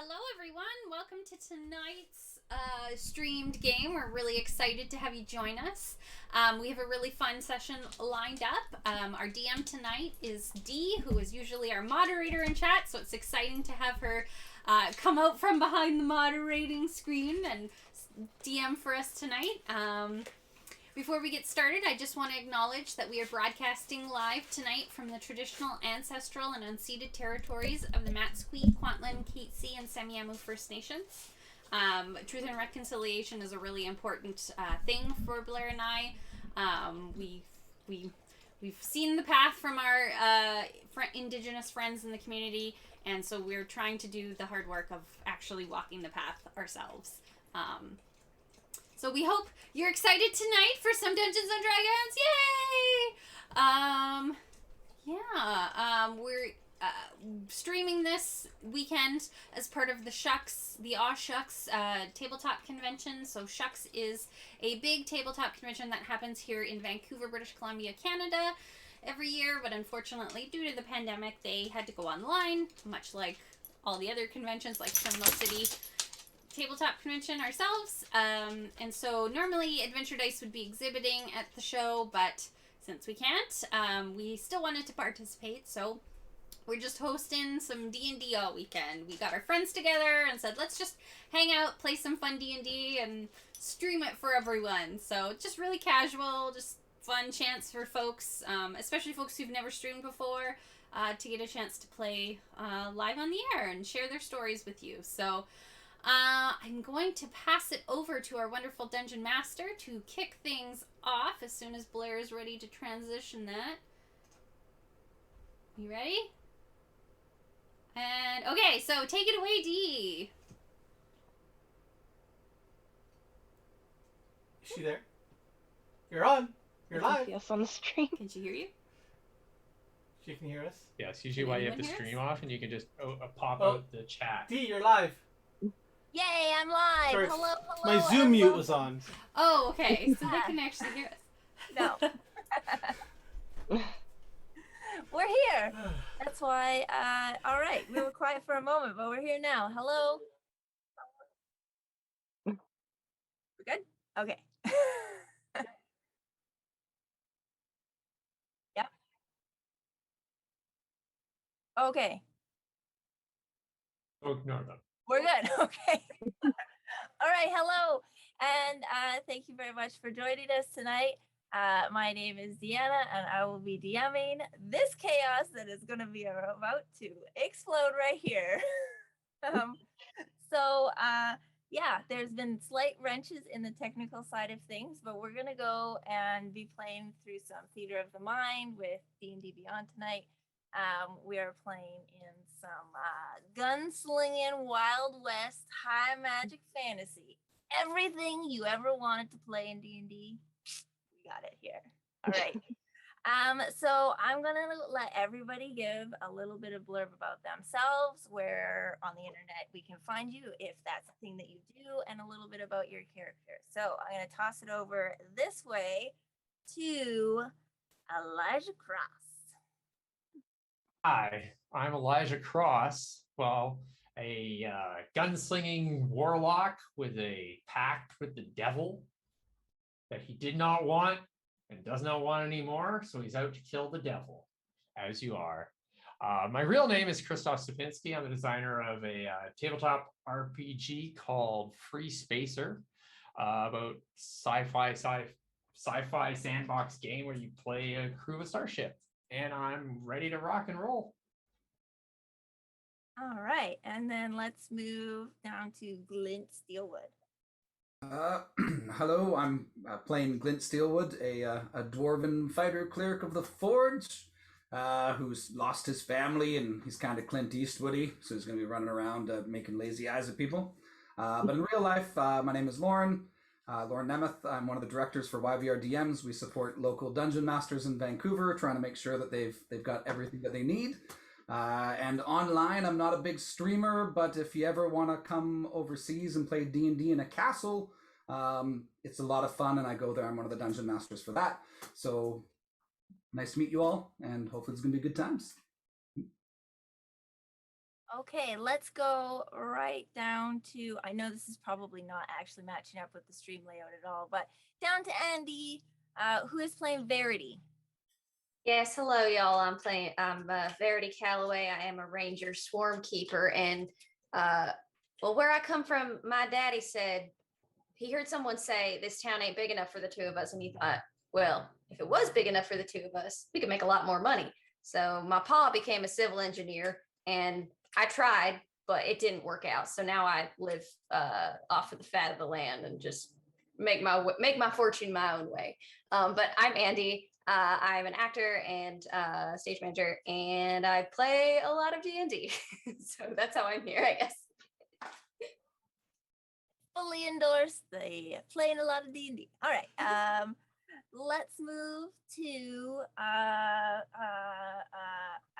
Hello, everyone. Welcome to tonight's streamed game. We're really excited to have you join us. We have a really fun session lined up. Our DM tonight is Dee, who is usually our moderator in chat, so it's exciting to have her come out from behind the moderating screen and DM for us tonight. Before we get started, I just want to acknowledge that we are broadcasting live tonight from the traditional, ancestral, and unceded territories of the Matsqui, Kwantlen, Keetsi, and Semiahmoo First Nations. Truth and reconciliation is a really important thing for Blair and I. We've seen the path from our Indigenous friends in the community, and so we're trying to do the hard work of actually walking the path ourselves. So we hope you're excited tonight for some Dungeons and Dragons. Yay! We're streaming this weekend as part of the AwSHUX tabletop convention. So AwSHUX is a big tabletop convention that happens here in Vancouver, British Columbia, Canada every year, but unfortunately due to the pandemic they had to go online, much like all the other conventions like Terminal City Tabletop Convention ourselves. And so normally Adventure Dice would be exhibiting at the show, but since we can't, we still wanted to participate, so we're just hosting some D&D all weekend. We got our friends together and said, let's just hang out, play some fun D&D, and stream it for everyone. So just really casual, just fun chance for folks, especially folks who've never streamed before, to get a chance to play live on the air and share their stories with you. So I'm going to pass it over to our wonderful Dungeon Master to kick things off as soon as Blair is ready to transition that. You ready? And, okay, so take it away, Dee. Is she there? You're on. You're live. Yes, on the screen. Can she hear you? She can hear us. Yes, usually why you have the Anyone hear stream us? off and you can just pop out the chat. Dee, you're live. Yay, I'm live. Sorry, hello. My Zoom mute was on. Oh, okay, so they can actually hear us. No. We're here. That's why, all right, we were quiet for a moment, but we're here now. Hello. We're good? Okay. Yep. Okay. Oh, ignore them. We're good. Okay. All right. Hello. And thank you very much for joining us tonight. My name is Deanna, and I will be DMing this chaos that is going to be about to explode right here. Yeah, there's been slight wrenches in the technical side of things, but we're going to go and be playing through some Theater of the Mind with D&D Beyond tonight. We are playing in some gunslinging Wild West high magic fantasy. Everything you ever wanted to play in D&D, we got it here. All right. So I'm gonna let everybody give a little bit of blurb about themselves, where on the internet we can find you if that's the thing that you do, and a little bit about your character. So I'm gonna toss it over this way to Elijah Cross. Hi, I'm Elijah Cross. Well, a gunslinging warlock with a pact with the devil that he did not want and does not want anymore, so he's out to kill the devil, as you are. My real name is Christoph Stupinski. I'm the designer of a tabletop RPG called Free Spacer, about sci-fi sandbox game where you play a crew of a starship. And I'm ready to rock and roll. All right, and then let's move down to Glint Steelwood. Hello, I'm playing Glint Steelwood, a dwarven fighter cleric of the Forge, who's lost his family, and he's kind of Clint Eastwoody, so he's going to be running around making lazy eyes at people. But in real life, my name is Lauren Nemeth. I'm one of the directors for YVR DMs. We support local dungeon masters in Vancouver, trying to make sure that they've got everything that they need. And online, I'm not a big streamer, but if you ever want to come overseas and play D&D in a castle, it's a lot of fun, and I go there. I'm one of the dungeon masters for that. So nice to meet you all, and hopefully it's going to be good times. Okay, let's go right down to. I know this is probably not actually matching up with the stream layout at all, but down to Andy, who is playing Verity. Yes, hello, y'all. I'm Verity Calloway. I am a ranger swarm keeper, and well, where I come from, my daddy said he heard someone say this town ain't big enough for the two of us, and he thought, well, if it was big enough for the two of us, we could make a lot more money. So my pa became a civil engineer, and I tried, but it didn't work out. So now I live off of the fat of the land and just make my fortune my own way. But I'm Andy. I'm an actor and stage manager, and I play a lot of D&D. So that's how I'm here, I guess. Fully endorsed. They playing a lot of D&D. All right. Let's move to. I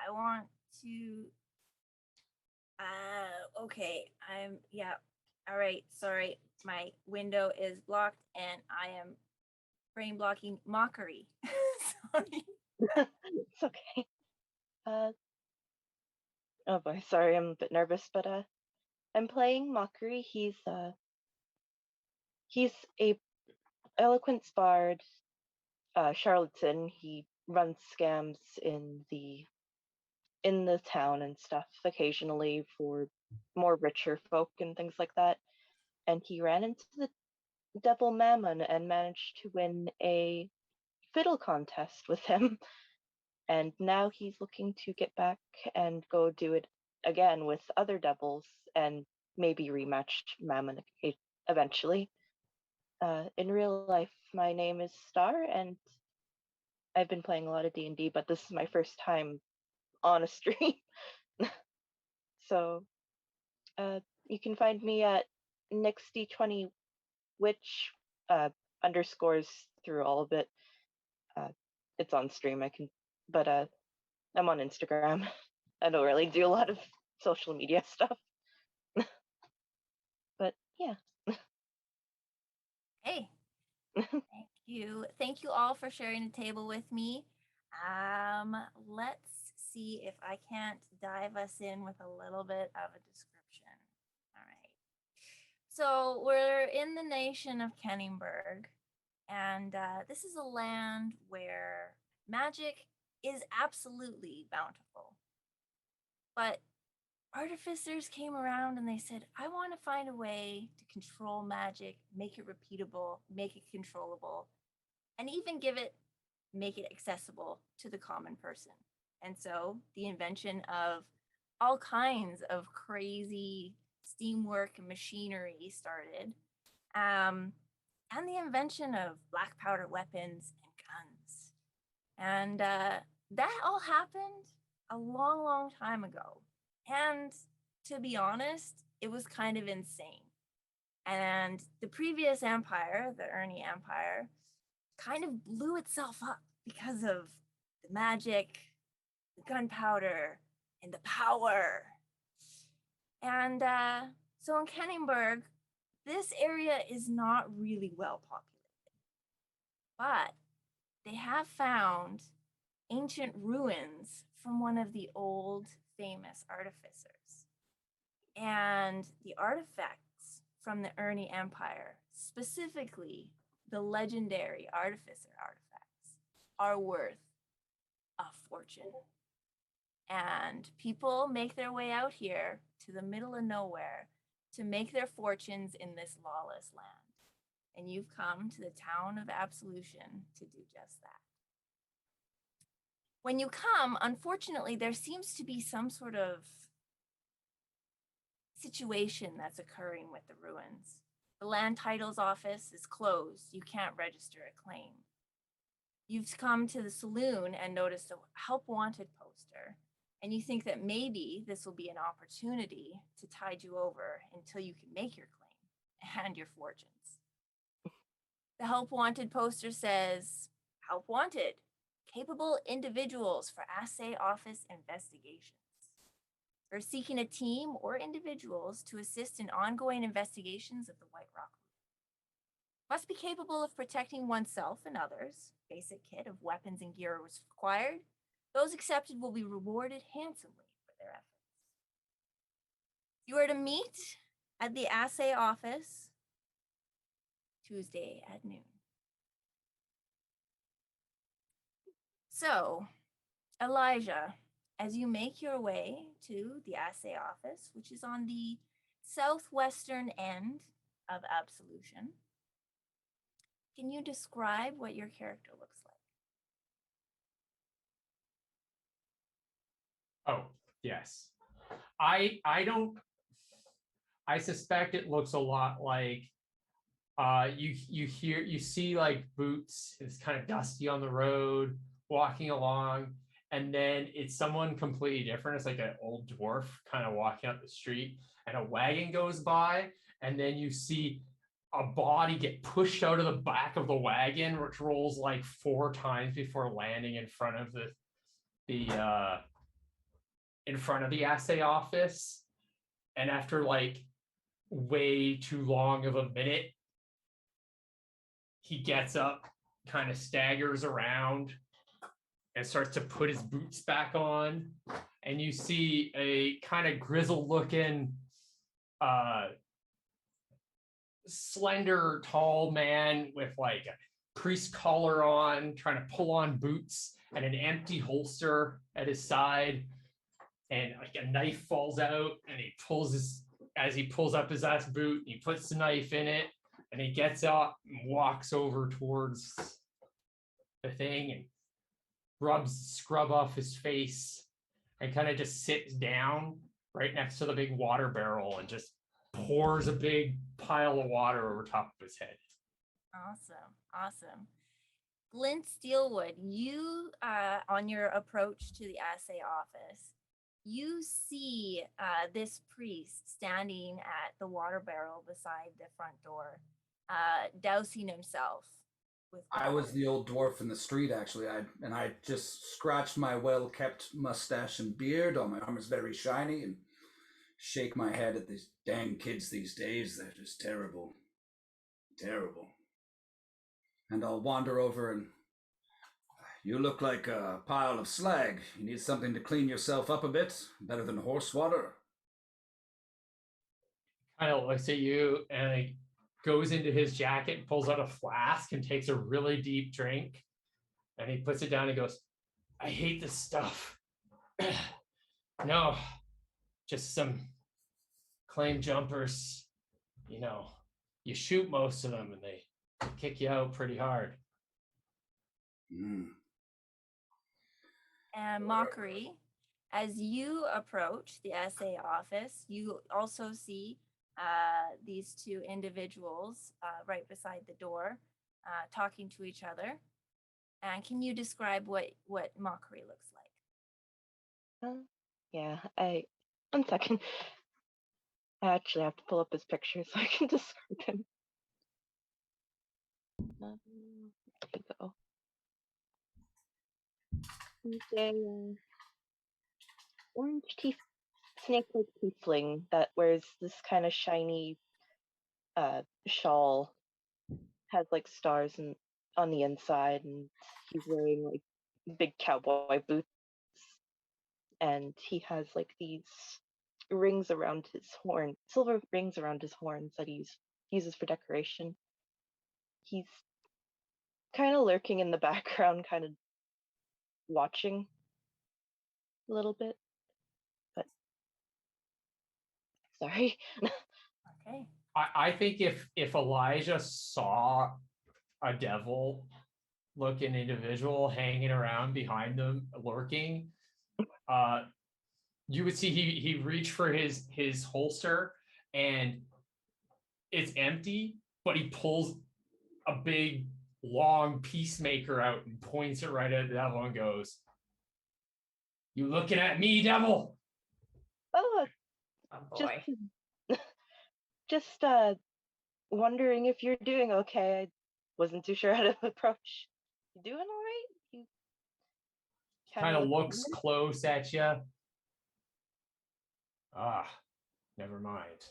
want to. Okay. All right. Sorry, my window is blocked, and I am frame blocking Mockery. Sorry. It's okay. Oh boy, sorry, I'm a bit nervous, but I'm playing Mockery. He's a eloquent bard, charlatan. He runs scams in the town and stuff occasionally for more richer folk and things like that. And he ran into the devil Mammon and managed to win a fiddle contest with him. And now he's looking to get back and go do it again with other devils and maybe rematch Mammon eventually. In real life, my name is Star, and I've been playing a lot of D&D, but this is my first time on a stream. So you can find me at NixD20 Witch underscores through all of it. It's on stream. But I'm on Instagram. I don't really do a lot of social media stuff. But yeah. Hey. Thank you. Thank you all for sharing the table with me. Let's see if I can't dive us in with a little bit of a description. All right. So we're in the nation of Kenningburg, and this is a land where magic is absolutely bountiful. But artificers came around and they said, I want to find a way to control magic, make it repeatable, make it controllable, and even make it accessible to the common person. And so the invention of all kinds of crazy steamwork and machinery started, and the invention of black powder weapons and guns. And that all happened a long, long time ago. And to be honest, it was kind of insane. And the previous empire, the Ernie Empire, kind of blew itself up because of the magic, the gunpowder, and the power. And so in Kenningburg, this area is not really well populated. But they have found ancient ruins from one of the old famous artificers. And the artifacts from the Ernie Empire, specifically the legendary artificer artifacts, are worth a fortune. And people make their way out here to the middle of nowhere to make their fortunes in this lawless land. And you've come to the town of Absolution to do just that. When you come, unfortunately, there seems to be some sort of situation that's occurring with the ruins. The land titles office is closed. You can't register a claim. You've come to the saloon and noticed a help wanted poster, and you think that maybe this will be an opportunity to tide you over until you can make your claim and your fortunes. The help wanted poster says, help wanted, capable individuals for assay office investigations. We're seeking a team or individuals to assist in ongoing investigations of the White Rock. Must be capable of protecting oneself and others. Basic kit of weapons and gear was required. Those accepted will be rewarded handsomely for their efforts. You are to meet at the assay office Tuesday at noon. So, Elijah, as you make your way to the assay office, which is on the southwestern end of Absolution, can you describe what your character looks like? Oh, yes. I suspect it looks a lot like you see like boots. It's kind of dusty on the road, walking along, and then it's someone completely different. It's like an old dwarf kind of walking up the street, and a wagon goes by, and then you see a body get pushed out of the back of the wagon, which rolls like 4 times before landing in front of the in front of the assay office. And after like way too long of a minute, he gets up, kind of staggers around, and starts to put his boots back on. And you see a kind of grizzled looking, slender, tall man with like a priest collar on, trying to pull on boots, and an empty holster at his side. And like a knife falls out, and as he pulls up his last boot, he puts the knife in it, and he gets up and walks over towards the thing and scrub off his face, and kind of just sits down right next to the big water barrel and just pours a big pile of water over top of his head. Awesome. Glint Steelwood, you, on your approach to the assay office, you see this priest standing at the water barrel beside the front door, dousing himself with water. I was the old dwarf in the street, actually. I just scratched my well-kept mustache and beard. All my armor's very shiny, and shake my head at these dang kids these days. They're just terrible. And I'll wander over and, you look like a pile of slag. You need something to clean yourself up a bit? Better than horse water? Kind of looks at you and he goes into his jacket and pulls out a flask and takes a really deep drink. And he puts it down and goes, I hate this stuff. No, just some claim jumpers. You know, you shoot most of them and they kick you out pretty hard. And Mockery, as you approach the assay office, you also see these two individuals right beside the door talking to each other. And can you describe what Mockery looks like? Yeah, 1 second. I actually have to pull up his picture so I can describe him. There you go. He's a orange teeth, snake-like tiefling that wears this kind of shiny shawl, has like stars on the inside, and he's wearing like big cowboy boots, and he has like these rings around his horn, silver rings around his horns that he uses for decoration. He's kind of lurking in the background, kind of watching a little bit, but sorry. Okay. I think if Elijah saw a devil looking individual hanging around behind them lurking, you would see he reached for his holster and it's empty, but he pulls a big long peacemaker out and points it right at the devil and goes, "You looking at me, devil?" Oh, boy. just wondering if you're doing okay. I wasn't too sure how to approach. You doing all right? You Kind of looks close at you. Never mind.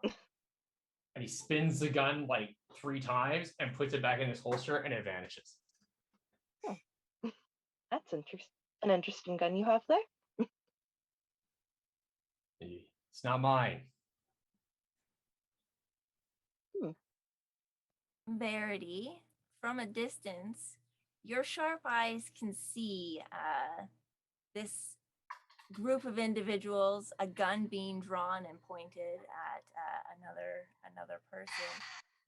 And he spins the gun like 3 times and puts it back in his holster and it vanishes. Oh. That's an interesting gun you have there. He It's not mine. Verity, from a distance, your sharp eyes can see this group of individuals, a gun being drawn and pointed at another person.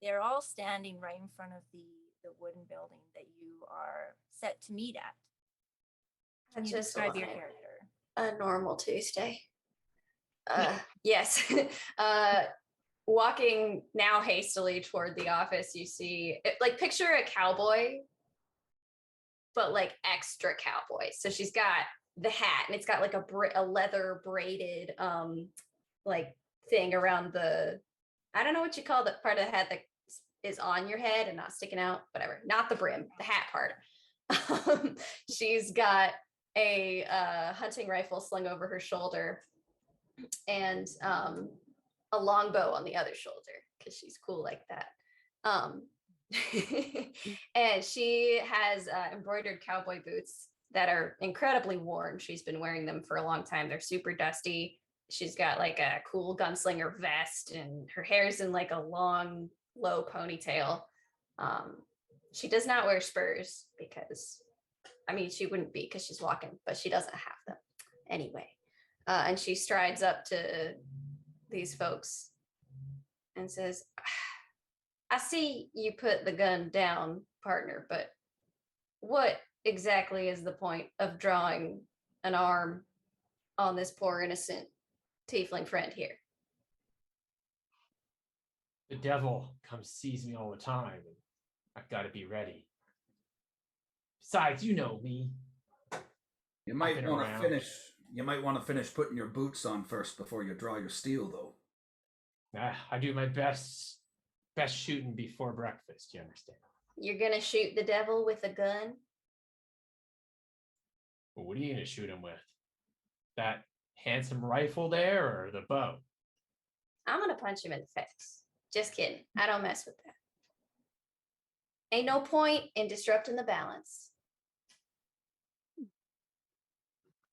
They're all standing right in front of the wooden building that you are set to meet at. Can you Just describe your like character? a normal Tuesday. Yes. Walking now hastily toward the office, you see, like, picture a cowboy, but like extra cowboy. So she's got the hat, and it's got like a leather braided like thing around the, I don't know what you call the part of the hat that is on your head and not sticking out, whatever, not the brim, the hat part. She's got a hunting rifle slung over her shoulder, and a longbow on the other shoulder, because she's cool like that. And she has embroidered cowboy boots that are incredibly worn. She's been wearing them for a long time. They're super dusty. She's got like a cool gunslinger vest, and her hair's in like a long, low ponytail. She does not wear spurs because, I mean, she wouldn't be because she's walking, but she doesn't have them anyway. And she strides up to these folks and says, I see you put the gun down, partner, but what exactly is the point of drawing an arm on this poor innocent tiefling friend here? The devil comes sees me all the time, and I've got to be ready. Besides, you know me. You might Hopping want to around. finish. You might want to finish putting your boots on first before you draw your steel, though. I do my best shooting before breakfast, you understand? You're gonna shoot the devil with a gun? Well, what are you gonna shoot him with? That handsome rifle there, or the bow? I'm gonna punch him in the face. Just kidding. I don't mess with that. Ain't no point in disrupting the balance.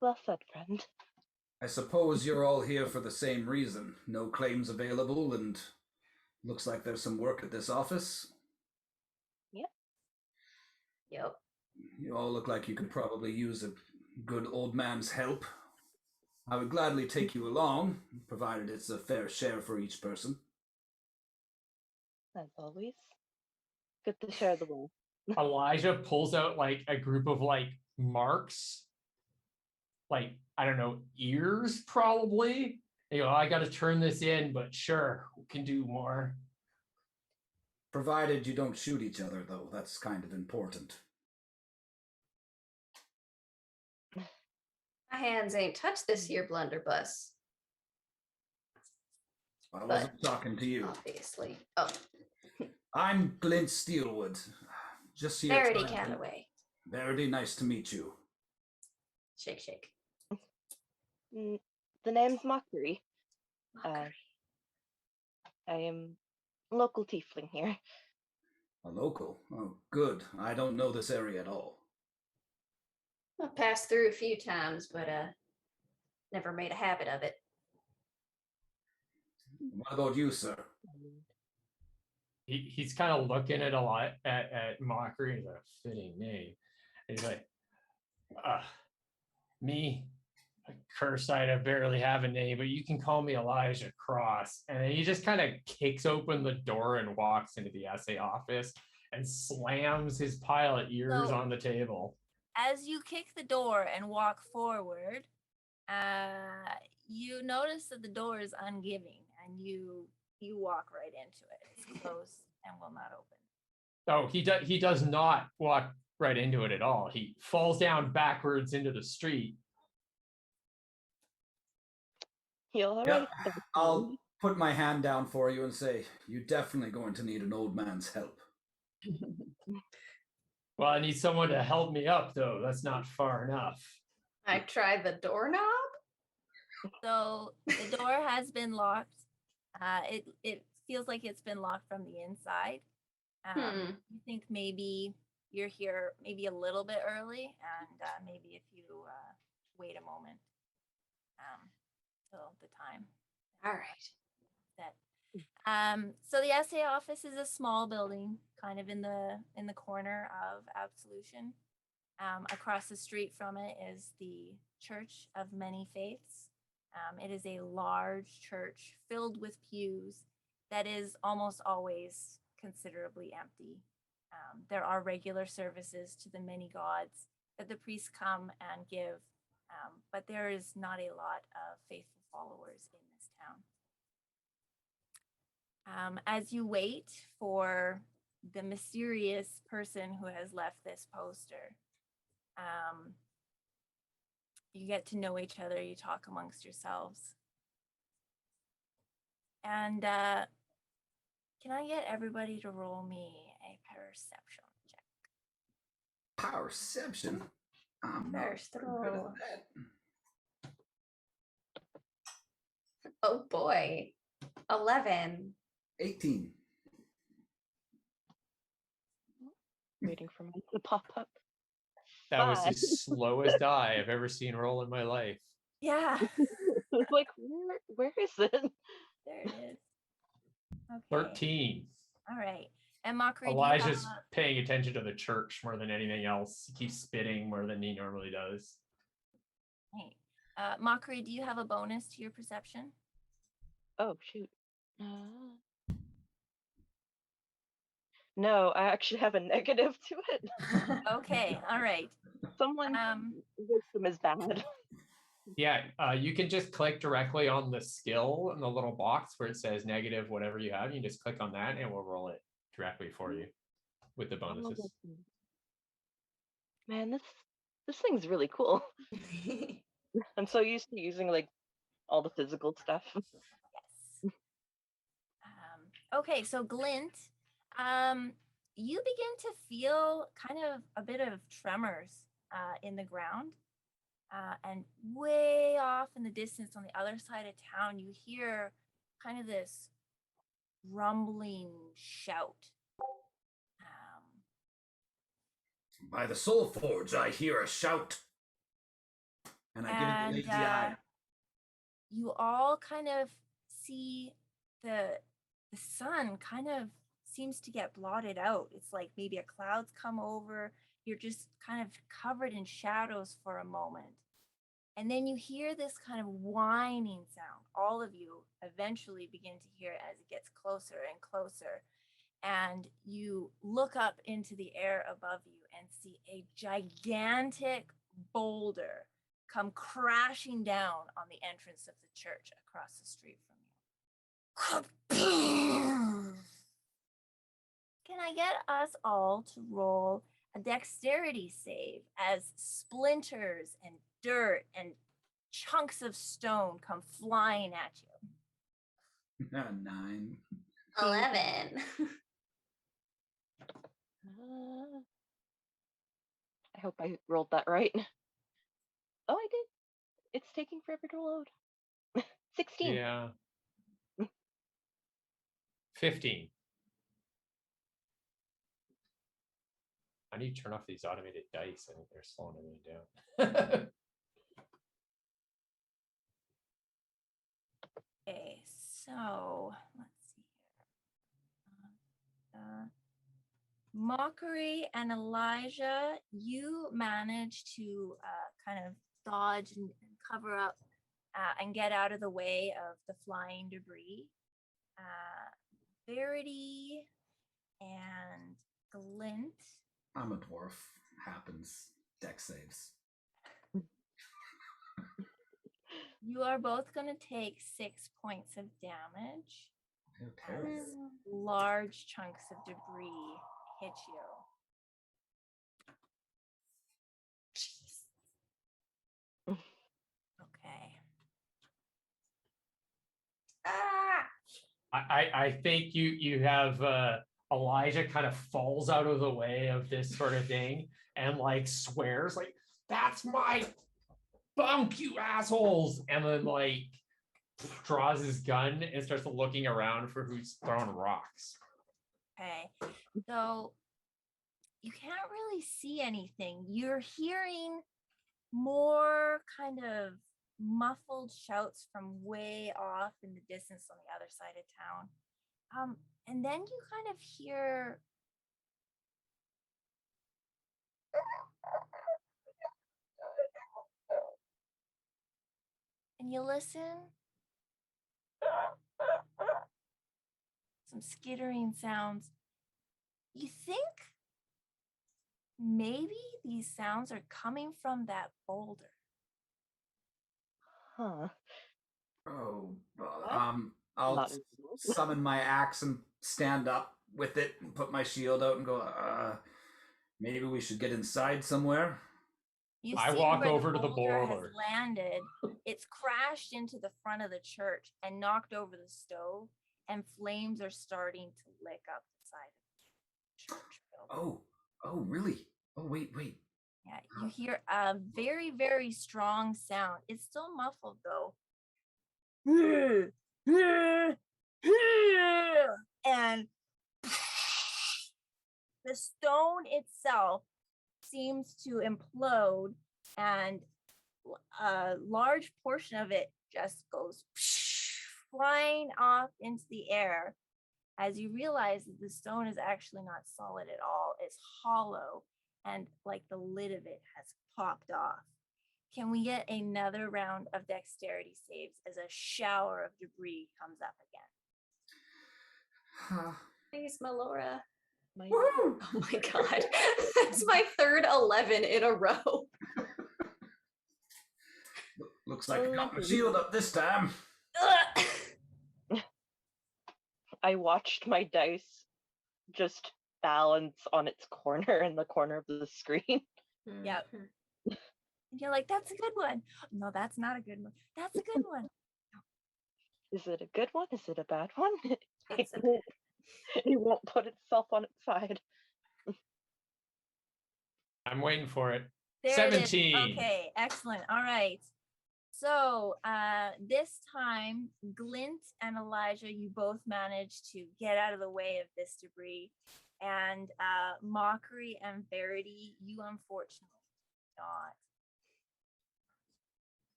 Well said, friend. I suppose you're all here for the same reason. No claims available, and looks like there's some work at this office. Yep. You all look like you could probably use a good old man's help. I would gladly take you along, provided it's a fair share for each person. As always. Good to share the wealth. Elijah pulls out like a group of like marks, like, I don't know, ears probably. You know, I got to turn this in, but sure, we can do more. Provided you don't shoot each other, though. That's kind of important. My hands ain't touched this here blunderbuss, I wasn't talking to you. obviously. Oh, I'm Glint Steelwood. Just here. Verity trying to- Calloway. Verity, nice to meet you. Shake, shake. The name's Mockery. Mockery. I am local tiefling here. A local? Oh, good. I don't know this area at all. I've passed through a few times, but never made a habit of it. What about you, sir? He's kind of looking at a lot at Mockery. He's like, a fitting name. And he's like, me, a curse I barely have a name, but you can call me Elijah Cross. And then he just kind of kicks open the door and walks into the essay office and slams his pile of ears So- on the table. As you kick the door and walk forward, you notice that the door is ungiving, and you walk right into it. It's closed and will not open. Oh, he does not walk right into it at all. He falls down backwards into the street. You all Yeah, right? I'll put my hand down for you and say, you're definitely going to need an old man's help. Well, I need someone to help me up, though. That's not far enough. I tried the doorknob. So the door has been locked. It feels like it's been locked from the inside. You think maybe you're here maybe a little bit early, and maybe if you wait a moment till the time. All right. So the SA office is a small building, kind of in the corner of Absolution. Across the street from it is the Church of Many Faiths. It is a large church filled with pews that is almost always considerably empty. There are regular services to the many gods that the priests come and give, but there is not a lot of faithful followers in this town. As you wait for the mysterious person who has left this poster, you get to know each other, you talk amongst yourselves. And can I get everybody to roll me a perception check? Perception. I'm not First very good at roll. that. Oh boy. 11. 18. Waiting for mine to pop up. That was the 5. slowest die I've ever seen roll in my life. Yeah, Like, where is it? there it is. Okay. 13. All right. And Mockery, Elijah's paying attention to the church more than anything else. He keeps spitting more than he normally does. Mockery, do you have a bonus to your perception? Oh, shoot. No, I actually have a negative to it. Okay, all right. Someone's wisdom is bad. Yeah, you can just click directly on the skill in the little box where it says negative whatever you have. You just click on that and we'll roll it directly for you with the bonuses. Man, this thing's really cool. I'm so used to using like all the physical stuff. Yes. Okay, so Glint, you begin to feel kind of a bit of tremors in the ground. And way off in the distance on the other side of town, you hear kind of this rumbling shout. By the Soul Forge, I hear a shout. And I give it the lazy eye. You all kind of see the sun kind of seems to get blotted out. It's like maybe a cloud's come over. You're just kind of covered in shadows for a moment. And then you hear this kind of whining sound. All of you eventually begin to hear it as it gets closer and closer. And you look up into the air above you and see a gigantic boulder come crashing down on the entrance of the church across the street from you. Can I get us all to roll a dexterity save as splinters and dirt and chunks of stone come flying at you? 9. 11. I hope I rolled that right. Oh, I did. It's taking forever to load. 16. Yeah. 15. I need to turn off these automated dice. I think they're slowing everything down. Okay, so let's see here. Mockery and Elijah, you manage to kind of dodge and cover up and get out of the way of the flying debris. Verity and Glint. I'm a dwarf. Happens. Dex saves. You are both going to take 6 points of damage. Oh, terrible. As large chunks of debris hit you. Okay. I think you have Elijah kind of falls out of the way of this sort of thing and like swears like, "That's my bunk, you assholes," and then like draws his gun and starts looking around for who's throwing rocks. Okay. So you can't really see anything. You're hearing more kind of muffled shouts from way off in the distance on the other side of town. And then you kind of hear and you listen. Some skittering sounds. You think maybe these sounds are coming from that boulder. Huh. Oh, What? I'll Not summon my axe and stand up with it and put my shield out and go, maybe we should get inside somewhere. You I see walk where over to the boulder has boulder. landed. It's crashed into the front of the church and knocked over the stove, and flames are starting to lick up the side of the church building. Oh, really? Oh, wait. Yeah, you hear a very, very strong sound. It's still muffled though. And the stone itself seems to implode, and a large portion of it just goes flying off into the air as you realize that the stone is actually not solid at all. It's hollow, and like the lid of it has popped off. Can we get another round of dexterity saves as a shower of debris comes up again? Please, Melora. My Woo! Oh my god. That's my third 11 in a row. Looks like I got my 11. shield up this time. I watched my dice just balance on its corner in the corner of the screen. Yep. And you're like, that's a good one. No, that's not a good one. That's a good one. Is it a good one? Is it a bad one? It's a It won't put itself on its side. I'm waiting for it. There 17. It is. Okay, excellent. All right. So this time, Glint and Elijah, you both managed to get out of the way of this debris. And Mockery and Verity, you unfortunately not.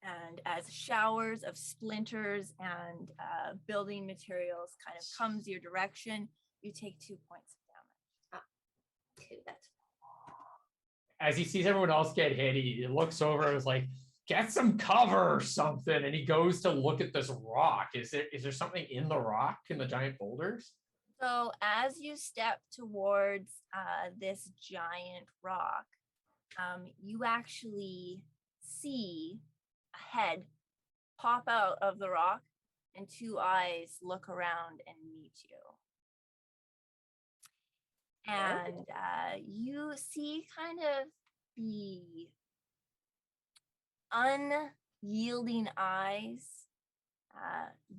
And as showers of splinters and building materials kind of comes your direction, you take 2 points of damage. Two, that's As he sees everyone else get hit, he looks over and is like, get some cover or something. And he goes to look at this rock. Is there something in the rock, in the giant boulders? So as you step towards this giant rock, you actually see a head pop out of the rock and two eyes look around and meet you. And you see kind of the unyielding eyes,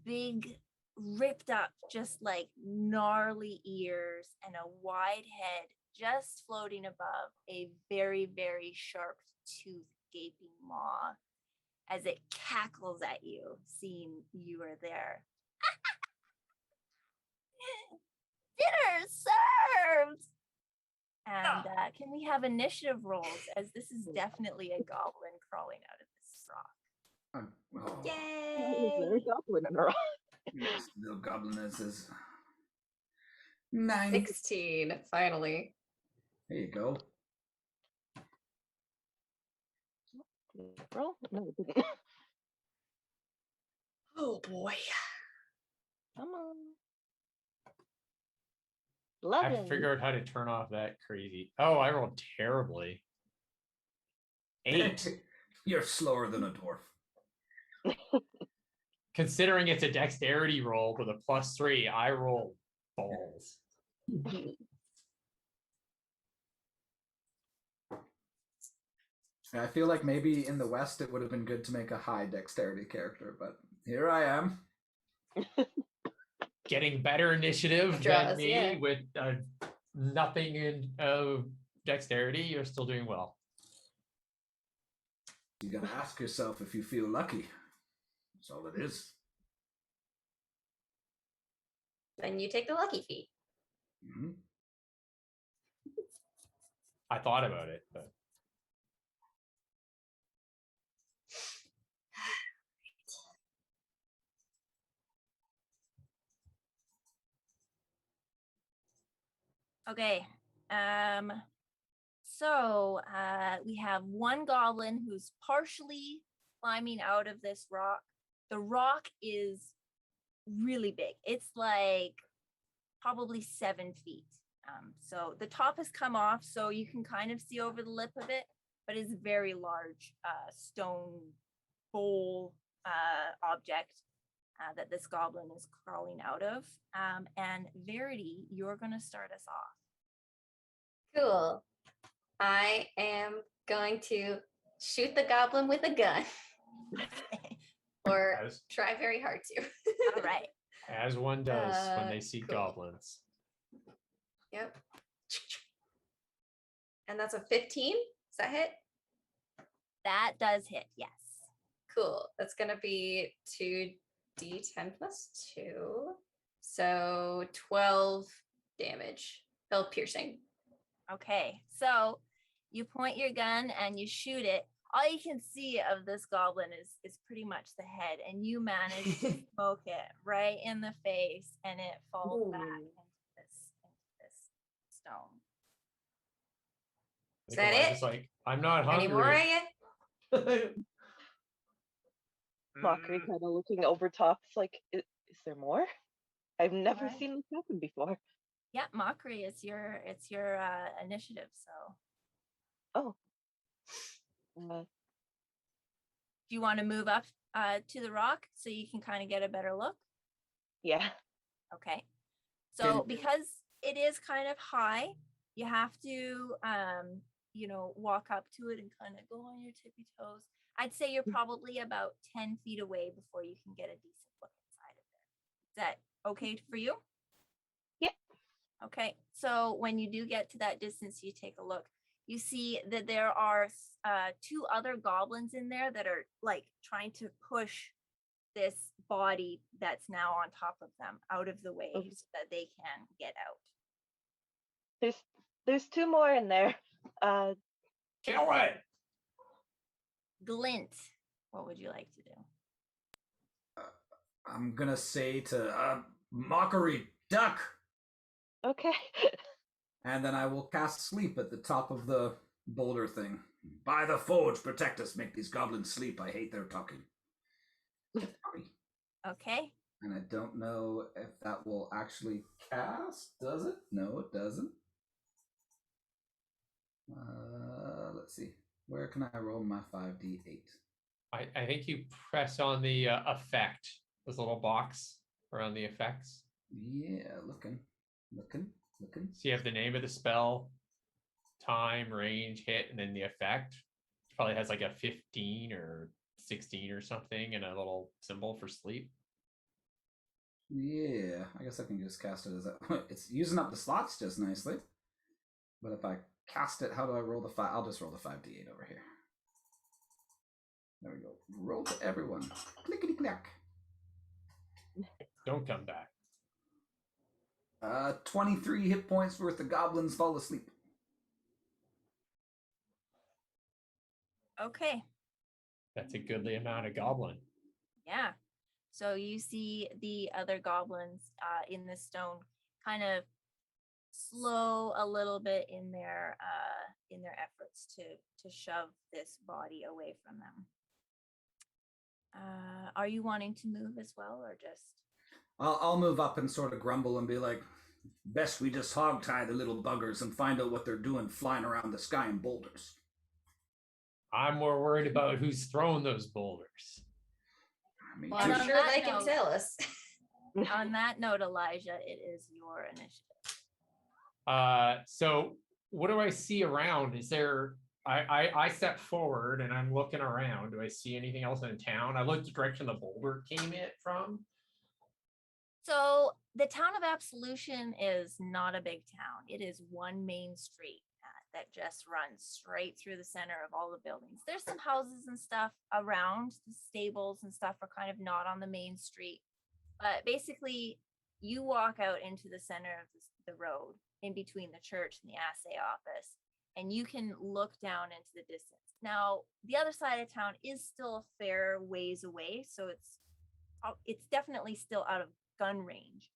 big, ripped up, just like gnarly ears, and a wide head just floating above a very, very sharp tooth gaping maw as it cackles at you, seeing you are there. Dinner served! And can we have initiative rolls, as this is definitely a goblin crawling out of this rock. Oh, Yay! Goblin in a rock. yes, little goblinesses. 9. 16, finally. There you go. Roll? No, it didn't. Oh boy. Come on. I 11. figured out how to turn off that crazy. Oh, I rolled terribly. 8. You're slower than a dwarf. Considering it's a dexterity roll with a +3, I roll balls. I feel like maybe in the West it would have been good to make a high dexterity character, but here I am. Getting better initiative Draws, than me yeah. with nothing in dexterity. You're still doing well. You gotta ask yourself if you feel lucky. That's all it is. Then you take the lucky feat. Mm-hmm. I thought about it, but Okay. So we have one goblin who's partially climbing out of this rock. The rock is really big. It's like probably 7 feet. So the top has come off, so you can kind of see over the lip of it, but it's a very large stone bowl object that this goblin is crawling out of. And Verity, you're going to start us off. Cool. I am going to shoot the goblin with a gun. Or As, try very hard to. All right. as one does when they see Cool. goblins. Yep. And that's a 15. Does that hit? That does hit, yes. Cool. That's going to be 2d10 plus 2. So 12 damage. 12 piercing. Okay, so you point your gun and you shoot it. All you can see of this goblin is pretty much the head, and you manage to smoke it right in the face, and it falls back Ooh. into this stone. Is that it? It's like, I'm not hungry. Any more, are you? Mockery kind of looking over top. It's like, is there more? I've never Alright. seen this happen before. Yeah, Mockery, it's your initiative. So Oh. do you want to move up to the rock so you can kind of get a better look? Yeah. Okay. So Can- because it is kind of high, you have to walk up to it and kind of go on your tippy toes. I'd say you're probably about 10 feet away before you can get a decent look inside of it. Is that okay for you? Yeah. Okay. So when you do get to that distance, you take a look. You see that there are 2 other goblins in there that are like trying to push this body that's now on top of them out of the way Okay. so that they can get out. There's 2 more in there. Kill it! Glint, what would you like to do? I'm gonna say to Mockery, duck! Okay. And then I will cast sleep at the top of the boulder thing. By the forge, protect us, make these goblins sleep. I hate their talking. Okay. And I don't know if that will actually cast. Does it? No, it doesn't. Let's see. Where can I roll my 5d8? I think you press on the effect, this little box around the effects. Yeah, looking. So you have the name of the spell, time, range, hit, and then the effect. It probably has like a 15 or 16 or something and a little symbol for sleep. Yeah, I guess I can just cast it as a... It's using up the slots just nicely. But if I cast it, how do I roll the 5? I'll just roll the 5d8 over here. There we go. Roll to everyone. Clickety clack. Don't come back. 23 hit points worth of goblins fall asleep. Okay. That's a goodly amount of goblin. Yeah. So you see the other goblins in the stone kind of slow a little bit in their efforts to shove this body away from them. Are you wanting to move as well, or just? I'll move up and sort of grumble and be like, best we just hogtie the little buggers and find out what they're doing flying around the sky in boulders. I'm more worried about who's throwing those boulders. I mean, Well, I'm And on sure that they can note- tell us. On that note, Elijah, it is your initiative. So what do I see around? Is there I step forward and I'm looking around. Do I see anything else in town? I looked the direction the boulder came it from. So the town of Absolution is not a big town. It is one main street that just runs straight through the center of all the buildings. There's some houses and stuff around. The stables and stuff are kind of not on the main street. But basically, you walk out into the center of the road in between the church and the assay office, and you can look down into the distance. Now, the other side of town is still a fair ways away, so it's definitely still out of gun range.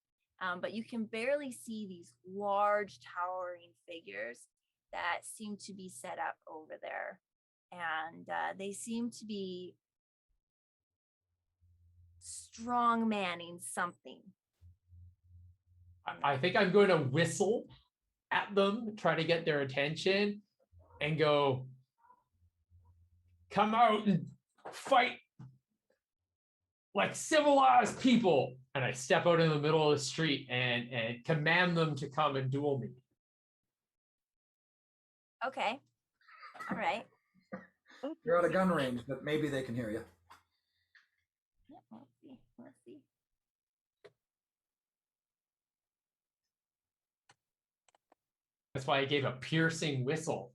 But you can barely see these large towering figures that seem to be set up over there. And they seem to be strong manning something. I think I'm going to whistle at them, try to get their attention, and go, come out and fight like civilized people. And I step out in the middle of the street and command them to come and duel me. Okay. All right. You're out of gun range, but maybe they can hear you. Yep, let's see. Let's see. That's why I gave a piercing whistle.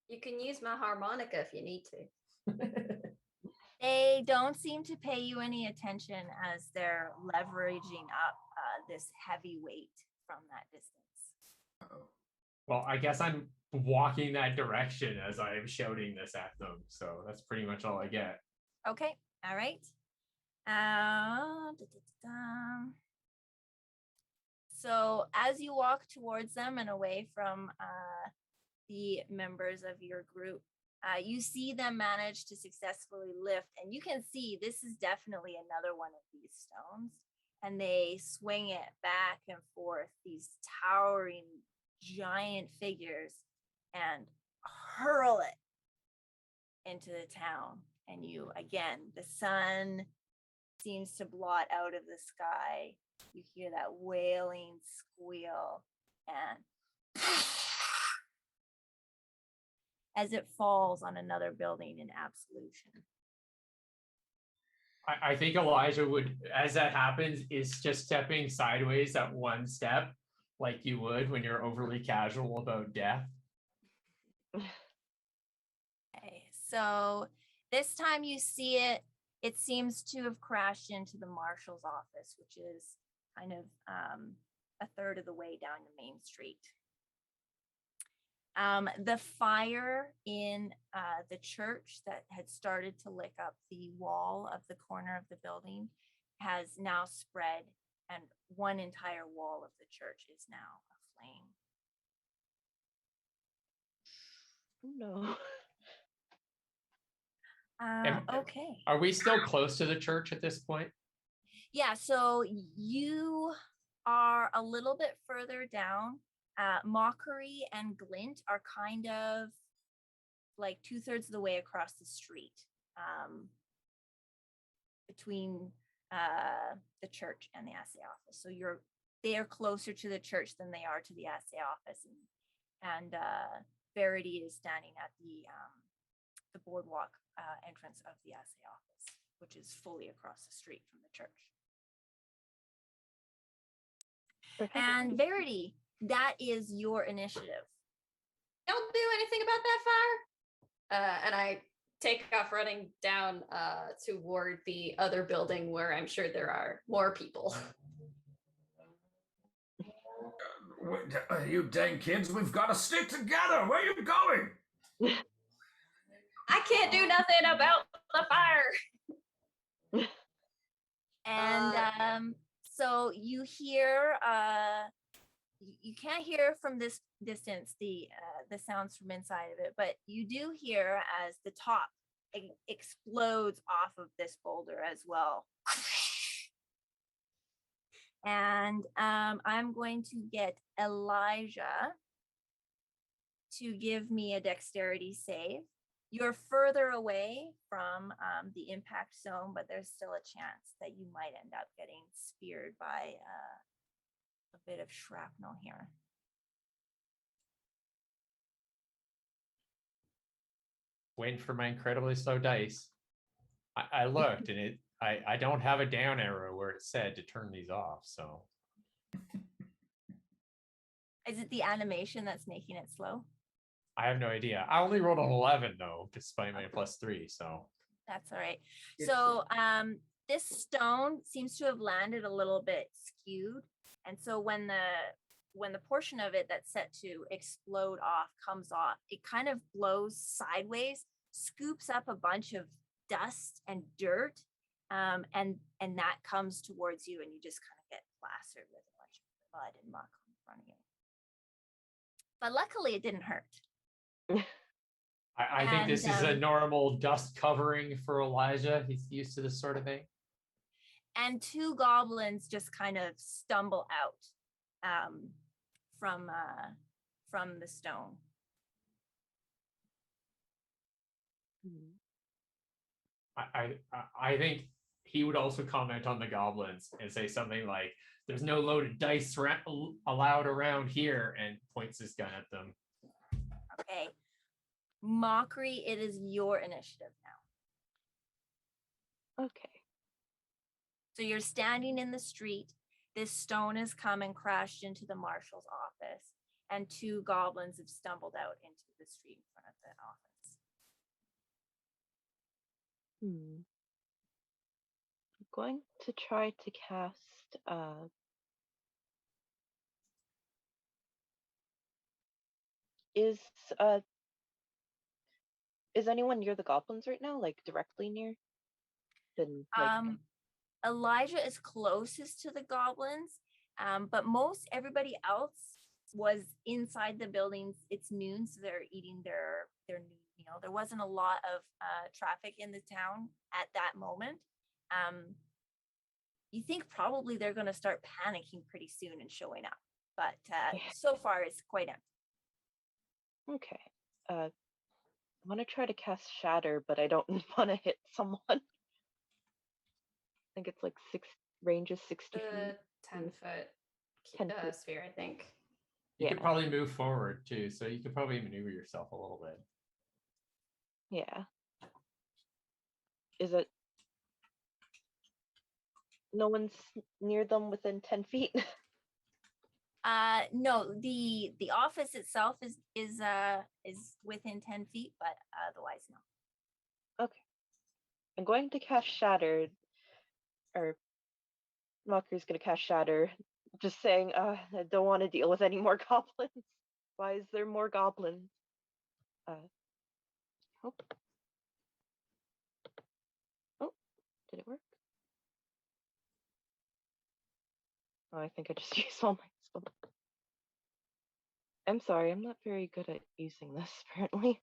You can use my harmonica if you need to. They don't seem to pay you any attention as they're leveraging up this heavy weight from that distance. Well, I guess I'm walking that direction as I'm shouting this at them. So that's pretty much all I get. Okay. All right. Da-da-da-da. So as you walk towards them and away from the members of your group, you see them manage to successfully lift, and you can see this is definitely another one of these stones, and they swing it back and forth, these towering giant figures, and hurl it into the town. And you, again, the sun seems to blot out of the sky. You hear that wailing squeal, and as it falls on another building in Absolution. I think Elijah would, as that happens, is just stepping sideways at one step, like you would when you're overly casual about death. Okay, so this time you see it, it seems to have crashed into the marshal's office, which is kind of a third of the way down the main street. The fire in the church that had started to lick up the wall of the corner of the building has now spread, and one entire wall of the church is now aflame. Oh, no. Okay. Are we still close to the church at this point? Yeah, so you are a little bit further down. Mockery and Glint are kind of like 2/3 of the way across the street, between the church and the assay office. So they are closer to the church than they are to the assay office, and Verity is standing at the boardwalk entrance of the assay office, which is fully across the street from the church. And Verity, that is your initiative. Don't do anything about that fire. And I take off running down toward the other building where I'm sure there are more people. You dang kids, we've got to stick together. Where are you going? I can't do nothing about the fire. And so you hear, you can't hear from this distance the sounds from inside of it, but you do hear as the top explodes off of this boulder as well. And I'm going to get Elijah to give me a dexterity save. You're further away from the impact zone, but there's still a chance that you might end up getting speared by a bit of shrapnel here. Waiting for my incredibly slow dice. I looked and I don't have a down arrow where it said to turn these off, so. Is it the animation that's making it slow? I have no idea. I only rolled an 11 though, despite my +3, so. That's all right. So this stone seems to have landed a little bit skewed. And so when the portion of it that's set to explode off comes off, it kind of blows sideways, scoops up a bunch of dust and dirt, and that comes towards you, and you just kind of get plastered with a bunch of blood and muck in front of you. But luckily, it didn't hurt. I think this is a And, normal dust covering for Elijah. He's used to this sort of thing. And 2 goblins just kind of stumble out from the stone. I think he would also comment on the goblins and say something like, "There's no loaded dice allowed around here," and points his gun at them. Okay. Mockery, it is your initiative now. Okay. So you're standing in the street. This stone has come and crashed into the marshal's office, and 2 goblins have stumbled out into the street in front of the office. I'm going to try to cast is anyone near the goblins right now? Like directly near? Then Elijah is closest to the goblins, but everybody else was inside the buildings. It's noon, so they're eating their noon meal. There wasn't a lot of traffic in the town at that moment. You think probably they're going to start panicking pretty soon and showing up, but so far it's quite empty. Okay. I want to try to cast Shatter, but I don't want to hit someone. I think it's like range is 60 feet. 10-foot 10 foot. sphere, I think. You could Yeah. probably move forward too, so you could probably maneuver yourself a little bit. Yeah. Is it? No one's near them within 10 feet? No, the office itself is within 10 feet, but otherwise no. Okay. I'm going to cast Shatter, or Mockery's going to cast Shatter, just saying, I don't want to deal with any more goblins. Why is there more goblins? Oh, did it work? Oh, I think I just used all my spells. I'm sorry, I'm not very good at using this, apparently.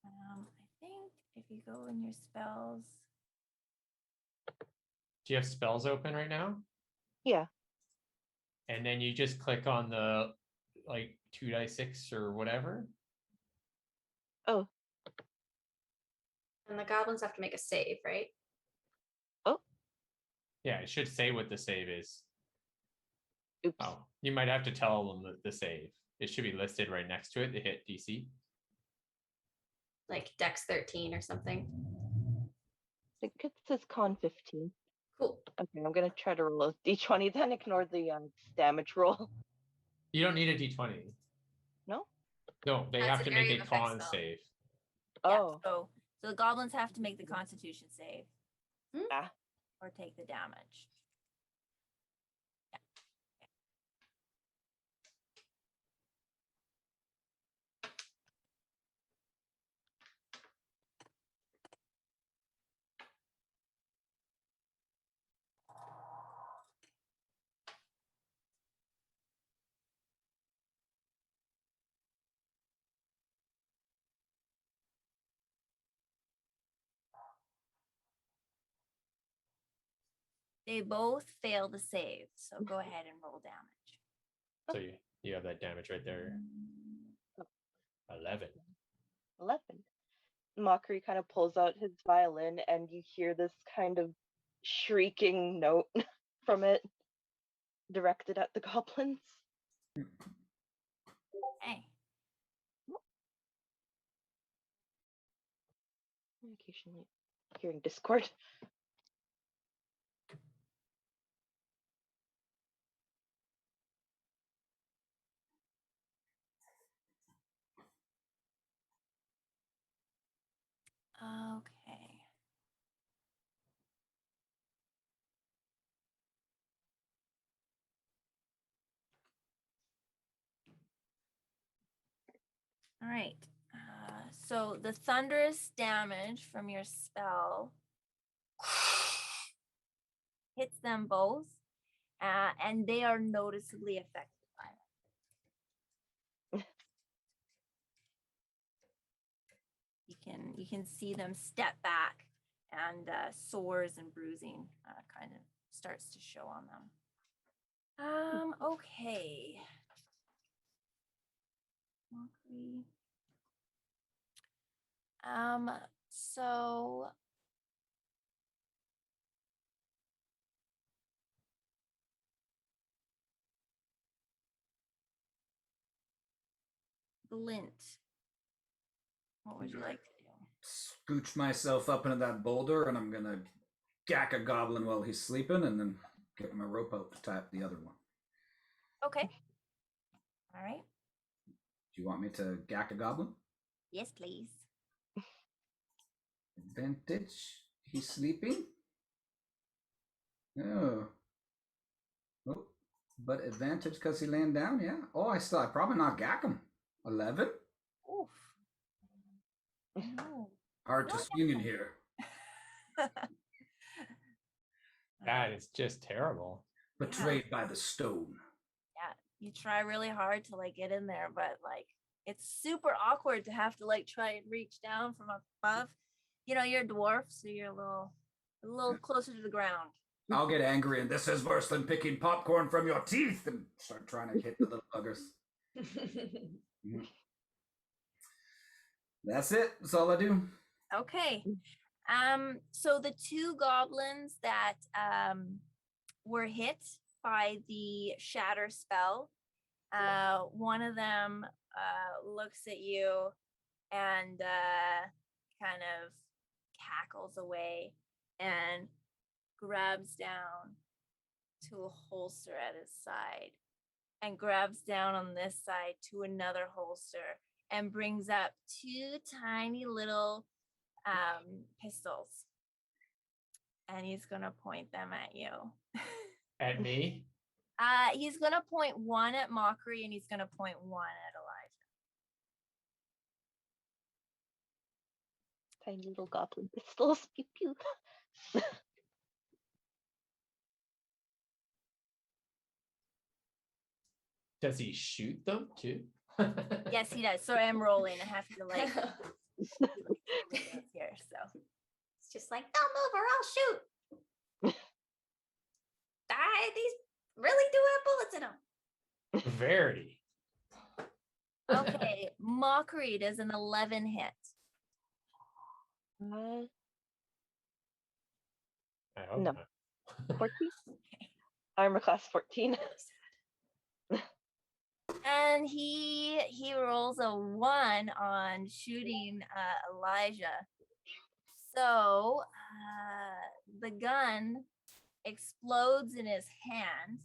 I think if you go in your spells. Do you have spells open right now? Yeah. And then you just click on the 2d6 or whatever. Oh. And the goblins have to make a save, right? Oh. Yeah, it should say what the save is. Oops. Oh, you might have to tell them the save. It should be listed right next to it, the hit DC. Like Dex 13 or something. I think it says Con 15. Cool. Okay, I'm gonna try to roll a d20 then, ignore the damage roll. You don't need a d20. No? No, they That's have an to make area a of effect con spell. save. Yeah, Oh. so the goblins have to make the Constitution save. Ah. Or take the damage. They both fail the save, so go ahead and roll damage. So you have that damage right there. 11. 11. Mockery kind of pulls out his violin, and you hear this kind of shrieking note from it directed at the goblins. Hey. Occasionally hearing Discord. Okay. All right. So the thunderous damage from your spell hits them both, and they are noticeably affected by it. You can see them step back, and sores and bruising kind of starts to show on them. Okay. Mockery. So Glint, what would you like to do? Scooch myself up into that boulder, and I'm gonna gack a goblin while he's sleeping, and then get my rope out to tap the other one. Okay. All right. Do you want me to gack a goblin? Yes, please. Advantage. He's sleeping. Oh. Oh. But advantage because he laying down, yeah. Oh, I probably not gack him. 11. Oof. No. Hard to swing in here. That is just terrible. Betrayed by the stone. Yeah, you try really hard to like get in there, but like it's super awkward to have to like try and reach down from above. You know, you're a dwarf, so you're a little closer to the ground. I'll get angry, and this is worse than picking popcorn from your teeth, and start trying to hit the little buggers. Mhm. That's it. That's all I do. Okay. So the two goblins that were hit by the shatter spell, one of them looks at you and kind of cackles away and grabs down to a holster at his side and grabs down on this side to another holster and brings up two tiny little pistols, and he's gonna point them at you. At me? He's gonna point one at Mockery, and he's gonna point one at Elijah. Tiny little goblin pistols. Pew pew. Does he shoot them too? Yes, he does. Sorry, I'm rolling. I have to like here. So It's just like, don't move or I'll shoot. These really do have bullets in them. Very. okay, Mockery does an 11 hit. I hope No. not. 14? Armor class 14. And he rolls a 1 on shooting Elijah. So the gun explodes in his hand.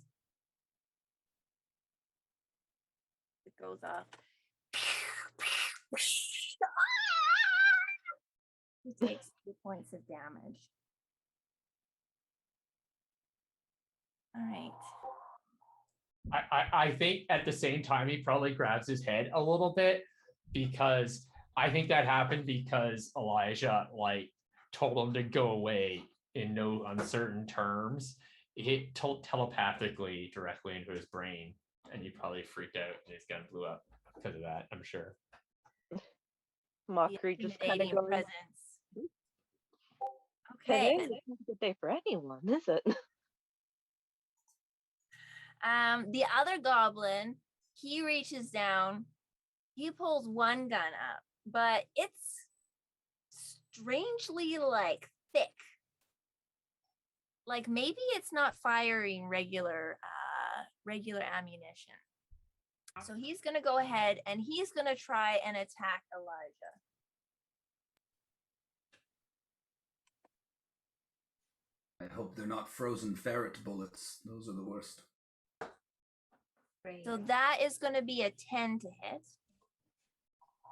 It goes off. He takes 2 points of damage. All right. I think at the same time he probably grabs his head a little bit, because I think that happened because Elijah like told him to go away in no uncertain terms. It told telepathically directly into his brain, and he probably freaked out and his gun blew up because of that, I'm sure. Mockery just kind of Invading goes. presence. Okay. Okay. It's not a good day for anyone, is it? The other goblin, he reaches down, he pulls one gun up, but it's strangely like thick. Like maybe it's not firing regular ammunition. So he's gonna go ahead and he's gonna try and attack Elijah. I hope they're not frozen ferret bullets. Those are the worst. So that is going to be a 10 to hit.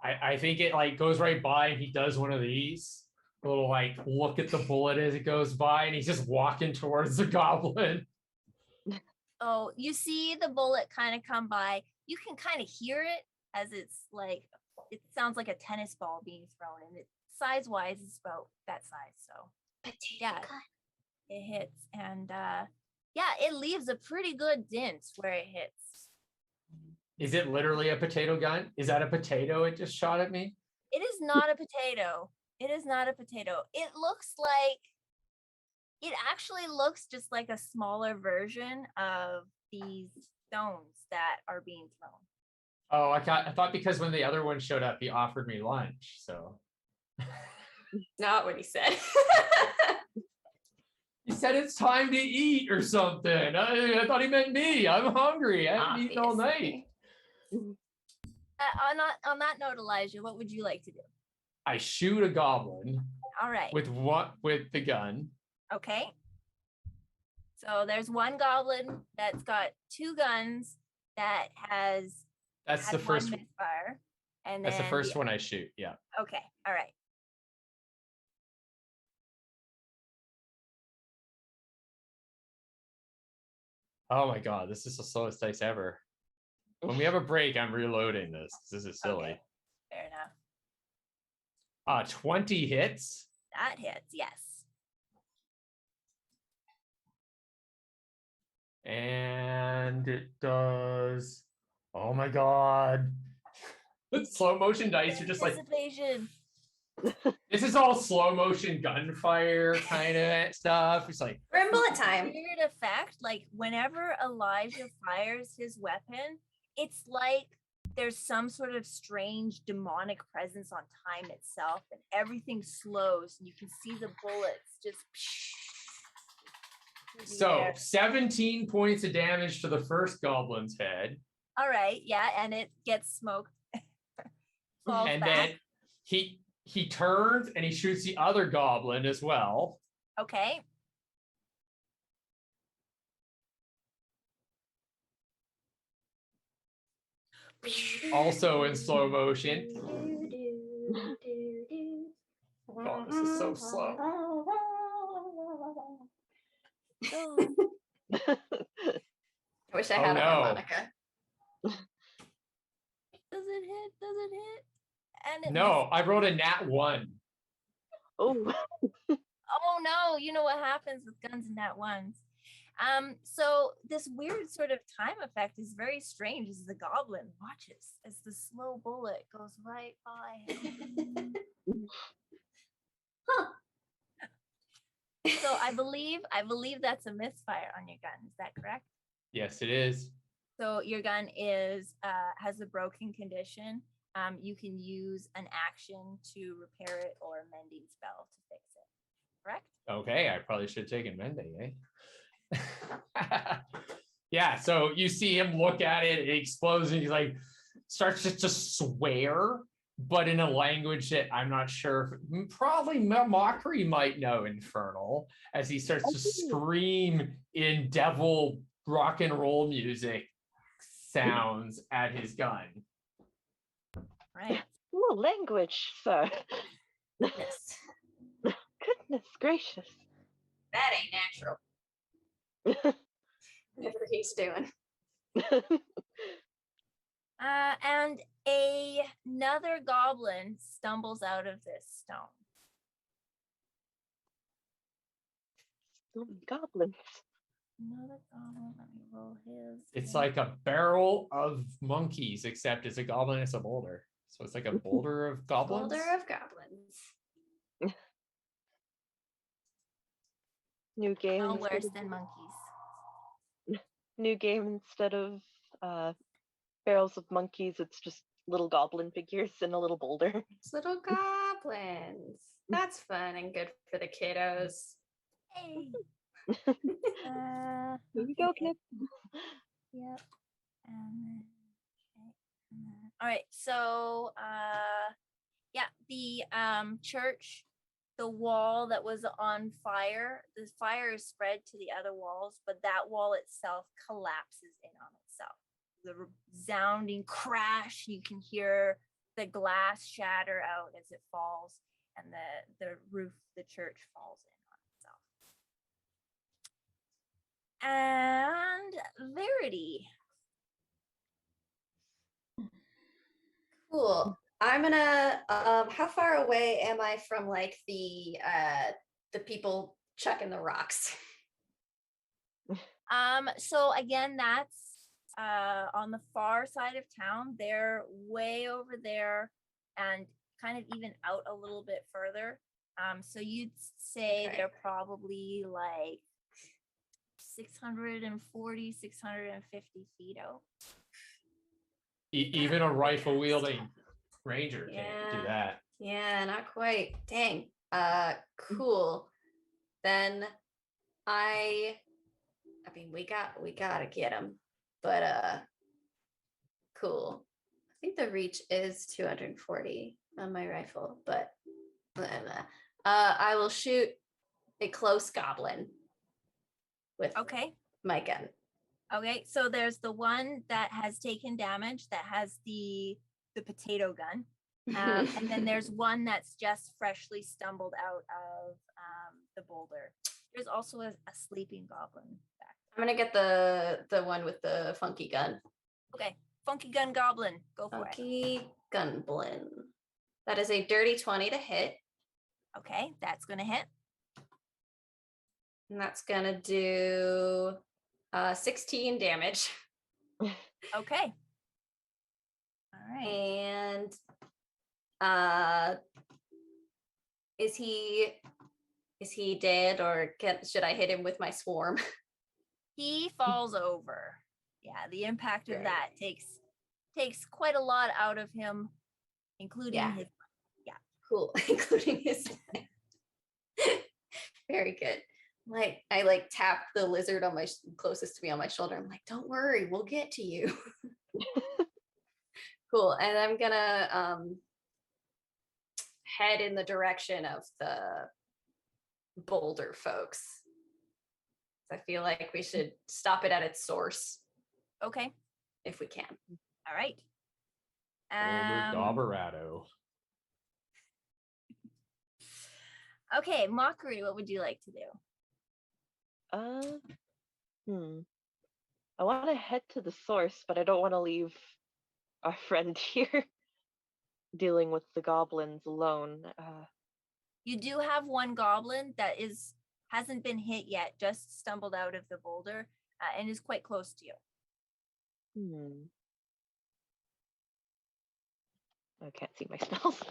I think it like goes right by and he does one of these. A little like look at the bullet as it goes by, and he's just walking towards the goblin. Oh, you see the bullet kind of come by. You can kind of hear it as it's like it sounds like a tennis ball being thrown, and it size-wise is about that size. So yeah, it hits, and yeah, it leaves a pretty good dent where it hits. Is it literally a potato gun? Is that a potato it just shot at me? It is not a potato. It is not a potato. It looks like it actually looks just like a smaller version of these stones that are being thrown. Oh, I thought because when the other one showed up, he offered me lunch. So Not what he said. he said it's time to eat or something. I thought he meant me. I'm hungry. I haven't eaten all night. Obviously. On that note, Elijah, what would you like to do? I shoot a goblin All right. with the gun. Okay. So there's one goblin that's got two guns that has That's had the first. one misfire, and That's the then first one I shoot. Yeah. Okay. All right. Oh my god, this is the slowest dice ever. When we have a break, I'm reloading this. This is silly. Okay. Fair enough. 20 hits. That hits. Yes. And it does. Oh my god. Slow motion dice are just like Anticipation. this is all slow motion gunfire kind of stuff. It's like We're in bullet time. Weird effect. Like whenever Elijah fires his weapon, it's like there's some sort of strange demonic presence on time itself, and everything slows, and you can see the bullets just. so 17 points of damage to the first goblin's head. All right, yeah, and it gets smoked. Falls And back. then he turns and he shoots the other goblin as well. Okay. Also in slow motion. God, this is so slow. Oh. I wish I Oh, had a no. harmonica. Does it hit? Does it hit? And it No, I rolled a nat 1. Oh, Oh no, you know what happens with guns and nat ones. So this weird sort of time effect is very strange as the goblin watches as the slow bullet goes right by him. Huh. So I believe that's a misfire on your gun. Is that correct? Yes, it is. So your gun is has a broken condition. You can use an action to repair it or a mending spell to fix it. Correct? Okay, I probably should have taken mending, eh? Yeah, so you see him look at it, it explodes, and he's like, starts to swear, but in a language that I'm not sure. Probably Mockery might know Infernal, as he starts to scream in devil rock and roll music sounds at his gun. Right. ooh, language, sir. Yes. Goodness gracious. That ain't natural. Whatever he's doing. And another goblin stumbles out of this stone. Goblins. Another goblin. Let me roll his. It's like a barrel of monkeys, except it's a goblin, it's a boulder. So it's like a boulder of goblins. Boulder of goblins. New game. No instead worse of- than monkeys. New game instead of barrels of monkeys, it's just little goblin figures in a little boulder. It's little goblins. That's fun and good for the kiddos. Hey. Here you go, Okay. kid. Yep. And then, okay, and then- all right. So, yeah, the church, the wall that was on fire, the fire is spread to the other walls, but that wall itself collapses in on itself. The resounding crash, you can hear the glass shatter out as it falls, and the roof of the church falls in on itself. And Verity. Cool. I'm gonna. How far away am I from like the people chucking the rocks? So again, that's on the far side of town. They're way over there and kind of even out a little bit further. So you'd say Okay. they're probably like 640, 650 feet out. Even a rifle wielding ranger can't do Yeah. that. Yeah, not quite. Dang. Cool. Then I mean, we gotta get him, but cool. I think the reach is 240 on my rifle, but I will shoot a close goblin with Okay. my gun. Okay. So there's the one that has taken damage that has the potato gun. And then there's one that's just freshly stumbled out of the boulder. There's also a sleeping goblin back. I'm gonna get the one with the funky gun. Okay, funky gun goblin, go for it. Funky gunblin. That is a dirty 20 to hit, Okay, that's gonna hit. and that's gonna do 16 damage. Okay. All right. And is he dead, or should I hit him with my swarm? He falls over. Yeah, the impact of Great. that takes quite a lot out of him, including Yeah. his. Cool, including his. Very good. Like I tap the lizard on my closest to me on my shoulder. I'm like, don't worry, we'll get to you. Cool, and I'm gonna head in the direction of the boulder folks. I feel like we should stop it at its source Okay. if we can. All right. Over Gobberado. Okay, Mockery, what would you like to do? I want to head to the source, but I don't want to leave our friend here dealing with the goblins alone. You do have one goblin that hasn't been hit yet, just stumbled out of the boulder, and is quite close to you. I can't see my spells.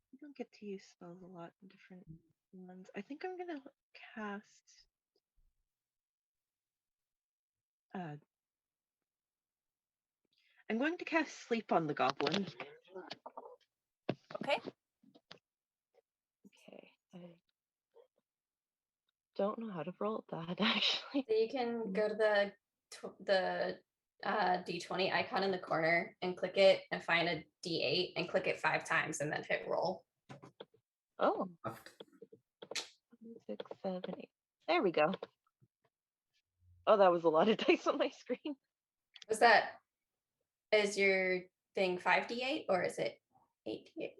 I don't get to use spells a lot in different ones. I think I'm gonna cast I'm going to cast Sleep on the Goblin. Okay. Okay. I don't know how to roll that actually. So you can go to the D20 icon in the corner and click it and find a D8 and click it 5 times and then hit roll. Oh. 6, 7, 8. There we go. Oh, that was a lot of dice on my screen. Is your thing 5D8 or is it 8D8?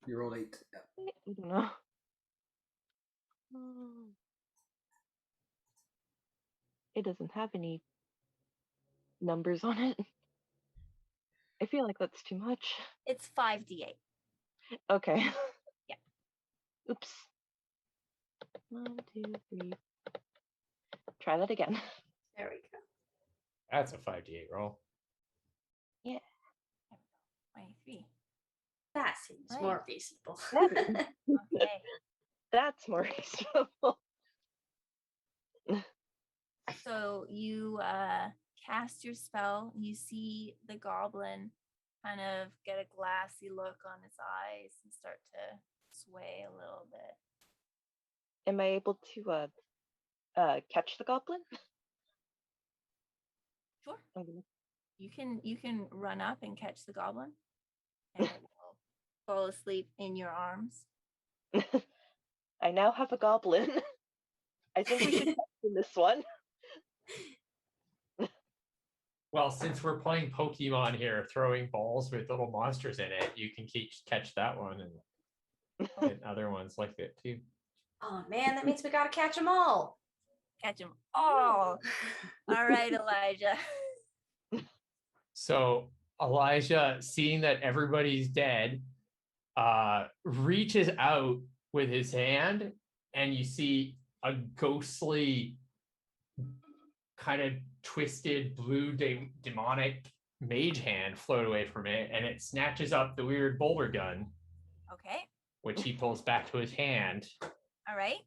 You rolled 8. Yeah. I don't know. It doesn't have any numbers on it. I feel like that's too much. It's 5d8. Okay. Yeah. Oops. 1, 2, 3. Try that again. There we go. That's a 5d8 roll. Yeah. 23. That seems Right. more reasonable. Okay. That's more reasonable. So you cast your spell. You see the goblin kind of get a glassy look on his eyes and start to sway a little bit. Am I able to catch the goblin? Sure. Okay. You can run up and catch the goblin, and it will fall asleep in your arms. I now have a goblin. I think we should catch this one. Well, since we're playing Pokemon here, throwing balls with little monsters in it, you can catch that one and other ones like that too. Oh man, that means we gotta catch them all. Catch them all. All right, Elijah. So Elijah, seeing that everybody's dead, reaches out with his hand, and you see a ghostly, kind of twisted blue demonic mage hand float away from it, and it snatches up the weird boulder gun, Okay. which he pulls back to his hand, All right.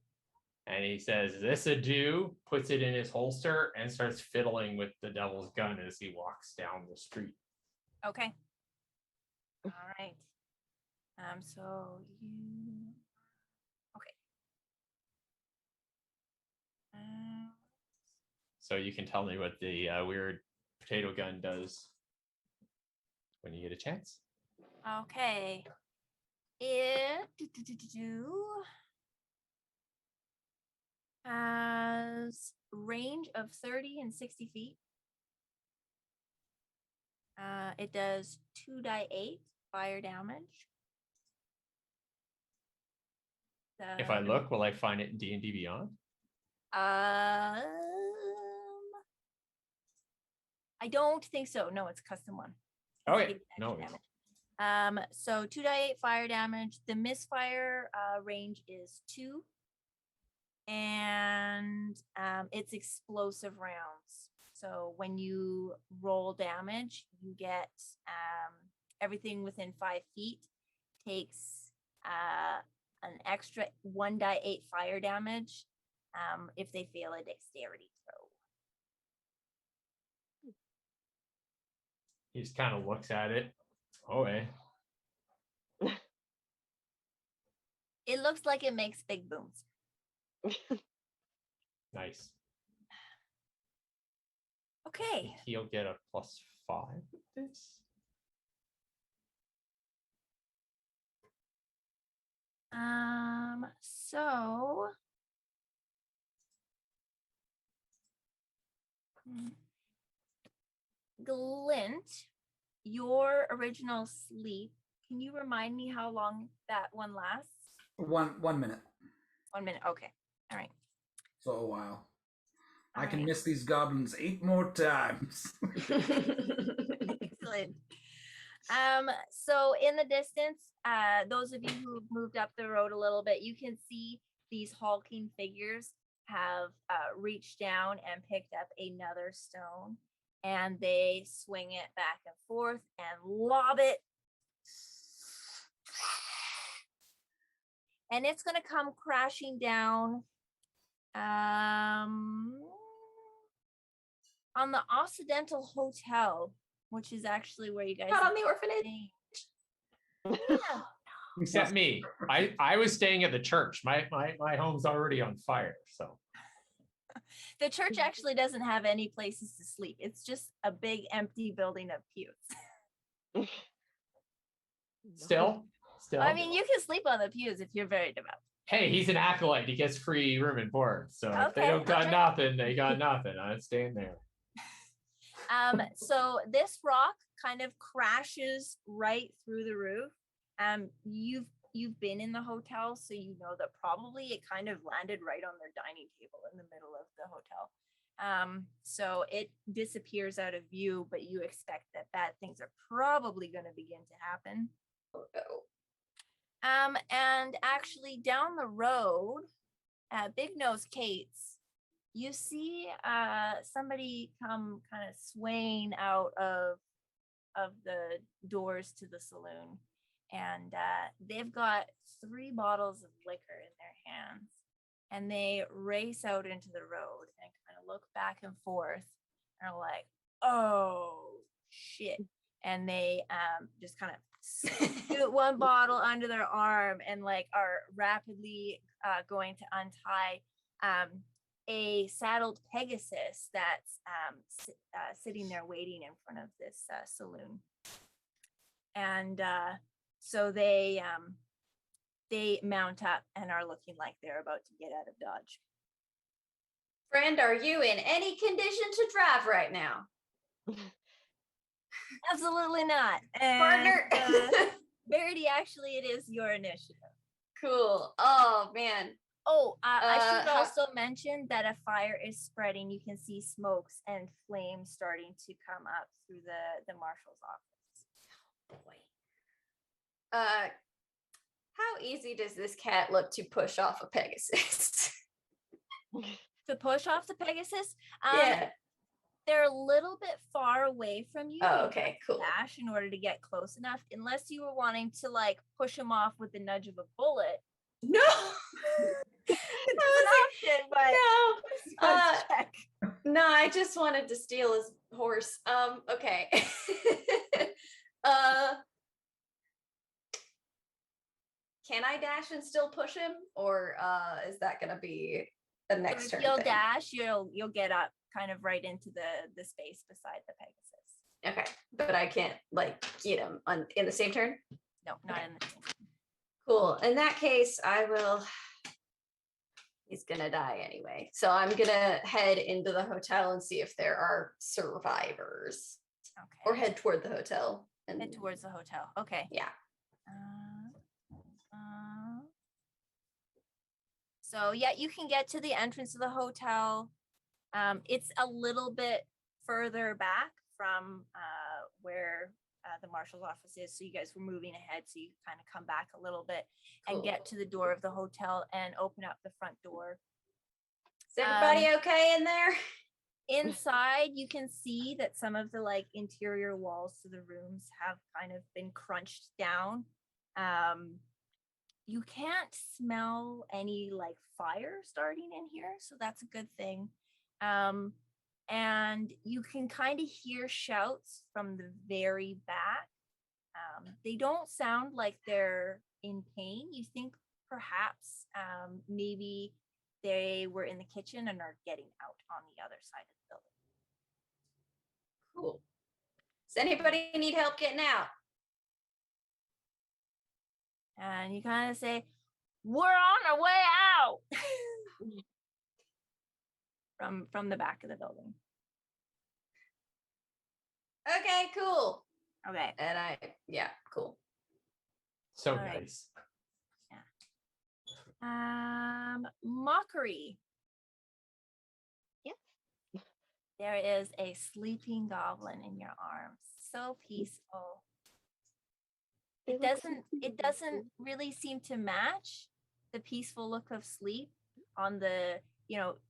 and he says, "This a do?" Puts it in his holster and starts fiddling with the devil's gun as he walks down the street. Okay. All right. So you. Okay. So you can tell me what the weird potato gun does when you get a chance. Okay. It has range of 30 and 60 feet. It does 2d8 fire damage. If I look, will I find it in D&D Beyond? I don't think so. No, it's a custom one. Oh, It's yeah. No extra worries. damage. So 2d8 fire damage. The misfire range is 2, and it's explosive rounds. So when you roll damage, you get everything within 5 feet takes an extra 1d8 fire damage if they fail a dexterity throw. He just kind of looks at it. Oh, eh. It looks like it makes big booms. Nice. Okay. He'll get a +5 with this. So Glint, your original sleep, can you remind me how long that one lasts? 1 minute. 1 minute. Okay. All right. So a while. I can Alright. miss these goblins 8 more times. Excellent. So in the distance, those of you who moved up the road a little bit, you can see these hulking figures have reached down and picked up another stone, and they swing it back and forth and lob it. And it's going to come crashing down on the Occidental Hotel, which is actually where you guys Not are on the orphanage. staying. Yeah. Except me. I was staying at the church. My home's already on fire, so. The church actually doesn't have any places to sleep. It's just a big empty building of pews. Still. I mean, you can sleep on the pews if you're very devout. Hey, he's an acolyte. He gets free room and board. So if they Okay, don't got okay. nothing, they got nothing. I'm staying there. So this rock kind of crashes right through the roof. You've been in the hotel, so you know that probably it kind of landed right on their dining table in the middle of the hotel. So it disappears out of view, but you expect that bad things are probably going to begin to happen. Oh, no. And actually down the road at Big Nose Kate's, you see somebody come kind of swaying out of the doors to the saloon, and they've got 3 bottles of liquor in their hands, and they race out into the road and kind of look back and forth and are like, oh shit, and they just kind of scoot one bottle under their arm and like are rapidly going to untie a saddled Pegasus that's sitting there waiting in front of this saloon. And so they mount up and are looking like they're about to get out of Dodge. Friend, are you in any condition to drive right now? Absolutely not. And, Partner. Verity, actually, it is your initiative. Cool. Oh, man. I should how- also mention that a fire is spreading. You can see smokes and flames starting to come up through the marshal's office. Boy. How easy does this cat look to push off a Pegasus? To push off the Pegasus, Yeah. they're a little bit far away from you. Oh, You okay, have to cool. dash in order to get close enough, unless you were wanting to like push them off with the nudge of a bullet. No. It's an option, but No. let's check. No, I just wanted to steal his horse. Okay. Can I dash and still push him, or is that gonna be the next If turn? you'll thing? dash, you'll get up kind of right into the space beside the Pegasus. Okay, but I can't like get him in the same turn. No, not Okay. in the same. Cool. In that case, I will. He's gonna die anyway, so I'm gonna head into the hotel and see if there are survivors, Okay. or head toward the hotel and Head towards the hotel. Okay. yeah. So yeah, you can get to the entrance of the hotel. It's a little bit further back from where the marshal's office is. So you guys were moving ahead, so you kind of come back a little bit and Cool. get to the door of the hotel and open up the front door. Is everybody okay in there? Inside, you can see that some of the like interior walls to the rooms have kind of been crunched down. You can't smell any like fire starting in here, so that's a good thing. And you can kind of hear shouts from the very back. They don't sound like they're in pain. You think perhaps maybe they were in the kitchen and are getting out on the other side of the building. Cool. Does anybody need help getting out? And you kind of say, "We're on our way out." from the back of the building. Okay, cool. Okay. And yeah, cool. So All right. nice. Mockery. Yes. There is a sleeping goblin in your arms. So peaceful. They It look doesn't sleepy. really seem to match the peaceful look of sleep on the,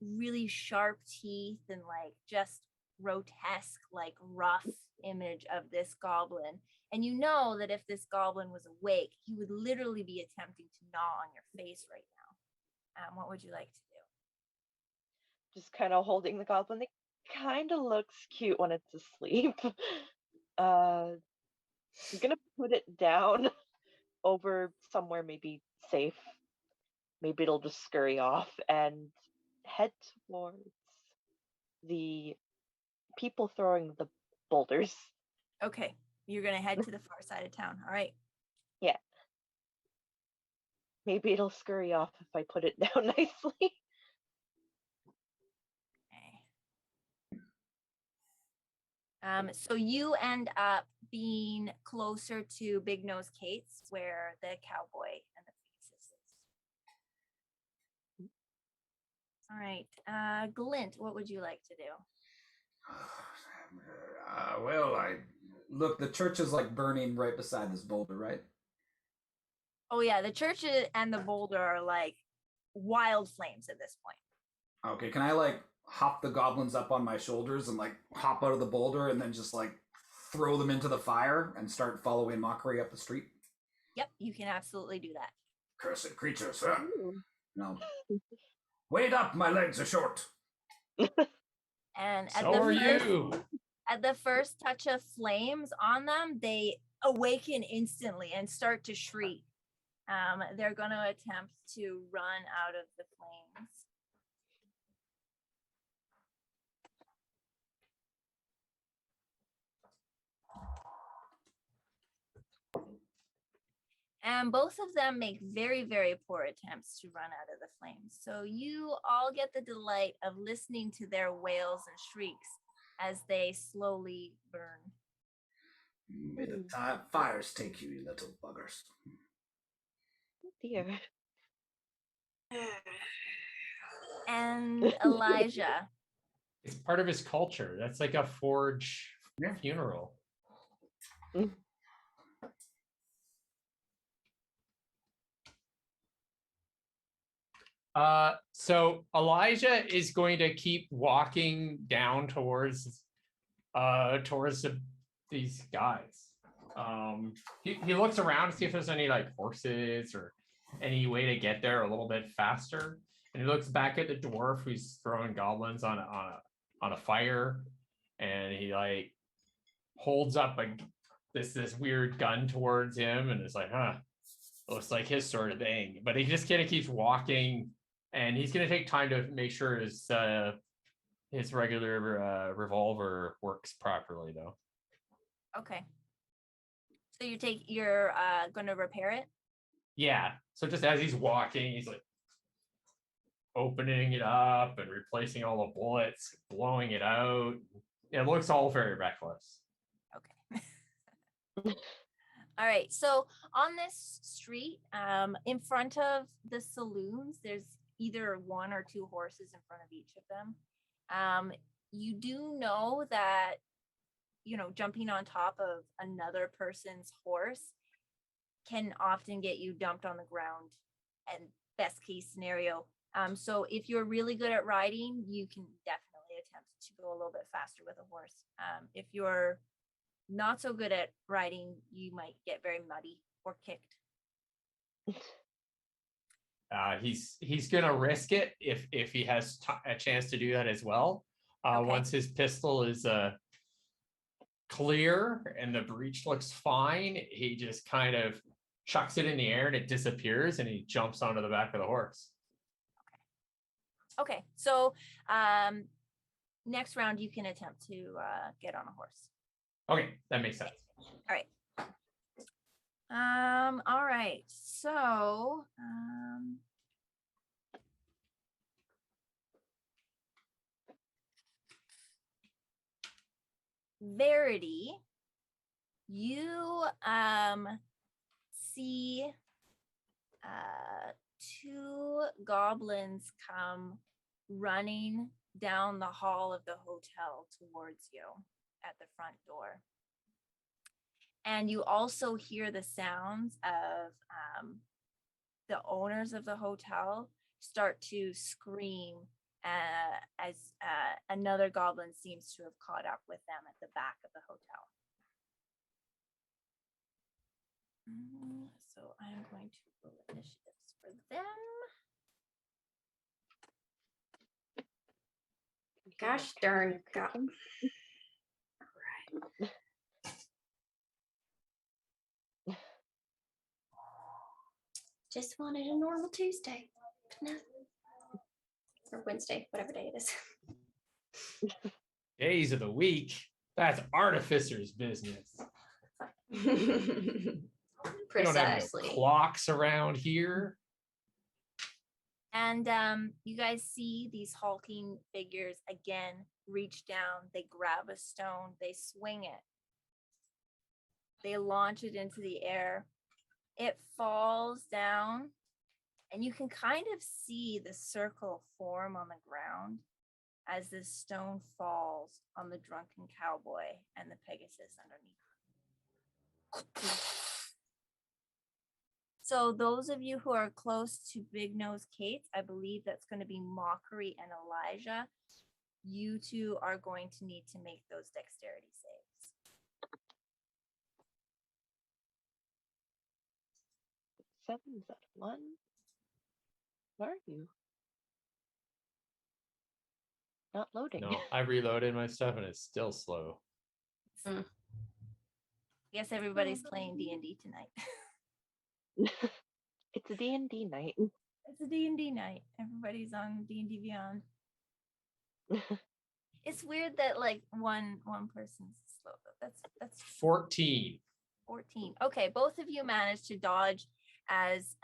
really sharp teeth and like just grotesque, like rough image of this goblin. And you know that if this goblin was awake, he would literally be attempting to gnaw on your face right now. What would you like to do? Just kind of holding the goblin. It kind of looks cute when it's asleep. I'm gonna put it down over somewhere maybe safe. Maybe it'll just scurry off and head towards the people throwing the boulders. Okay, you're gonna head to the far side of town. All right. Yeah. Maybe it'll scurry off if I put it down nicely. Okay. So you end up being closer to Big Nose Kate's, where the cowboy and the princess is. All right, Glint, what would you like to do? Look, the church is like burning right beside this boulder, right? Oh yeah, the church and the boulder are like wild flames at this point. Okay, can I like hop the goblins up on my shoulders and like hop out of the boulder and then just like throw them into the fire and start following Mockery up the street? Yep, you can absolutely do that. Cursed creatures, huh? Ooh. No. Wait up, my legs are short. And at So are you. at the first touch of flames on them, they awaken instantly and start to shriek. They're going to attempt to run out of the flames. And both of them make very, very poor attempts to run out of the flames. So you all get the delight of listening to their wails and shrieks as they slowly burn. May the fires take you, you little buggers. Dear. And Elijah. It's part of his culture. That's like a forge Yeah. funeral. So Elijah is going to keep walking down towards these guys. He looks around to see if there's any like horses or any way to get there a little bit faster. And he looks back at the dwarf who's throwing goblins on a fire, and he like holds up this weird gun towards him, and it's like, huh, it looks like his sort of thing. But he just kind of keeps walking, and he's gonna take time to make sure his regular revolver works properly, though. Okay. So you're going to repair it? Yeah. So just as he's walking, he's like opening it up and replacing all the bullets, blowing it out. It looks all very reckless. Okay. All right. So on this street, in front of the saloons, there's either one or two horses in front of each of them. You do know that, jumping on top of another person's horse can often get you dumped on the ground, and best case scenario. So if you're really good at riding, you can definitely attempt to go a little bit faster with a horse. If you're not so good at riding, you might get very muddy or kicked. He's gonna risk it if he has a chance to do that as well. Okay. Once his pistol is clear and the breech looks fine, he just kind of chucks it in the air and it disappears, and he jumps onto the back of the horse. Okay. So next round you can attempt to get on a horse. Okay, that makes sense. All right. All right. So Verity, you see two goblins come running down the hall of the hotel towards you at the front door. And you also hear the sounds of the owners of the hotel start to scream as another goblin seems to have caught up with them at the back of the hotel. So I'm going to roll initiatives for them. Gosh darn God. Right. Just wanted a normal Tuesday. No. Or Wednesday, whatever day it is. Days of the week. That's artificer's business. Precisely. We don't have no clocks around here. And you guys see these hulking figures again reach down. They grab a stone. They swing it. They launch it into the air. It falls down. And you can kind of see the circle form on the ground as this stone falls on the drunken cowboy and the Pegasus underneath. So those of you who are close to Big Nose Kate, I believe that's going to be Mockery and Elijah. You two are going to need to make those dexterity saves. 7, is that 1? Where are you? Not loading. No, I reloaded my stuff and it's still slow. I guess everybody's playing D&D tonight. It's a D&D night. It's a D&D night. Everybody's on D&D Beyond. It's weird that like one person's slow. That's 14. 14. Okay, both of you managed to dodge as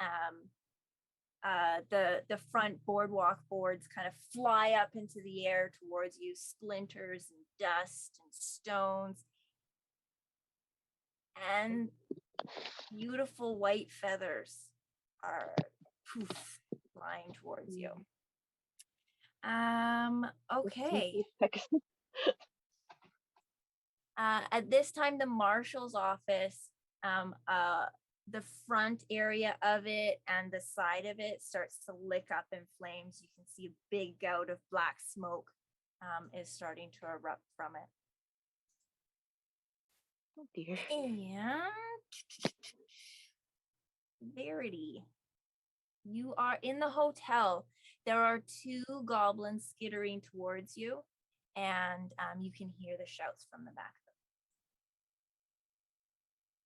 the front boardwalk boards kind of fly up into the air towards you, splinters and dust and stones. And beautiful white feathers are poof, flying towards you. Rest in Okay. peace, Pegasus. At this time, the marshal's office, the front area of it and the side of it starts to lick up in flames. You can see a big gout of black smoke is starting to erupt from it. Oh dear. And Verity, you are in the hotel. There are two goblins skittering towards you, and you can hear the shouts from the back.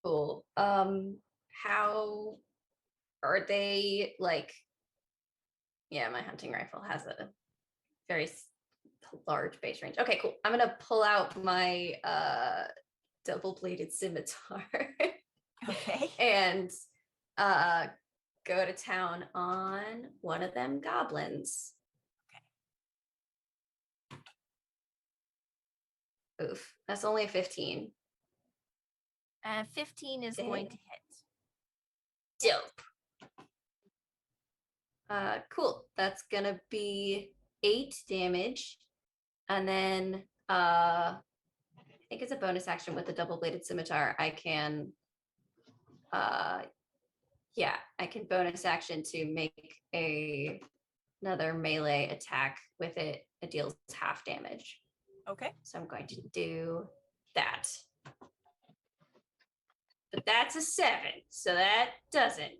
Cool. How are they like? Yeah, my hunting rifle has a very large base range. Okay, cool. I'm gonna pull out my double-bladed scimitar Okay. and go to town on one of them goblins. Okay. Oof, that's only a 15. 15 is going to hit. Dope. Cool. That's gonna be 8 damage. And then I think it's a bonus action with the double-bladed scimitar. I can I can bonus action to make another melee attack with it. It deals half damage. Okay. So I'm going to do that. But that's a 7, so that doesn't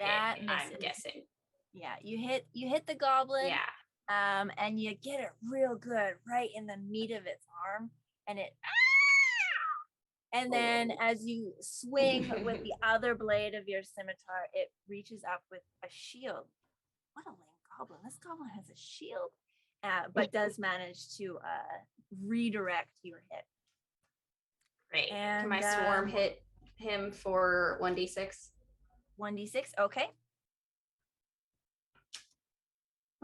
That hit, misses. I'm guessing. Yeah, you hit the goblin. Yeah. And you get it real good right in the meat of its arm, and it. And then as you swing with the other blade of your scimitar, it reaches up with a shield. What a lame goblin! This goblin has a shield, but does manage to redirect your hit. Great. And, Can my swarm hit him for 1d6? 1d6. Okay.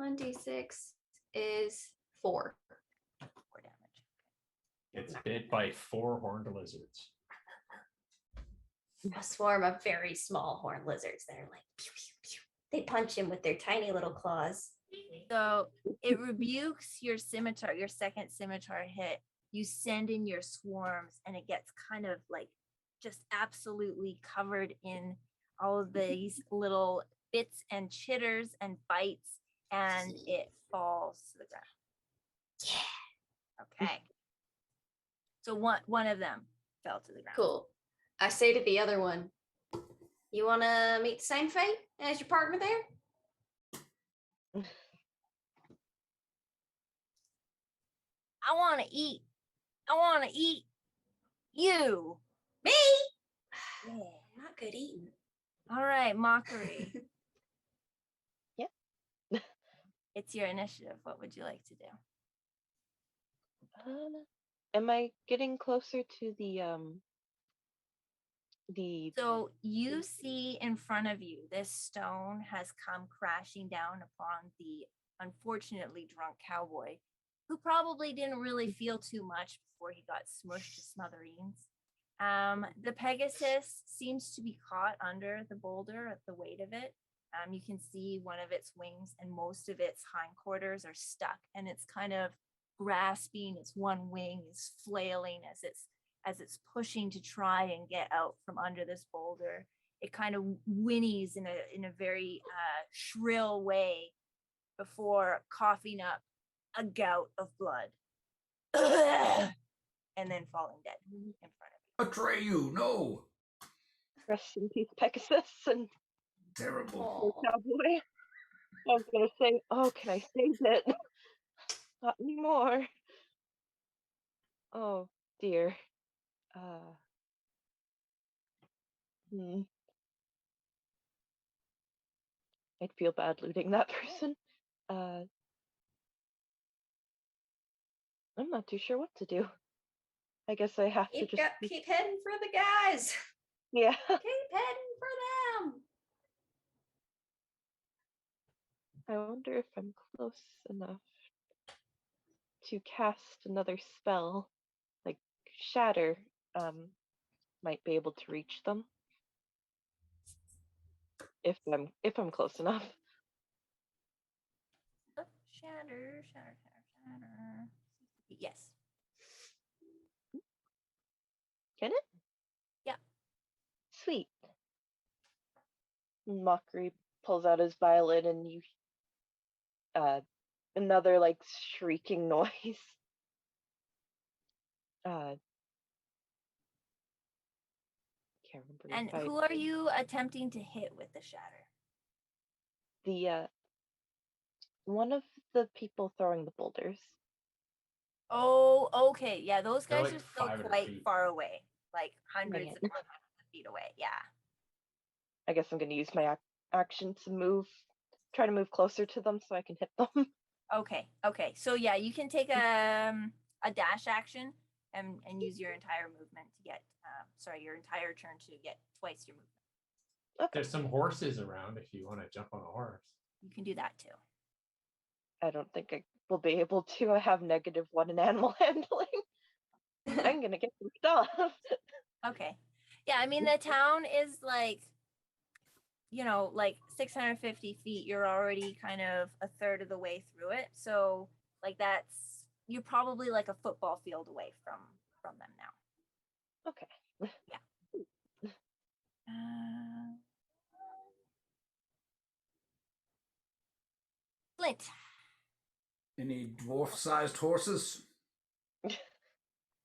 1d6 is 4. 4 damage. It's bit by 4 horned lizards. A swarm of very small horned lizards that are like, pew, pew, pew. They punch him with their tiny little claws. So it rebukes your scimitar, your second scimitar hit. You send in your swarms, and it gets kind of like just absolutely covered in all of these little bits and chitters and bites, and it falls to the ground. Yeah. Okay. So one of them fell to the ground. Cool. I say to the other one, you want to meet the same fate as your partner there? I want to eat. I want to eat you. Me? Yeah. I'm not good eating. All right, Mockery. Yeah. It's your initiative. What would you like to do? Am I getting closer to the So you see in front of you, this stone has come crashing down upon the unfortunately drunk cowboy, who probably didn't really feel too much before he got smushed to smithereens. The Pegasus seems to be caught under the boulder at the weight of it. You can see one of its wings and most of its hindquarters are stuck, and it's kind of grasping. Its one wing is flailing as it's pushing to try and get out from under this boulder. It kind of whinnies in a very shrill way before coughing up a gout of blood and then falling dead in front of Atreyu, no! rest in peace, Pegasus and Terrible. the cowboy? I was gonna say, oh, can I save it? Not anymore. Oh dear. I'd feel bad looting that person. I'm not too sure what to do. I guess I have to Keep, just keep heading for the guys. yeah. Keep heading for them. I wonder if I'm close enough to cast another spell, like Shatter. Might be able to reach them if I'm close enough. shatter. Yes. Can it? Yeah. Sweet. Mockery pulls out his violin and you another like shrieking noise. Can't remember And if I who are you attempting to hit with the shatter? the one of the people throwing the boulders. Oh, okay. Yeah, those They're guys like are still 500 quite feet. far away, like hundreds Right. of feet away. Yeah. I guess I'm gonna use my action to try to move closer to them so I can hit them. Okay. So yeah, you can take a dash action and use your entire movement to get your entire turn to get twice your movement. Okay. There's some horses around if you want to jump on a horse. You can do that too. I don't think I will be able to. I have -1 in animal handling. I'm gonna get some stuff. Okay. Yeah, I mean the town is like, like 650 feet. You're already kind of a third of the way through it. So like you're probably like a football field away from them now. Okay. Flint. Any dwarf-sized horses?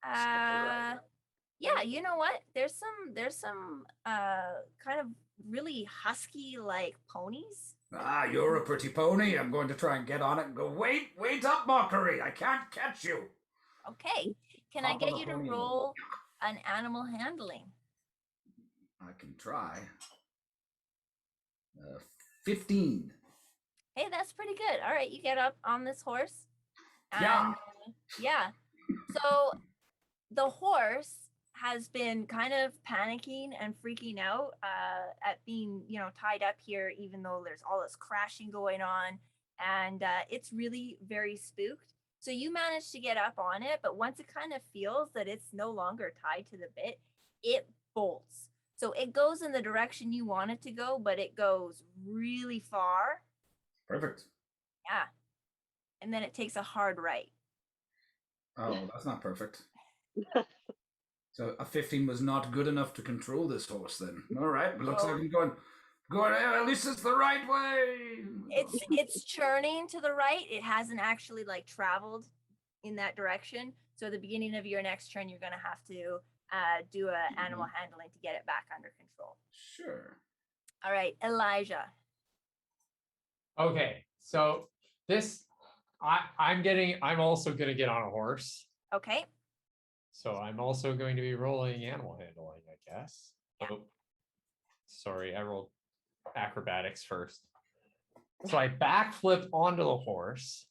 Yeah, you know what? There's some kind of really husky like ponies. Ah, you're a pretty pony. I'm going to try and get on it and go, wait up, Mockery. I can't catch you. Okay. Can I Hop on get the you to pony and roll an animal handling? I can try. 15. Hey, that's pretty good. All right, you get up on this horse. And, Yeah. yeah. So the horse has been kind of panicking and freaking out at being, tied up here, even though there's all this crashing going on. And it's really very spooked. So you manage to get up on it, but once it kind of feels that it's no longer tied to the bit, it bolts. So it goes in the direction you want it to go, but it goes really far. Perfect. Yeah. And then it takes a hard right. Oh, that's not perfect. So a 15 was not good enough to control this horse then. All right. It looks like I'm going, at least it's the right way. It's churning to the right. It hasn't actually like traveled in that direction. So at the beginning of your next turn, you're going to have to do an animal handling to get it back under control. Sure. All right, Elijah. Okay, so this I'm also gonna get on a horse. Okay. So I'm also going to be rolling animal handling, I guess. Yeah. Oh, sorry, I rolled acrobatics first. So I backflip onto the horse.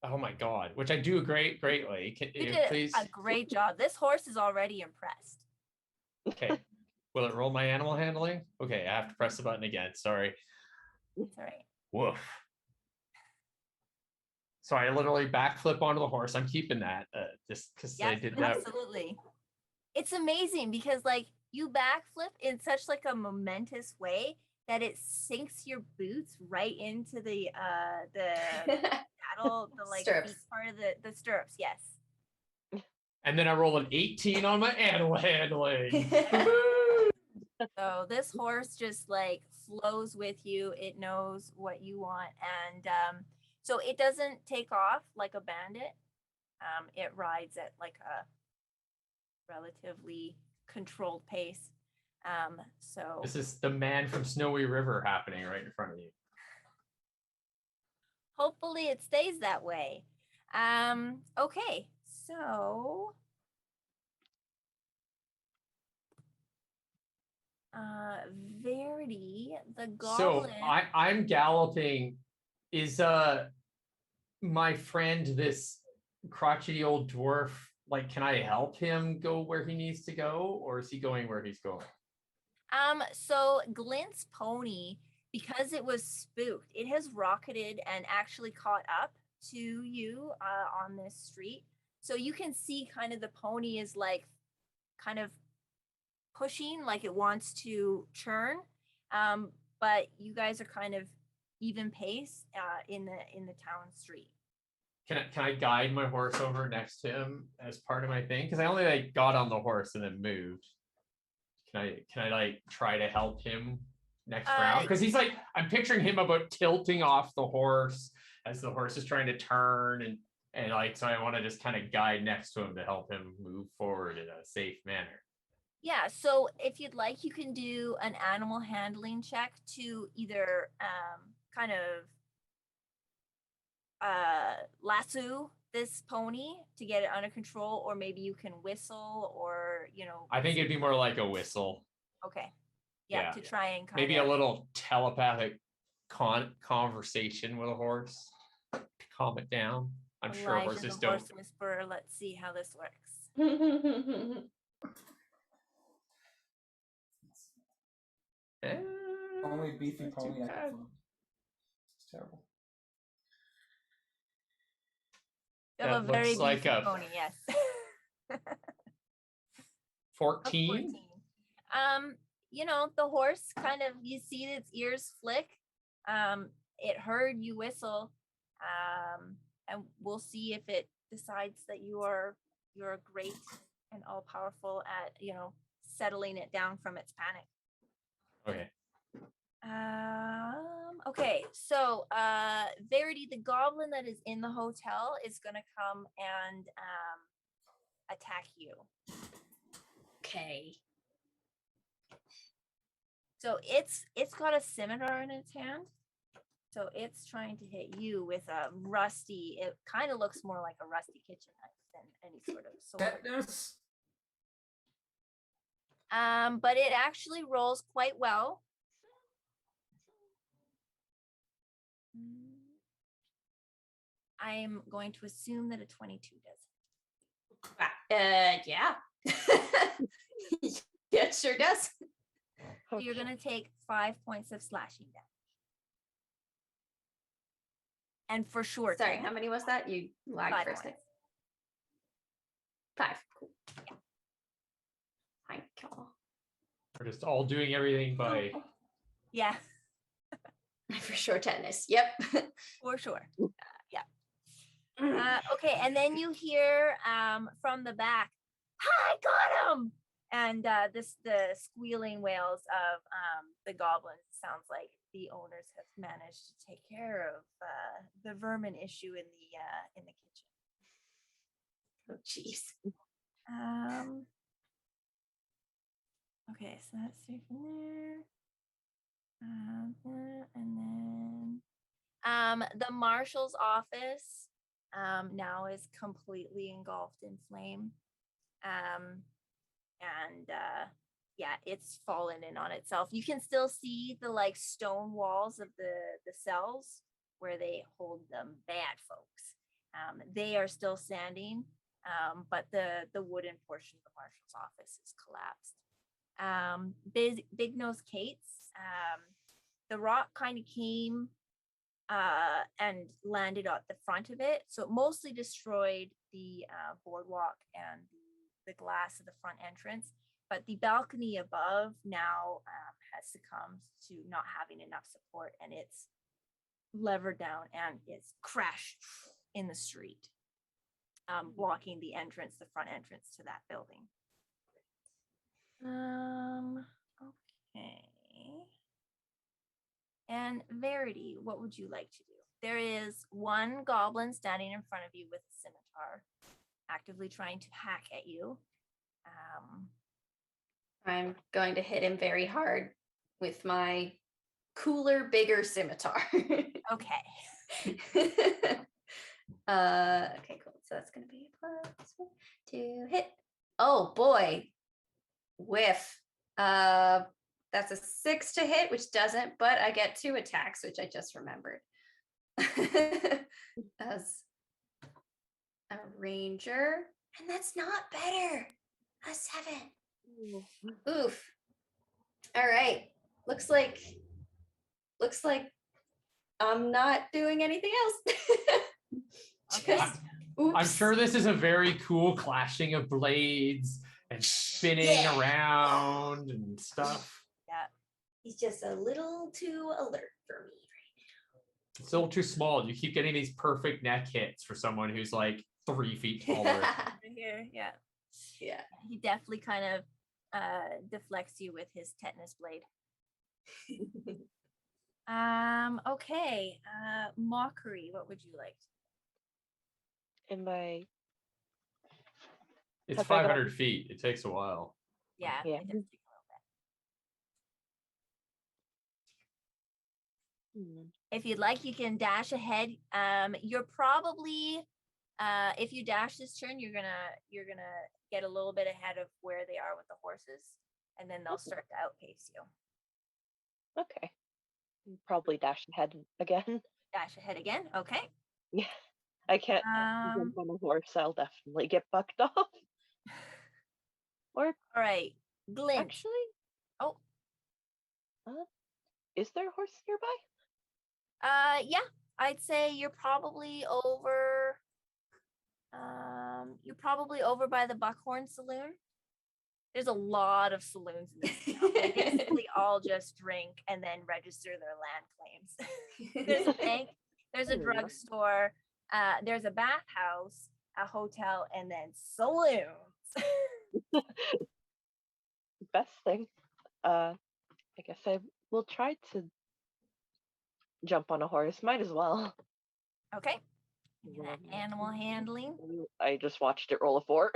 Oh my god, which I do greatly. Can You you did please? a great job. This horse is already impressed. Okay. Will it roll my animal handling? Okay, I have to press the button again. Sorry. That's all right. Woof. So I literally backflip onto the horse. I'm keeping that just because I Yes, did that. absolutely. It's amazing because like you backflip in such like a momentous way that it sinks your boots right into the saddle, the like Stirrups. feet part of the stirrups. Yes. And then I roll an 18 on my animal handling. So this horse just like flows with you. It knows what you want, and so it doesn't take off like a bandit. It rides at like a relatively controlled pace. So This is the man from Snowy River happening right in front of you. hopefully it stays that way. Okay, so Verity, the goblin. So I'm galloping. Is my friend this crotchety old dwarf, like, can I help him go where he needs to go, or is he going where he's going? So Glint's pony, because it was spooked, it has rocketed and actually caught up to you on this street. So you can see kind of the pony is like kind of pushing, like it wants to churn. But you guys are kind of even pace in the town street. Can I guide my horse over next to him as part of my thing? Because I only like got on the horse and then moved. Can I like try to help him next round? Because he's like, I'm picturing him about tilting off the horse as the horse is trying to turn and like, so I want to just kind of guide next to him to help him move forward in a safe manner. Yeah, so if you'd like, you can do an animal handling check to either kind of lasso this pony to get it under control, or maybe you can whistle, or I think it'd be more like a whistle. Okay. Yeah, to try and kind maybe of a little telepathic conversation with a horse to calm it down. I'm sure Elijah horses the don't. horse whisperer. Let's see how this works. Only beefy Not too pony I bad. can find. It's terrible. You have That a very looks like beefy a pony, yes. 14. The horse kind of, you see its ears flick. It heard you whistle. And we'll see if it decides that you're great and all powerful at, settling it down from its panic. Okay. Okay, so Verity, the goblin that is in the hotel, is gonna come and attack you. Okay. So it's got a scimitar in its hand. So it's trying to hit you with a rusty, it kind of looks more like a rusty kitchen knife than any sort of sword. Tetanus. But it actually rolls quite well. I'm going to assume that a 22 does. Yeah. Yeah, it sure does. So you're going to take 5 points of slashing damage. And for sure. Sorry, 10. how many was that? You lagged 5 for a second. points. 5. Cool. Yeah. Thank you. We're just all doing everything by. Yeah. For sure, tetanus. Yep. For sure. Yeah. Okay, and then you hear from the back, "I got him!" And the squealing wails of the goblins. Sounds like the owners have managed to take care of the vermin issue in the kitchen. Oh, jeez. Okay, so that's 3 from there. And then the marshal's office now is completely engulfed in flame. Yeah, it's fallen in on itself. You can still see the like stone walls of the cells where they hold them bad folks. They are still standing, but the wooden portion of the marshal's office is collapsed. Big Nose Kate's, the rock kind of came and landed at the front of it. So it mostly destroyed the boardwalk and the glass of the front entrance. But the balcony above now has succumbed to not having enough support, and it's levered down and it's crashed in the street, blocking the front entrance to that building. Okay. And Verity, what would you like to do? There is one goblin standing in front of you with a scimitar, actively trying to hack at you. I'm going to hit him very hard with my cooler, bigger scimitar. Okay. Okay, cool. So that's going to be +1 to hit. Oh boy. Whiff. That's a 6 to hit, which doesn't, but I get 2 attacks, which I just remembered. As a ranger. And that's not better. A 7. Oof. All right. Looks like I'm not doing anything else. Okay. Oops. I'm sure this is a very cool clashing of blades and spinning around and stuff. Yeah. He's just a little too alert for me. It's a little too small. You keep getting these perfect neck hits for someone who's like 3 feet taller. Right here. Yeah. Yeah. He definitely kind of deflects you with his tetanus blade. Okay. Mockery, what would you like? In my It's Have I got- 500 feet. It takes a while. Yeah. Yeah. It does take a little bit. If you'd like, you can dash ahead. You're probably if you dash this turn, you're gonna get a little bit ahead of where they are with the horses, and then they'll start to outpace you. Okay. Probably dash ahead again. Dash ahead again. Okay. Yeah. I can't jump on a horse. I'll definitely get bucked off. Or All right. Glint. actually, Oh. Is there a horse nearby? Yeah. I'd say you're probably over. You're probably over by the Buckhorn Saloon. There's a lot of saloons in this town. They basically all just drink and then register their land claims. There's a bank, there's a drugstore, there's a bathhouse, a hotel, and then saloons. Best thing. I guess I will try to jump on a horse. Might as well. Okay. Animal handling. I just watched it roll a 4.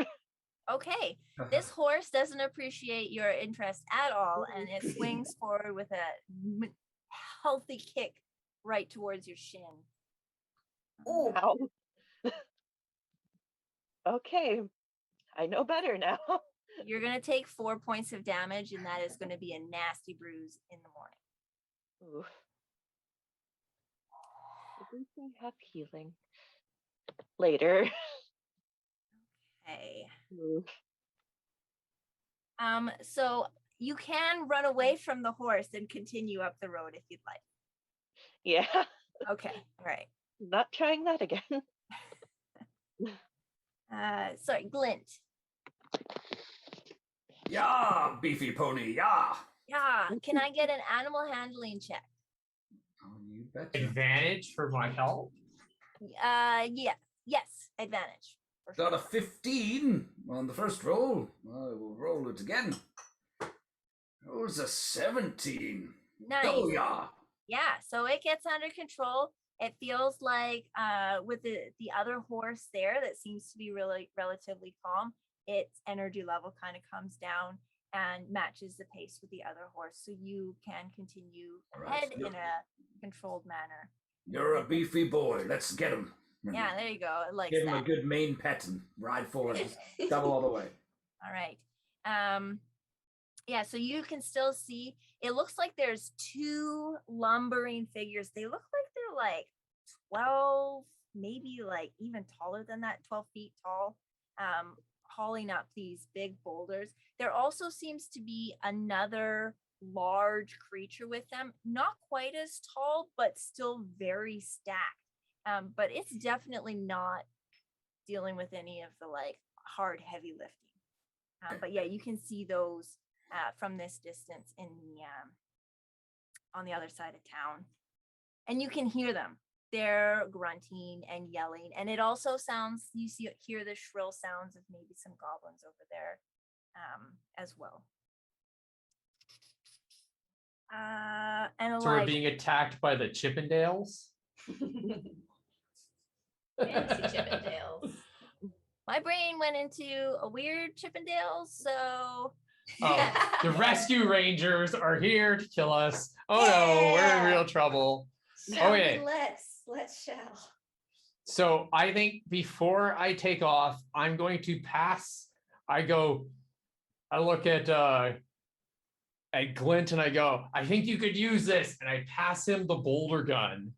Okay. This horse doesn't appreciate your interest at all, and it swings forward with a healthy kick right towards your shin. Ooh. Ow. Okay. I know better now. You're going to take 4 points of damage, and that is going to be a nasty bruise in the morning. Oof. At least I have healing. Later. Okay. Oof. So you can run away from the horse and continue up the road if you'd like. Yeah. Okay. All right. Not trying that again. Sorry, Glint. Yeah, beefy pony, yeah. Yeah. Can I get an animal handling check? Oh, you betcha. Advantage for my health? Yeah. Yes. Advantage. For Got a sure. 15 on the first roll. I will roll it again. It was a 17. Nice. Oh, yeah. Yeah. So it gets under control. It feels like with the other horse there that seems to be really relatively calm, its energy level kind of comes down and matches the pace with the other horse. So you can continue All right. ahead in a controlled manner. You're a beefy boy. Let's get him. Yeah, there you go. It likes Give him that. a good mane pet and ride forward. Double all the way. All right. Yeah, so you can still see, it looks like there's 2 lumbering figures. They look like they're like 12, maybe like even taller than that, 12 feet tall, hauling up these big boulders. There also seems to be another large creature with them, not quite as tall, but still very stacked. But it's definitely not dealing with any of the like hard, heavy lifting. But yeah, you can see those from this distance in the on the other side of town, and you can hear them. They're grunting and yelling, and it also sounds. You hear the shrill sounds of maybe some goblins over there, as well. And So we're Elijah, being attacked by the Chippendales? Fancy Chippendales. my brain went into a weird Chippendale, so Oh, the rescue rangers are here to kill us. Oh no, we're in real trouble. Shall Okay. we? Let's shall. So I think before I take off, I'm going to pass. I look at Glint and I go, I think you could use this. And I pass him the boulder gun.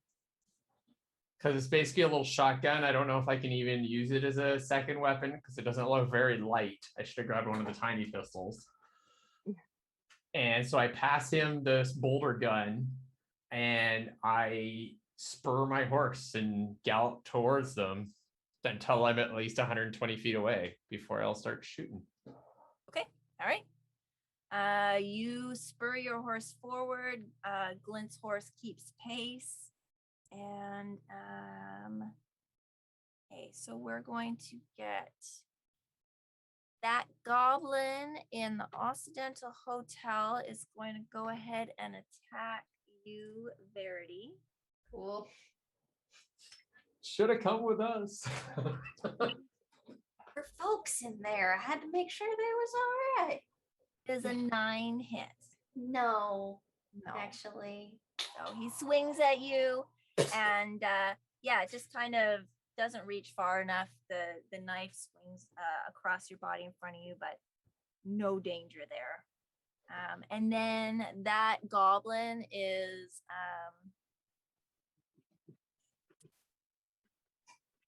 Because it's basically a little shotgun. I don't know if I can even use it as a second weapon because it doesn't look very light. I should have grabbed one of the tiny pistols. And so I pass him this boulder gun and I spur my horse and gallop towards them. until I'm at least 120 feet away before I'll start shooting. Okay. All right. You spur your horse forward. Glint's horse keeps pace. And okay, so we're going to get that goblin in the Occidental Hotel is going to go ahead and attack you, Verity. Cool. Should have come with us. For folks in there, I had to make sure they was all right. Does a 9 hit? No, No. actually. So he swings at you, and yeah, it just kind of doesn't reach far enough. The knife swings across your body in front of you, but no danger there. And then that goblin is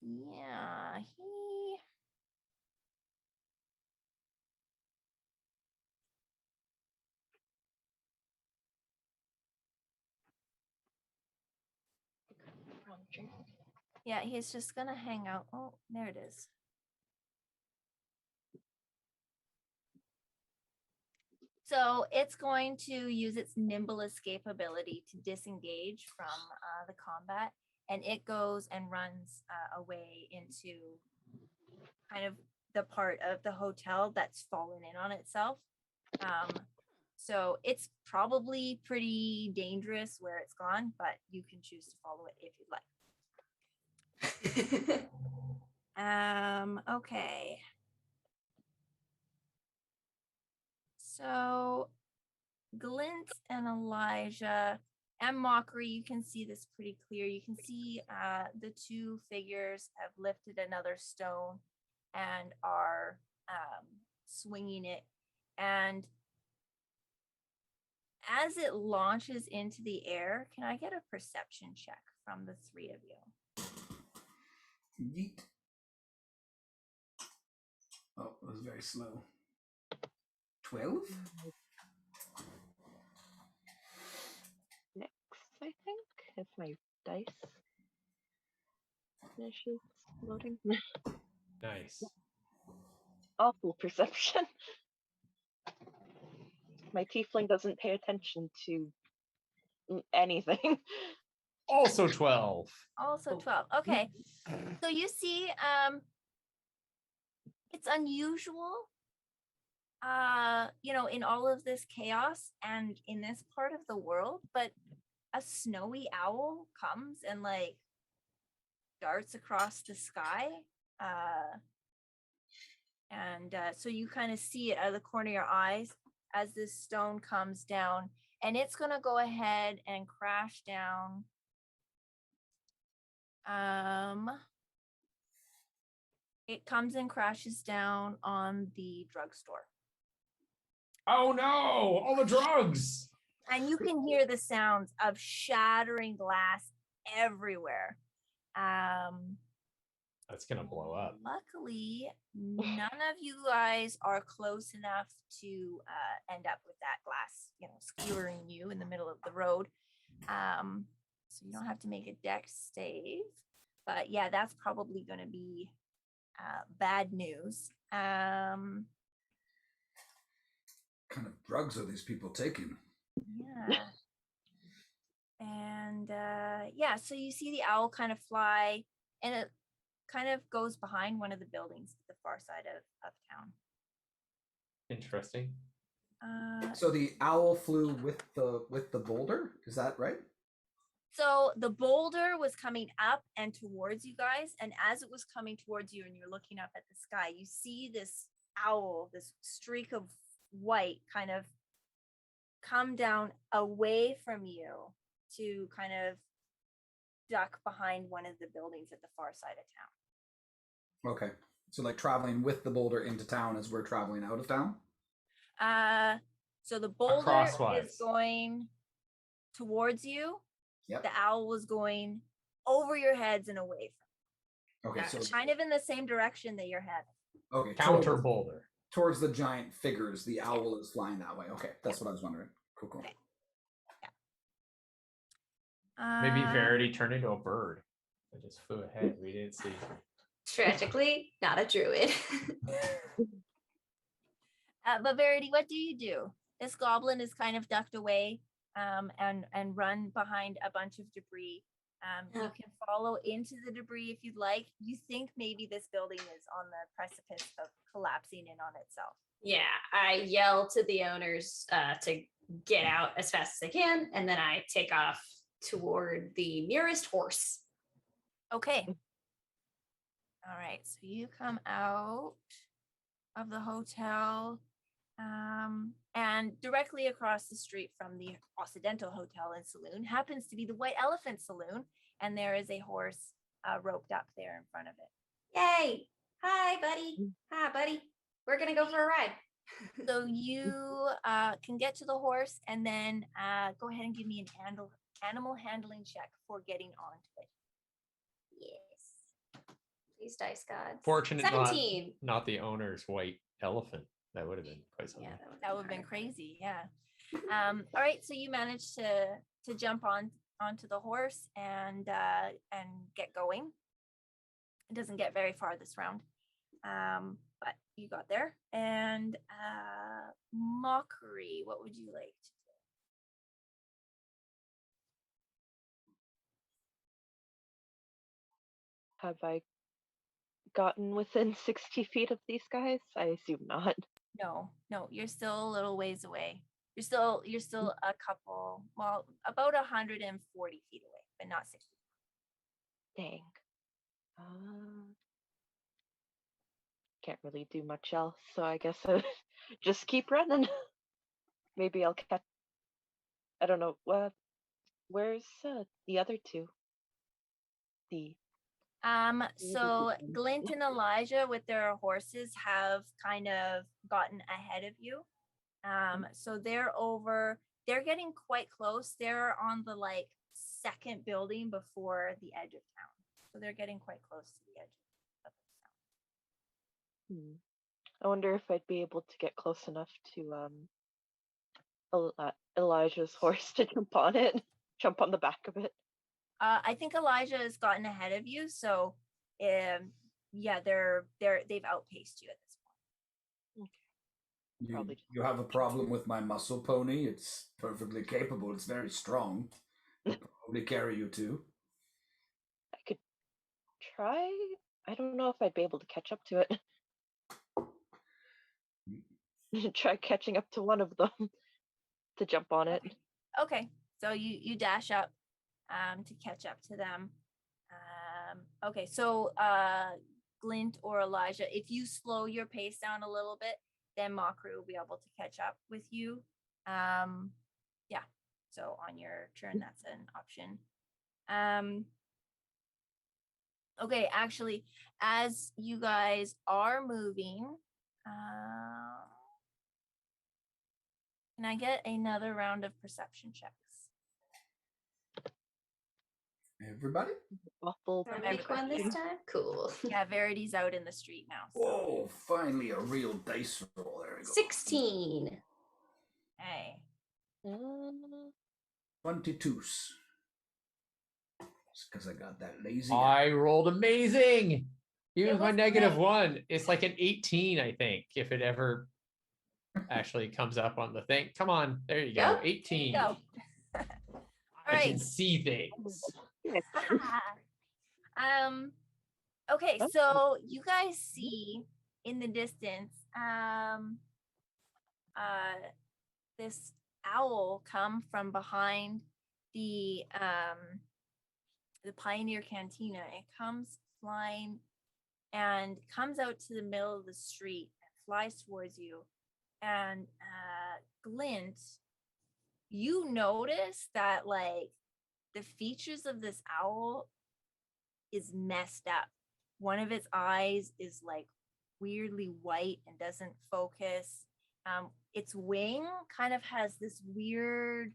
yeah, he yeah, he's just gonna hang out. Oh, there it is. So it's going to use its nimble escape ability to disengage from the combat, and it goes and runs away into kind of the part of the hotel that's fallen in on itself. So it's probably pretty dangerous where it's gone, but you can choose to follow it if you'd like. Okay. So Glint and Elijah and Mockery, you can see this pretty clear. You can see the two figures have lifted another stone and are swinging it. And as it launches into the air, can I get a perception check from the three of you? Yeet. Oh, it was very slow. 12? Next, I think, if my dice finishes loading. Nice. Awful perception. My tiefling doesn't pay attention to anything. Also 12. Also 12. Okay. So you see, it's unusual, in all of this chaos and in this part of the world, but a snowy owl comes and like darts across the sky. So you kind of see it out of the corner of your eyes as this stone comes down, and it's going to go ahead and crash down. It comes and crashes down on the drugstore. Oh no! All the drugs! And you can hear the sounds of shattering glass everywhere. That's gonna blow up. Luckily, none of you guys are close enough to end up with that glass, skewering you in the middle of the road. So you don't have to make a dex save. But yeah, that's probably going to be bad news. What kind of drugs are these people taking? Yeah. And so you see the owl kind of fly, and it kind of goes behind one of the buildings at the far side of town. Interesting. So the owl flew with the boulder, is that right? So the boulder was coming up and towards you guys, and as it was coming towards you and you're looking up at the sky, you see this owl, this streak of white kind of come down away from you to kind of duck behind one of the buildings at the far side of town. Okay. So like traveling with the boulder into town as we're traveling out of town? So the boulder Crosswise. is going towards you. Yep. The owl was going over your heads and away from you. Okay, so Kind of in the same direction that you're heading. okay, Counter boulder. towards the giant figures, the owl is flying that way. Okay, that's what I was wondering. Cool. Okay. Maybe Verity turned into a bird. It just flew ahead. We didn't see. Tragically, not a druid. But Verity, what do you do? This goblin is kind of ducked away and run behind a bunch of debris. You Oh. can follow into the debris if you'd like. You think maybe this building is on the precipice of collapsing in on itself. Yeah, I yell to the owners to get out as fast as I can, and then I take off toward the nearest horse. Okay. All right. So you come out of the hotel, and directly across the street from the Occidental Hotel and Saloon happens to be the White Elephant Saloon, and there is a horse roped up there in front of it. Yay! Hi, buddy. Hi, buddy. We're gonna go for a ride. So you can get to the horse, and then go ahead and give me an animal handling check for getting onto it. Yes. Please, dice gods. Fortunate 17. not the owner's white elephant. That would have been quite something. Yeah, That would have been crazy, yeah. All right, so you managed to jump onto the horse and get going. It doesn't get very far this round, but you got there. And Mockery, what would you like to do? Have I gotten within 60 feet of these guys? I assume not. No, you're still a little ways away. You're still a couple, well, about 140 feet away, but not 60. Dang. Can't really do much else, so I guess I'll just keep running. Maybe I'll catch. I don't know. Where's the other two? So Glint and Elijah with their horses have kind of gotten ahead of you. So they're getting quite close. They're on the like second building before the edge of town. So they're getting quite close to the edge of town. I wonder if I'd be able to get close enough to Elijah's horse to jump on it, jump on the back of it. I think Elijah has gotten ahead of you, so yeah, they've outpaced you at this point. You have a problem with my muscle pony? It's perfectly capable. It's very strong. It'll probably carry you too. I could try. I don't know if I'd be able to catch up to it. Try catching up to one of them to jump on it. Okay, so you dash up to catch up to them. Okay, so Glint or Elijah, if you slow your pace down a little bit, then Mockery will be able to catch up with you. Yeah, so on your turn, that's an option. Okay, actually, as you guys are moving, can I get another round of perception checks? Everybody? Awful. Can I make one this time? Cool. Yeah, Verity's out in the street now. So. Whoa, finally a real dice roll. There we go. 16. Hey. 22s. It's because I got that lazy. I rolled amazing. Even It with my was -1, it's like an 18, I think, if it ever actually comes up on the thing. Come on, there you go. Yep. 18. Go. I Alright. can see things. Okay, so you guys see in the distance this owl come from behind the Pioneer Cantina. It comes flying and comes out to the middle of the street and flies towards you. And Glint, you notice that like the features of this owl is messed up. One of its eyes is like weirdly white and doesn't focus. Its wing kind of has this weird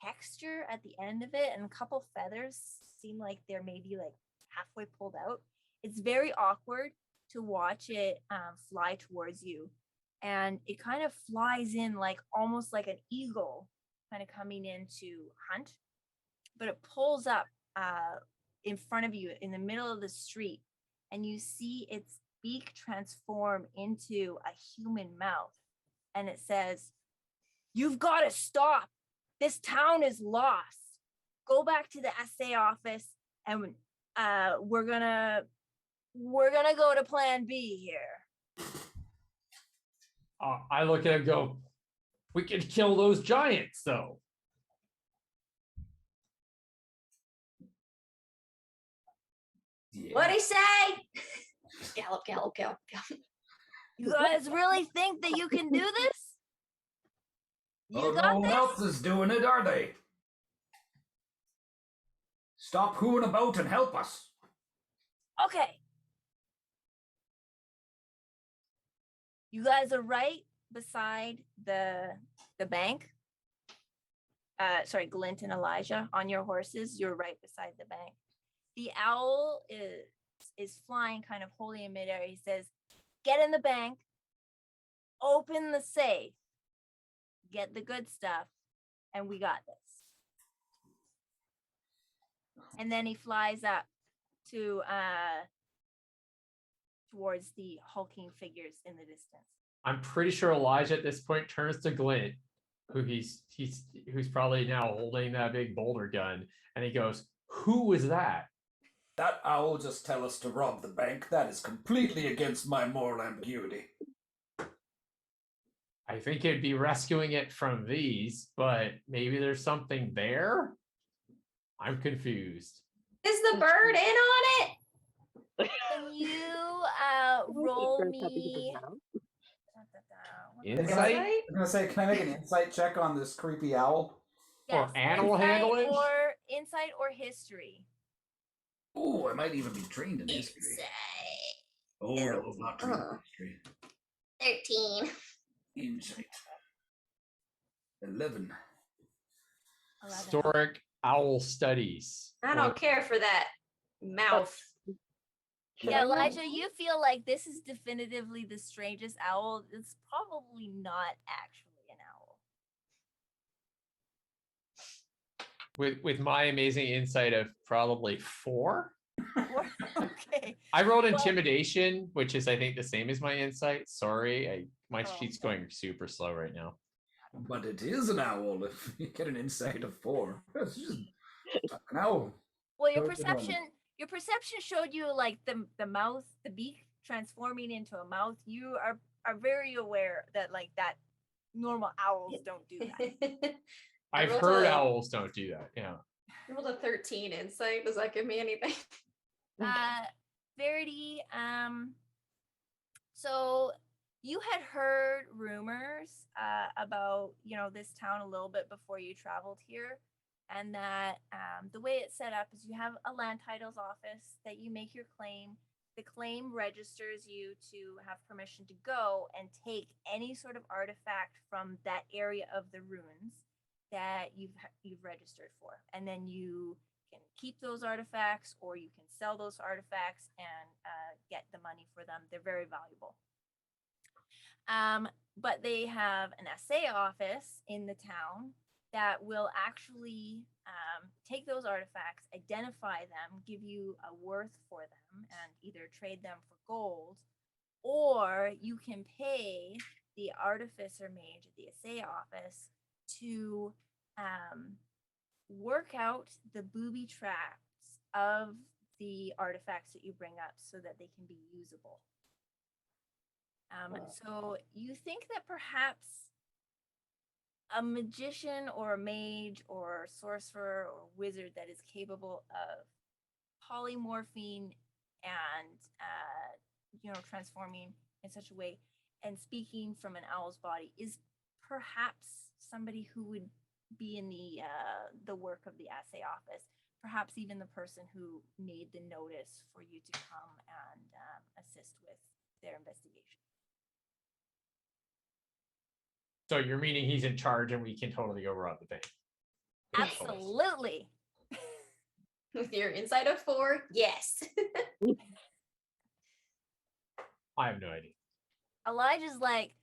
texture at the end of it, and a couple feathers seem like they're maybe like halfway pulled out. It's very awkward to watch it fly towards you, and it kind of flies in like almost like an eagle kind of coming in to hunt, but it pulls up in front of you in the middle of the street, and you see its beak transform into a human mouth. And it says, "You've got to stop. This town is lost. Go back to the SA office, and we're gonna go to Plan B here." I look at him and go, we could kill those giants, though. Yeah. What'd he say? Gallop, gallop, gallop, gallop. You guys really think that you can do this? You Oh, got no one this? else is doing it, are they? Stop hooing about and help us. Okay. You guys are right beside the bank. Sorry, Glint and Elijah, on your horses. You're right beside the bank. The owl is flying, kind of holding in midair. He says, "Get in the bank, open the safe, get the good stuff, and we got this." And then he flies up to towards the hulking figures in the distance. I'm pretty sure Elijah at this point turns to Glint, who's probably now holding that big boulder gun, and he goes, "Who was that?" That owl just tell us to rob the bank. That is completely against my moral ambiguity. I think it'd be rescuing it from these, but maybe there's something there? I'm confused. Is the bird in on it? Can you roll me? Insight? I was gonna say, can I make an insight check on this creepy owl? Or animal insight handling? or insight or history. Ooh, I might even be trained in history. Oh, no, not trained in history. 13. Insight. 11. 11. Historic owl studies. I don't care for that mouth. Yeah, Elijah, you feel like this is definitively the strangest owl. It's probably not actually an owl. With my amazing insight of probably 4. Okay. I rolled intimidation, which is I think the same as my insight. Sorry, my Oh, sheet's okay. going super slow right now. But it is an owl if you get an insight of 4. It's just an owl. Well, your Totally normal. perception showed you like the mouth, the beak transforming into a mouth. You are very aware that like that normal owls don't do that. I've rolled heard a- owls don't do that. Yeah. I rolled a 13 insight. Does that give me anything? Verity, so you had heard rumors about, this town a little bit before you traveled here, and that the way it's set up is you have a land titles office that you make your claim. The claim registers you to have permission to go and take any sort of artifact from that area of the ruins that you've registered for, and then you can keep those artifacts or you can sell those artifacts and get the money for them. They're very valuable. But they have an SA office in the town that will actually take those artifacts, identify them, give you a worth for them, and either trade them for gold, or you can pay the artificer mage at the SA office to work out the booby traps of the artifacts that you bring up so that they can be usable. So you think that perhaps a magician or a mage or sorcerer or wizard that is capable of polymorphing and transforming in such a way and speaking from an owl's body is perhaps somebody who would be in the work of the assay office, perhaps even the person who made the notice for you to come and assist with their investigation. So you're meaning he's in charge and we can totally go rob the bank? Absolutely. With your insight of 4, yes. I have no idea. Elijah's like,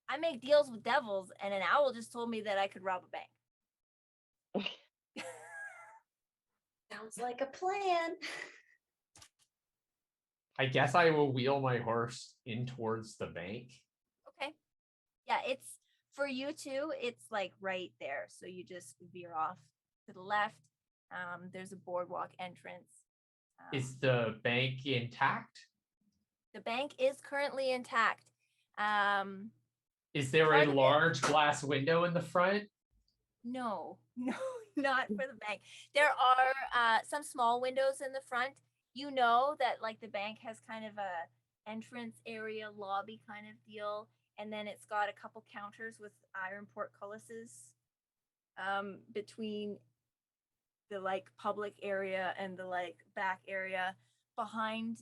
I make deals with devils, and an owl just told me that I could rob a bank. Sounds like a plan. I guess I will wheel my horse in towards the bank. Okay. Yeah, it's for you two, it's like right there. So you just veer off to the left. There's a boardwalk entrance. Is the bank intact? The bank is currently intact. Is there Part a of it- large glass window in the front? No, not for the bank. There are some small windows in the front. You know that like the bank has kind of a entrance area lobby kind of deal, and then it's got a couple counters with iron portcullises between the like public area and the like back area. Behind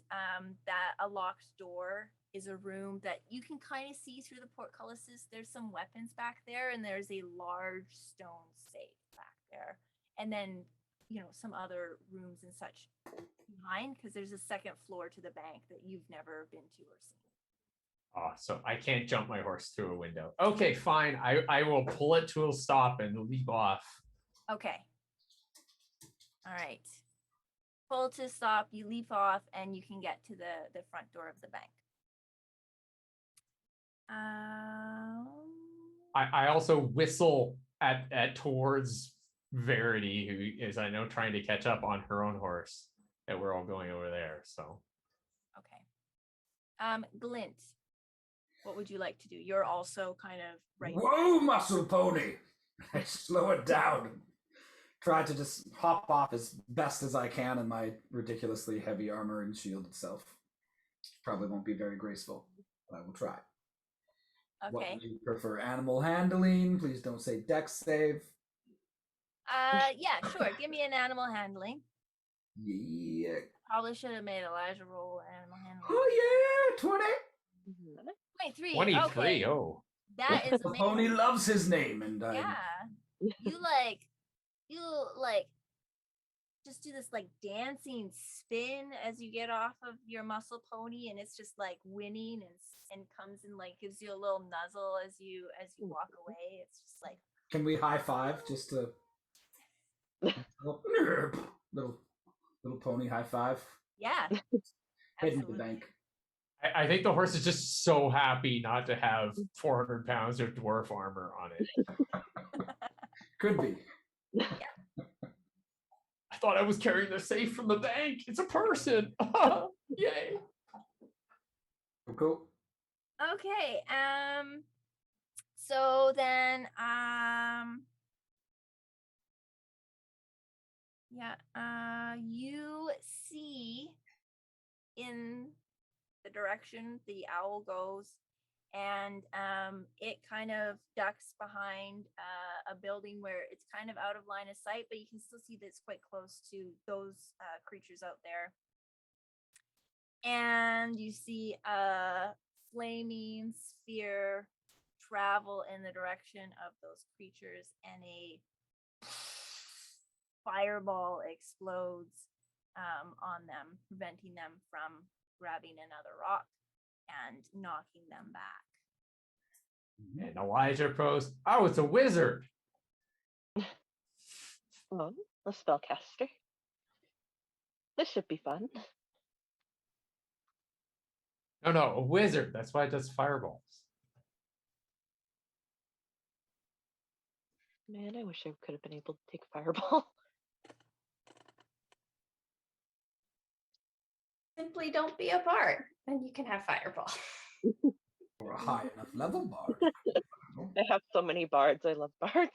that a locked door is a room that you can kind of see through the portcullises. There's some weapons back there, and there's a large stone safe back there, and then some other rooms and such behind, because there's a second floor to the bank that you've never been to or seen. Oh, so I can't jump my horse through a window. Okay, fine. I will pull it to a stop and leap off. Okay. All right. Pull to stop, you leap off, and you can get to the front door of the bank. I also whistle at towards Verity, who is, I know, trying to catch up on her own horse, that we're all going over there. So okay. Glint, what would you like to do? You're also kind of right. Whoa, muscle pony! I slow it down. Try to just hop off as best as I can in my ridiculously heavy armor and shield itself. Probably won't be very graceful, but I will try. Okay. What would you prefer? Animal handling? Please don't say dex save. Yeah, sure. Give me an animal handling. Yeah. Probably should have made Elijah roll animal handling. Oh yeah, 20. 23. 23. Okay. Oh, That is The amazing. pony loves his name, and Yeah. You just do this like dancing spin as you get off of your muscle pony, and it's just like winning and comes and like gives you a little nuzzle as you walk away. It's just like, can we high five just to little pony high five? yeah. Head into the Absolutely. bank. I think the horse is just so happy not to have 400 pounds of dwarf armor on it. Could be. I thought I was carrying the safe from the bank. It's a person. Yay. Cool. Okay. So then, you see in the direction the owl goes, and it kind of ducks behind a building where it's kind of out of line of sight, but you can still see that it's quite close to those creatures out there. And you see a flaming sphere travel in the direction of those creatures, and a fireball explodes on them, preventing them from grabbing another rock and knocking them back. And Elijah pros. Oh, it's a wizard. Oh, a spellcaster. This should be fun. No, a wizard. That's why it does fireballs. Man, I wish I could have been able to take a fireball. Simply don't be a bard, and you can have fireball. Or a high enough level bard. I have so many bards. I love bards.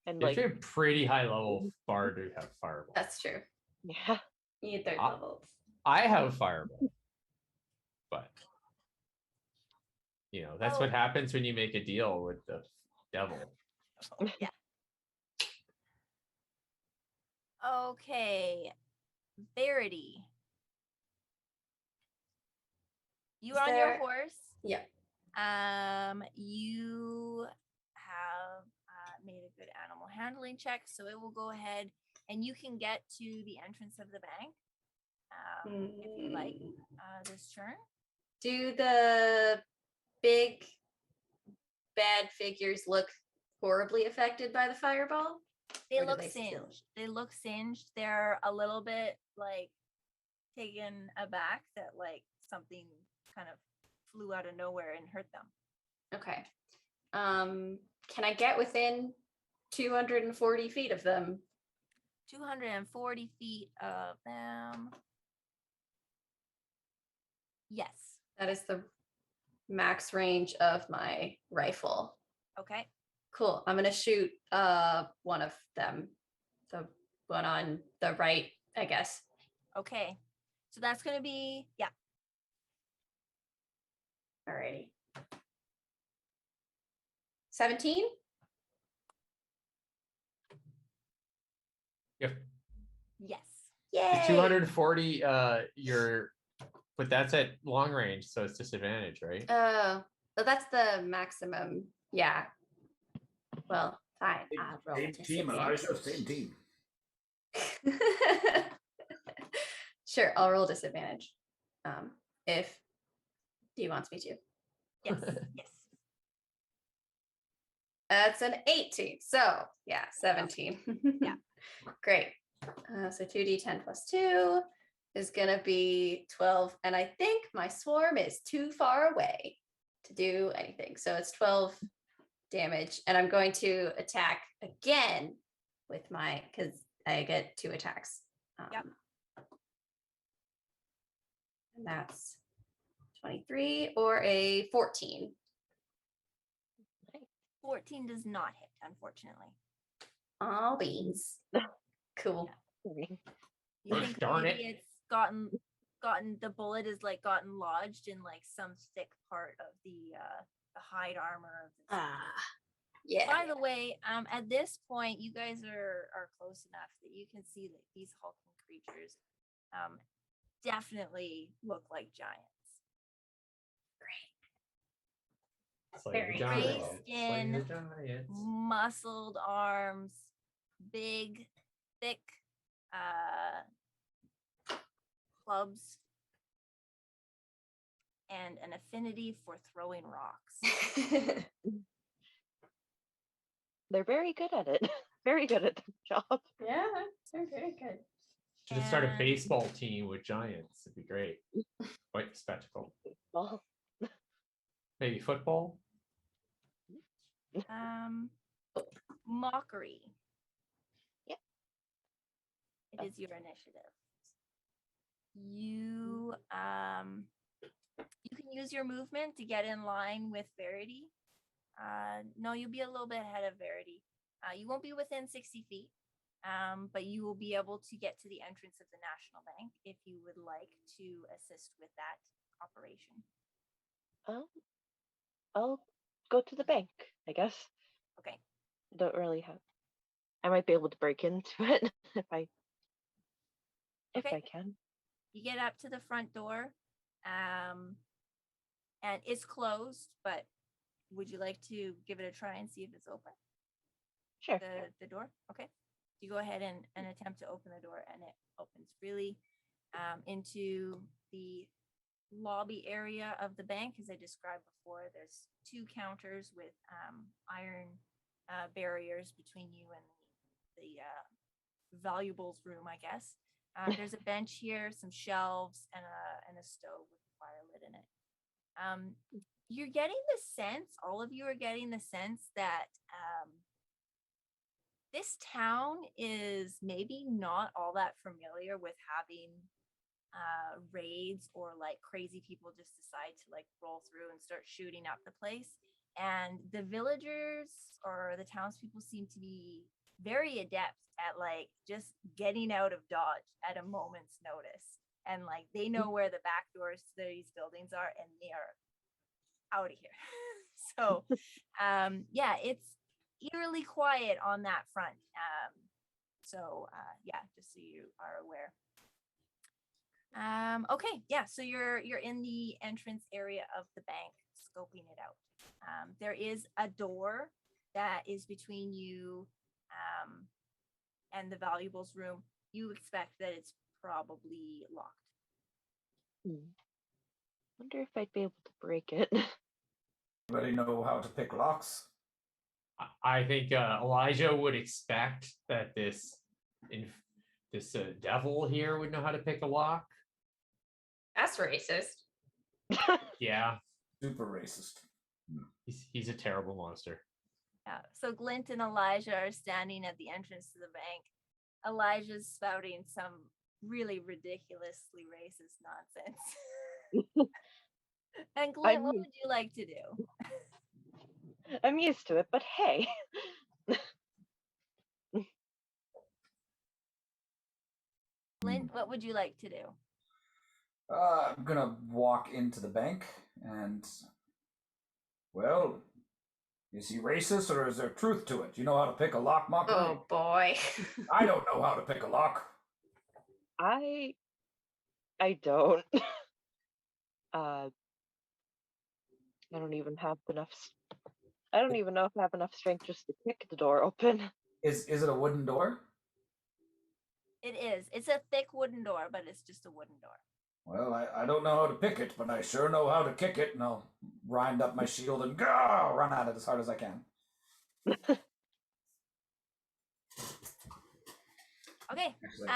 And If like, you're a pretty high level bard to have fireball. That's true. yeah. You need third levels. I have fireball. But that's what happens when you make a deal with the devil. Yeah. Okay. Verity. You Is on your there- horse? Yeah. You have made a good animal handling check, so it will go ahead and you can get to the entrance of the bank if you like this turn. Do the big bad figures look horribly affected by the fireball? They Or do look they still- singed. They look singed. They're a little bit like taken aback that like something kind of flew out of nowhere and hurt them. Okay. Can I get within 240 feet of them? 240 feet of them. Yes. That is the max range of my rifle. Okay. Cool. I'm gonna shoot one of them. The one on the right, I guess. Okay. So that's gonna be yeah. Alrighty. 17? Yep. Yes. Yay! 240, but that's at long range, so it's disadvantage, right? But that's the maximum. Yeah. Well, fine. I'll roll Same team, disadvantage. Elijah. Same team. Sure, I'll roll disadvantage. If D wants me to. Yes. Yes. That's an 18. So yeah, 17. Yeah. Great. So 2d10 plus 2 is gonna be 12. And I think my swarm is too far away to do anything. So it's 12 damage. And I'm going to attack again with my, because I get 2 attacks. Yep. And that's 23 or a 14. 14 does not hit, unfortunately. Oh, beans. Cool. Sorry. You Gosh, think darn maybe it. it's gotten the bullet is like gotten lodged in like some thick part of the hide armor of the Yeah. By the way, at this point, you guys are close enough that you can see that these hulking creatures definitely look like giants. Very the giants, gray slaying the skin. giants. Muscled arms, big, thick clubs, and an affinity for throwing rocks. They're very good at it. Very good at their job. Yeah, they're very good. Should just start a And- baseball team with giants. It'd be great. Quite a spectacle. Well, Maybe football. Mockery. Yep. It is your initiative. You you can use your movement to get in line with Verity. No, you'll be a little bit ahead of Verity. You won't be within 60 feet, but you will be able to get to the entrance of the National Bank if you would like to assist with that operation. I'll go to the bank, I guess. Okay. I don't really have. I might be able to break into it if I Okay. can. You get up to the front door, and it's closed, but would you like to give it a try and see if it's open? Sure. The door? Okay. You go ahead and attempt to open the door, and it opens freely into the lobby area of the bank. As I described before, there's 2 counters with iron barriers between you and the valuables room, I guess. There's a bench here, some shelves, and a stove with a fire lit in it. You're getting the sense, all of you are getting the sense that this town is maybe not all that familiar with having raids or like crazy people just decide to like roll through and start shooting up the place. And the villagers or the townspeople seem to be very adept at like just getting out of Dodge at a moment's notice. And like they know where the back doors to these buildings are, and they are out of here. So yeah, it's eerily quiet on that front. Yeah, just so you are aware. Okay, yeah, so you're in the entrance area of the bank, scoping it out. There is a door that is between you and the valuables room. You expect that it's probably locked. Wonder if I'd be able to break it. Anybody know how to pick locks? I think Elijah would expect that this devil here would know how to pick a lock. That's racist. Yeah, Super racist. he's a terrible monster. Yeah. So Glint and Elijah are standing at the entrance to the bank. Elijah's spouting some really ridiculously racist nonsense. And Glint, what mean- would you like to do? I'm used to it, but hey. Glint, what would you like to do? I'm gonna walk into the bank and, well, is he racist or is there truth to it? You know how to pick a lock, Mockery? Oh boy. I don't know how to pick a lock. I don't. I don't even have enough. I don't even know if I have enough strength just to kick the door open. Is it a wooden door? It is. It's a thick wooden door, but it's just a wooden door. Well, I don't know how to pick it, but I sure know how to kick it, and I'll wind up my shield and go run at it as hard as I can. Okay. Actually,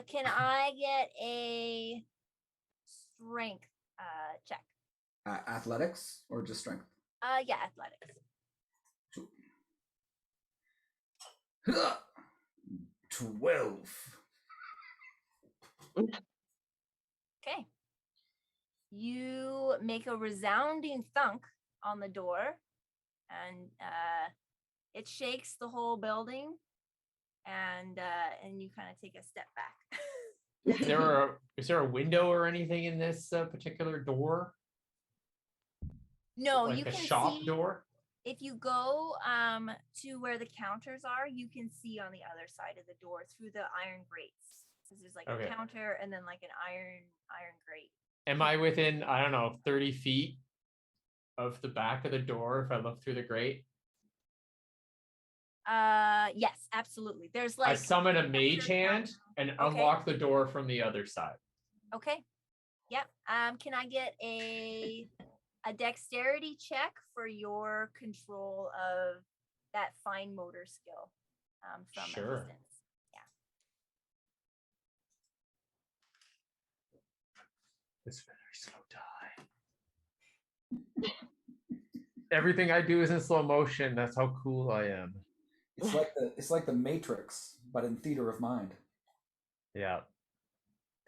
Can I get a strength check? athletics or just strength? Yeah, athletics. 12. Okay. You make a resounding thunk on the door, and it shakes the whole building, and you kind of take a step back. Is there a window or anything in this particular door? No, Like you a can shop see door? if you go to where the counters are, you can see on the other side of the door through the iron grates. So there's like Okay. a counter and then like an iron grate. Am I within, I don't know, 30 feet of the back of the door if I look through the grate? Yes, absolutely. There's I like summon a mage counter. hand and unlock the door from the other side. Okay. Yep. Can I get a dexterity check for your control of that fine motor skill from Sure. a distance? This very slow die. Everything I do is in slow motion. That's how cool I am. It's like the Matrix, but in theater of mind. Yeah.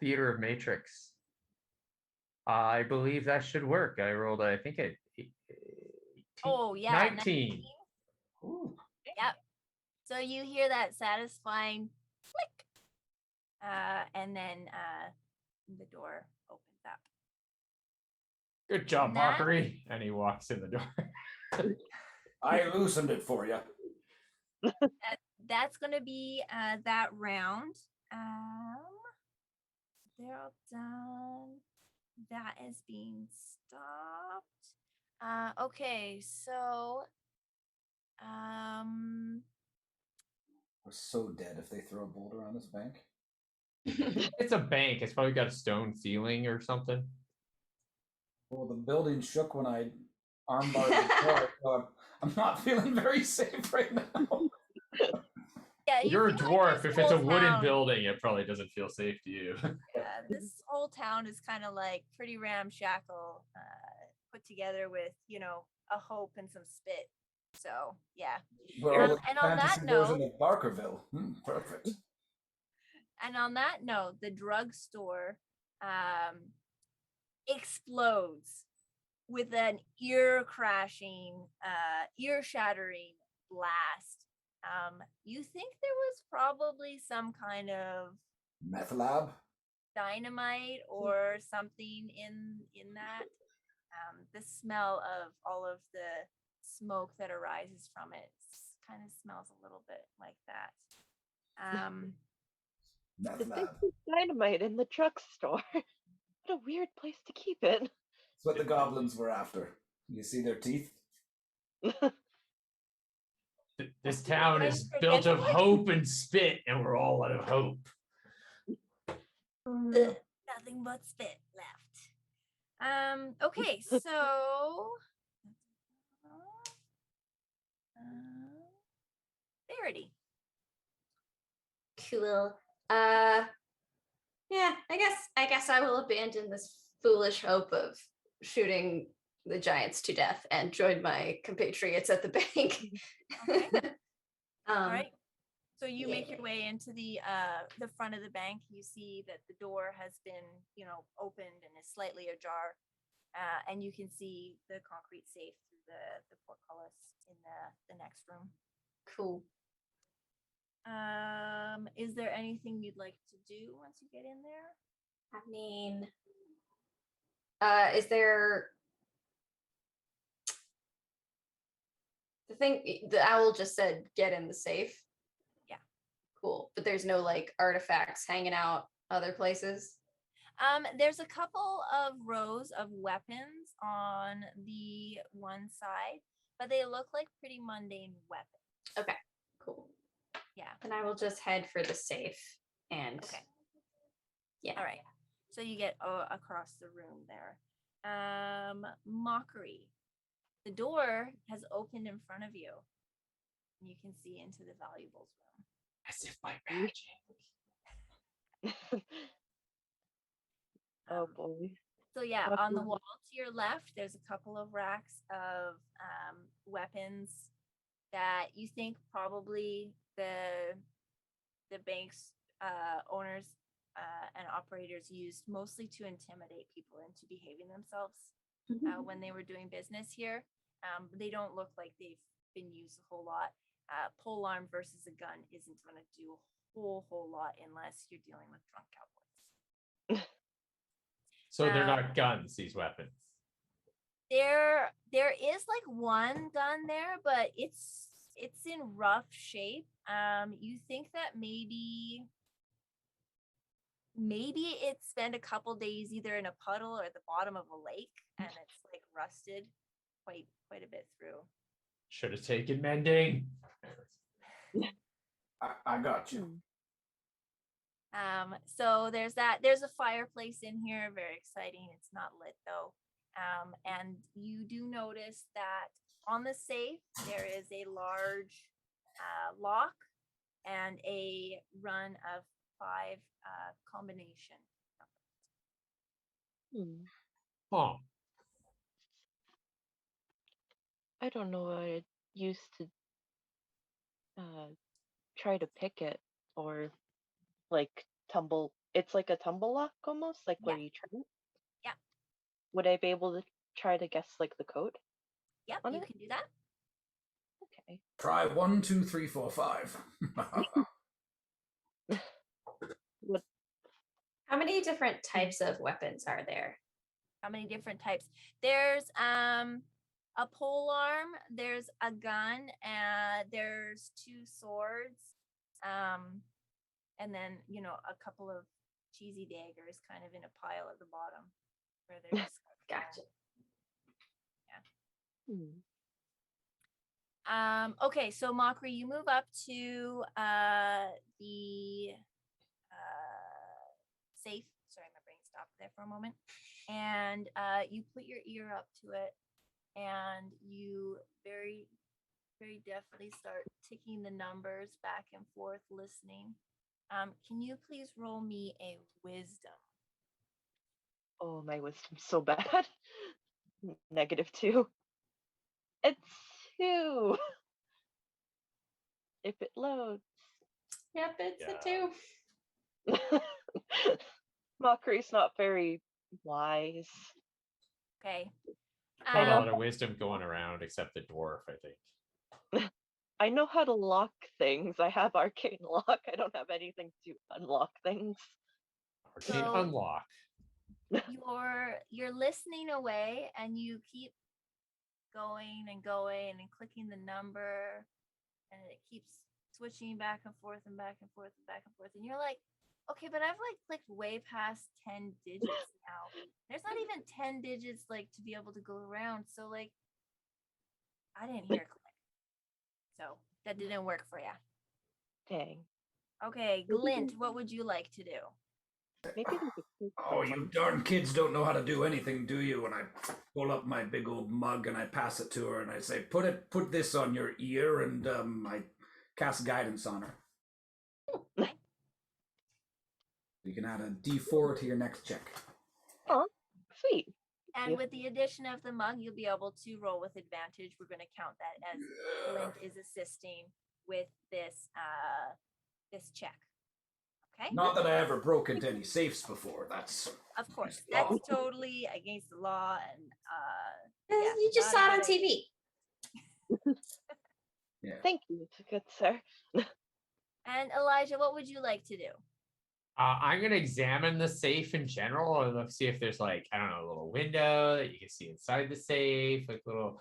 Theater of Matrix. I believe that should work. I rolled, I think, 18, Oh yeah, 19. Ooh. Yep. So you hear that satisfying click, and then the door opens up. Good job, And that- Mockery. And he walks in the door. I loosened it for you. That's gonna be that round. They're all done. That is being stopped. Okay, so We're so dead if they throw a boulder on this bank. It's a bank. It's probably got a stone ceiling or something. Well, the building shook when I armbarred the door, so I'm not feeling very safe right now. yeah, you You're a feel like dwarf. this If it's a whole wooden town- building, it probably doesn't feel safe to you. this whole town is kind of like pretty ramshackle, put together with a hope and some spit. So yeah. We're all And on that fantasy version of Barkerville. Perfect. And on that note, the drugstore explodes with an ear-crashing, ear-shattering blast. You think there was probably some kind of Meth lab. dynamite or something in that. The smell of all of the smoke that arises from it kind of smells a little bit like that. Meth The lab. big dynamite in the drugstore. What a weird place to keep it. That's what the goblins were after. You see their teeth? This town I is forget built to of like- hope and spit, and we're all out of hope. Nothing but spit left. Okay, so Verity. Cool. Yeah, I guess I will abandon this foolish hope of shooting the giants to death and join my compatriots at the bank. Okay. All right. So you make yeah. your way into the front of the bank. You see that the door has been, opened and is slightly ajar, and you can see the concrete safe through the portcullis in the next room. Cool. Is there anything you'd like to do once you get in there? I mean, is there the owl just said get in the safe? Yeah. Cool. But there's no like artifacts hanging out other places? There's a couple of rows of weapons on the one side, but they look like pretty mundane weapons. Okay, cool. Yeah. Then I will just head for the safe and Okay. yeah. All right. So you get across the room there. Mockery. The door has opened in front of you. And you can see into the valuables room. As if by magic. Oh boy. So yeah, What on the room? wall to your left, there's a couple of racks of weapons that you think probably the bank's owners and operators used mostly to intimidate people into behaving themselves when they were doing business here. They don't look like they've been used a whole lot. Polearm versus a gun isn't going to do a whole lot unless you're dealing with drunk cowboys. So they're not guns, these weapons. There is like one gun there, but it's in rough shape. You think that maybe it spent a couple days either in a puddle or at the bottom of a lake, and it's like rusted quite a bit through. Should have taken mending. I got you. So there's that. There's a fireplace in here, very exciting. It's not lit though. And you do notice that on the safe there is a large lock and a run of 5 combination numbers. Oh, I don't know what I used to try to pick it or like tumble. It's like a tumble lock almost, like where Yeah. you turn it. Yeah. Would I be able to try to guess like the code? Yep, on you it? can do that. Okay. Try 1, 2, 3, 4, 5. What? How many different types of weapons are there? How many different types? There's a polearm, there's a gun, and there's 2 swords, and then a couple of cheesy daggers kind of in a pile at the bottom where there's Gotcha. Okay, so Mockery, you move up to the safe. Sorry, my brain stopped there for a moment. And you put your ear up to it, and you very, very deftly start ticking the numbers back and forth, listening. Can you please roll me a wisdom? Oh, my wisdom's so bad. -2. It's 2. If it loads. Yep, it's Yeah. a 2. Mockery's not very wise. Okay. Not a know. lot of wisdom going around except the dwarf, I think. I know how to lock things. I have arcane lock. I don't have anything to unlock things. Arcane So- unlock. You're listening away, and you keep going and clicking the number, and it keeps switching back and forth and back and forth and back and forth, and you're like, okay, but I've like clicked way past 10 digits now. There's not even 10 digits like to be able to go around, so like I didn't hear a click, so that didn't work for you. Dang. Okay, Glint, what would you like to do? Maybe there's a clue Oh, you somewhere. darn kids don't know how to do anything, do you? And I pull up my big old mug and I pass it to her and I say, put this on your ear, and I cast guidance on her. You can add a D4 to your next check. So Sweet. And Yeah. with the addition of the mug, you'll be able to roll with advantage. We're going to count that as Clint is assisting with this this check. Okay. Not that I ever broke into any safes before. That's Of course, law. that's totally against the law, and yeah, You just not saw a it on good idea. TV. Yeah. Thank you, good sir. And Elijah, what would you like to do? I'm gonna examine the safe in general and look, see if there's like, I don't know, a little window that you can see inside the safe, like little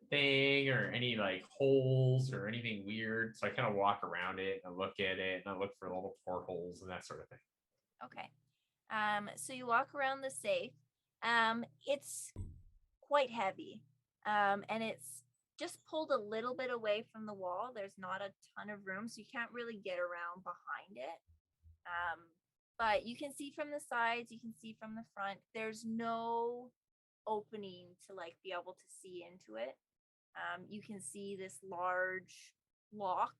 thing or any like holes or anything weird. So I kind of walk around it and look at it and I look for little portholes and that sort of thing. Okay. So you walk around the safe. It's quite heavy. And it's just pulled a little bit away from the wall. There's not a ton of room, so you can't really get around behind it. But you can see from the sides, you can see from the front. There's no opening to like be able to see into it. You can see this large lock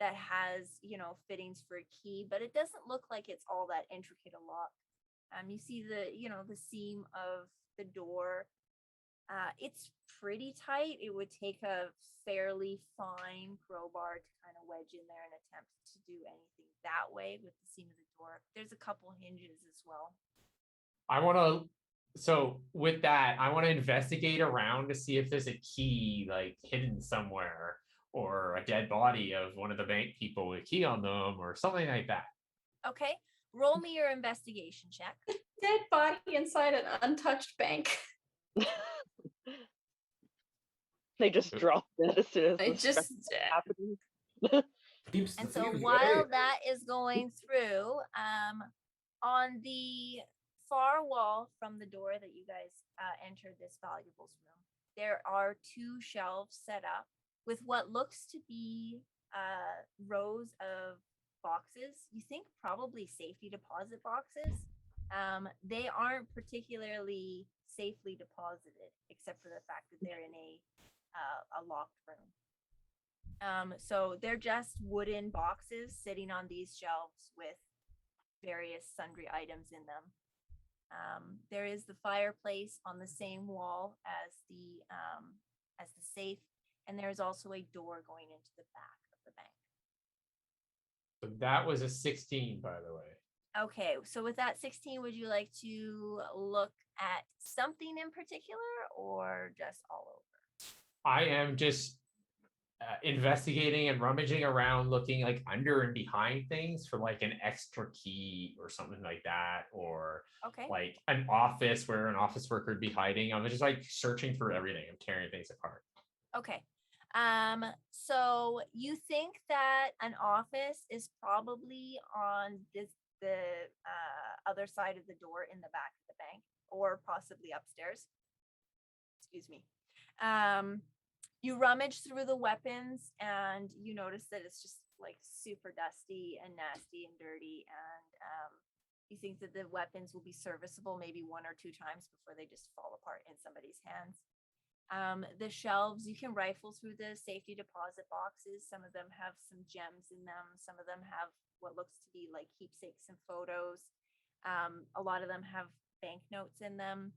that has, fittings for a key, but it doesn't look like it's all that intricate a lock. You see the seam of the door. It's pretty tight. It would take a fairly fine crowbar to kind of wedge in there and attempt to do anything that way with the seam of the door. There's a couple hinges as well. So with that, I want to investigate around to see if there's a key like hidden somewhere or a dead body of one of the bank people with a key on them or something like that. Okay, roll me your investigation check. Dead body inside an untouched bank. They just dropped it as soon as They the just stress happened. Keeps the And so thieves while away. that is going through, on the far wall from the door that you guys entered this valuables room, there are two shelves set up with what looks to be rows of boxes. You think probably safety deposit boxes. They aren't particularly safely deposited, except for the fact that they're in a locked room. So they're just wooden boxes sitting on these shelves with various sundry items in them. There is the fireplace on the same wall as the safe, and there's also a door going into the back of the bank. So that was a 16, by the way. Okay, so with that 16, would you like to look at something in particular or just all over? I am just investigating and rummaging around, looking like under and behind things for like an extra key or something like that, or Okay. like an office where an office worker would be hiding. I'm just like searching for everything. I'm tearing things apart. Okay. So you think that an office is probably on the other side of the door in the back of the bank, or possibly upstairs. Excuse me. You rummage through the weapons and you notice that it's just like super dusty and nasty and dirty, and you think that the weapons will be serviceable maybe one or two times before they just fall apart in somebody's hands. The shelves, you can rifle through the safety deposit boxes. Some of them have some gems in them. Some of them have what looks to be like keepsakes and photos. A lot of them have banknotes in them.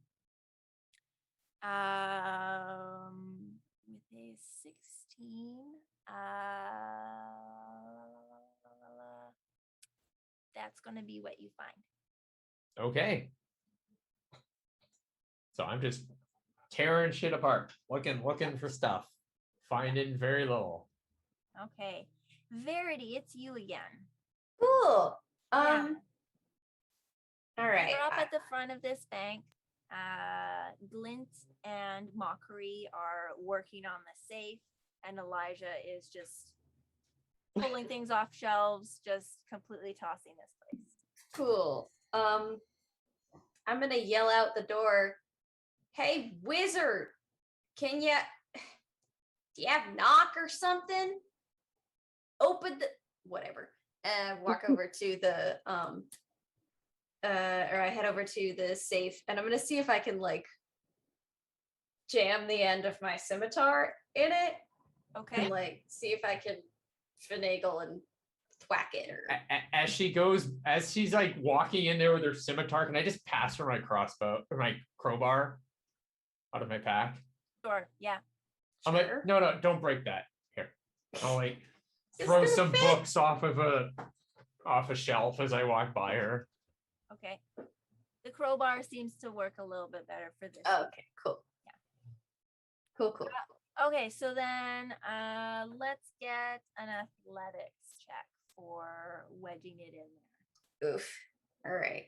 With a 16, that's going to be what you find. Okay. So I'm just tearing shit apart, looking for stuff, finding very little. Okay. Verity, it's you again. Cool. Yeah. All right. You're up at the front of this bank. Glint and Mockery are working on the safe, and Elijah is just pulling things off shelves, just completely tossing this place. Cool. I'm gonna yell out the door. Hey, wizard! Do you have knock or something? Open the whatever. Walk over to the or I head over to the safe, and I'm gonna see if I can like jam the end of my scimitar in it. Okay. And like see if I can finagle and thwack it or As she's like walking in there with her scimitar, can I just pass her my crossbow or my crowbar out of my pack? Sure. Yeah. I'm Sure. like, no, don't break that. Here. I'll like This throw gonna some fit. books off a shelf as I walk by her. Okay. The crowbar seems to work a little bit better for this. Okay, cool. Yeah. Cool. Okay, so then let's get an athletics check for wedging it in there. Oof. All right.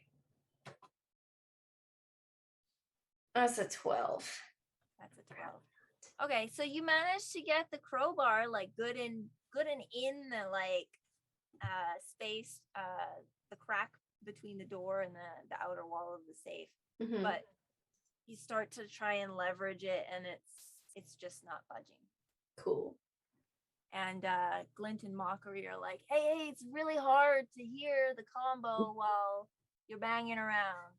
That's a 12. That's a 12. Okay, so you managed to get the crowbar like good and in the like space, the crack between the door and the outer wall of the safe. Mhm. But you start to try and leverage it and it's just not budging. Cool. And Glint and Mockery are like, hey, it's really hard to hear the combo while you're banging around.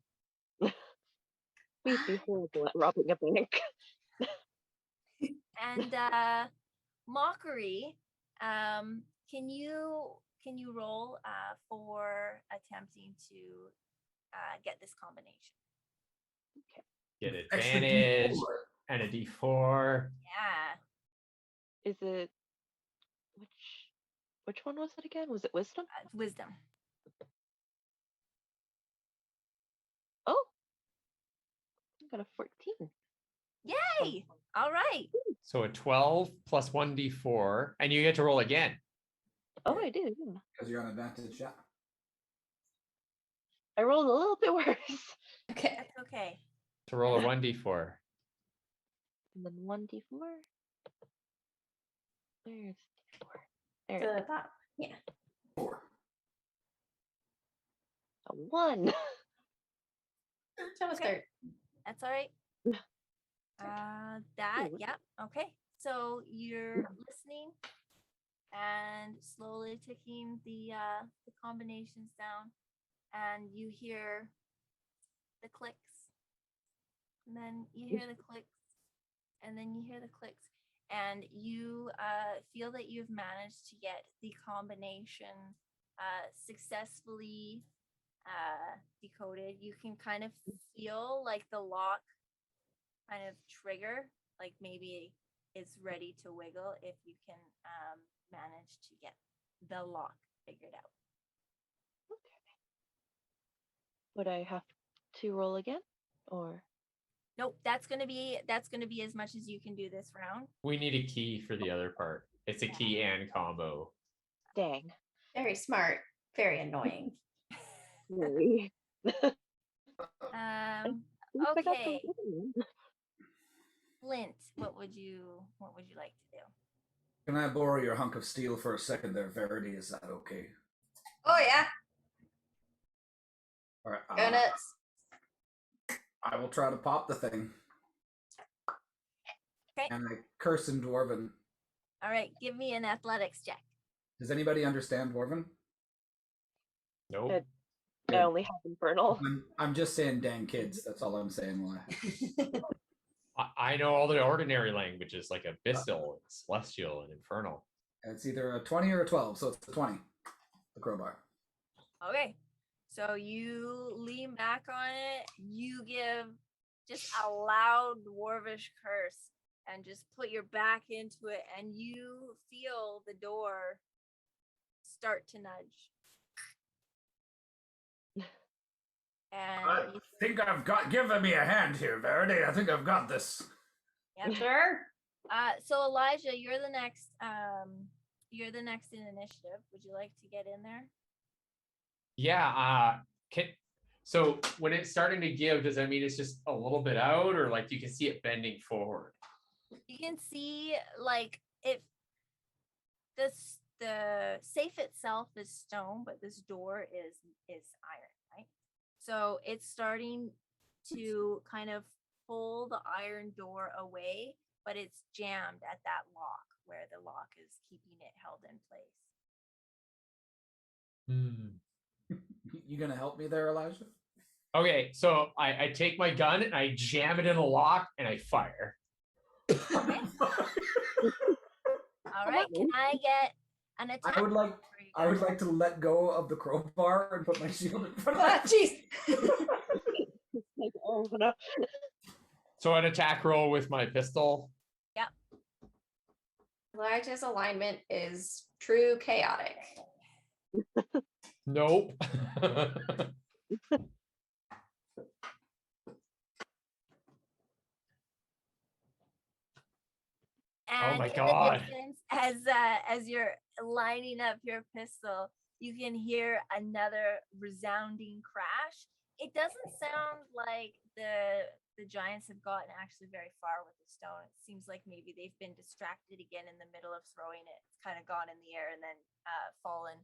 We'd be horrible at robbing a bank. And Mockery, can you roll for attempting to get this combination? Get Extra advantage D4. and a D4. Yeah. Is it which one was it again? Was it wisdom? It's wisdom. Oh, I got a 14. Yay! All right. So a 12 plus 1d4, and you get to roll again. Oh, I do. Yeah. Because you're on advantage, yeah. I rolled a little bit worse. Okay. That's okay. To roll a 1d4. And then 1d4. Where's d4? To There. the top. Yeah. 4. A 1. That was Okay. third. That's all right. Ooh. Yeah. Okay. So you're listening and slowly ticking the combinations down, and you hear the clicks, and then you hear the clicks, and then you hear the clicks, and you feel that you've managed to get the combination successfully decoded. You can kind of feel like the lock kind of trigger, like maybe it's ready to wiggle if you can manage to get the lock figured out. Would I have to roll again? Or Nope, that's gonna be as much as you can do this round. We need a key for the other part. It's a key and combo. dang. Very smart. Very annoying. Really? Um, At least I got the Okay. other one. Flint, what would you like to do? Can I borrow your hunk of steel for a second there, Verity? Is that okay? Oh yeah. All right. Go nuts. I will try to pop the thing. Okay. And I curse in Dwarven. All right, give me an athletics check. Does anybody understand Dwarven? Nope. I only have infernal. I'm just saying dang kids. That's all I'm saying. I know all the ordinary languages like abyssal, and celestial, and infernal. It's either a 20 or a 12, so it's a 20. The crowbar. Okay, so you lean back on it. You give just a loud dwarvish curse and just put your back into it, and you feel the door start to nudge. And you, think I've got. Give me a hand here, Verity. I think I've got this. yeah. Sure. So Elijah, you're the next. You're the next in initiative. Would you like to get in there? Yeah. So when it's starting to give, does that mean it's just a little bit out, or like you can see it bending forward? You can see like if this the safe itself is stone, but this door is iron, right? So it's starting to kind of pull the iron door away, but it's jammed at that lock where the lock is keeping it held in place. You gonna help me there, Elijah? Okay, so I take my gun and I jam it in the lock and I fire. All right, can I get an attack I would like. for you? I would like to let go of the crowbar and put my shield in front of Ah, it. jeez. Like, oh no. So an attack roll with my pistol. Elijah's alignment is true chaotic. Nope. And my in God. the distance, as you're lining up your pistol, you can hear another resounding crash. It doesn't sound like the giants have gotten actually very far with the stone. It seems like maybe they've been distracted again in the middle of throwing it. It's kind of gone in the air and then fallen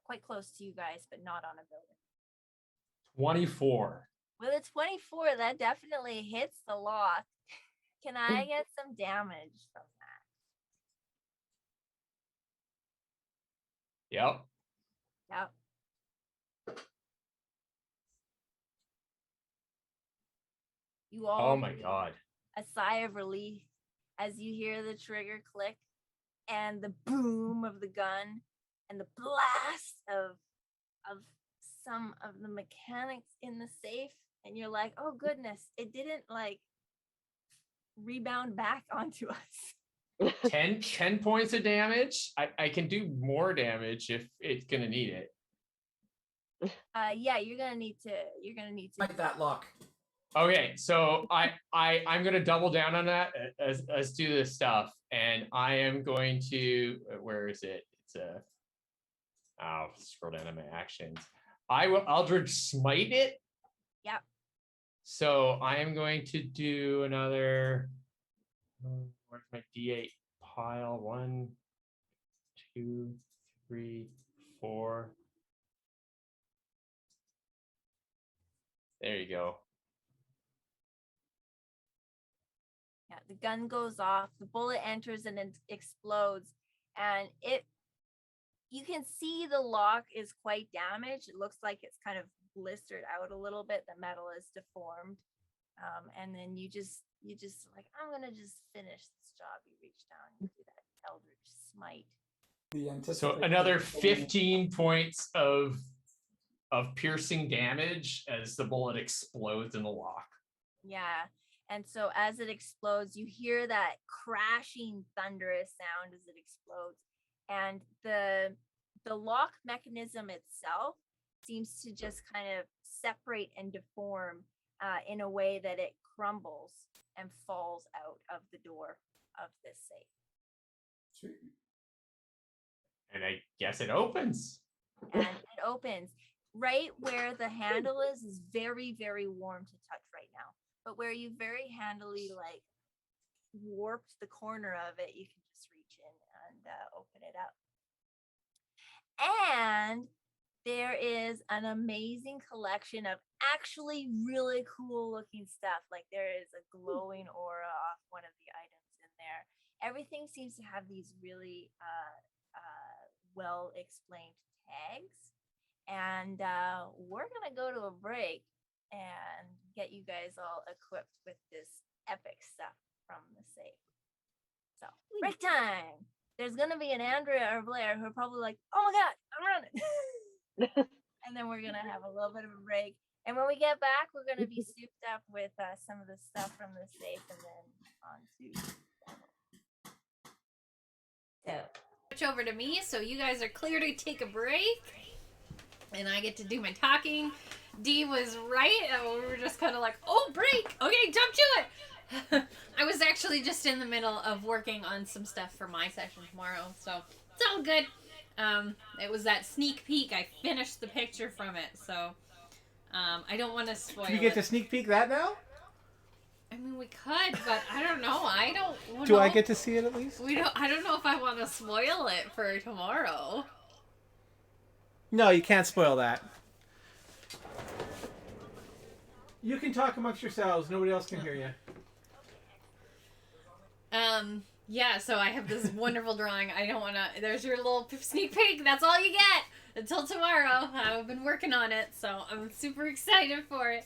quite close to you guys, but not on a building. 24. With a 24, that definitely hits the lock. Can I get some damage from that? Yep. Yep. You all Oh my breathe God. a sigh of relief as you hear the trigger click and the boom of the gun and the blast of some of the mechanics in the safe, and you're like, oh goodness, it didn't like rebound back onto us. 10 points of damage. I can do more damage if it's gonna need it. Yeah, you're gonna need to Like that lock. Okay, so I'm gonna double down on that as do this stuff, and I am going to where is it? It's I'll scroll down to my actions. I will Eldritch Smite it. Yep. So I am going to do another. Where's my D8 pile? 1, 2, 3, 4. There you go. Yeah, the gun goes off, the bullet enters and it explodes, and you can see the lock is quite damaged. It looks like it's kind of blistered out a little bit. The metal is deformed. And then you just like, I'm gonna just finish this job. You reach down, you do that Eldritch Smite. So another 15 points of piercing damage as the bullet explodes in the lock. Yeah. And so as it explodes, you hear that crashing thunderous sound as it explodes. And the lock mechanism itself seems to just kind of separate and deform in a way that it crumbles and falls out of the door of this safe. And I guess it opens. And it opens. Right where the handle is very, very warm to touch right now. But where you very handily like warped the corner of it, you can just reach in and open it up. And there is an amazing collection of actually really cool looking stuff. Like there is a glowing aura off one of the items in there. Everything seems to have these really well explained tags. And we're gonna go to a break and get you guys all equipped with this epic stuff from the safe. So break time. There's gonna be an Andrea or Blair who are probably like, oh my god, I'm running. And then we're gonna have a little bit of a break. And when we get back, we're gonna be souped up with some of the stuff from the safe and then on to So switch over to me, so you guys are clear to take a break. And I get to do my talking. Dee was right. We were just kind of like, oh, break. Okay, jump to it. I was actually just in the middle of working on some stuff for my session tomorrow. So it's all good. It was that sneak peek. I finished the picture from it. So I don't want to spoil it. You get to sneak peek that now? I mean, we could, but I don't know. I don't know. Do I get to see it at least? I don't know if I want to spoil it for tomorrow. No, you can't spoil that. You can talk amongst yourselves. Nobody else can hear you. Yeah, so I have this wonderful drawing. I don't want to... There's your little sneak peek. That's all you get until tomorrow. I've been working on it, so I'm super excited for it.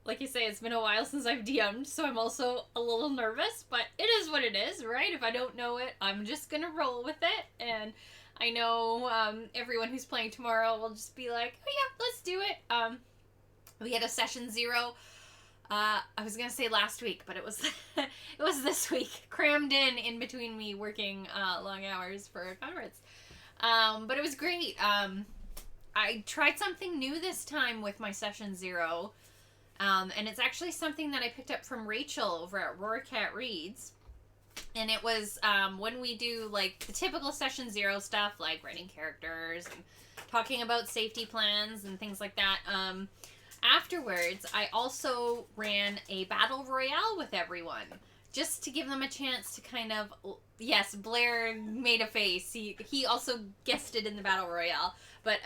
like you say, it's been a while since I've DM'd, so I'm also a little nervous, but it is what it is, right? If I don't know it, I'm just gonna roll with it, and I know everyone who's playing tomorrow will just be like, oh yeah, let's do it. We had a session 0, I was gonna say last week, but it was it was this week, crammed in between me working long hours for a conference. But it was great. I tried something new this time with my session 0. And it's actually something that I picked up from Rachel over at Roarcat Reads. And it was when we do like the typical session 0 stuff, like writing characters and talking about safety plans and things like that. Afterwards, I also ran a battle royale with everyone, just to give them a chance to kind of, yes, Blair made a face. He also guested in the battle royale, but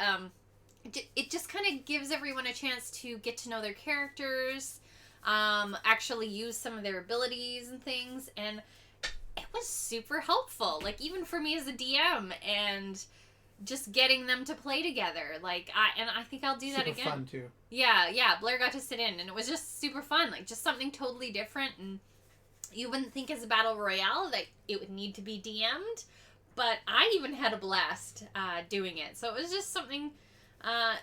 it just kind of gives everyone a chance to get to know their characters, actually use some of their abilities and things, and it was super helpful, like even for me as a DM, and just getting them to play together. Like I think I'll do that again. Super fun too. Yeah, Blair got to sit in, and it was just super fun, like just something totally different. And you wouldn't think as a battle royale that it would need to be DM'd, but I even had a blast doing it. So it was just something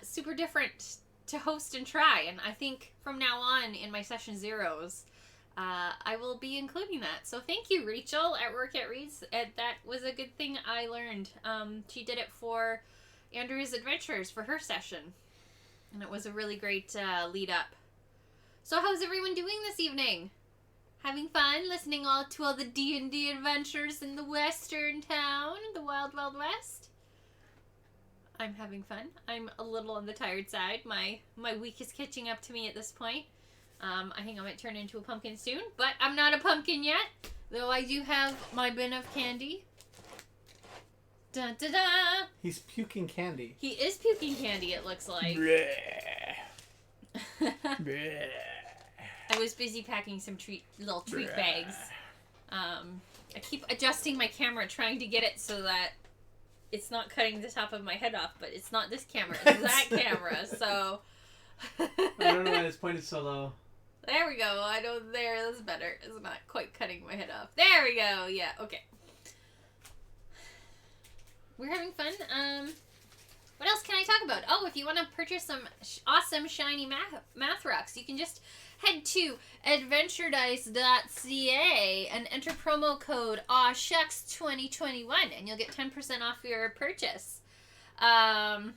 super different to host and try, and I think from now on in my session 0s, I will be including that. So thank you, Rachel at Roarcat Reads. That was a good thing I learned. She did it for Andrea's Adventures for her session, and it was a really great lead up. So how's everyone doing this evening? Having fun listening to all the D&D adventures in the western town, the Wild Wild West? I'm having fun. I'm a little on the tired side. My week is catching up to me at this point. I think I might turn into a pumpkin soon, but I'm not a pumpkin yet, though I do have my bin of candy. Dun da da! He's puking candy. He is puking candy, it looks like. I was busy packing some little treat bags. I keep adjusting my camera, trying to get it so that it's not cutting the top of my head off, but it's not this camera, it's that camera, so... I don't know why it's pointed so low. There we go, that's better. It's not quite cutting my head off. There we go, yeah, okay. We're having fun. What else can I talk about? Oh, if you want to purchase some awesome shiny math rocks, you can just head to adventuredice.ca and enter promo code AwSHUX2021 and you'll get 10% off your purchase in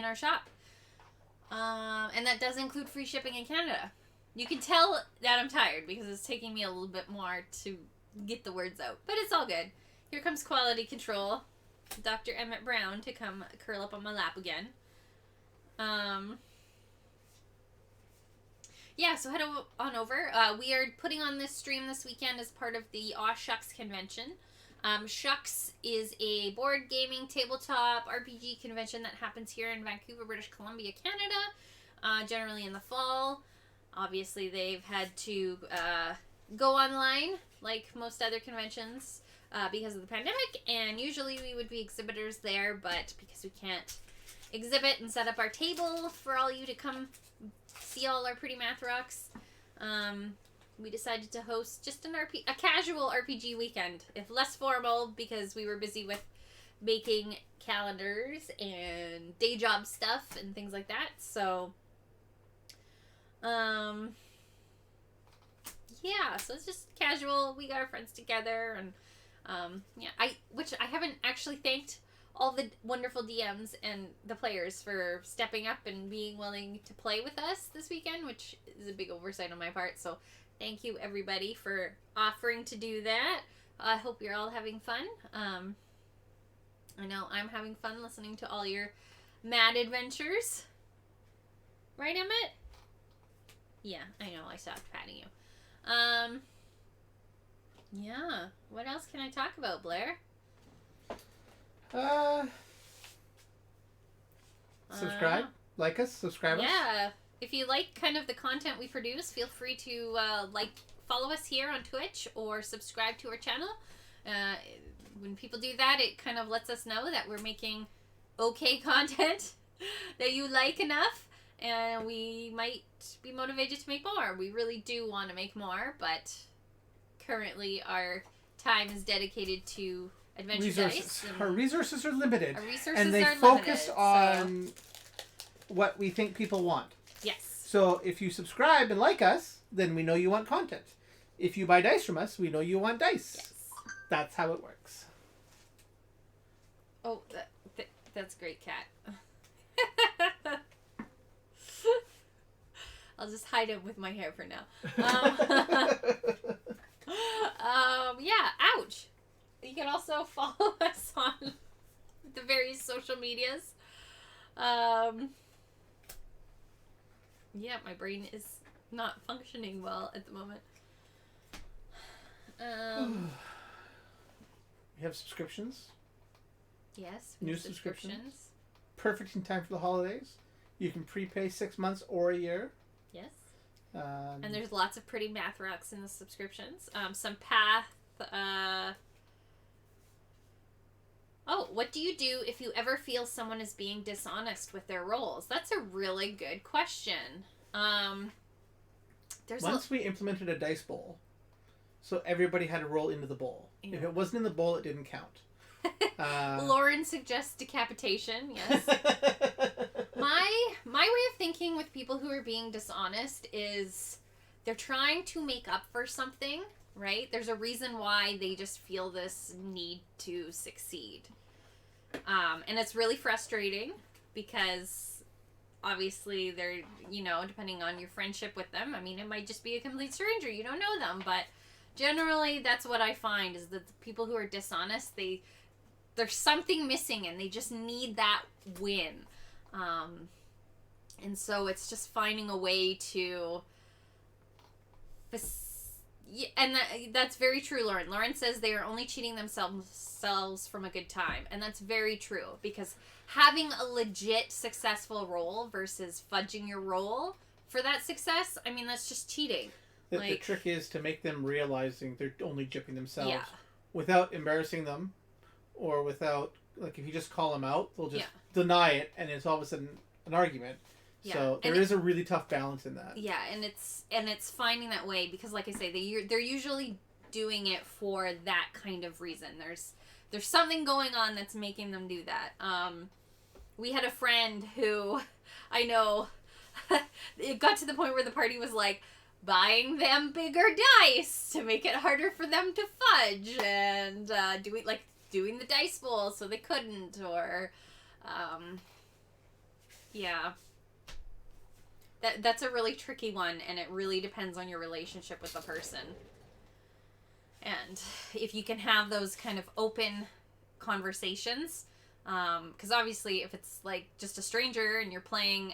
our shop. And that does include free shipping in Canada. You can tell that I'm tired because it's taking me a little bit more to get the words out, but it's all good. Here comes quality control, Dr. Emmett Brown, to come curl up on my lap again. Yeah, so head on over. We are putting on this stream this weekend as part of the AwSHUX convention. SHUX is a board gaming tabletop RPG convention that happens here in Vancouver, British Columbia, Canada, generally in the fall. Obviously, they've had to go online, like most other conventions, because of the pandemic, and usually we would be exhibitors there, but because we can't exhibit and set up our table for all you to come see all our pretty math rocks, we decided to host just a casual RPG weekend, if less formal, because we were busy with making calendars and day job stuff and things like that. So yeah, so it's just casual. We got our friends together, and yeah, I haven't actually thanked all the wonderful DMs and the players for stepping up and being willing to play with us this weekend, which is a big oversight on my part. So thank you, everybody, for offering to do that. I hope you're all having fun. I know I'm having fun listening to all your mad adventures. Right, Emmett? Yeah, I know. I stopped patting you. Yeah. What else can I talk about, Blair? Subscribe, like us, subscribe us. Yeah. If you like kind of the content we produce, feel free to follow us here on Twitch or subscribe to our channel. When people do that, it kind of lets us know that we're making okay content that you like enough. and we might be motivated to make more. We really do want to make more, but currently our time is dedicated to adventure Resources. dice. Our resources are limited. Our resources And they are focus limited, on what we think people want. Yes. So if you subscribe and like us, then we know you want content. If you buy dice from us, we know you want dice. Yes. That's how it works. Oh, that's great, Cat. I'll just hide it with my hair for now. Yeah, ouch. You can also follow us on the various social medias. Yeah, my brain is not functioning well at the moment. We have subscriptions. Yes. New have subscriptions. Perfect in time for the holidays. You can prepay 6 months or a year. Yes. And And there's lots of pretty math rocks in the subscriptions. Some path. Oh, what do you do if you ever feel someone is being dishonest with their roles? That's a really good question. There's once we implemented a dice bowl, so everybody had to roll into the bowl. Yeah. If it wasn't in the bowl, it didn't count. Lauren suggests decapitation. Yes. My way of thinking with people who are being dishonest is they're trying to make up for something, right? There's a reason why they just feel this need to succeed. And it's really frustrating because obviously they're, depending on your friendship with them, I mean, it might just be a complete stranger. You don't know them, but generally that's what I find is that the people who are dishonest, there's something missing and they just need that win. And so it's just finding a way to... And that's very true, Lauren. Lauren says they are only cheating themselves from a good time. And that's very true. Because having a legit successful role versus fudging your role for that success, I mean, that's just cheating. The trick is to make them realizing they're only gypping themselves. Yeah. Without embarrassing them. Or without... Like, if you just call them out, they'll just deny it. And it's all of a sudden an argument. Yeah. So there is a really tough balance in that. Yeah, and it's finding that way because, like I say, they're usually doing it for that kind of reason. There's something going on that's making them do that. We had a friend who I know it got to the point where the party was like buying them bigger dice to make it harder for them to fudge and doing the dice bowl so they couldn't or yeah. That's a really tricky one, and it really depends on your relationship with the person. And if you can have those kind of open conversations, because obviously if it's like just a stranger and you're playing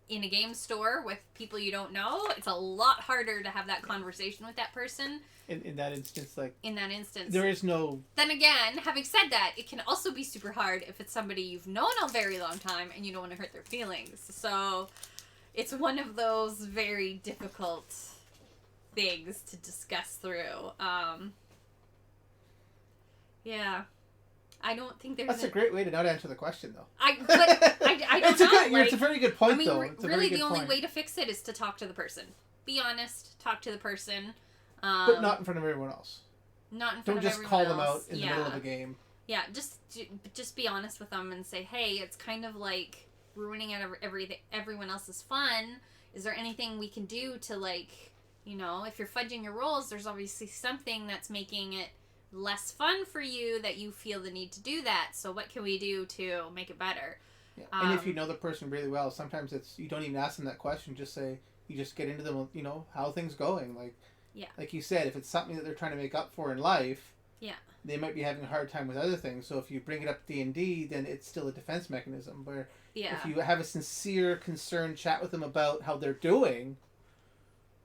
in a game store with people you don't know, it's a lot harder to have that conversation with that person. In that instance, there is no... Then again, having said that, it can also be super hard if it's somebody you've known a very long time and you don't want to hurt their feelings. So... it's one of those very difficult things to discuss through. Yeah. I don't think there's... That's a great way to not answer the question, though. I don't know. It's a very good point, though. It's really the only way to fix it is to talk to the person. Be honest. Talk to the person. But not in front of everyone else. Not in front of everyone else. Don't just call them out in the middle of a game. Yeah, just be honest with them and say, hey, it's kind of like... ruining everyone else's fun. Is there anything we can do to if you're fudging your rolls, there's obviously something that's making it less fun for you that you feel the need to do that. So what can we do to make it better? Yeah. And if you know the person really well, sometimes you don't even ask them that question. Just say, you just get into them, how are things going? Like you said, if it's something that they're trying to make up for in life, they might be having a hard time with other things. So if you bring it up D&D, then it's still a defense mechanism where if you have a sincere, concerned chat with them about how they're doing,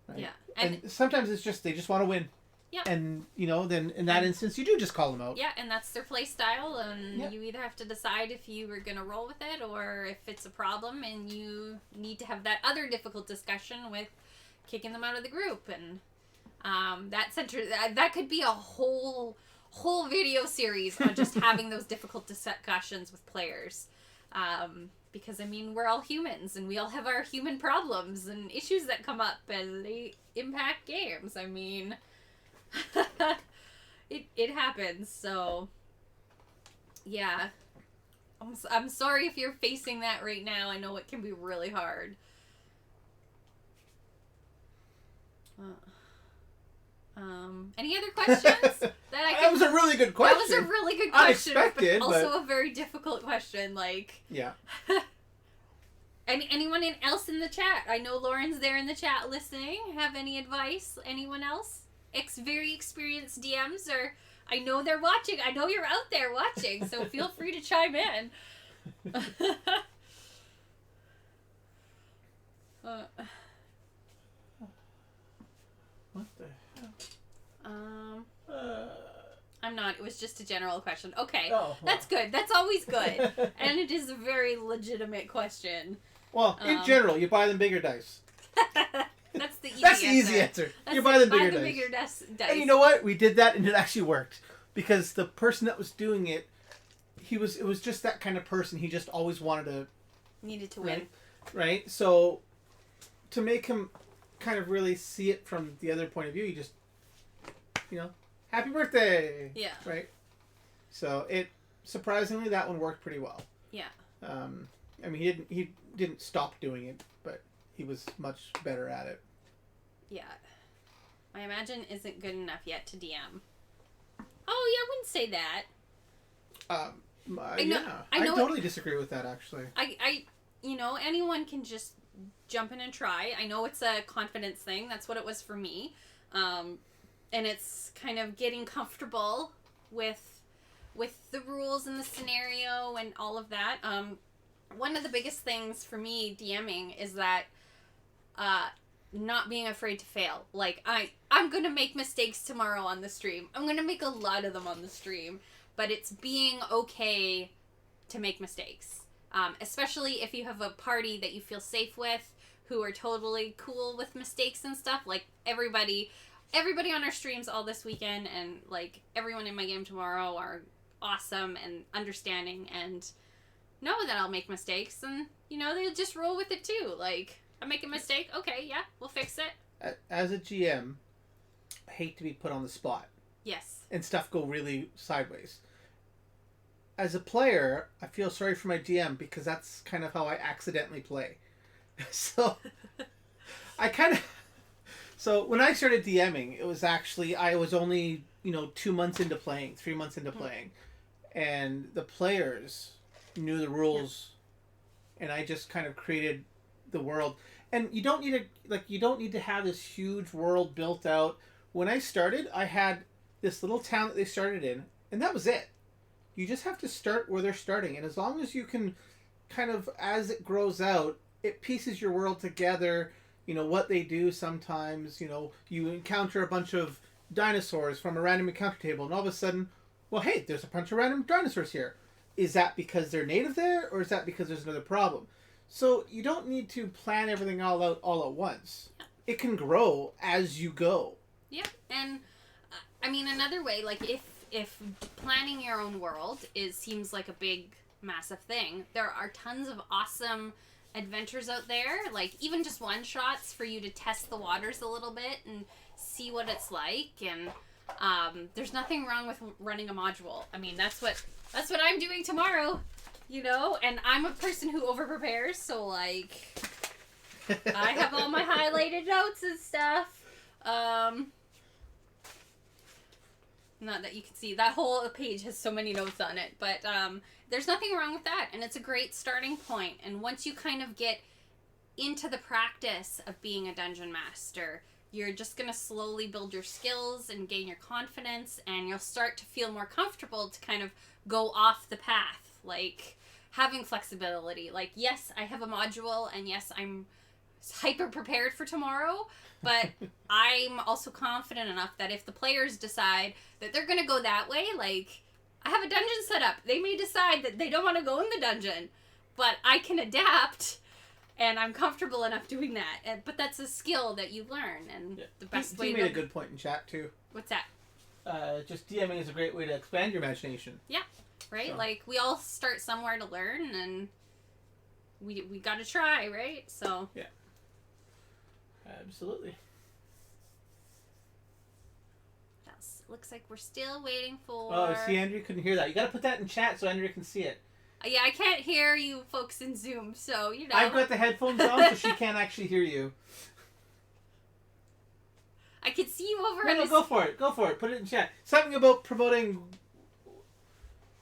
right? Yeah. And sometimes it's just, they just want to win. Yeah. And, then in that instance, you do just call them out. Yeah, and that's their play style, and you either have to decide if you were going to roll with it or if it's a problem, and you need to have that other difficult discussion with kicking them out of the group. And that could be a whole video series on just having those difficult discussions with players. Because, I mean, we're all humans, and we all have our human problems and issues that come up, and they impact games. I mean, it happens, so, yeah. I'm sorry if you're facing that right now. I know it can be really hard. Any other questions? That was a really good question. That was a really good question. Unexpected, also but... a very difficult question. Like, yeah. Anyone else in the chat? I know Lauren's there in the chat listening. Have any advice? Anyone else? Very experienced DMs, or I know they're watching. I know you're out there watching, so feel free to chime in. What the hell? I'm not. It was just a general question. Okay, well. That's good. That's always good, and it is a very legitimate question. Well, in general, you buy them bigger dice. That's the easy That's the answer. easy answer. You buy them bigger dice. And you know what? We did that, and it actually worked because the person that was doing it, it was just that kind of person. He just always needed to win. Right? So to make him kind of really see it from the other point of view, you just, happy birthday. Yeah. Right? So surprisingly, that one worked pretty well. Yeah. I mean, he didn't stop doing it, but he was much better at it. Yeah. My imagine isn't good enough yet to DM. Oh, yeah, I wouldn't say that. I totally disagree with that, actually. Anyone can just jump in and try. I know it's a confidence thing. That's what it was for me. And it's kind of getting comfortable with the rules and the scenario and all of that. One of the biggest things for me DMing is that not being afraid to fail. Like, I'm going to make mistakes tomorrow on the stream. I'm going to make a lot of them on the stream. But it's being okay to make mistakes. Especially if you have a party that you feel safe with, who are totally cool with mistakes and stuff. Like, everybody on our streams all this weekend and, like, everyone in my game tomorrow are awesome and understanding and know that I'll make mistakes. And, they'll just roll with it, too. Like, I make a mistake. Okay, yeah, we'll fix it. As a GM, I hate to be put on the spot. Yes. And stuff go really sideways. As a player, I feel sorry for my GM because that's kind of how I accidentally play. So when I started DMing, it was actually, I was only, 2 months into playing, 3 months into playing. And the players knew the rules. Yeah. And I just kind of created the world. And you don't need to have this huge world built out. When I started, I had this little town that they started in, and that was it. You just have to start where they're starting, and as long as you can kind of, as it grows out, it pieces your world together. What they do sometimes, you encounter a bunch of dinosaurs from a random encounter table, and all of a sudden, well, hey, there's a bunch of random dinosaurs here. Is that because they're native there, or is that because there's another problem? So you don't need to plan everything all out all at once. It can grow as you go. Yeah, and I mean, another way, like, if planning your own world seems like a big, massive thing, there are tons of awesome adventures out there, like, even just one-shots for you to test the waters a little bit and see what it's like, and there's nothing wrong with running a module. I mean, that's what I'm doing tomorrow, and I'm a person who over-prepares, so, like, I have all my highlighted notes and stuff. Not that you can see. That whole page has so many notes on it. But there's nothing wrong with that. And it's a great starting point. And once you kind of get into the practice of being a dungeon master, you're just going to slowly build your skills and gain your confidence. And you'll start to feel more comfortable to kind of go off the path. Like, having flexibility. Like, yes, I have a module. And yes, I'm hyper prepared for tomorrow. But I'm also confident enough that if the players decide that they're going to go that way, like, I have a dungeon set up. They may decide that they don't want to go in the dungeon, but I can adapt, and I'm comfortable enough doing that. But that's a skill that you learn, and the best way to... You made a good point in chat, too. What's that? Just DMing is a great way to expand your imagination. Yeah, right? So. Like, we all start somewhere to learn, and we got to try, right? So yeah, absolutely. Looks like we're still waiting for... Oh, see, Andrea couldn't hear that. You got to put that in chat so Andrea can see it. Yeah, I can't hear you folks in Zoom, so, you know. I've got the headphones on, so she can't actually hear you. I can see you over... No, go for it. Go for it. Put it in chat. Something about promoting...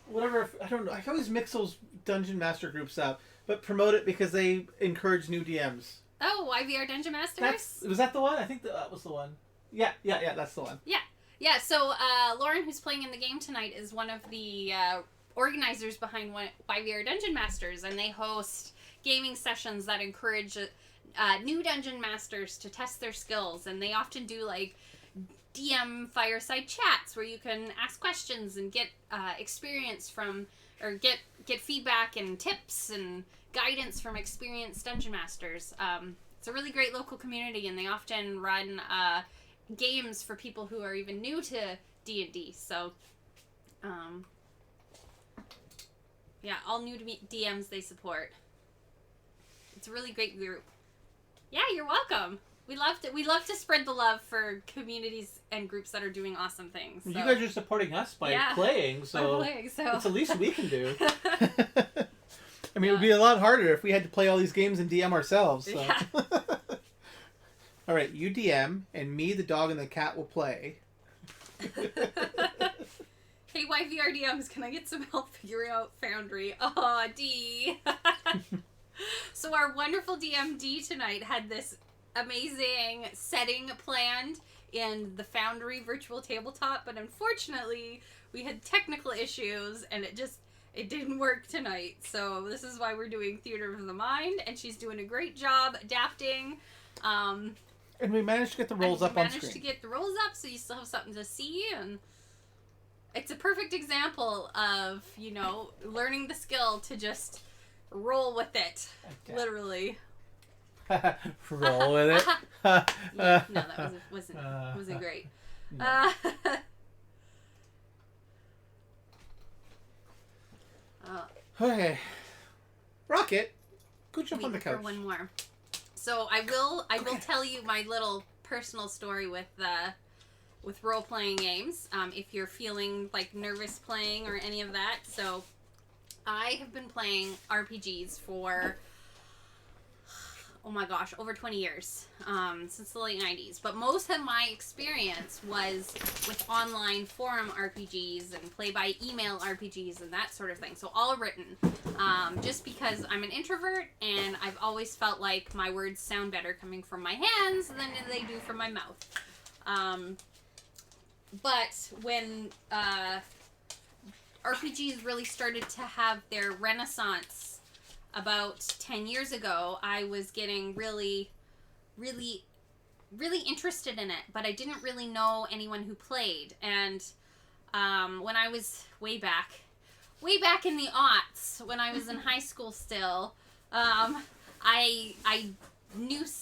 Whatever... I don't know. I always mix those Dungeon Master groups up. But promote it because they encourage new DMs. Oh, YVR Dungeon Masters? Was that the one? I think that was the one. Yeah, that's the one. Yeah. Yeah, so Lauren, who's playing in the game tonight, is one of the organizers behind YVR Dungeon Masters, and they host gaming sessions that encourage new Dungeon Masters to test their skills, and they often do, like, DM fireside chats where you can ask questions and get experience from, or get feedback and tips and guidance from experienced Dungeon Masters. It's a really great local community, and they often run... games for people who are even new to D&D, so yeah, all new to DMs they support. It's a really great group. Yeah, you're welcome. We love to spread the love for communities and groups that are doing awesome things. So. You guys are supporting us by playing, so it's the least we can do. I mean, it would be a lot harder if we had to play all these games and DM ourselves. So. Yeah. All right, you DM, and me, the dog, and the cat will play. Hey, YVR DMs, can I get some help figuring out Foundry? Aw, D. So our wonderful DM D tonight had this amazing setting planned in the Foundry virtual tabletop, but unfortunately, we had technical issues, and it didn't work tonight. So this is why we're doing Theater of the Mind, and she's doing a great job adapting. And we managed to get the rolls up on screen. Managed to get the rolls up, so you still have something to see, and it's a perfect example of, you know, learning the skill to just roll with it, literally. Roll with it. Yeah, no, that wasn't great. No. Okay, Rocket, go jump on the couch. For one more. So I will tell you my little personal story with role playing games. If you're feeling like nervous playing or any of that. So I have been playing RPGs for oh my gosh, over 20 years, since the late 90s. But most of my experience was with online forum RPGs and play-by-email RPGs and that sort of thing. So all written, just because I'm an introvert and I've always felt like my words sound better coming from my hands than they do from my mouth. But when RPGs really started to have their renaissance about 10 years ago, I was getting really, really, really interested in it, but I didn't really know anyone who played. And when I was way back in the aughts, when I was in high school still, I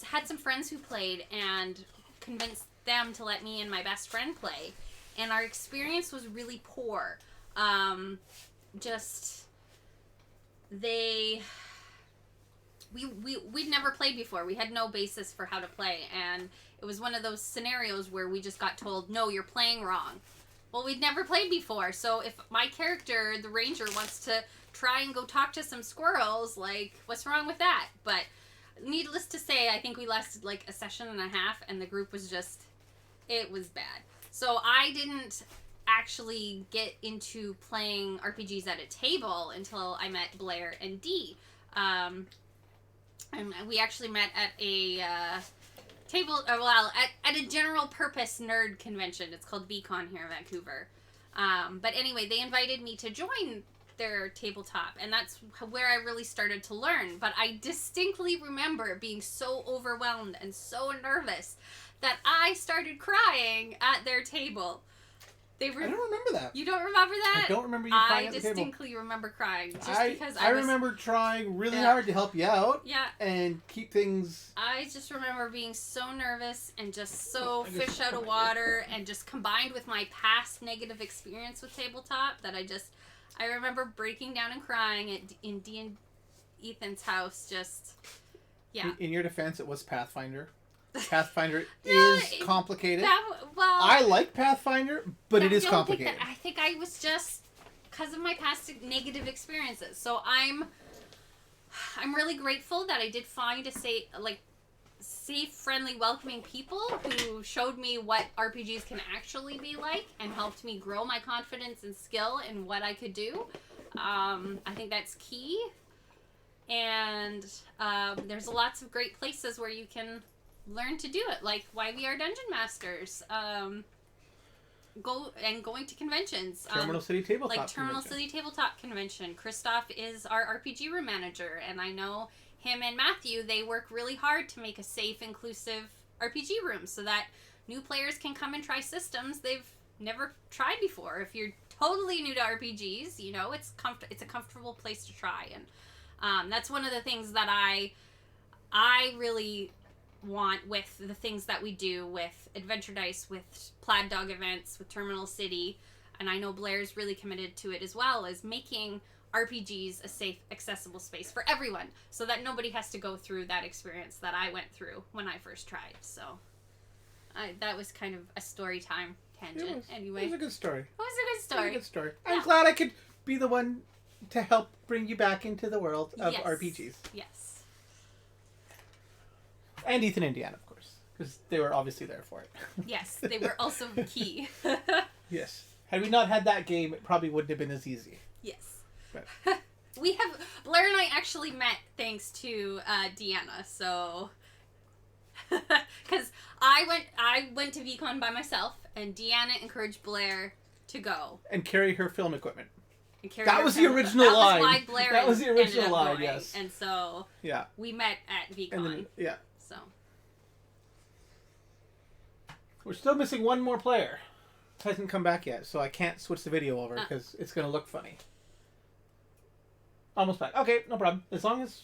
had some friends who played and convinced them to let me and my best friend play. And our experience was really poor. We'd never played before. We had no basis for how to play, and it was one of those scenarios where we just got told, no, you're playing wrong. Well, we'd never played before, so if my character, the ranger, wants to try and go talk to some squirrels, like, what's wrong with that? But needless to say, I think we lasted like a session and a half, and the group was just, it was bad. So I didn't actually get into playing RPGs at a table until I met Blair and Dee. And we actually met at a at a general purpose nerd convention. It's called VCon here in Vancouver. But anyway, they invited me to join their tabletop, and that's where I really started to learn. But I distinctly remember being so overwhelmed and so nervous that I started crying at their table. I don't remember that. You don't remember that? I don't remember you crying at the table. I distinctly remember crying. Just because I remember trying really hard to help you out. Yeah. And keep things... I just remember being so nervous and just so fish out of water, and just combined with my past negative experience with tabletop that I remember breaking down and crying in Ethan's house just, yeah. In your defense, it was Pathfinder. Pathfinder is complicated. Well, I like Pathfinder, but it is complicated. I think I was just because of my past negative experiences. So I'm really grateful that I did find safe, friendly, welcoming people who showed me what RPGs can actually be like and helped me grow my confidence and skill in what I could do. I think that's key. And there's lots of great places where you can learn to do it, like Why We Are Dungeon Masters. Going to conventions. Terminal City Tabletop City Tabletop Convention. Christoph is our RPG room manager, and I know him and Matthew, they work really hard to make a safe, inclusive RPG room so that new players can come and try systems they've never tried before. If you're totally new to RPGs, you know, it's a comfortable place to try. And that's one of the things that I really want with the things that we do with Adventure Dice, with Plaid Dog events, with Terminal City, and I know Blair's really committed to it as well, is making RPGs a safe, accessible space for everyone so that nobody has to go through that experience that I went through when I first tried. So that was kind of a story time tangent. Anyway, It was a good story. I'm glad I could be the one to help bring you back into the world of RPGs. Yes. And Ethan and Deanna, of course, because they were obviously there for it. Yes, they were also key. Yes. Had we not had that game, it probably wouldn't have been as easy. Yes. But Blair and I actually met thanks to Deanna, so because I went to VCon by myself, and Deanna encouraged Blair to go and carry her film equipment. That was the original line. That was the original line. Yes. And so we met at VCon. And then, So we're still missing one more player. Hasn't come back yet, so I can't switch the video over because it's going to look funny. Almost back. Okay, no problem. As long as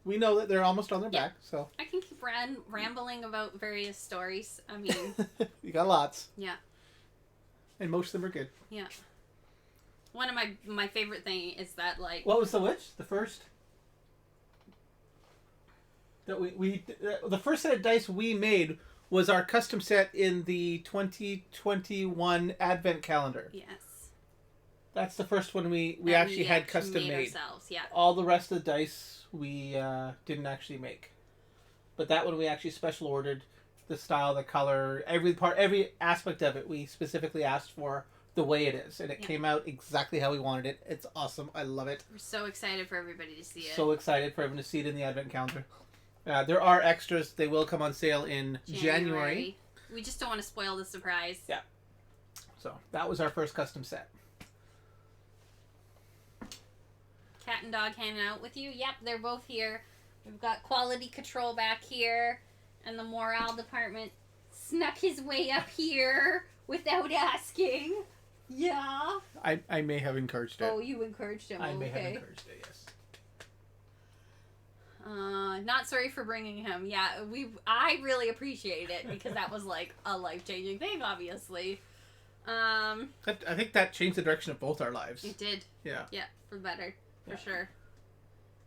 we know that they're almost on their back, so I can keep rambling about various stories. I mean, you got lots. Yeah. And most of them are good. Yeah. One of my favorite thing is that, like, what was the which? The first that we the first set of dice we made was our custom set in the 2021 Advent calendar. Yes. That's the first one we actually had custom made. Ourselves, yeah. All the rest of the dice we didn't actually make. But that one we actually special ordered the style, the color, every aspect of it we specifically asked for the way it is, and it came out exactly how we wanted it. It's awesome. I love it. We're so excited for everybody to see it. So excited for everyone to see it in the Advent calendar. There are extras. They will come on sale in January. We just don't want to spoil the surprise. Yeah. So that was our first custom set. Cat and dog hanging out with you. Yep, they're both here. We've got quality control back here, and the morale department snuck his way up here without asking. Yeah. I may have encouraged it. Oh, you encouraged him. I may have encouraged it, yes. Not sorry for bringing him. Yeah, I really appreciate it because that was like a life-changing thing, obviously. I think that changed the direction of both our lives. It did. Yeah. Yeah, for better, for sure.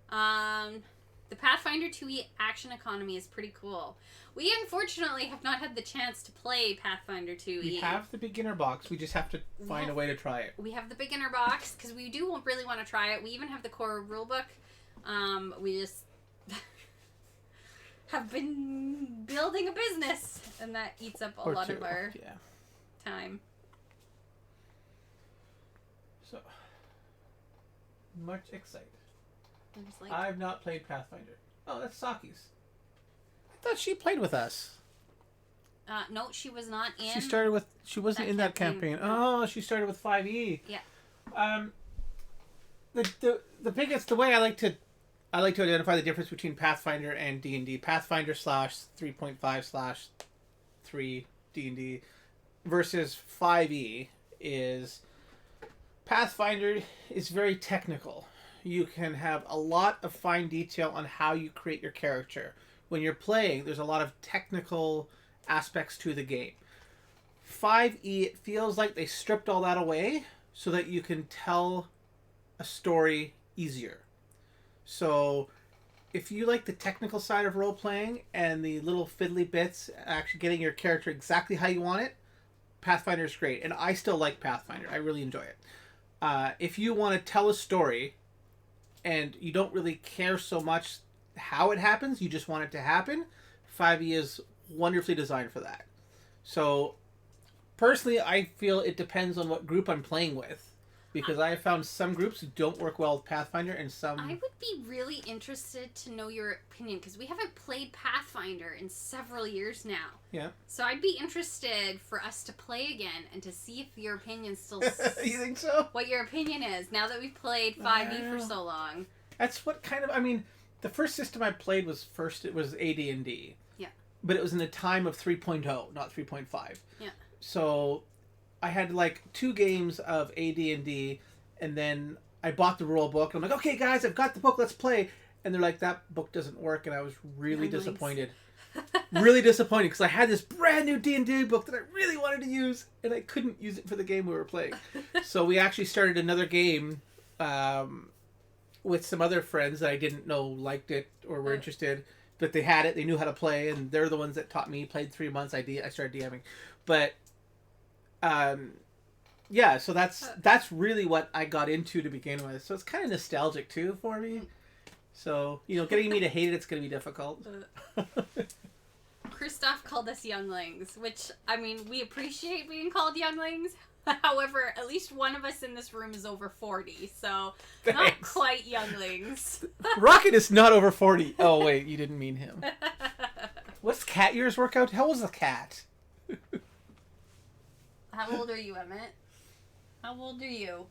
The Pathfinder 2e action economy is pretty cool. We unfortunately have not had the chance to play Pathfinder 2e. We have the beginner box. We just have to find a way to try it. We have the beginner box because we do really want to try it. We even have the core rulebook. We just have been building a business, and that eats up a lot of our time. So much excited. I've not played Pathfinder. Oh, that's Saki's. I thought she played with us. No, she was not in. She wasn't in that campaign. No. Oh, she started with 5e. Yeah. The way I like to identify the difference between Pathfinder and D&D. Pathfinder /3.5/3 D&D versus 5e is Pathfinder is very technical. You can have a lot of fine detail on how you create your character. When you're playing, there's a lot of technical aspects to the game. 5e, it feels like they stripped all that away so that you can tell a story easier. So if you like the technical side of role playing and the little fiddly bits, actually getting your character exactly how you want it, Pathfinder is great. And I still like Pathfinder. I really enjoy it. If you want to tell a story and you don't really care so much how it happens, you just want it to happen, 5e is wonderfully designed for that. So personally, I feel it depends on what group I'm playing with. Because I have found some groups who don't work well with Pathfinder and some... I would be really interested to know your opinion, because we haven't played Pathfinder in several years now. Yeah. So I'd be interested for us to play again and to see if your opinion still... You think so? What your opinion is, now that we've played 5e for so long. That's what kind of... I mean, the first system I played was it was AD&D. Yeah. But it was in the time of 3.0, not 3.5. Yeah. So... I had like 2 games of AD&D, and then I bought the rule book. And I'm like, okay, guys, I've got the book. Let's play. And they're like, that book doesn't work, and I was really disappointed. Really disappointed because I had this brand new D&D book that I really wanted to use, and I couldn't use it for the game we were playing. So we actually started another game with some other friends that I didn't know liked it or were interested, but they had it. They knew how to play, and they're the ones that taught me. Played 3 months. I started DMing, but. Yeah, so that's really what I got into to begin with. So it's kind of nostalgic too for me. So, getting me to hate it's going to be difficult. Christoph called us younglings, which, I mean, we appreciate being called younglings. However, at least one of us in this room is over 40, so Thanks. Not quite younglings. Rocket is not over 40. Oh, wait, you didn't mean him. What's cat years work out? How old is the cat? How old are you, Emmett? How old are you?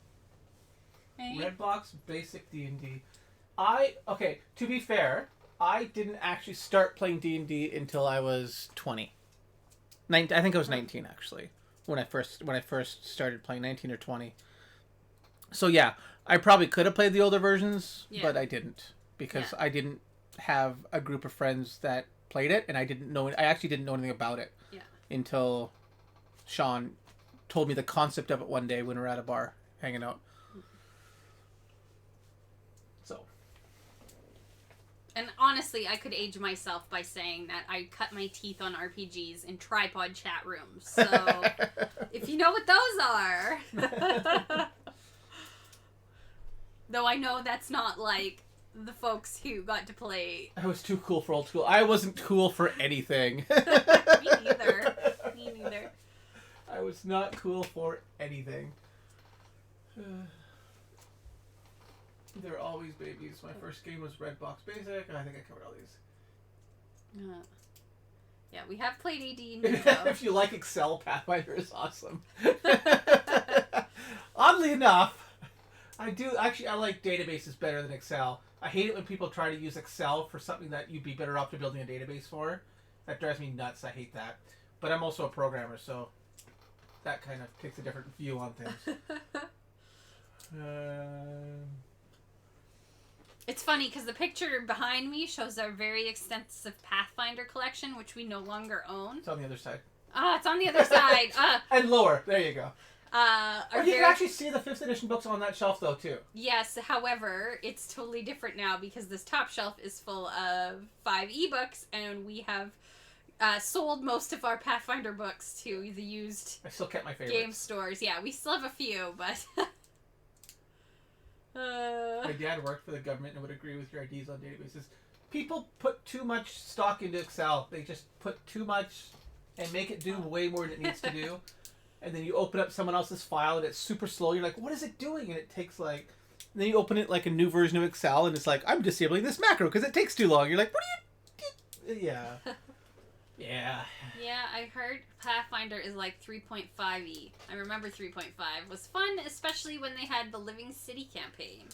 Hey? Redbox Basic D&D. Okay, to be fair, I didn't actually start playing D&D until I was 20. I think I was 19 actually when I first started playing, 19 or 20. So yeah, I probably could have played the older versions, but I didn't because I didn't have a group of friends that played it, and I actually didn't know anything about it until Sean told me the concept of it one day when we were at a bar hanging out. So. And honestly, I could age myself by saying that I cut my teeth on RPGs in tripod chat rooms. So, if you know what those are. Though I know that's not like the folks who got to play. I was too cool for old school. I wasn't cool for anything. Me neither. I was not cool for anything. They're always babies. My first game was Redbox Basic, and I think I covered all these. Yeah, we have played AD&D. If you like Excel, Pathfinder is awesome. Oddly enough, I like databases better than Excel. I hate it when people try to use Excel for something that you'd be better off to building a database for. That drives me nuts. I hate that. But I'm also a programmer, so that kind of takes a different view on things. It's funny because the picture behind me shows our very extensive Pathfinder collection, which we no longer own. It's on the other side. It's on the other side. And lower. There you go. You can actually see the 5th edition books on that shelf, though, too. Yes, however, it's totally different now because this top shelf is full of 5e books, and we have sold most of our Pathfinder books to the used I still kept my favorites. game stores. Yeah, we still have a few, but... My dad worked for the government and would agree with your ideas on databases. People put too much stock into Excel. They just put too much and make it do way more than it needs to do. And then you open up someone else's file and it's super slow. You're like, what is it doing? And it takes like... And then you open it like a new version of Excel and it's like, I'm disabling this macro because it takes too long. You're like, what are you... Yeah. Yeah. Yeah, I heard Pathfinder is like 3.5e. I remember 3.5 was fun, especially when they had the Living City campaign.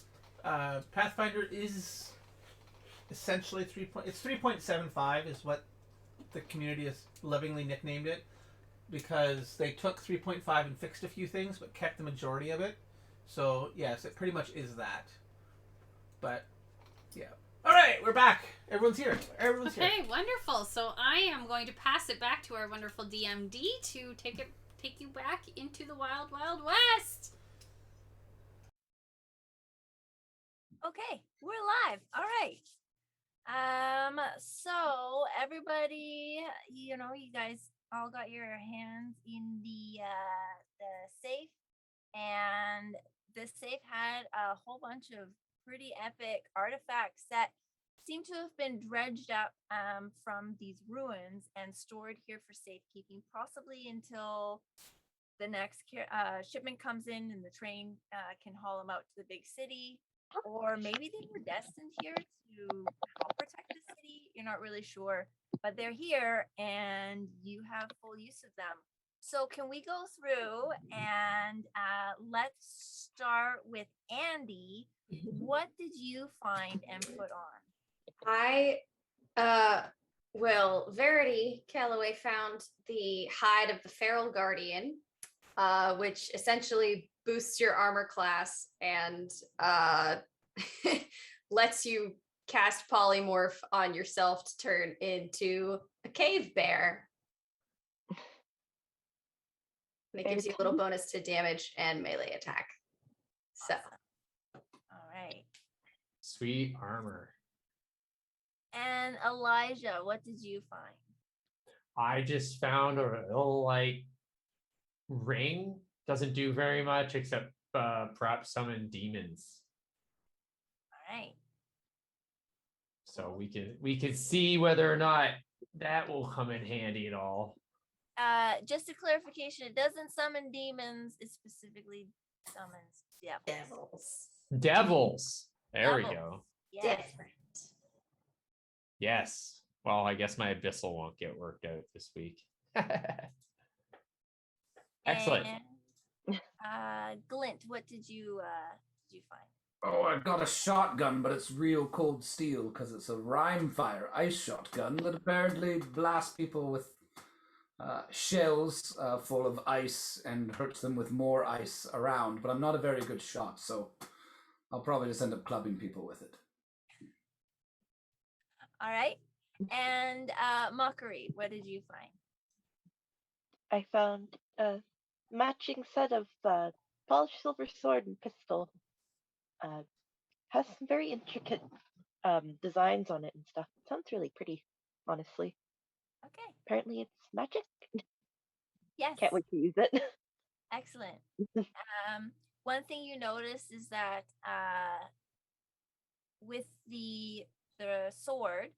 Pathfinder is essentially 3.75 is what the community has lovingly nicknamed it, because they took 3.5 and fixed a few things but kept the majority of it. So yes, it pretty much is that. But yeah. All right, we're back. Everyone's here. Okay, wonderful. So I am going to pass it back to our wonderful DMD to take you back into the Wild Wild West. Okay, we're live. All right. So everybody, you guys all got your hands in the safe, and the safe had a whole bunch of pretty epic artifacts that seem to have been dredged up from these ruins and stored here for safekeeping, possibly until the next shipment comes in and the train can haul them out to the big city. Or maybe they were destined here to help protect the city. You're not really sure, but they're here and you have full use of them. So can we go through and let's start with Andy. What did you find and put on? Verity Calloway found the hide of the Feral Guardian, which essentially boosts your armor class and lets you cast polymorph on yourself to turn into a cave bear. And it gives you a little bonus to damage and melee attack. So, all right. Sweet armor. And Elijah, what did you find? I just found a little like ring. Doesn't do very much except perhaps summon demons. All right. So we can see whether or not that will come in handy at all. Just a clarification, it doesn't summon demons, it specifically summons devils. Devils. There we go. Yes. Different. Yes. Well, I guess my abyssal won't get worked out this week. Excellent. And, Glint, what did you find? Oh, I got a shotgun, but it's real cold steel because it's a rime fire ice shotgun that apparently blasts people with shells full of ice and hurts them with more ice around. But I'm not a very good shot, so I'll probably just end up clubbing people with it. All right. And Mockery, what did you find? I found a matching set of polished silver sword and pistol. Has some very intricate designs on it and stuff. It sounds really pretty, honestly. Okay. Apparently it's magic. Yes. Can't wait to use it. Excellent. One thing you notice is that with the sword,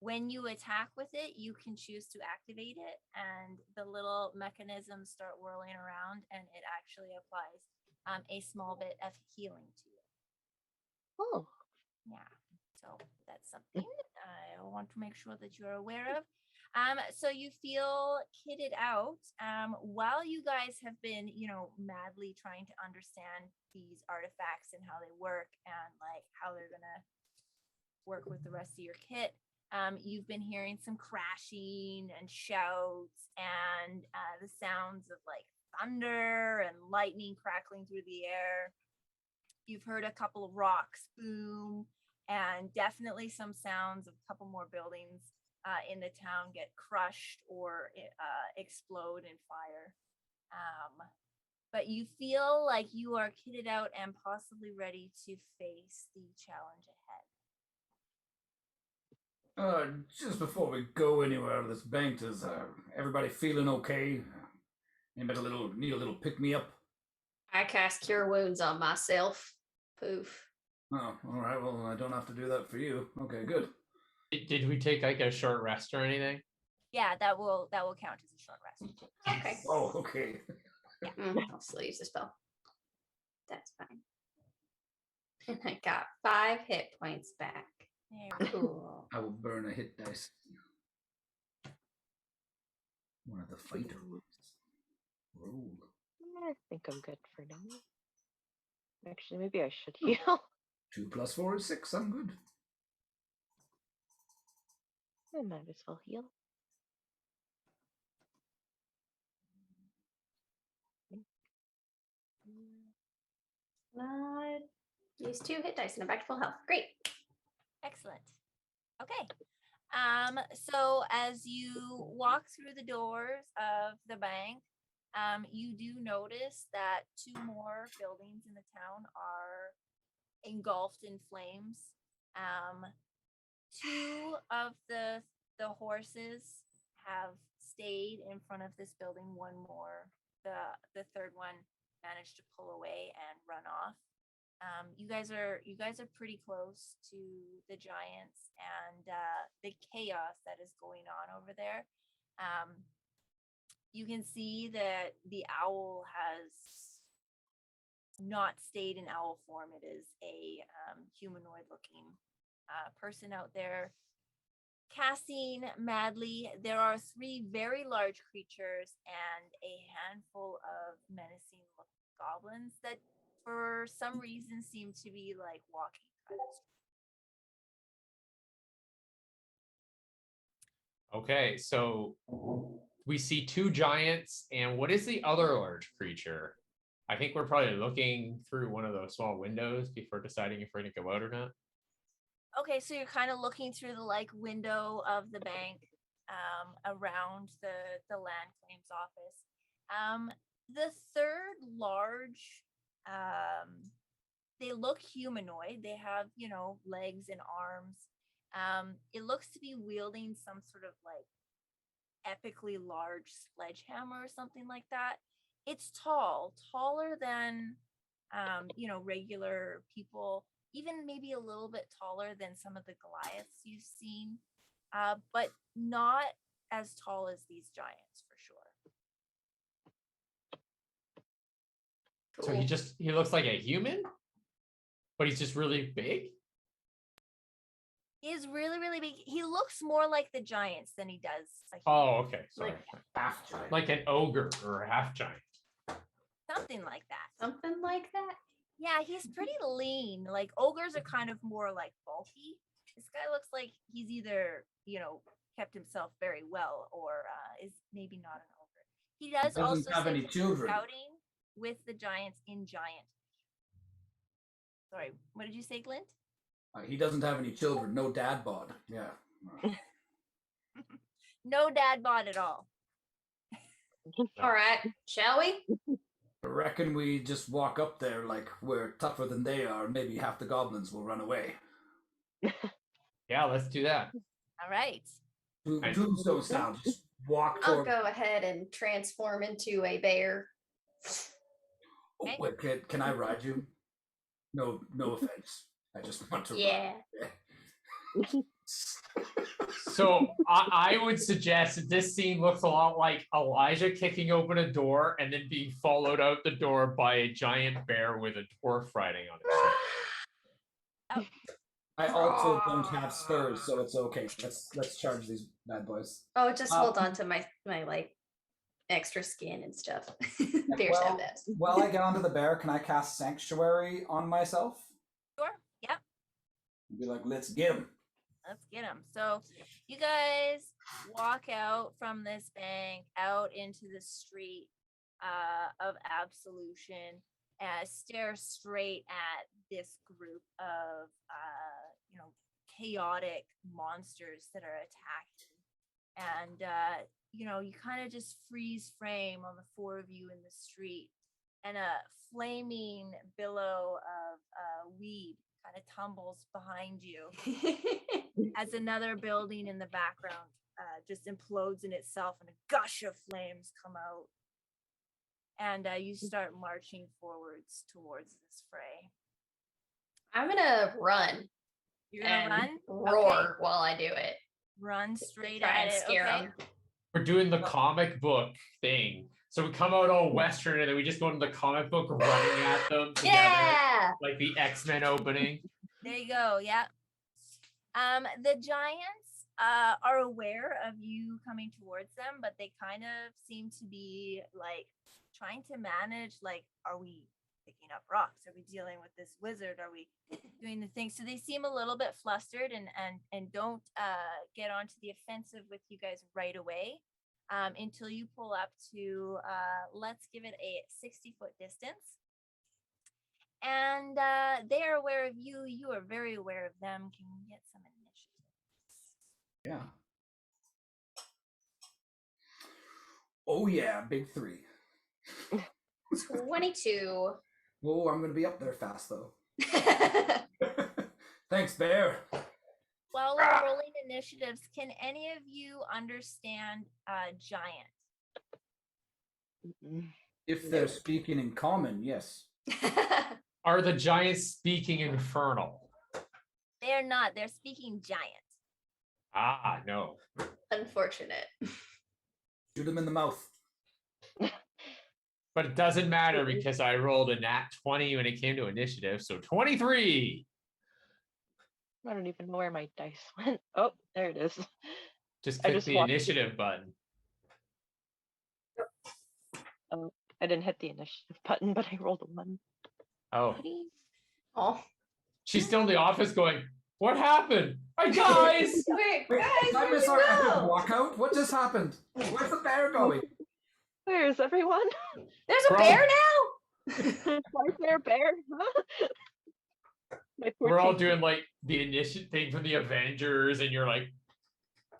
when you attack with it, you can choose to activate it, and the little mechanisms start whirling around, and it actually applies a small bit of healing to it. Oh. Yeah. So that's something I want to make sure that you're aware of. So you feel kitted out. While you guys have been, madly trying to understand these artifacts and how they work and like how they're gonna work with the rest of your kit, you've been hearing some crashing and shouts and the sounds of like thunder and lightning crackling through the air. You've heard a couple of rocks boom, and definitely some sounds of a couple more buildings in the town get crushed or explode in fire. But you feel like you are kitted out and possibly ready to face the challenge ahead. Just before we go anywhere, this bank, does everybody feeling okay? Anybody need a little pick me up? I cast Cure Wounds on myself. Poof. Oh, all right. Well, I don't have to do that for you. Okay, good. Did we take like a short rest or anything? Yeah, that will count as a short rest. Okay. Oh, okay. Yeah. I'll still use the spell. That's fine. And I got 5 hit points back. Cool. I will burn a hit dice. One of the fighter ones. Roll. I think I'm good for now. Actually, maybe I should heal. 2 + 4 is 6. I'm good. I might as well heal. Use 2 hit dice and I'm back to full health. Great. Excellent. Okay. So as you walk through the doors of the bank, you do notice that 2 more buildings in the town are engulfed in flames. Two of the horses have stayed in front of this building. One more, the third one managed to pull away and run off. You guys are pretty close to the giants and the chaos that is going on over there. You can see that the owl has not stayed in owl form. It is a humanoid looking person out there casting madly. There are 3 very large creatures and a handful of menacing goblins that for some reason seem to be like walking by the street. Okay, so we see 2 giants, and what is the other large creature? I think we're probably looking through one of those small windows before deciding if we're going to go out or not. Okay, so you're kind of looking through the like window of the bank around the land claims office. The third large, they look humanoid. They have, legs and arms. It looks to be wielding some sort of like epically large sledgehammer or something like that. It's taller than regular people, even maybe a little bit taller than some of the Goliaths you've seen, but not as tall as these giants for sure. So he looks like a human, but he's just really big. He's really, really big. He looks more like the giants than he does. Oh, okay. Sorry. Half giant. Like an ogre or a half giant. Something like that. Something like that. Yeah, he's pretty lean. Like ogres are kind of more like bulky. This guy looks like he's either, kept himself very well or is maybe not an ogre. He doesn't also have any children. Scouting with the giants in giant. Sorry, what did you say, Glint? He doesn't have any children. No dad bod. Yeah. No dad bod at all. All right, shall we? I reckon we just walk up there like we're tougher than they are. Maybe half the goblins will run away. Yeah, let's do that. All right. Tombstone style. Just walk I'll toward. go ahead and transform into a bear. Oh, wait, can I ride you? No offense. I just want to. Yeah. So I would suggest that this scene looks a lot like Elijah kicking open a door and then being followed out the door by a giant bear with a dwarf riding on his shoulder. I also don't have spurs, so it's okay. Let's charge these bad boys. Oh, just hold on to my like extra skin and stuff. Bears have that. While I get onto the bear, can I cast Sanctuary on myself? Sure. Yep. Be like, let's get him. Let's get him. So you guys walk out from this bank out into the street of Absolution and stare straight at this group of chaotic monsters that are attacking. And you kind of just freeze frame on the 4 of you in the street, and a flaming billow of weed kind of tumbles behind you as another building in the background just implodes in itself and a gush of flames come out. And you start marching forwards towards this fray. I'm gonna run. You're gonna run? Roar while I do it. Run straight Try at and it. scare Okay. them. We're doing the comic book thing. So we come out all Western and then we just go into the comic book running at them together. Yeah. Like the X-Men opening. There you go. Yeah. The giants are aware of you coming towards them, but they kind of seem to be like trying to manage, like, are we picking up rocks? Are we dealing with this wizard? Are we doing the thing? So they seem a little bit flustered and don't get onto the offensive with you guys right away until you pull up to, let's give it a 60-foot distance. And they are aware of you. You are very aware of them. Can you get some initiative? Yeah. Oh yeah, big 3. 22. Oh, I'm gonna be up there fast though. Thanks, Bear. While we're rolling initiatives, can any of you understand giant? If they're speaking in common, yes. Are the giants speaking infernal? They're not. They're speaking giant. Ah, no. Unfortunate. Shoot him in the mouth. But it doesn't matter because I rolled a nat 20 when it came to initiative, so 23. I don't even know where my dice went. Oh, there it is. Just click the initiative button. Oh, I didn't hit the initiative button, but I rolled a 1. Oh. Oh. She's still in the office going, what happened? Hi, guys! Wait, Wait, guys, I where'd miss you our go? epic walkout. What just happened? Where's the bear going? Where is everyone? There's a bear now? Why is there a bear? Huh? My poor We're all team. doing like the initiative thing from the Avengers, and you're like,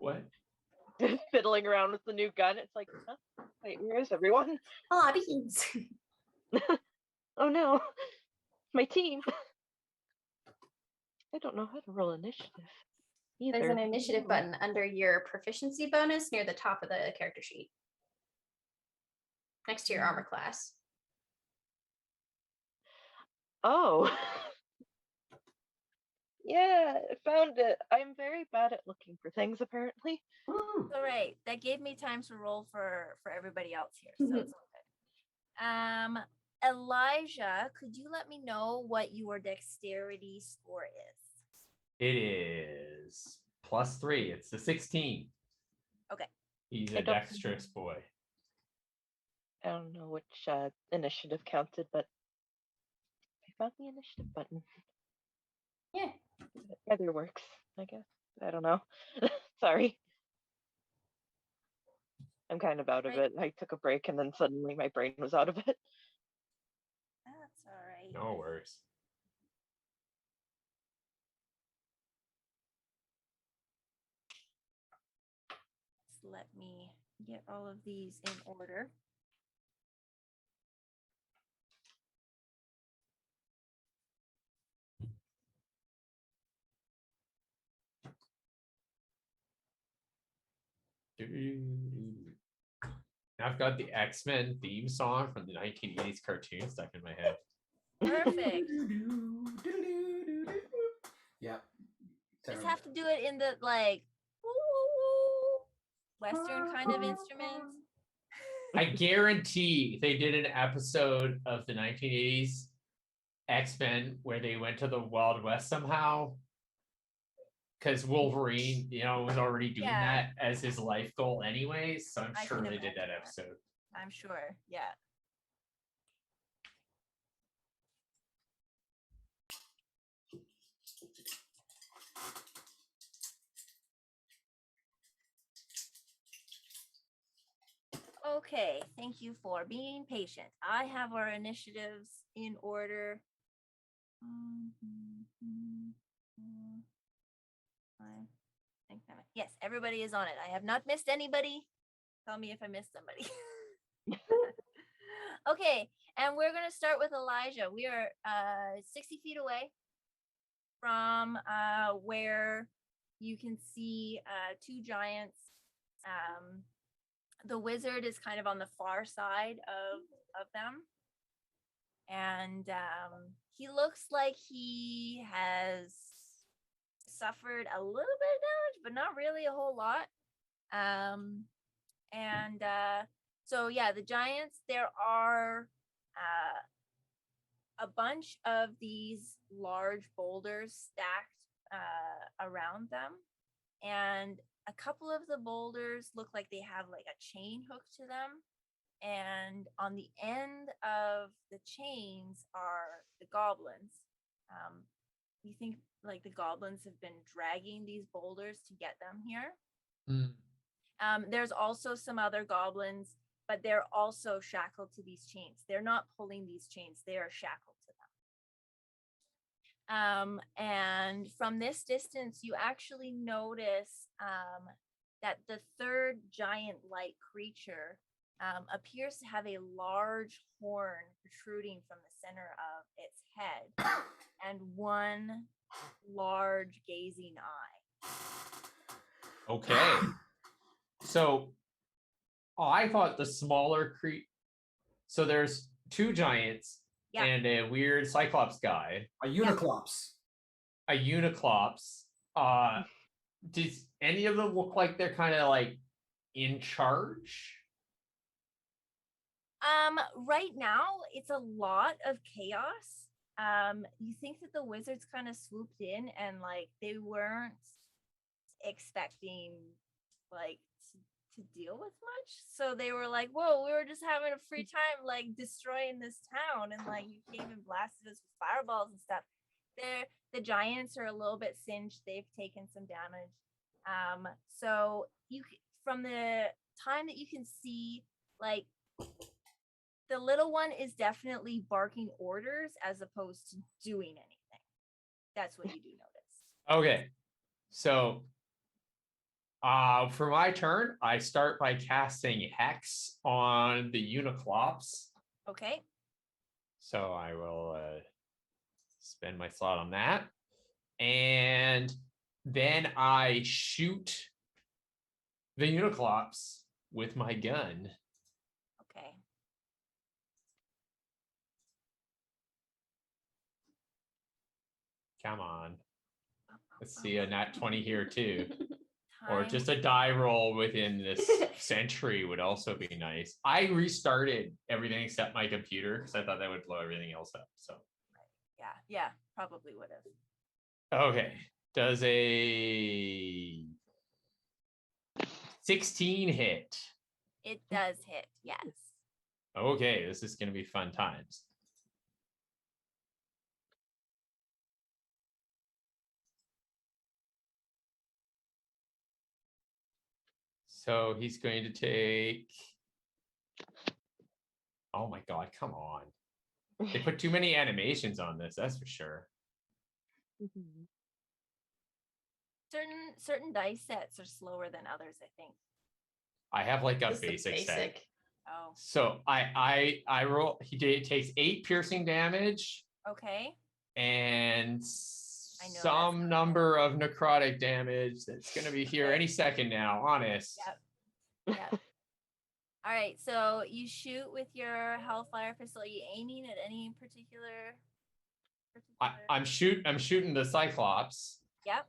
what? Fiddling around with the new gun. It's like, huh? Wait, where is everyone? Audience. Oh no, my team. I don't know how to roll initiative either. There's an initiative button under your proficiency bonus near the top of the character sheet. Next to your armor class. Oh. Yeah, I found it. I'm very bad at looking for things, apparently. All right, that gave me time to roll for everybody else here, so it's all good. Elijah, could you let me know what your dexterity score is? It is +3. It's the 16. Okay. He's a dexterous boy. I don't know which initiative counted, but I found the initiative button. Yeah. Either works, I guess. I don't know. Sorry. I'm kind of out of it. I took a break and then suddenly my brain was out of it. That's all right. No worries. Let me get all of these in order. I've got the X-Men theme song from the 1980s cartoon stuck in my head. Perfect. Yep. Just have to do it in the like Western kind of instruments. I guarantee they did an episode of the 1980s X-Men where they went to the Wild West somehow. Because Wolverine, was already doing that as his life goal anyways. So I'm sure they did that episode. I'm sure. Yeah. Okay, thank you for being patient. I have our initiatives in order. Yes, everybody is on it. I have not missed anybody. Tell me if I missed somebody. Okay, and we're going to start with Elijah. We are 60 feet away from where you can see two giants. The wizard is kind of on the far side of them. And he looks like he has suffered a little bit of damage, but not really a whole lot. So yeah, the giants, there are a bunch of these large boulders stacked around them. And a couple of the boulders look like they have like a chain hooked to them. And on the end of the chains are the goblins. You think like the goblins have been dragging these boulders to get them here. There's also some other goblins, but they're also shackled to these chains. They're not pulling these chains, they are shackled to them. And from this distance, you actually notice that the third giant-like creature appears to have a large horn protruding from the center of its head and one large gazing eye. Okay. So I thought the smaller so there's two giants and a weird cyclops guy. A uniclops. A uniclops. Does any of them look like they're kind of like in charge? Right now it's a lot of chaos. You think that the wizards kind of swooped in and like they weren't expecting like to deal with much, so they were like, whoa, we were just having a free time like destroying this town, and like you came and blasted us with fireballs and stuff. The giants are a little bit singed, they've taken some damage. So you, from the time that you can see, like the little one is definitely barking orders as opposed to doing anything. That's what you do notice. Okay, so for my turn, I start by casting Hex on the Uniclops. Okay. So I will spend my slot on that. And then I shoot the Uniclops with my gun. Okay. Come on. Let's see a nat 20 here too. Or Time. just a die roll within this century would also be nice. I restarted everything except my computer because I thought that would blow everything else up. So Yeah, probably would have. okay. Does a 16 hit? It does hit, yes. Okay, this is gonna be fun times. So he's going to take. Oh my god, come on. They put too many animations on this, that's for sure. Certain dice sets are slower than others, I think. I have like a basic set. Oh. So I roll. He takes 8 piercing damage. Okay. And some number of necrotic damage that's going to be here any second now. Honest. Yep. All right. So you shoot with your Hellfire pistol. Are you aiming at any particular? I'm shooting the Cyclops. Yep.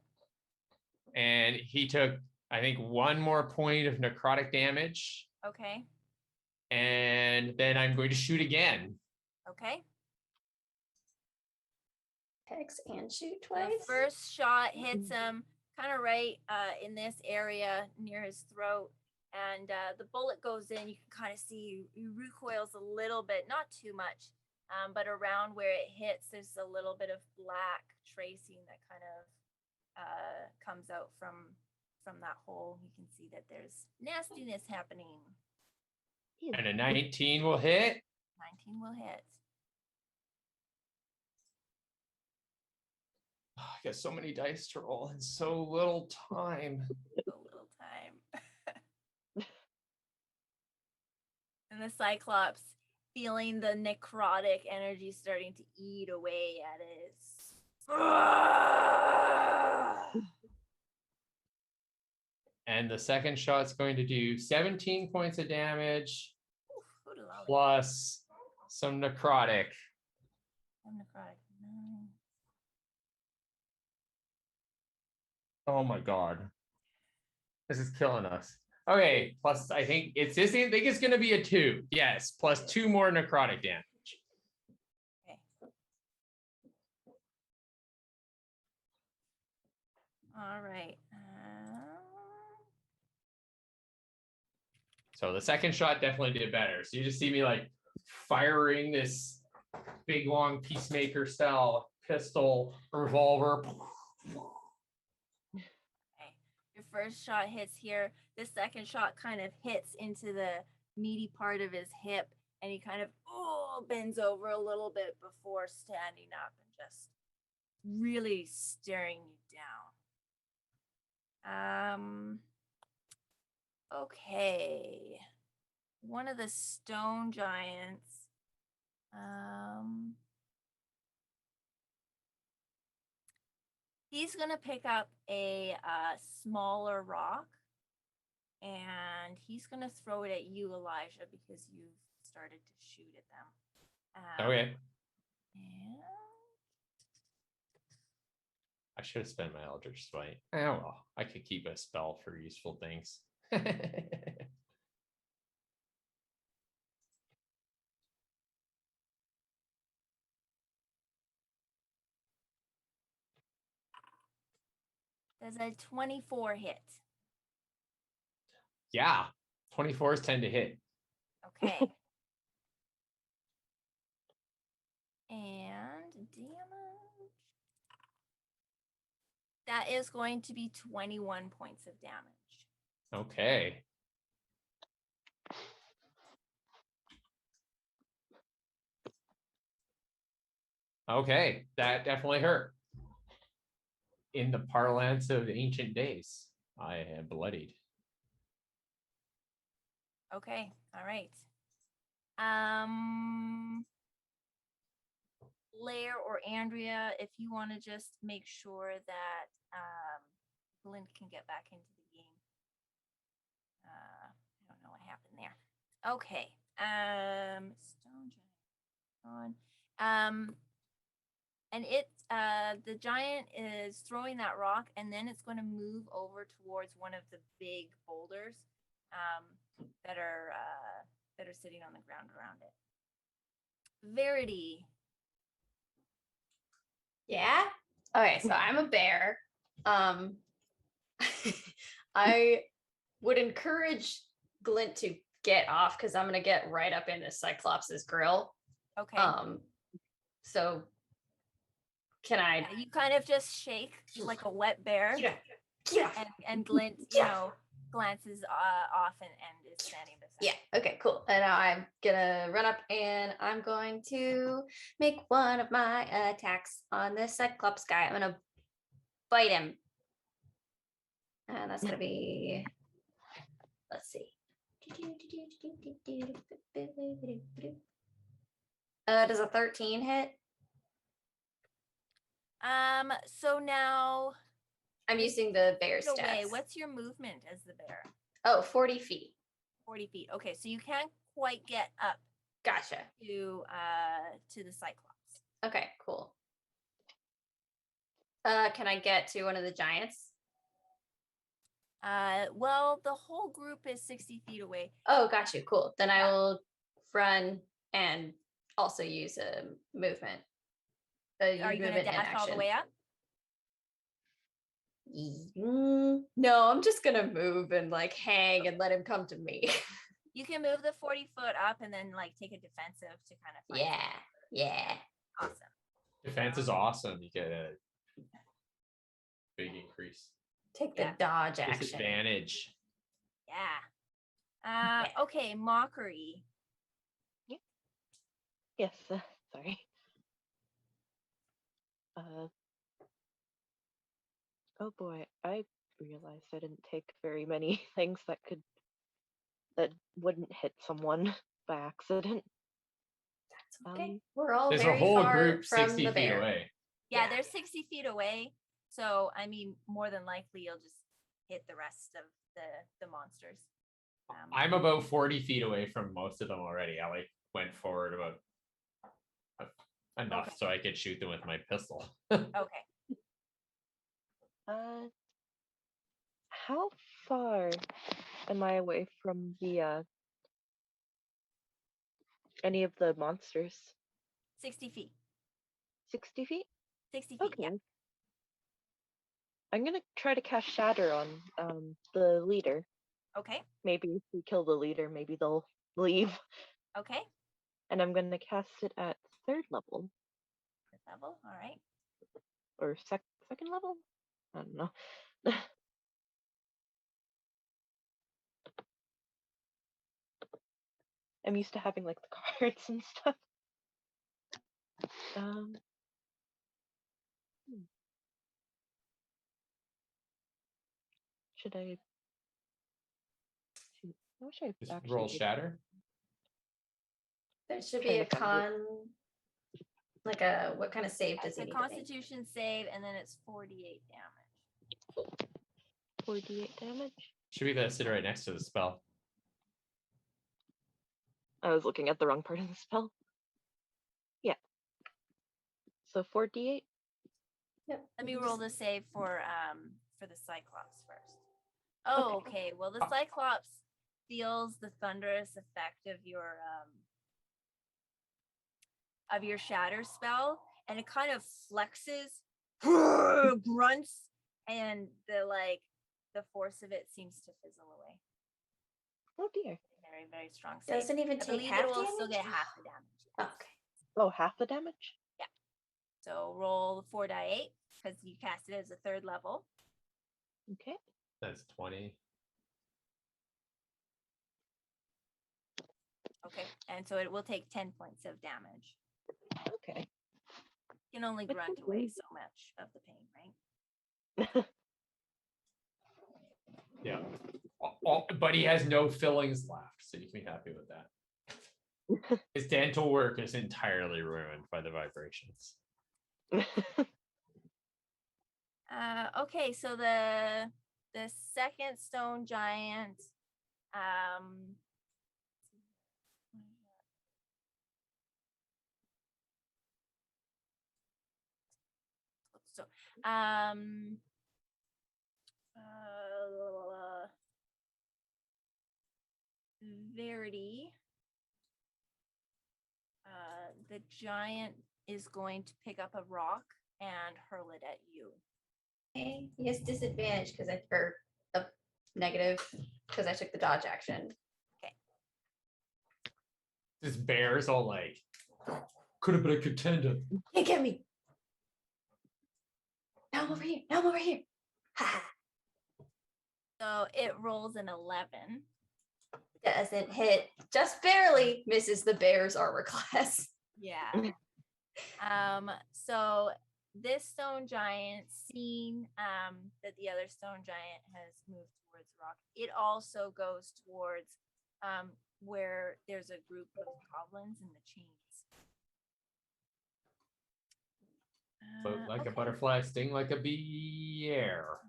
And he took, I think, 1 more point of necrotic damage. Okay. And then I'm going to shoot again. Okay. Hex and shoot twice. The first shot hits him kind of right in this area near his throat, and the bullet goes in. You can kind of see he recoils a little bit, not too much, but around where it hits, there's a little bit of black tracing that kind of comes out from that hole. You can see that there's nastiness happening. And a 19 will hit. 19 will hit. Oh, I got so many dice to roll in so little time. So little time. And the Cyclops, feeling the necrotic energy starting to eat away at his. And the second shot's going to do 17 points of damage. Oof, plus some necrotic. Oh my god. This is killing us. Okay, plus I think I think it's gonna be a 2. Yes, plus 2 more necrotic damage. Okay. All right. So the second shot definitely did better. So you just see me like firing this big long peacemaker style pistol revolver. Okay. Your first shot hits here. The second shot kind of hits into the meaty part of his hip, and he kind of bends over a little bit before standing up and just really staring you down. Okay. one of the stone giants. He's gonna pick up a smaller rock, and he's gonna throw it at you, Elijah, because you've started to shoot at them. Okay. And I should have spent my Eldritch Smite. Oh well, I could keep a spell for useful things. does a 24 hit? Yeah, 24s tend to hit. Okay. And damage. That is going to be 21 points of damage. Okay. Okay, that definitely hurt. In the parlance of ancient days, I am bloodied. Okay, all right. Lair or Andrea, if you want to just make sure that Glint can get back into the game. I don't know what happened there. Okay. Stone giant on. And the giant is throwing that rock, and then it's going to move over towards one of the big boulders that are sitting on the ground around it. Verity. Yeah. Okay, so I'm a bear. I would encourage Glint to get off because I'm gonna get right up into Cyclops's grill. Okay. So can I? Yeah, you kind of just shake like a wet bear. Yeah. And Glint, glances off and is standing beside. Yeah. Okay. Cool. And now I'm gonna run up and I'm going to make one of my attacks on this Cyclops guy. I'm gonna bite him, and that's gonna be. Let's see. Does a 13 hit? So now I'm using the bear away. stats. What's your movement as the bear? Oh, 40 feet. 40 feet. Okay, so you can't quite get up. Gotcha. To the Cyclops. Okay, cool. Can I get to one of the giants? Well, the whole group is 60 feet away. Oh, got you. Cool. Then I will run and also use a movement. Are you going to dash all the way up? No, I'm just going to move and like hang and let him come to me. You can move the 40 foot up and then like take a defensive to kind of fight. Yeah. Awesome. Defense is awesome. You get a big increase. Take the dodge action. Disadvantage. Yeah. Okay, Mockery. Yes, sorry. Oh boy, I realized I didn't take very many things that wouldn't hit someone by accident. That's okay. We're all There's very a whole far group from 60 the feet bear. away. Yeah, they're 60 feet away. So, I mean, more than likely you'll just hit the rest of the monsters. I'm about 40 feet away from most of them already. I like went forward about enough so I could shoot them with my pistol. Okay. How far am I away from the any of the monsters? 60 feet. 60 feet? 60 feet, Okay. yeah. I'm gonna try to cast Shatter on the leader. Okay. Maybe if we kill the leader, maybe they'll leave. Okay. And I'm gonna cast it at 3rd level. 3rd level, all right. Or second level? I don't know. I'm used to having like the cards and stuff. Should I? I wish I Just actually roll did. Shatter. There should be a what kind of save does he it's a need to make? Constitution save, and then it's 48 damage. 48 damage. Should be the sit right next to the spell. I was looking at the wrong part of the spell. Yeah. So 48. Yep. Let me roll the save for the Cyclops first. Oh, okay. Well, the Cyclops feels the thunderous effect of your shatter spell, and it kind of flexes, grunts, and the force of it seems to fizzle away. Oh dear. Very, very strong save. Doesn't even I take believe half it will damage? still get half the damage. Okay. Oh, half the damage? Yeah. So roll 4d8 because you cast it as a 3rd level. Okay. That's 20. Okay. And so it will take 10 points of damage. Okay. You can only grunt away so much of the pain, right? Yeah. But he has no fillings left, so you can be happy with that. His dental work is entirely ruined by the vibrations. Okay, so the second stone giant, so Verity, the giant is going to pick up a rock and hurl it at you. Okay. He has disadvantage because a negative because I took the dodge action. Okay. This bear's all like, could have been a contender. Can't get me. Now I'm over here. Now I'm over here. Ha. So it rolls an 11. Doesn't hit. Just barely misses the bear's armor class. Yeah. So this stone giant, seeing that the other stone giant has moved towards the rock, it also goes towards where there's a group of goblins in the chains. Float like a butterfly, sting like a bee. Air.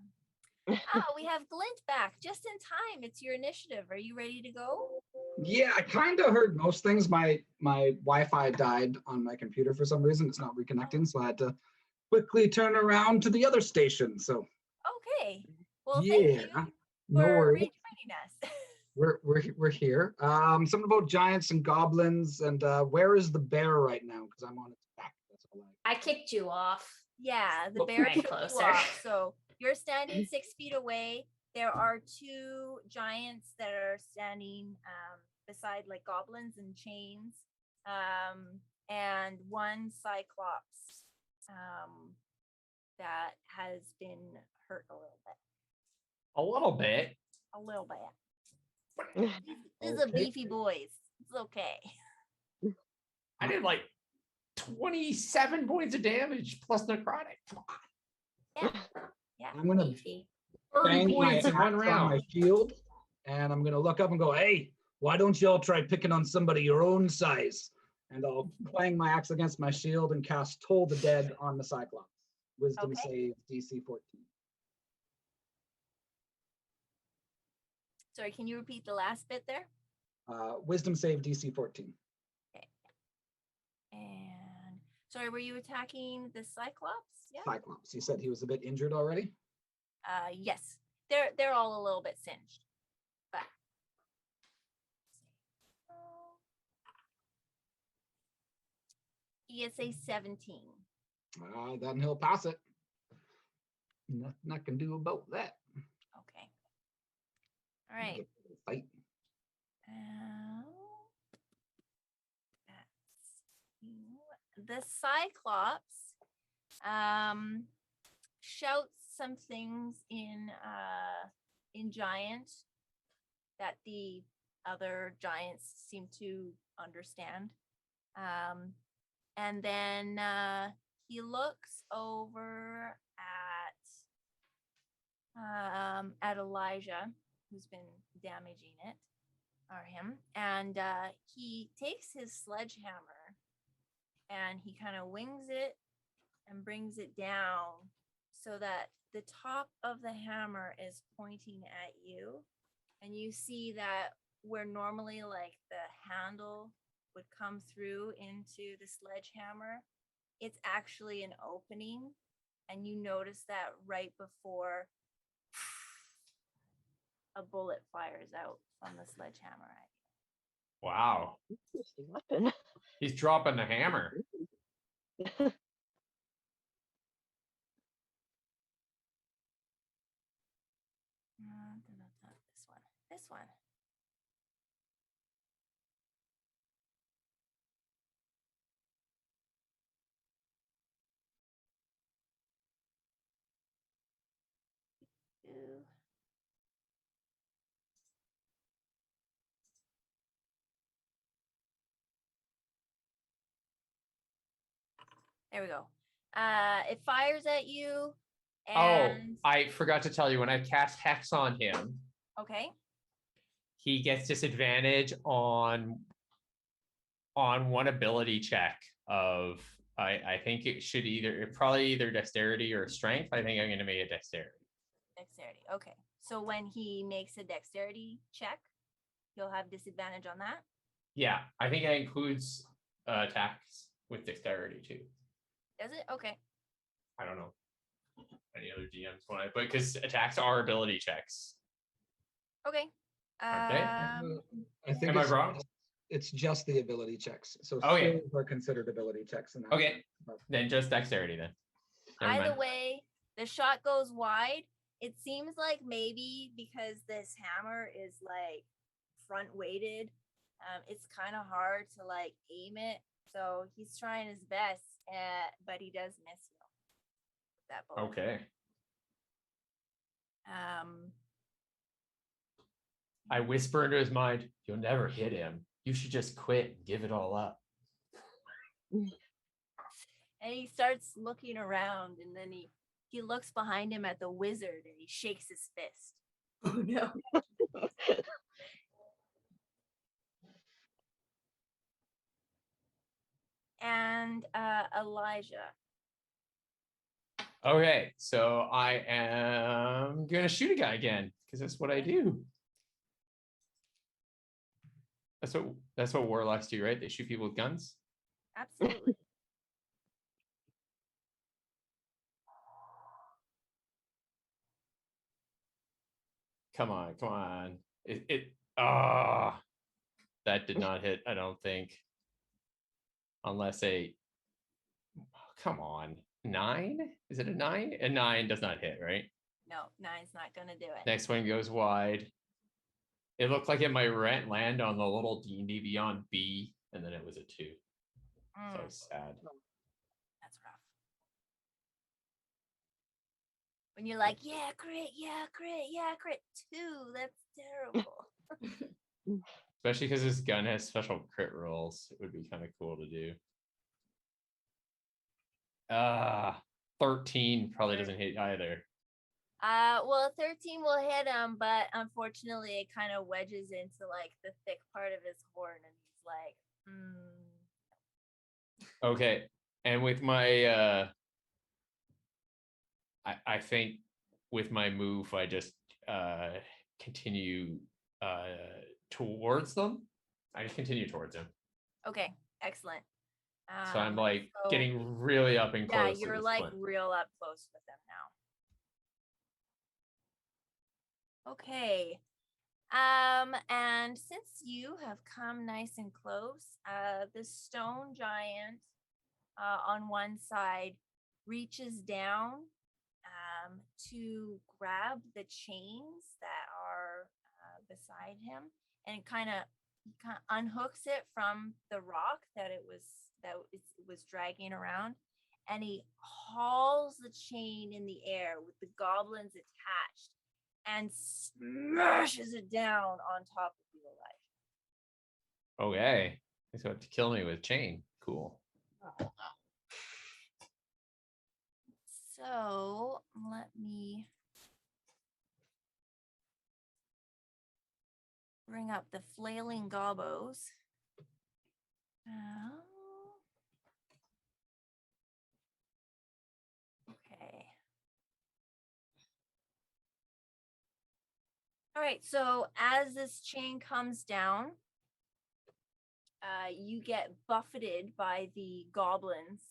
We have Glint back just in time. It's your initiative. Are you ready to go? Yeah, I kind of heard most things. My Wi-Fi died on my computer for some reason. It's not reconnecting, so I had to quickly turn around to the other station. So Okay. Well, yeah, thank you no for worries. rejoining us. We're here. Something about giants and goblins, and where is the bear right now? Because I'm on its back. That's all I kicked you off. Yeah, the bear Right shook closer. you off. So you're standing 6 feet away. There are 2 giants that are standing beside like goblins in chains, and 1 cyclops that has been hurt a little bit. A little bit. A little bit. These are beefy boys. It's okay. I did like 27 points of damage plus necrotic. Come on. Yeah. I'm gonna Beefy. 30 bang my points in one axe on my round. shield, and I'm gonna look up and go, "Hey, why don't y'all try picking on somebody your own size?" And I'll clang my axe against my shield and cast Toll the Dead on the Cyclops. Wisdom save DC 14. Sorry, can you repeat the last bit there? Wisdom save DC 14. Okay. And sorry, were you attacking the Cyclops? Yeah. Cyclops. You said he was a bit injured already? Yes. They're all a little bit singed. But he gets a 17. Then he'll pass it. Nothing I can do about that. Okay. All right. Fight. The Cyclops shouts some things in giant that the other giants seem to understand, and then he looks over at Elijah, who's been damaging it, or him, and he takes his sledgehammer and he kind of wings it and brings it down so that the top of the hammer is pointing at you, and you see that where normally like the handle would come through into the sledgehammer, it's actually an opening, and you notice that right before a bullet fires out from the sledgehammer at you. Wow. Interesting weapon. He's dropping the hammer. This one. This one. Ooh. There we go. It fires at you. And... Oh, I forgot to tell you, when I cast Hex on him, okay. he gets disadvantage on one ability check of, I think it should probably either dexterity or strength. I think I'm going to make it dexterity. Dexterity. Okay. So when he makes a dexterity check, he'll have disadvantage on that? Yeah, I think that includes attacks with dexterity too. Does it? Okay. I don't know. Any other DMs want it, but because attacks are ability checks. Okay. Aren't I think Am I wrong? It's just the ability checks. So Okay. skills are considered ability checks. In that Okay. sense, but- Then just dexterity then. Never Either mind. way, the shot goes wide. It seems like maybe because this hammer is like front weighted, it's kind of hard to like aim it. So he's trying his best, but he does miss you. That bullet. Okay. I whisper into his mind, "You'll never hit him. You should just quit and give it all up." And he starts looking around, and then he looks behind him at the wizard, and he shakes his fist. Oh no. And Elijah. Okay, so I am gonna shoot a guy again because that's what I do. That's what warlocks do, right? They shoot people with guns. Absolutely. Come on. That did not hit, I don't think. Unless come on. 9? Is it a 9? A 9 does not hit, right? No, 9's not gonna do it. Next one goes wide. It looked like it might land on the little D&D Beyond B, and then it was a 2. So sad. That's rough. When you're like, yeah, crit, yeah, crit, yeah, crit. 2, that's terrible. Especially because this gun has special crit rolls. It would be kind of cool to do. 13 probably doesn't hit either. Well, 13 will hit him, but unfortunately it kind of wedges into like the thick part of his horn, and he's like, Okay, and with my I think with my move I just continue towards them. I just continue towards him. Okay, excellent. So I'm like getting really up and close. Yeah, you're like real up close with them now. Okay. And since you have come nice and close, the stone giant on one side reaches down to grab the chains that are beside him, and kind of unhooks it from the rock that it was dragging around, and he hauls the chain in the air with the goblins attached and smashes it down on top of you, Elijah. Okay, he's about to kill me with chain. Cool. So let me bring up the flailing gobos. Okay. All right, so as this chain comes down, you get buffeted by the goblins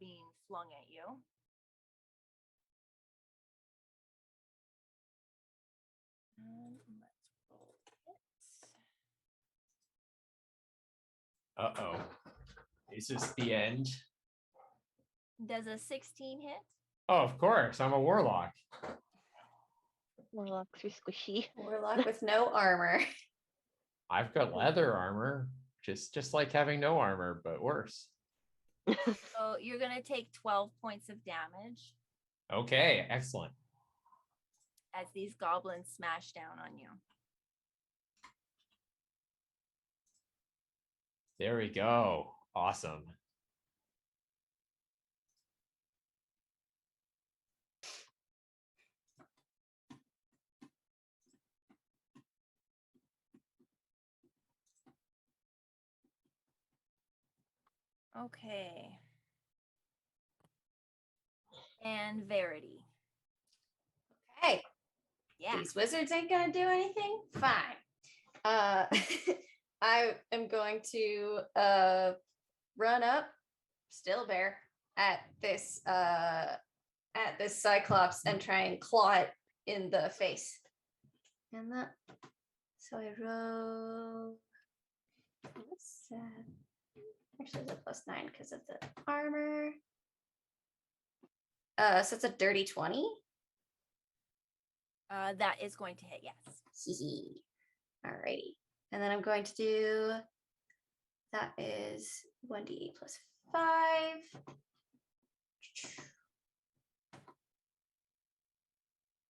being flung at you. Let's roll it. Uh-oh. Is this the end? Does a 16 hit? Oh, of course. I'm a warlock. Warlocks are squishy. Warlock with no armor. I've got leather armor, just like having no armor, but worse. So you're gonna take 12 points of damage Okay, excellent. as these goblins smash down on you. There we go. Awesome. Okay. And Verity. Okay. Yeah. These wizards ain't gonna do anything? Fine. I am going to run up, still bear, at this cyclops and try and claw it in the face. And that, so I roll what's that? Actually it's a +9 because of the armor. So it's a dirty 20. That is going to hit, yes. Alrighty. And then I'm going to do, that is 1d8 plus 5.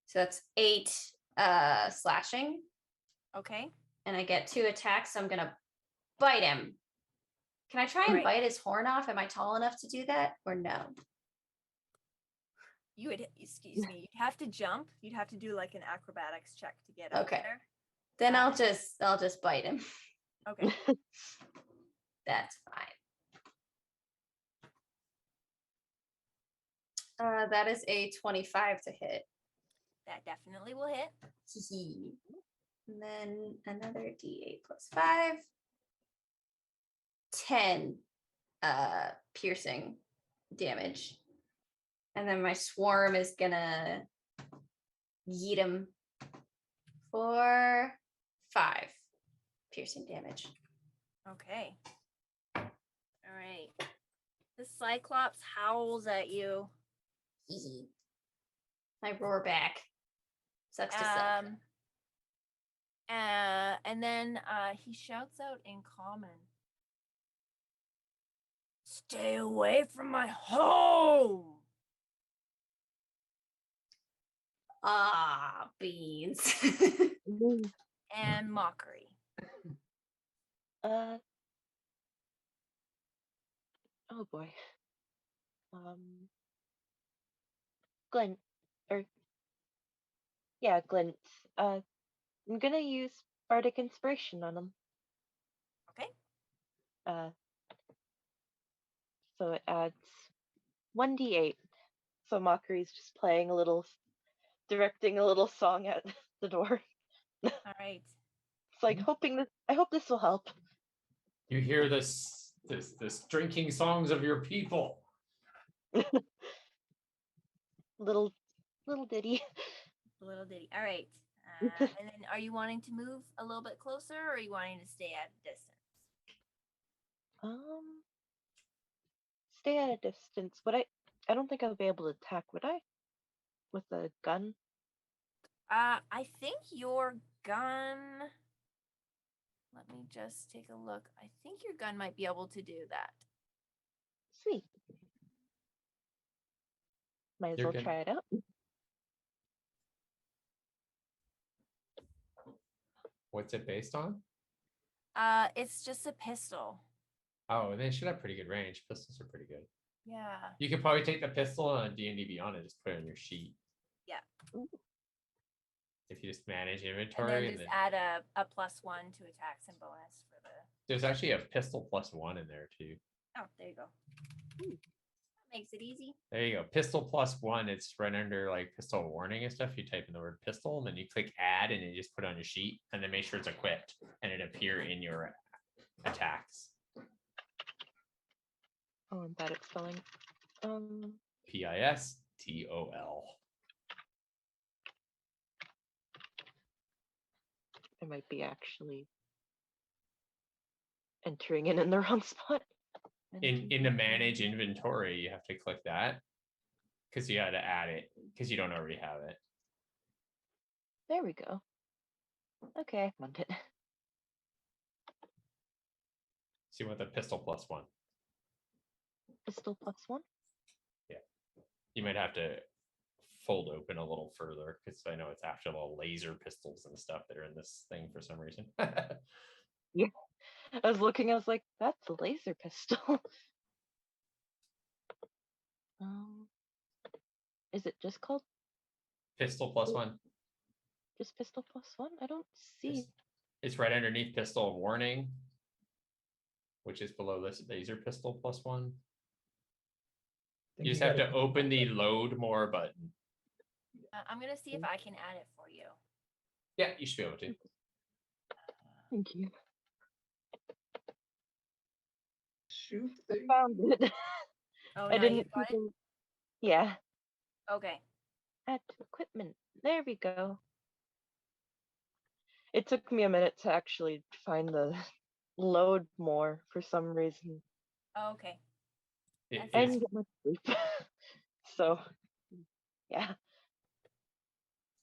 So that's 8 slashing. Okay. And I get 2 attacks, so I'm gonna bite him. Can I try and bite his horn off? Am I tall enough to do that or no? You would, excuse me, you'd have to jump. You'd have to do like an acrobatics check to get up there. Then I'll just bite him. Okay. That's fine. That is a 25 to hit. That definitely will hit. And then another d8 plus 5. 10 piercing damage. And then my swarm is gonna yeet him for 5 piercing damage. Okay. All right. The Cyclops howls at you. I roar back. Sucks to suck. And then he shouts out in common. Stay away from my home. Ah, beans. And Mockery. Oh boy. Glint, Glint. I'm gonna use Bardic Inspiration on him. Okay. So it adds 1d8. So Mockery's just playing directing a little song at the door. All right. It's like I hope this will help. You hear this drinking songs of your people. Little ditty. Little ditty. All right. And then are you wanting to move a little bit closer or are you wanting to stay at a distance? Stay at a distance. I don't think I'll be able to attack, would I? With a gun? I think your gun, let me just take a look. I think your gun might be able to do that. Sweet. Might as well try it out. What's it based on? It's just a pistol. Oh, they should have pretty good range. Pistols are pretty good. Yeah. You could probably take the pistol on D&D Beyond and just put it on your sheet. Yeah. Ooh. If you just manage And inventory, then just add a +1 to attacks and bonus for the. there's actually a pistol +1 in there too. Oh, there you go. That makes it easy. There you go. Pistol +1. It's right under like pistol warning and stuff. You type in the word pistol, and then you click add, and you just put it on your sheet, and then make sure it's equipped, and it appear in your attacks. Oh, I'm bad at spelling. PISTOL. I might be actually entering in the wrong spot. In the manage inventory, you have to click that because you got to add it because you don't already have it. There we go. Okay, I found it. So you want the pistol +1. Pistol +1? Yeah. You might have to fold open a little further because I know it's after the laser pistols and stuff that are in this thing for some reason. Yeah. I was looking, I was like, that's a laser pistol. Is it just called Pistol +1. just pistol +1? I don't see. It's right underneath pistol warning, which is below this laser pistol +1. You just have to open the load more button. I'm gonna see if I can add it for you. Yeah, you should be able to. Thank you. Shoot I thing. found it. Oh, I now you didn't. got it? Yeah. Okay. Add to equipment. There we go. It took me a minute to actually find the load more for some reason. Okay. It- I it's, didn't get much sleep. So, yeah.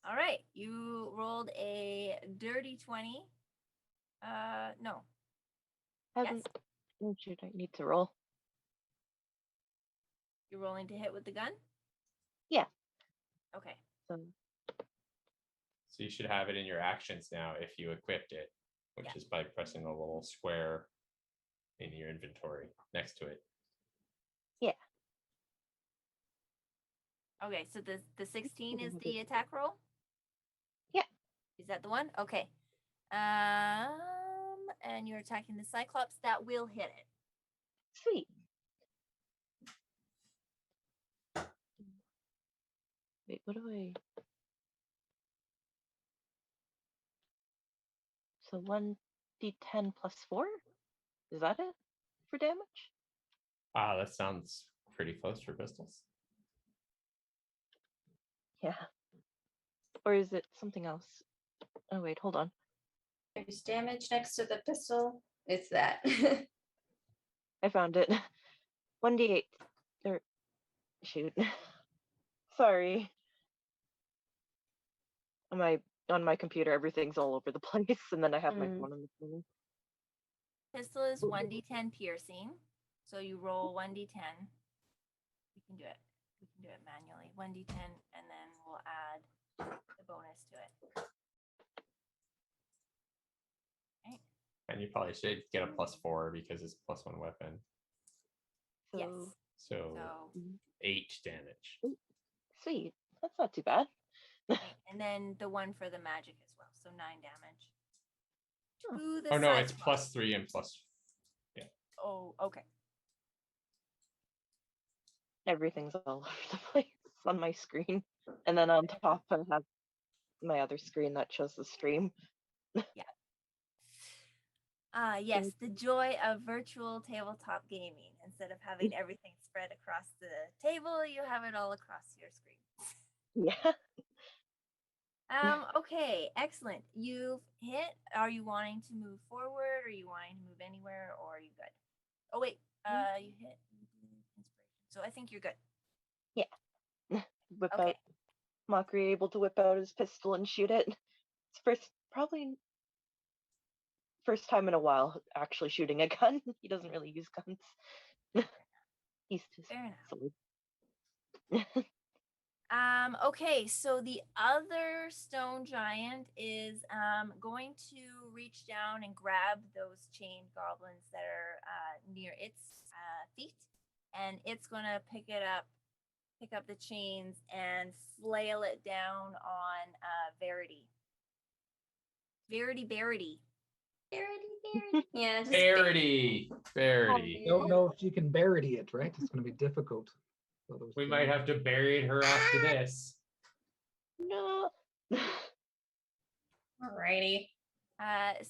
All right. You rolled a dirty 20. No. Hasn't. Oh, shoot, I need to roll. You're rolling to hit with the gun? Yeah. Okay. So, so you should have it in your actions now if you equipped it, which is by pressing a little square in your inventory next to it. yeah. Okay, so the 16 is the attack roll? Yeah. Is that the one? Okay. And you're attacking the Cyclops. That will hit it. Sweet. Wait, what do I? So 1d10 + 4? Is that it for damage? Ah, that sounds pretty close for pistols. Yeah. Or is it something else? Oh, wait, hold on. There's damage next to the pistol. It's that. I found it. 1d8. Or, shoot. Sorry. On my computer, everything's all over the place, and then I have my phone on the phone. Pistol is 1d10 piercing. So you roll 1d10. We can do it. We can do it manually. 1d10, and then we'll add the bonus to it. Okay. And you probably should get a +4 because it's +1 weapon. So, Yes. So So 8 damage. Sweet. That's not too bad. okay, and then the one for the magic as well. So 9 damage. Oh. To the Oh no, it's Cyclops. +3 and Oh, okay. Everything's all over the place on my screen. And then on top, I have my other screen that shows the stream. Yes, the joy of virtual tabletop gaming. Instead of having everything spread across the table, you have it all across your screen. Yeah. Okay, excellent. You've hit. Are you wanting to move forward? Are you wanting to move anywhere? Or are you good? Oh wait, you hit inspiration. So I think you're good. Whip Okay. out. Mockery able to whip out his pistol and shoot it. It's probably first time in a while actually shooting a gun. He doesn't really use guns. He's just Fair enough. silly. Okay, so the other stone giant is going to reach down and grab those chained goblins that are near its feet, and it's gonna pick up the chains and flail it down on Verity. Verity. Verity. Yeah, just Verity. Don't know if she can bury it, right? It's going to be difficult. We might have to bury her after this. No. Alrighty.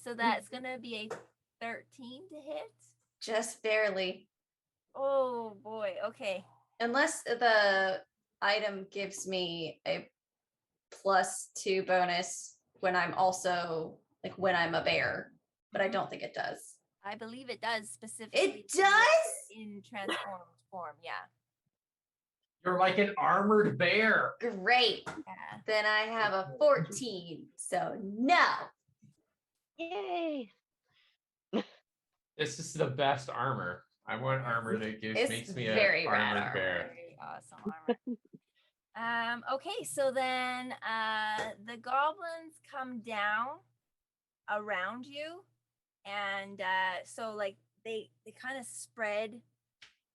So that's gonna be a 13 to hit. Just barely. Oh boy. Okay. Unless the item gives me a +2 bonus when I'm also when I'm a bear, but I don't think it does. I believe it does specifically. It does? In transformed form, yeah. You're like an armored bear. Great. Yeah. Then I have a 14. So no. Yay. This is the best armor. I want armor that makes me very an rad armored bear. Very awesome armor. Okay, so then the goblins come down around you, and so like they kind of spread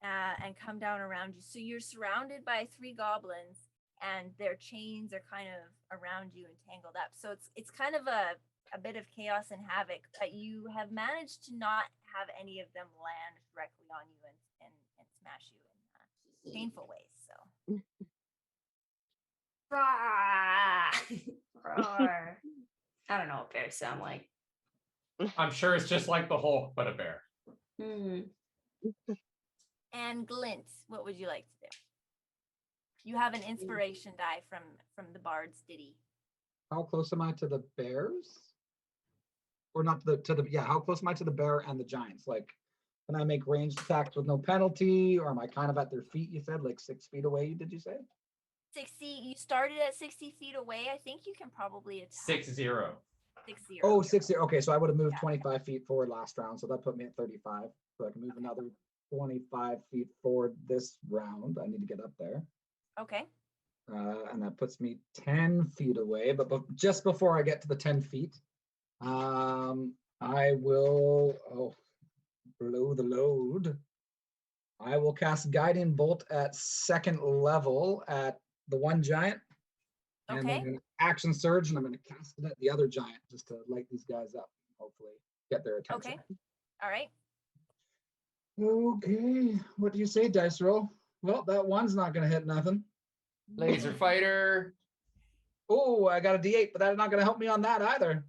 and come down around you. So you're surrounded by 3 goblins, and their chains are kind of around you and tangled up. So it's kind of a bit of chaos and havoc, but you have managed to not have any of them land directly on you and smash you in painful ways. So. Roar. I don't know what bears sound like. I'm sure it's just like the Hulk, but a bear. And Glint, what would you like to do? You have an inspiration die from the Bard's ditty. How close am I to the bears? Or not to the how close am I to the bear and the giants? Like, can I make ranged attacks with no penalty, or am I kind of at their feet? You said like 6 feet away. Did you say 60? You started at 60 feet away. I think you can probably attack. 60. 60. Oh, 60. Okay, so I would have moved 25 feet forward last round, so that put me at 35. So I can move another 25 feet forward this round. I need to get up there. Okay. And that puts me 10 feet away. But just before I get to the 10 feet, I will blow the load. I will cast Guiding Bolt at 2nd level at the one giant. And Okay. I'm going to action surge, and I'm going to cast it at the other giant just to light these guys up. Hopefully, get their attention. Okay. All right. Okay. What do you say, dice roll? Well, that one's not going to hit nothing. Laser fighter. Oh, I got a D8, but that's not going to help me on that either.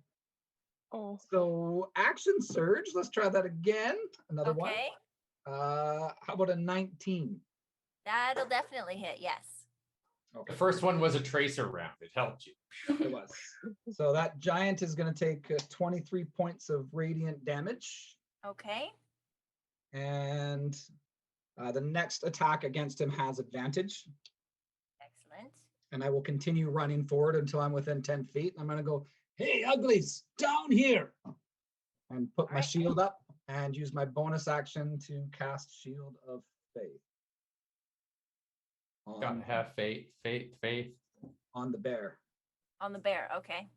Oh. So action surge. Let's try that again. Another one. Okay. How about a 19? That'll definitely hit. Yes. Okay. The first one was a tracer round. It helped you. It was. So that giant is going to take 23 points of radiant damage. Okay. And the next attack against him has advantage. Excellent. And I will continue running forward until I'm within 10 feet. I'm going to go, hey, uglies, down here. And put my shield up and use my bonus action to cast Shield of Faith. Gotta have faith. On the bear. On the bear. Okay.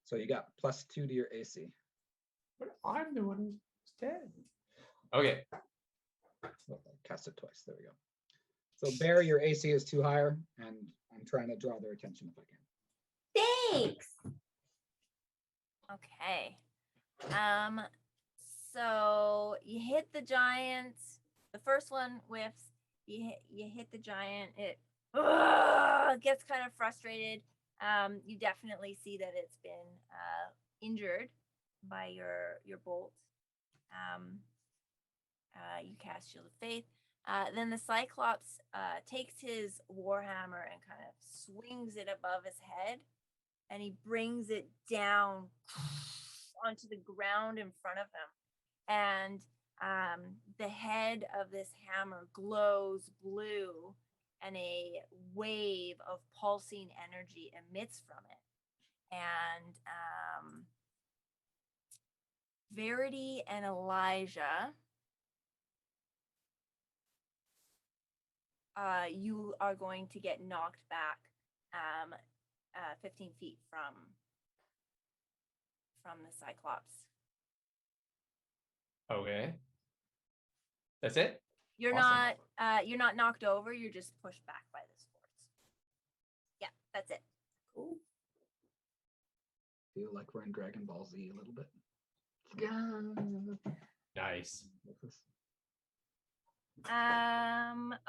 So you got +2 to your AC. But I'm the one who's dead. Okay. Well, cast it twice. There we go. So bear, your AC is 2 higher, and I'm trying to draw their attention if I can. Thanks. Okay. So you hit the giant. The first one whiffs. You hit the giant. It gets kind of frustrated. You definitely see that it's been injured by your bolt. You cast Shield of Faith. Then the Cyclops takes his warhammer and kind of swings it above his head, and he brings it down onto the ground in front of him. And the head of this hammer glows blue, and a wave of pulsing energy emits from it. And Verity and Elijah, you are going to get knocked back 15 feet from the Cyclops. Okay. That's it? You're Awesome. not knocked over, you're just pushed back by this force. Yeah, that's it. Cool. Feel like we're in Dragon Ball Z a little bit. Nice.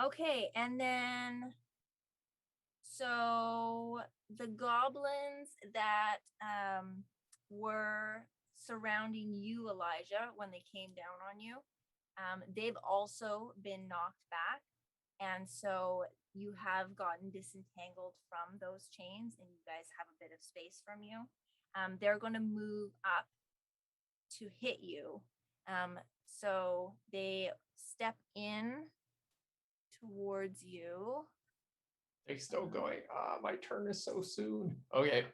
Okay, and then so the goblins that were surrounding you, Elijah, when they came down on you, they've also been knocked back, and so you have gotten disentangled from those chains, and you guys have a bit of space from you. They're going to move up to hit you. So they step in towards you. They still going. My turn is so soon. Okay.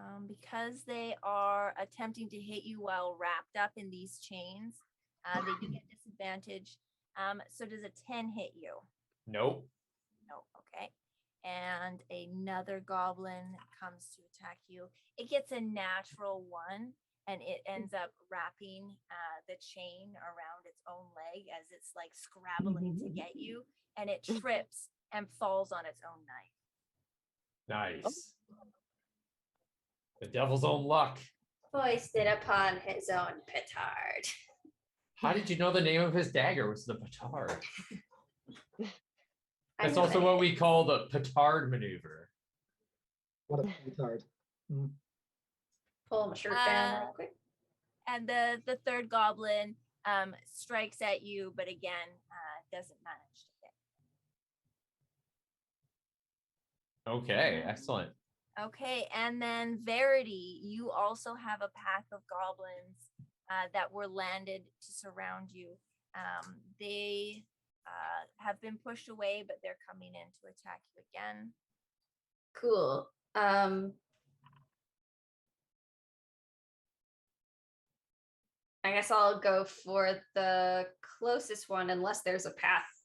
And because they are attempting to hit you while wrapped up in these chains, they do get disadvantage. So does a 10 hit you? Nope. No, okay. And another goblin comes to attack you. It gets a natural 1, and it ends up wrapping the chain around its own leg as it's like scrabbling to get you, and it trips and falls on its own knife. Nice. The devil's own luck. Foisted upon his own petard. How did you know the name of his dagger was the petard? I That's know also it. what we call the petard maneuver. What a petard. Pull my shirt down real quick. And the third goblin strikes at you, but again, doesn't manage to hit. Okay, excellent. Okay, and then Verity, you also have a pack of goblins that were landed to surround you. They have been pushed away, but they're coming in to attack you again. Cool. I guess I'll go for the closest one, unless there's a path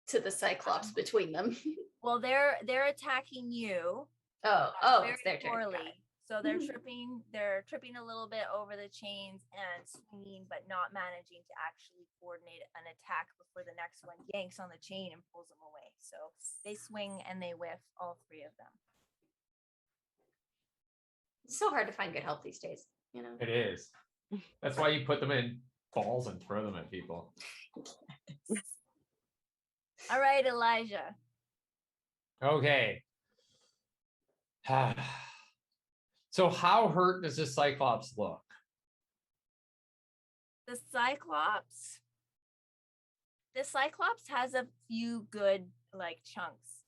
to the Cyclops between them. Well, they're attacking you. It's their very turn. poorly. Got it. So they're tripping a little bit over the chains and swinging, but not managing to actually coordinate an attack before the next one yanks on the chain and pulls them away. So they swing and they whiff, all 3 of them. It's so hard to find good help these days, you know. It is. That's why you put them in balls and throw them at people. All right, Elijah. Okay. So how hurt does this Cyclops look? The Cyclops has a few good like chunks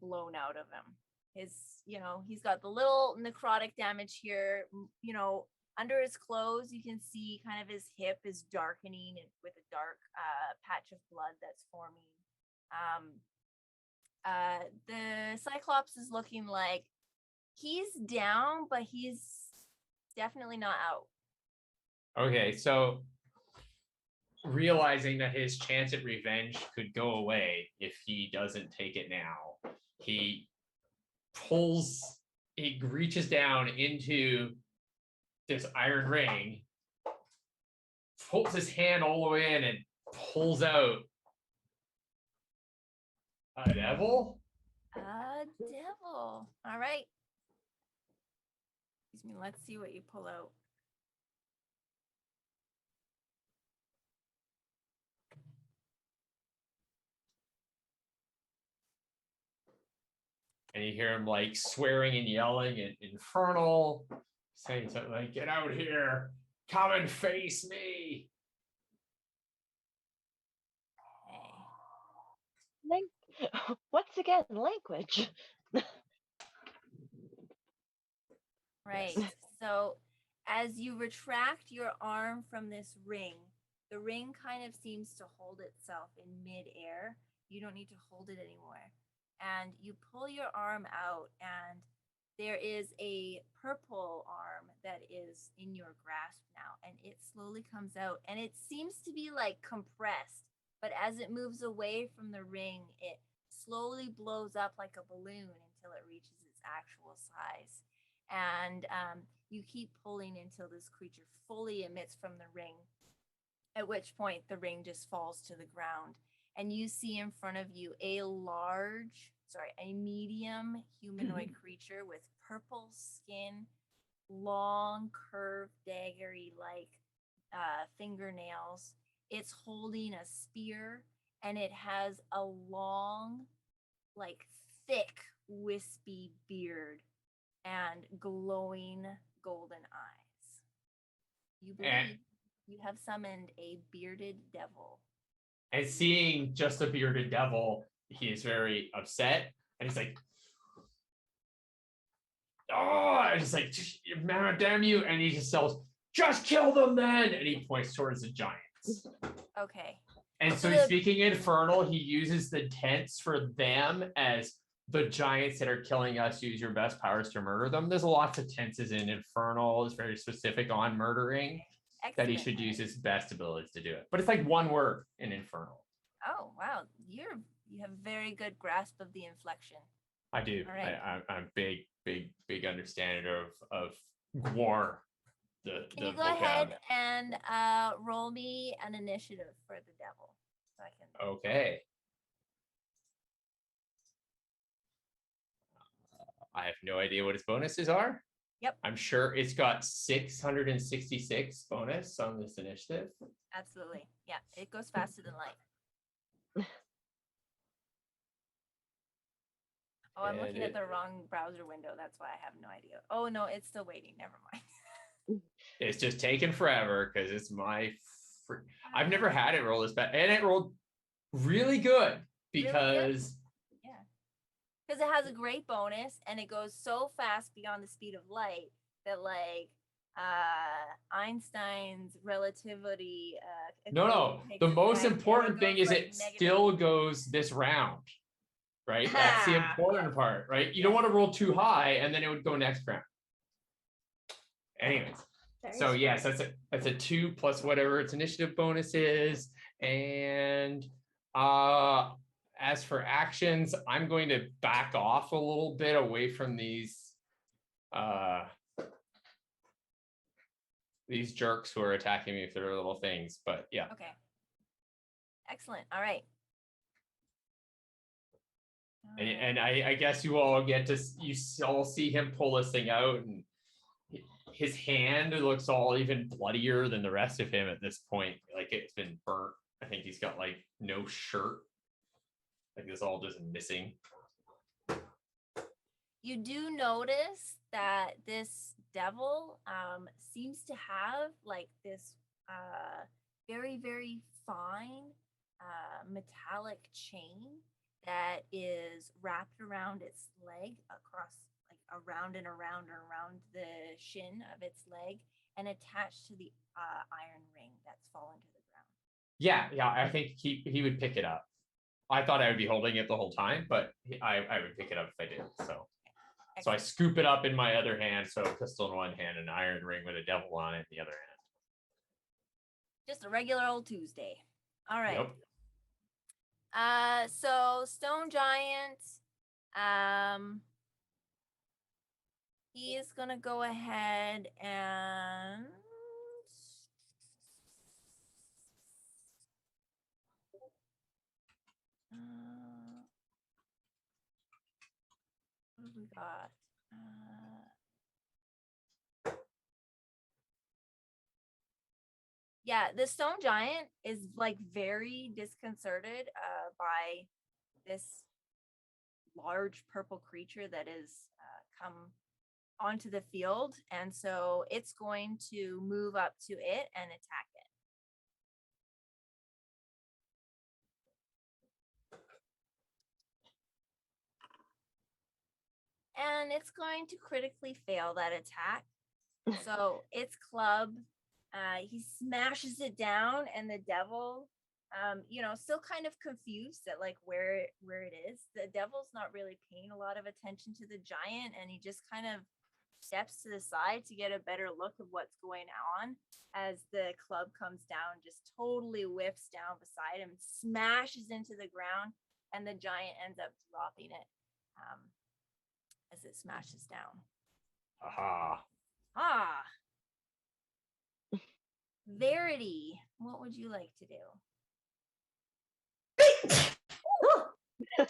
blown out of him. He's got the little necrotic damage here. Under his clothes, you can see kind of his hip is darkening with a dark patch of blood that's forming. The Cyclops is looking like he's down, but he's definitely not out. Okay, so realizing that his chance at revenge could go away if he doesn't take it now, he reaches down into this iron ring, pulls his hand all the way in and pulls out a devil. A devil. All right. Excuse me. Let's see what you pull out. And you hear him like swearing and yelling and infernal, saying something like, "Get out here, come and face me." Once again, language. Right. So as you retract your arm from this ring, the ring kind of seems to hold itself in midair. You don't need to hold it anymore. And you pull your arm out, and there is a purple arm that is in your grasp now, and it slowly comes out, and it seems to be like compressed, but as it moves away from the ring, it slowly blows up like a balloon until it reaches its actual size. And you keep pulling until this creature fully emits from the ring. At which point the ring just falls to the ground. And you see in front of you a medium humanoid creature with purple skin, long, curved, daggery-like fingernails. It's holding a spear, and it has a long, like, thick, wispy beard and glowing golden eyes. You believe you have summoned a bearded devil. And seeing just a bearded devil, he is very upset, and he's like, "Oh!" And he's like, "Man, damn you!" And he just yells, "Just kill them then!" And he points towards the giants. Okay. And so he's speaking Infernal. He uses the tense for them as the giants that are killing us. Use your best powers to murder them. There's lots of tenses in Infernal. It's very specific on murdering. Excellent. That he should use his best abilities to do it. But it's like one word in Infernal. Oh, wow. You have very good grasp of the inflection. I do. Right. I'm big understander of war. Can you go ahead and roll me an initiative for the devil? So I can... Okay. I have no idea what his bonuses are. Yep. I'm sure it's got 666 bonus on this initiative. Absolutely. Yeah, it goes faster than light. Oh, I'm looking at the wrong browser window. That's why I have no idea. Oh, no, it's still waiting. Never mind. It's just taking forever because it's my... I've never had it roll this bad. And it rolled really good because... Because it has a great bonus, and it goes so fast beyond the speed of light that, like, Einstein's relativity. No. The most important thing is it still goes this round, right? That's the important part, right? You don't want to roll too high, and then it would go next round. Anyways, so yes, that's a 2 plus whatever its initiative bonus is, and as for actions, I'm going to back off a little bit away from these jerks who are attacking me with their little things. But yeah. Okay. Excellent. All right. And I guess you all all see him pull this thing out, and his hand looks all even bloodier than the rest of him at this point. Like it's been burnt. I think he's got like no shirt. Like it's all just missing. You do notice that this devil seems to have like this very, very fine metallic chain that is wrapped around its leg, across, like around and around and around the shin of its leg, and attached to the iron ring that's fallen to the ground. Yeah, I think he would pick it up. I thought I would be holding it the whole time, but I would pick it up if I did. So I scoop it up in my other hand. So a pistol in one hand, an iron ring with a devil on it in the other hand. Just a regular old Tuesday. All right. Yep. So Stone Giant, he is gonna go ahead and what have we got? Yeah, the Stone Giant is like very disconcerted by this large purple creature that is come onto the field, and so it's going to move up to it and attack it. And it's going to critically fail that attack. So its club, he smashes it down, and the devil, still kind of confused at like where it is. The devil's not really paying a lot of attention to the giant, and he just kind of steps to the side to get a better look of what's going on as the club comes down, just totally whiffs down beside him, smashes into the ground, and the giant ends up dropping it as it smashes down. Aha. Verity, what would you like to do?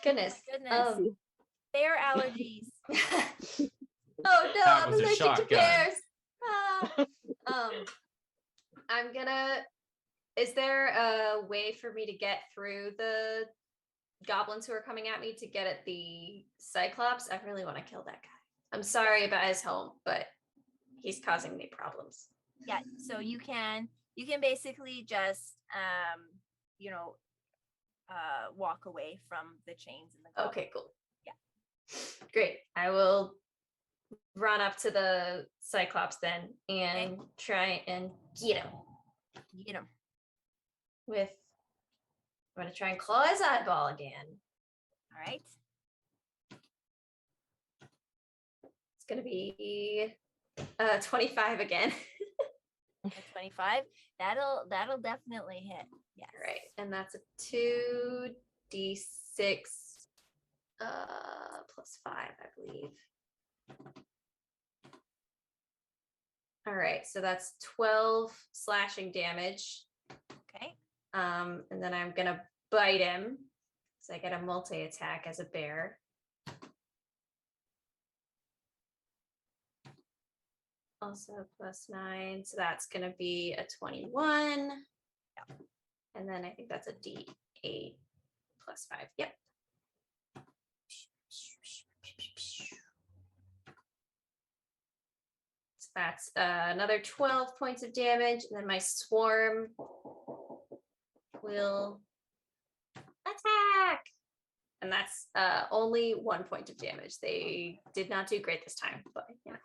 Goodness. Goodness. Bear allergies. Oh no, That I'm was a allergic to shotgun. bears. I'm gonna. Is there a way for me to get through the goblins who are coming at me to get at the Cyclops? I really want to kill that guy. I'm sorry about his home, but he's causing me problems. Yeah, so you can basically just walk away from the chains and the goblins. Okay, cool. Yeah. Great. I will run up to the Cyclops then and try and get him. Get him. I'm gonna try and claw his eyeball again. All right. It's gonna be 25 again. 25. That'll definitely hit. Yes. Right, and that's a 2d6 plus 5, I believe. All right, so that's 12 slashing damage. Okay. And then I'm gonna bite him. So I get a multi-attack as a bear. Also +9, so that's gonna be a 21. Yep. And then I think that's a D8 +5. Yep. So that's another 12 points of damage, and then my swarm will attack. And that's only 1 point of damage. They did not do great this time, but yeah.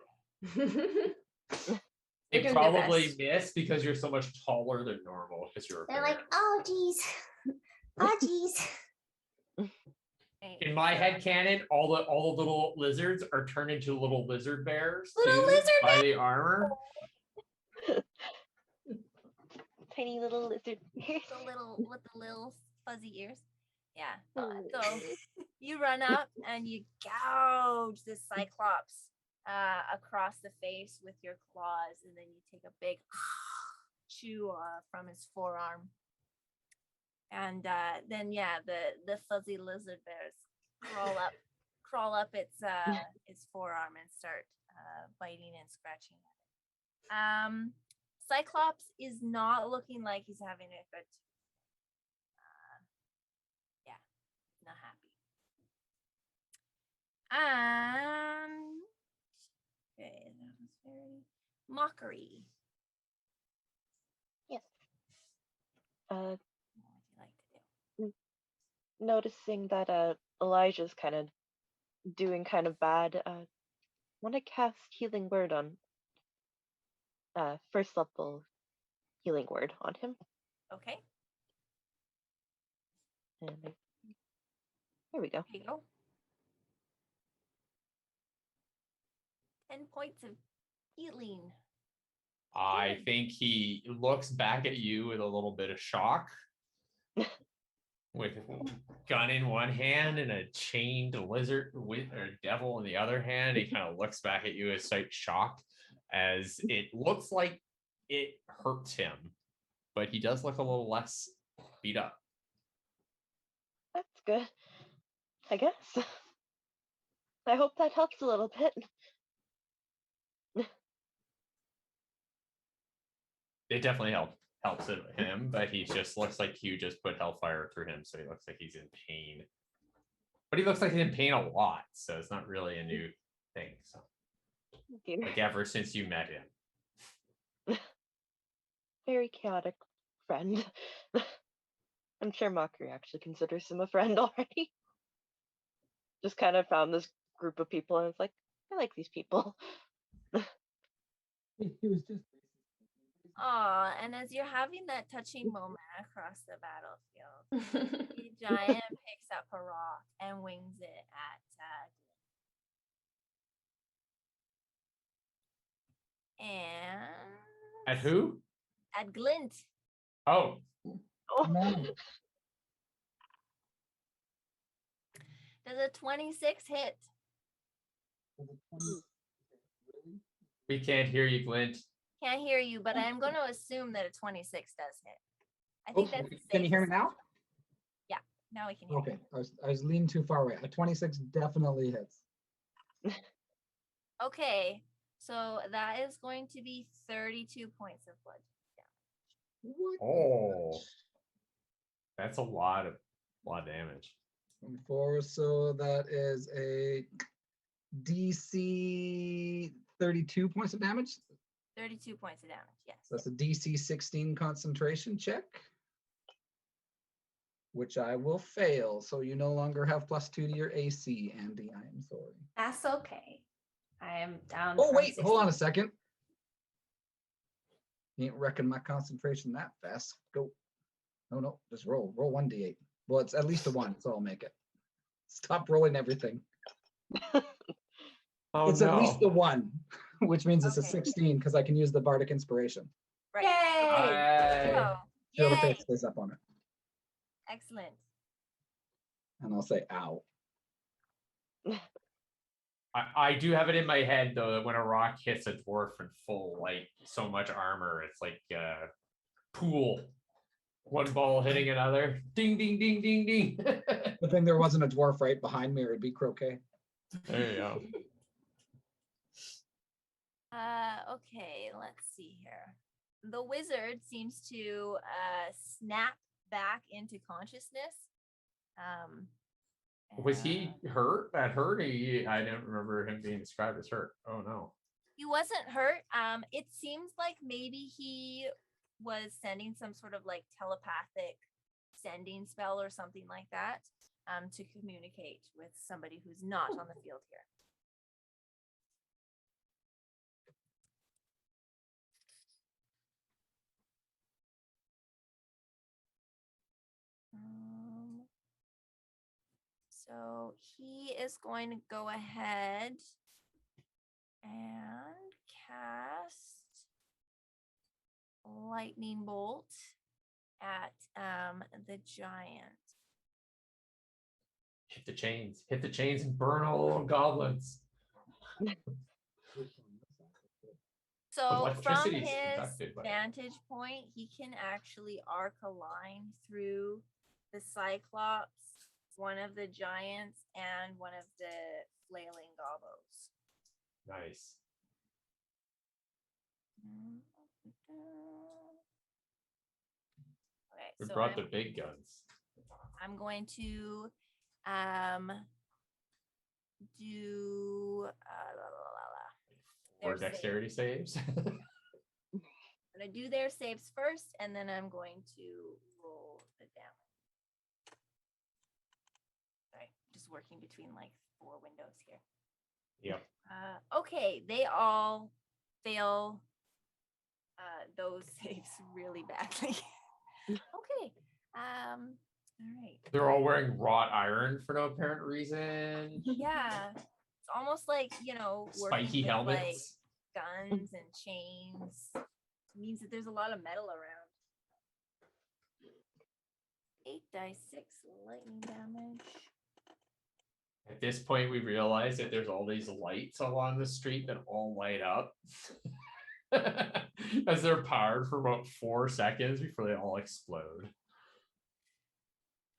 They probably miss because you're so much taller than normal because you're a They're bear. like, oh geez. Oh geez. In my head canon, all the little lizards are turned into little lizard bears Little too, lizard by the armor. Tiny little lizard. With the little fuzzy ears. Yeah. So you run up and you gouge this Cyclops across the face with your claws, and then you take a big chew from his forearm. And then the fuzzy lizard bears crawl up its forearm and start biting and scratching at it. Cyclops is not looking like he's having a good not happy. Okay, that was very Mockery. Yes. What would you like to do? Noticing that Elijah's kind of doing kind of bad, want to cast Healing Word on first level Healing Word on him. Okay. And here we go. Here you go. 10 points of healing. I think he looks back at you with a little bit of shock. With a gun in one hand and a chained lizard or devil in the other hand, he kind of looks back at you as shocked, as it looks like it hurts him, but he does look a little less beat up. That's good, I guess. I hope that helps a little bit. It definitely helps him, but he just looks like you just put hellfire through him, so he looks like he's in pain. But he looks like he's in pain a lot, so it's not really a new thing. So, like ever since you met him. Very chaotic friend. I'm sure Mockery actually considers him a friend already. Just kind of found this group of people and it's like, I like these people. He was just And as you're having that touching moment across the battlefield, the giant picks up a rock and wings it at At who? At Glint. Oh. man. Does a 26 hit? We can't hear you, Glint. Can't hear you, but I'm going to assume that a 26 does hit. I think that's the Can you hear me safest. now? Yeah, now we can hear Okay, you. I was leaning too far away. A 26 definitely hits. Okay, so that is going to be 32 points of blood damage. What? Oh, that's a lot of damage. 24, so that is a DC 32 points of damage. 32 points of damage, yes. So that's a DC 16 concentration check, which I will fail. So you no longer have +2 to your AC, Andy. I am sorry. That's okay. I am down. Oh, from wait, hold on a 60. second. You ain't wrecking my concentration that fast. Go. No, just roll. Roll 1d8. Well, it's at least a 1, so I'll make it. Stop rolling everything. Oh, It's at least a 1, which means it's a Okay. 16 because I can use the bardic inspiration. Right. Yay! Okay, Yay. So the Yay. face stays up on it. Excellent. And I'll say, ow. I do have it in my head though that when a rock hits a dwarf in full, like so much armor, it's like a pool. One ball hitting another. Ding, ding, ding, ding, ding. Good thing there wasn't a dwarf right behind me, or it'd be croquet. There you go. Okay, let's see here. The wizard seems to snap back into consciousness. Was he and hurt? That hurt? I don't remember him being described as hurt. Oh no. He wasn't hurt. It seems like maybe he was sending some sort of like telepathic sending spell or something like that to communicate with somebody who's not on the field here. So he is going to go ahead and cast lightning bolt at the giant. Hit the chains. Hit the chains and burn all the little goblins. So from Electricity is his conducted by- vantage point, he can actually arc a line through the Cyclops, one of the giants, and one of the flailing gobos. Nice. Okay, We so brought the big guns. I'm going to do Or their dexterity saves. I'm gonna do their saves first, and then I'm going to roll the damage. Sorry, just working between like 4 windows here. Yep. Okay, they all fail those saves really badly. Okay. All right. They're all wearing wrought iron for no apparent reason. Yeah. It's almost like, working Spiky with, helmets. like guns and chains. It means that there's a lot of metal around. 8d6 lightning damage. At this point, we realize that there's all these lights along the street that all light up. As they're powered for about 4 seconds before they all explode.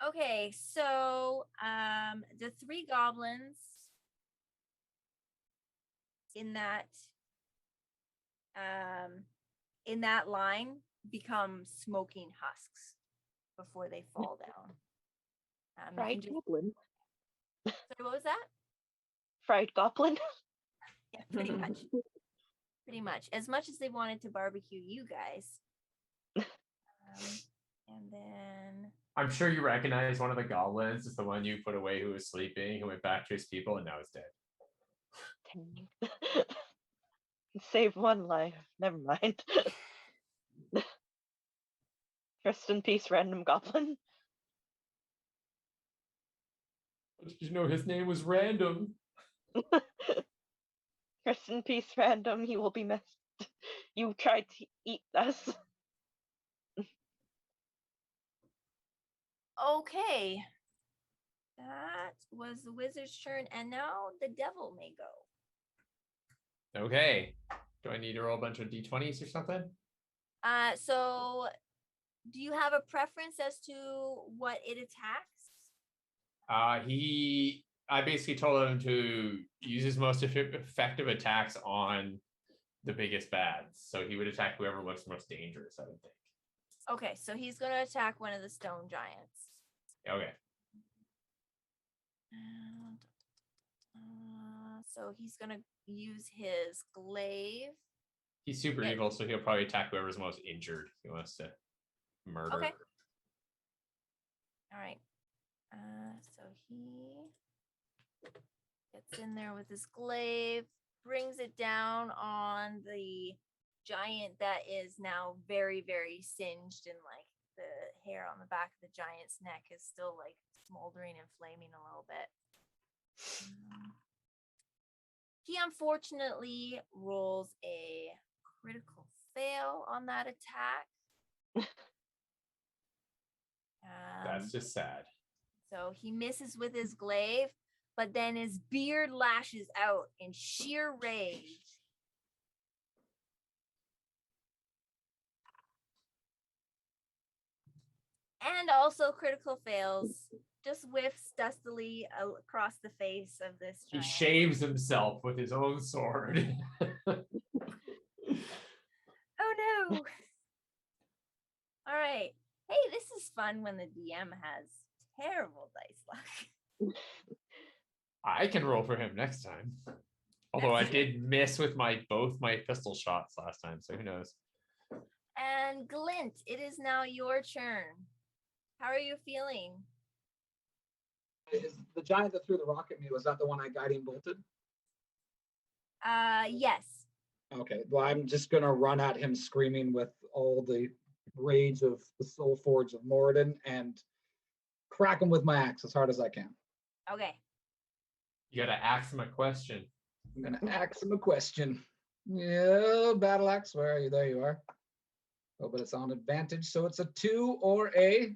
Okay, so the 3 goblins in that line become smoking husks before they fall down. Fried goblin. Sorry, what was that? Fried goblin. Yeah, pretty much. Pretty much. As much as they wanted to barbecue you guys. And then I'm sure you recognize one of the goblins is the one you put away who was sleeping, who went back to his people, and now is dead. Save one life. Never mind. Rest in peace, random goblin. Did you know his name was Random? Rest in peace, random. You will be missed. You tried to eat us. okay. That was the wizard's turn, and now the devil may go. Okay. Do I need to roll a bunch of d20s or something? So Do you have a preference as to what it attacks? I basically told him to use his most effective attacks on the biggest bads. So he would attack whoever looks most dangerous, I would think. Okay, so he's going to attack one of the stone giants. Okay. And, so he's going to use his glaive. He's super evil, so he'll probably attack whoever's most injured. He wants to murder. Okay. All right. So he gets in there with his glaive, brings it down on the giant that is now very, very singed, and like the hair on the back of the giant's neck is still like smoldering and flaming a little bit. He unfortunately rolls a critical fail on that attack. That's just sad. So he misses with his glaive, but then his beard lashes out in sheer rage. And also critical fails, just whiffs dustily across the face of this giant. He shaves himself with his own sword. Oh no! All right. Hey, this is fun when the DM has terrible dice luck. I can roll for him next time. Although I did miss with both my pistol shots last time, so who knows? And Glint, it is now your turn. How are you feeling? Is the giant that threw the rock at me, was that the one I guiding bolted? Yes. Okay, well, I'm just gonna run at him screaming with all the rage of the Soul Forge of Moradin and crack him with my axe as hard as I can. Okay. You gotta ask him a question. I'm gonna ask him a question. Yeah, battle axe, where are you? There you are. Oh, but it's on advantage, so it's a 2 or a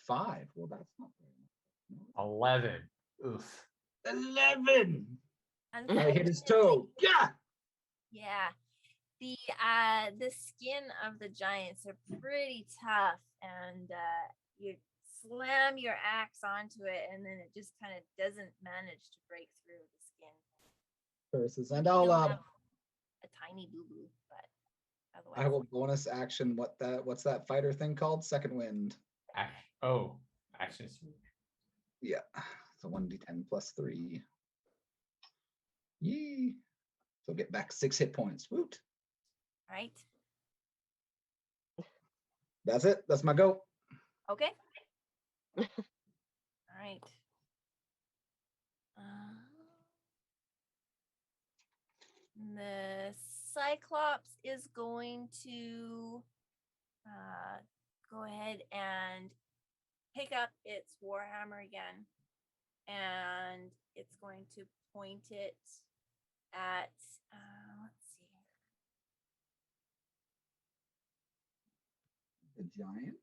5. Well, that's not very much. 11. Oof. 11. I hit his toe. Yeah. Yeah. The skin of the giants are pretty tough, and you slam your axe onto it, and then it just kind of doesn't manage to break through the skin. Curses, and I'll a tiny boo boo, but otherwise. I will bonus action. What's that fighter thing called? Second wind. Action. Yeah. So 1d10 plus 3. Yee. So get back 6 hit points. Woot. Right. That's it. That's my go. Okay. All right. The Cyclops is going to go ahead and pick up its Warhammer again, and it's going to point it at, let's see. The giant?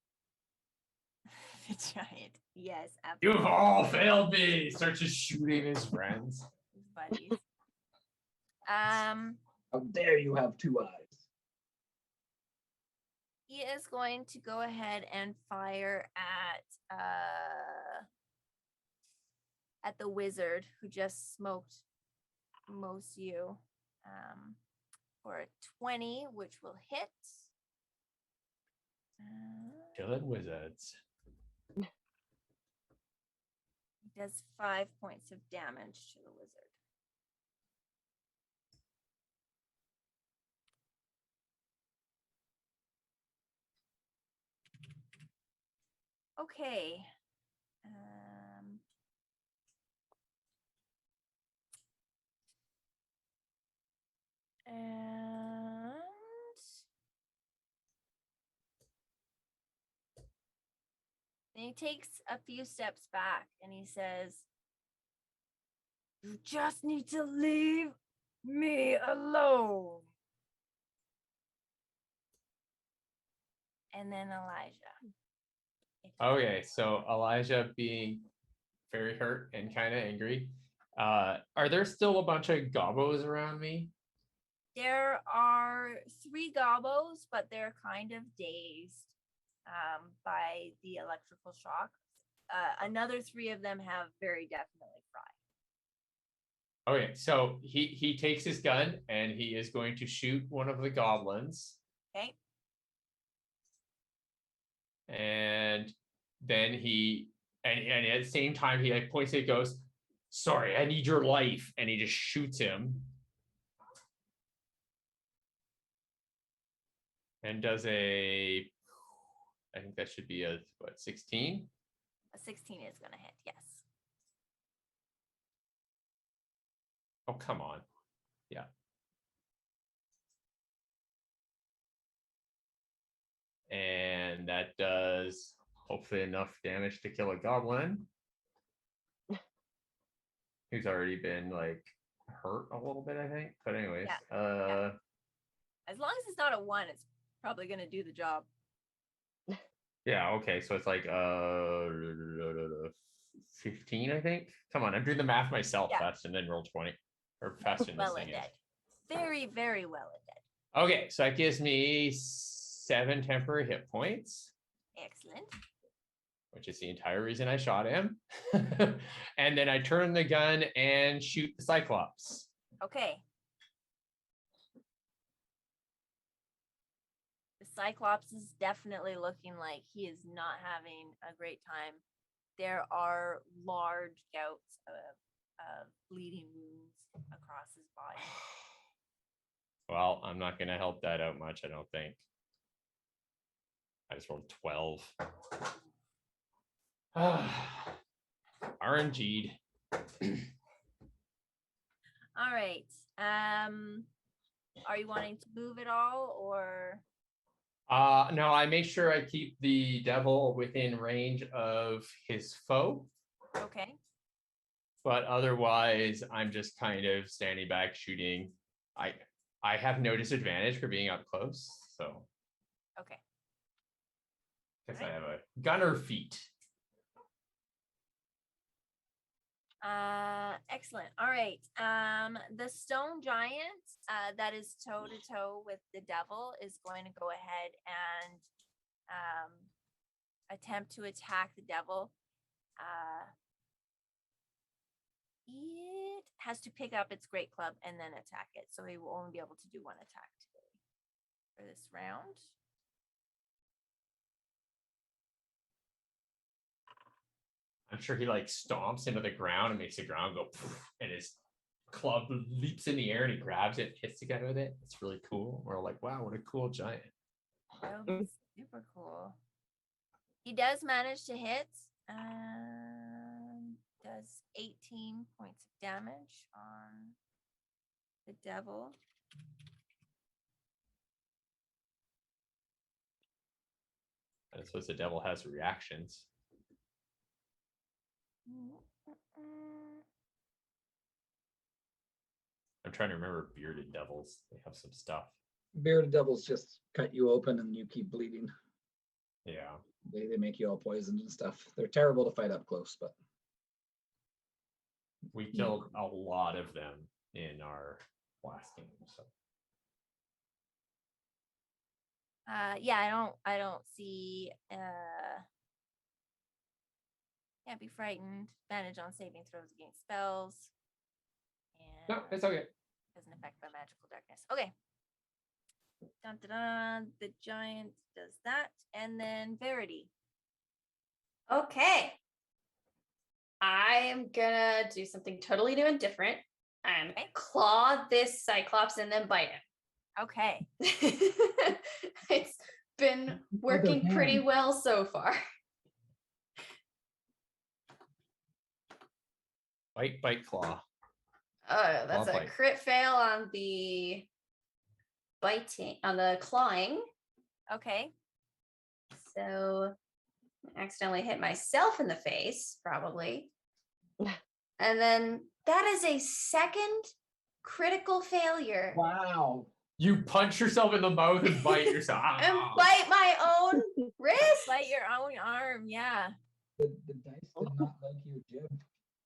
The giant, yes, absolutely. You've all failed me! Starts just shooting his friends. His buddies. How dare you have 2 eyes? He is going to go ahead and fire at the wizard who just smoked most you for a 20, which will hit. Killing wizards. He does 5 points of damage to the wizard. Okay. And he takes a few steps back and he says, "You just need to leave me alone." And then Elijah. Okay, so Elijah being very hurt and kind of angry. Are there still a bunch of gobos around me? There are 3 gobos, but they're kind of dazed by the electrical shock. Another 3 of them have very definitely fried. Okay, so he takes his gun and he is going to shoot one of the goblins. Okay. And then and at the same time he like points it, goes, "Sorry, I need your life," and he just shoots him. And does I think that should be a 16? A 16 is gonna hit, yes. Oh, come on. Yeah. And that does hopefully enough damage to kill a goblin. Who's already been like hurt a little bit, I think. But anyways, yeah. As long as it's not a 1, it's probably gonna do the job. Yeah, okay, so it's like 15, I think. Come on, I'm doing the math myself fast and then roll 20. Or faster than this thing is. Very, very well dead. Okay, so that gives me 7 temporary hit points. Excellent. Which is the entire reason I shot him. And then I turn the gun and shoot the Cyclops. Okay. The Cyclops is definitely looking like he is not having a great time. There are large gouts of bleeding wounds across his body. Well, I'm not going to help that out much, I don't think. I just rolled 12. RNG'd. All right. Are you wanting to move at all, or? No, I make sure I keep the devil within range of his foe. Okay. But otherwise, I'm just kind of standing back shooting. I have no disadvantage for being up close, so. Okay. Because I have a gunner feat. Excellent. All right. The stone giant that is toe to toe with the devil is going to go ahead and attempt to attack the devil. It has to pick up its great club and then attack it, so he will only be able to do 1 attack today for this round. I'm sure he like stomps into the ground and makes the ground go poof, and his club leaps in the air and he grabs it and hits the guy with it. It's really cool. We're like, wow, what a cool giant. That would be super cool. He does manage to hit. Does 18 points of damage on the devil. I suppose the devil has reactions. I'm trying to remember bearded devils. They have some stuff. Bearded devils just cut you open and you keep bleeding. Yeah. They make you all poisoned and stuff. They're terrible to fight up close, but we killed a lot of them in our last game. So yeah, I don't see can't be frightened. Advantage on saving throws against spells. And no, it's okay. Doesn't affect by magical darkness. Okay. Dun, dun, dun. The giant does that. And then Verity. Okay. I am gonna do something totally new and different. I'm gonna claw this Cyclops and then bite him. Okay. It's been working pretty well so far. Bite, claw. Oh, that's Claw, a bite. crit fail on the biting, on the clawing. Okay. So I accidentally hit myself in the face, probably. And then that is a 2nd critical failure. wow. You punch yourself in the mouth and bite yourself. And bite my own wrist. Bite your own arm, yeah. The dice did not like your jib.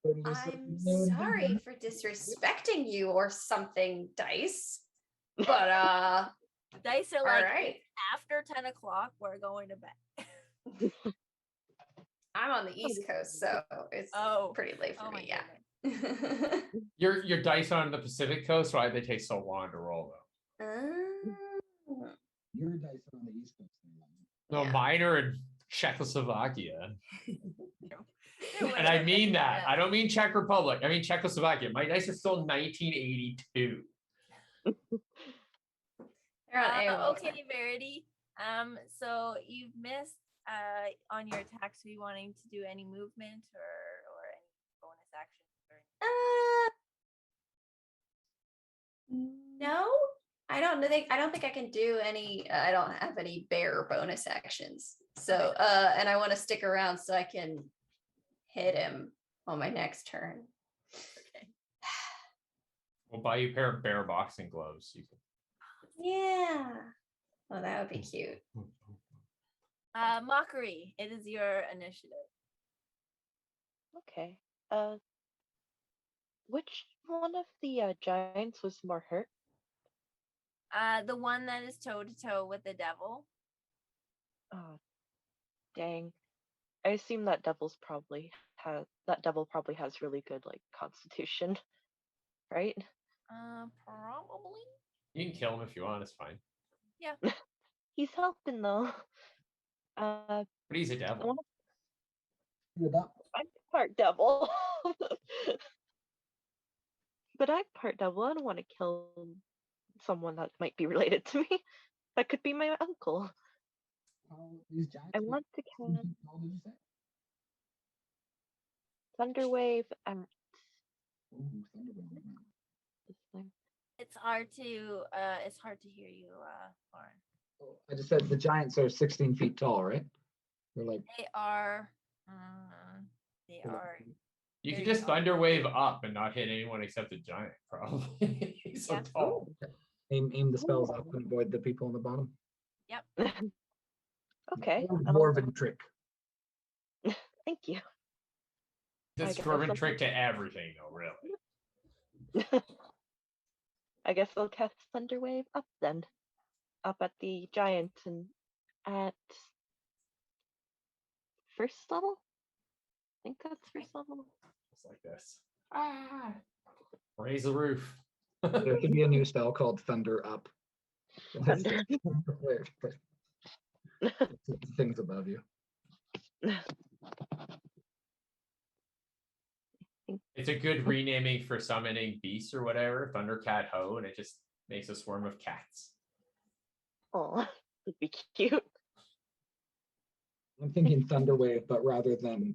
Totally I'm sorry for disrespecting you or something, dice. But Dice are all like, right. after 10 o'clock, we're going to bed. I'm on the East Coast, so it's pretty late for me. Goodness. Yeah. Your dice on the Pacific Coast. Why do they take so long to roll though? Your dice are on the East Coast. No, Yeah. mine are in Czechoslovakia. They're And way I mean different. that. I don't mean Czech Republic. I mean Czechoslovakia. My dice are still 1982. They're on AOL. Okay, Verity. So you've missed on your attacks. Are you wanting to do any movement or any bonus actions? No, I don't think I can do any. I don't have any bear bonus actions. So and I want to stick around so I can hit him on my next turn. Okay. We'll buy you a pair of bear boxing gloves. You can... Yeah. Oh, that would be cute. Mockery, it is your initiative. Okay. Which one of the giants was more hurt? The one that is toe to toe with the devil. Oh, dang. I assume that devil probably has really good like constitution, right? Probably. You can kill him if you want. It's fine. Yeah. He's helping though. But he's a devil. I'm part devil. But I'm part devil. I don't want to kill someone that might be related to me. That could be my uncle. These giants I want to cast how did you say? Thunderwave at Ooh, Thunderwave. this thing. It's hard to hear you, Lauren. Oh, I just said the giants are 16 feet tall, right? They're like They are. You can Very just tall. Thunderwave up and not hit anyone except the giant, probably. He's so Yeah. tall. aim the spells up and avoid the people on the bottom. Yep. Okay. Dwarven trick. Thank you. This guess dwarven I'll- trick to everything, though, really. I guess I'll cast Thunderwave up then. Up at the giant and at first level? I think that's first level. Just like this. Ah! Raise the roof. There could be a new spell called Thunder Up. Thunder. Things above you. It's a good renaming for summoning beasts or whatever, Thundercat Ho, and it just makes a swarm of cats. Oh, that'd be cute. I'm thinking Thunder Wave, but rather than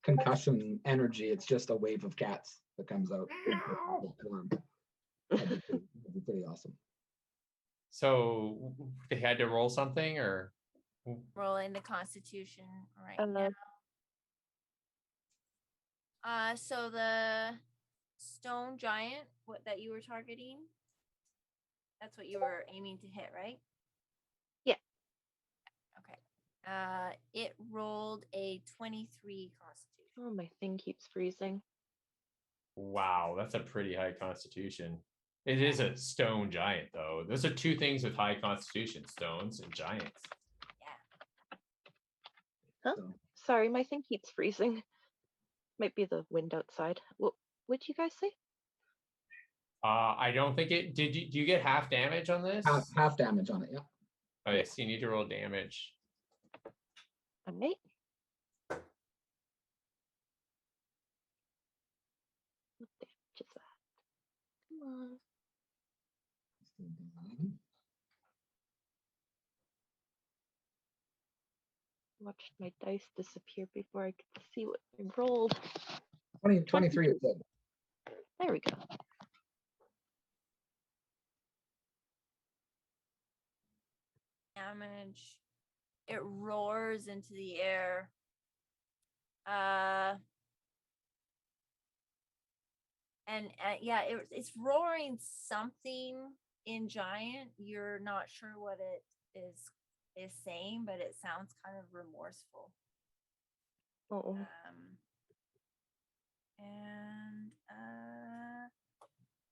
concussion energy, it's just a wave of cats that comes out. That'd be pretty awesome. So they had to roll something, or Rolling the Constitution right No. now. So the stone giant, what that you were targeting, that's what you were aiming to hit, right? Yeah. Okay. It rolled a 23 Constitution. Oh, my thing keeps freezing. wow, that's a pretty high Constitution. It is a stone giant, though. Those are two things with high Constitution: stones and giants. Huh? So, Sorry, my thing keeps freezing. Might be the wind outside. What'd you guys say? I don't think it. Do you get half damage on this? half damage on it, yeah. Okay, so you need to roll damage. A mate? What damage is that? Come on. Watched my dice disappear before I could see what I rolled. 23 is good. There we go. Damage. It roars into the air. And yeah, it's roaring something in giant. You're not sure what it is saying, but it sounds kind of remorseful. Oh. And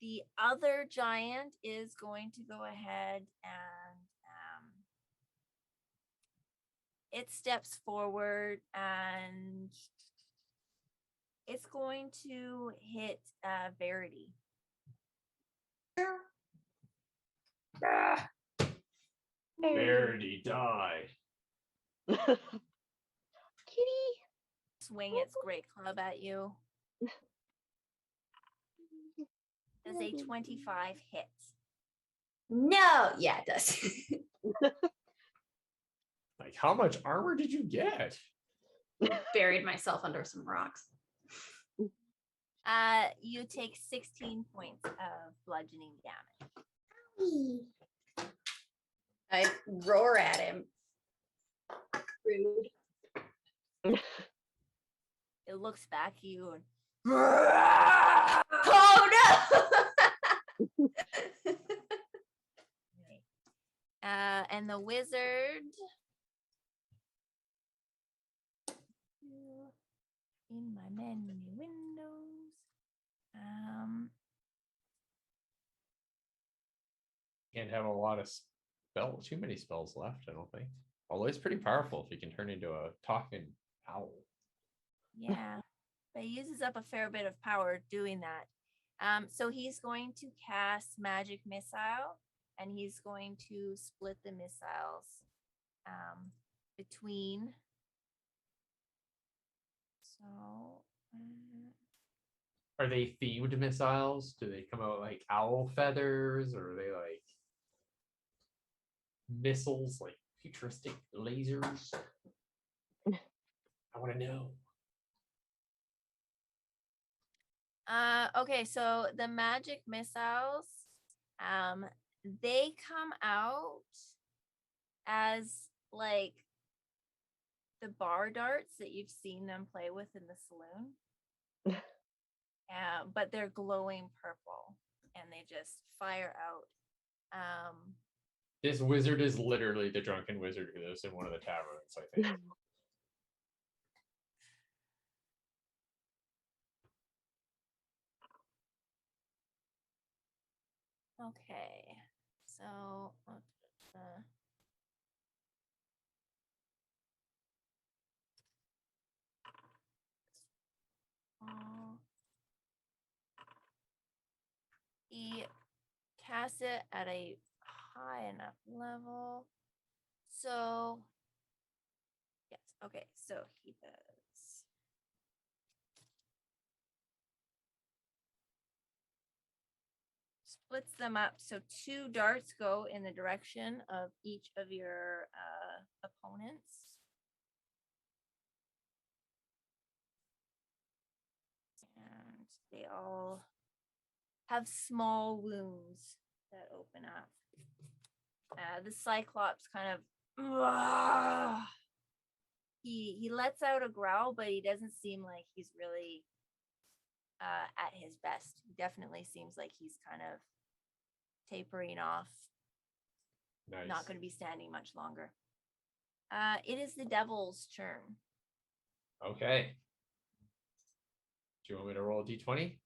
The other giant is going to go ahead and it steps forward and it's going to hit Verity. Verity, die. Kitty. Swing its great club at you. Does a 25 hit? No, yeah, it does. Like, how much armor did you get? Buried myself under some rocks. You take 16 points of bludgeoning damage. I roar at him. Rude. It looks back at you and Oh no! and the wizard in my menu windows. Can't have a lot of too many spells left, I don't think. Although it's pretty powerful if you can turn into a talking owl. Yeah, but he uses up a fair bit of power doing that. So he's going to cast magic missile, and he's going to split the missiles between. So. Are they themed missiles? Do they come out like owl feathers, or are they like missiles, like futuristic lasers? I want to know. Okay, so the magic missiles, they come out as like the bar darts that you've seen them play with in the saloon. But they're glowing purple and they just fire out. This wizard is literally the drunken wizard who lives in one of the taverns, I think. Okay, so he casts it at a high enough level. So yes, okay, so he does. Splits them up, so 2 darts go in the direction of each of your opponents. And they all have small wounds that open up. The Cyclops kind of he lets out a growl, but he doesn't seem like he's really at his best. He definitely seems like he's kind of tapering off. Nice. Not going to be standing much longer. It is the devil's turn. Okay. Do you want me to roll a d20?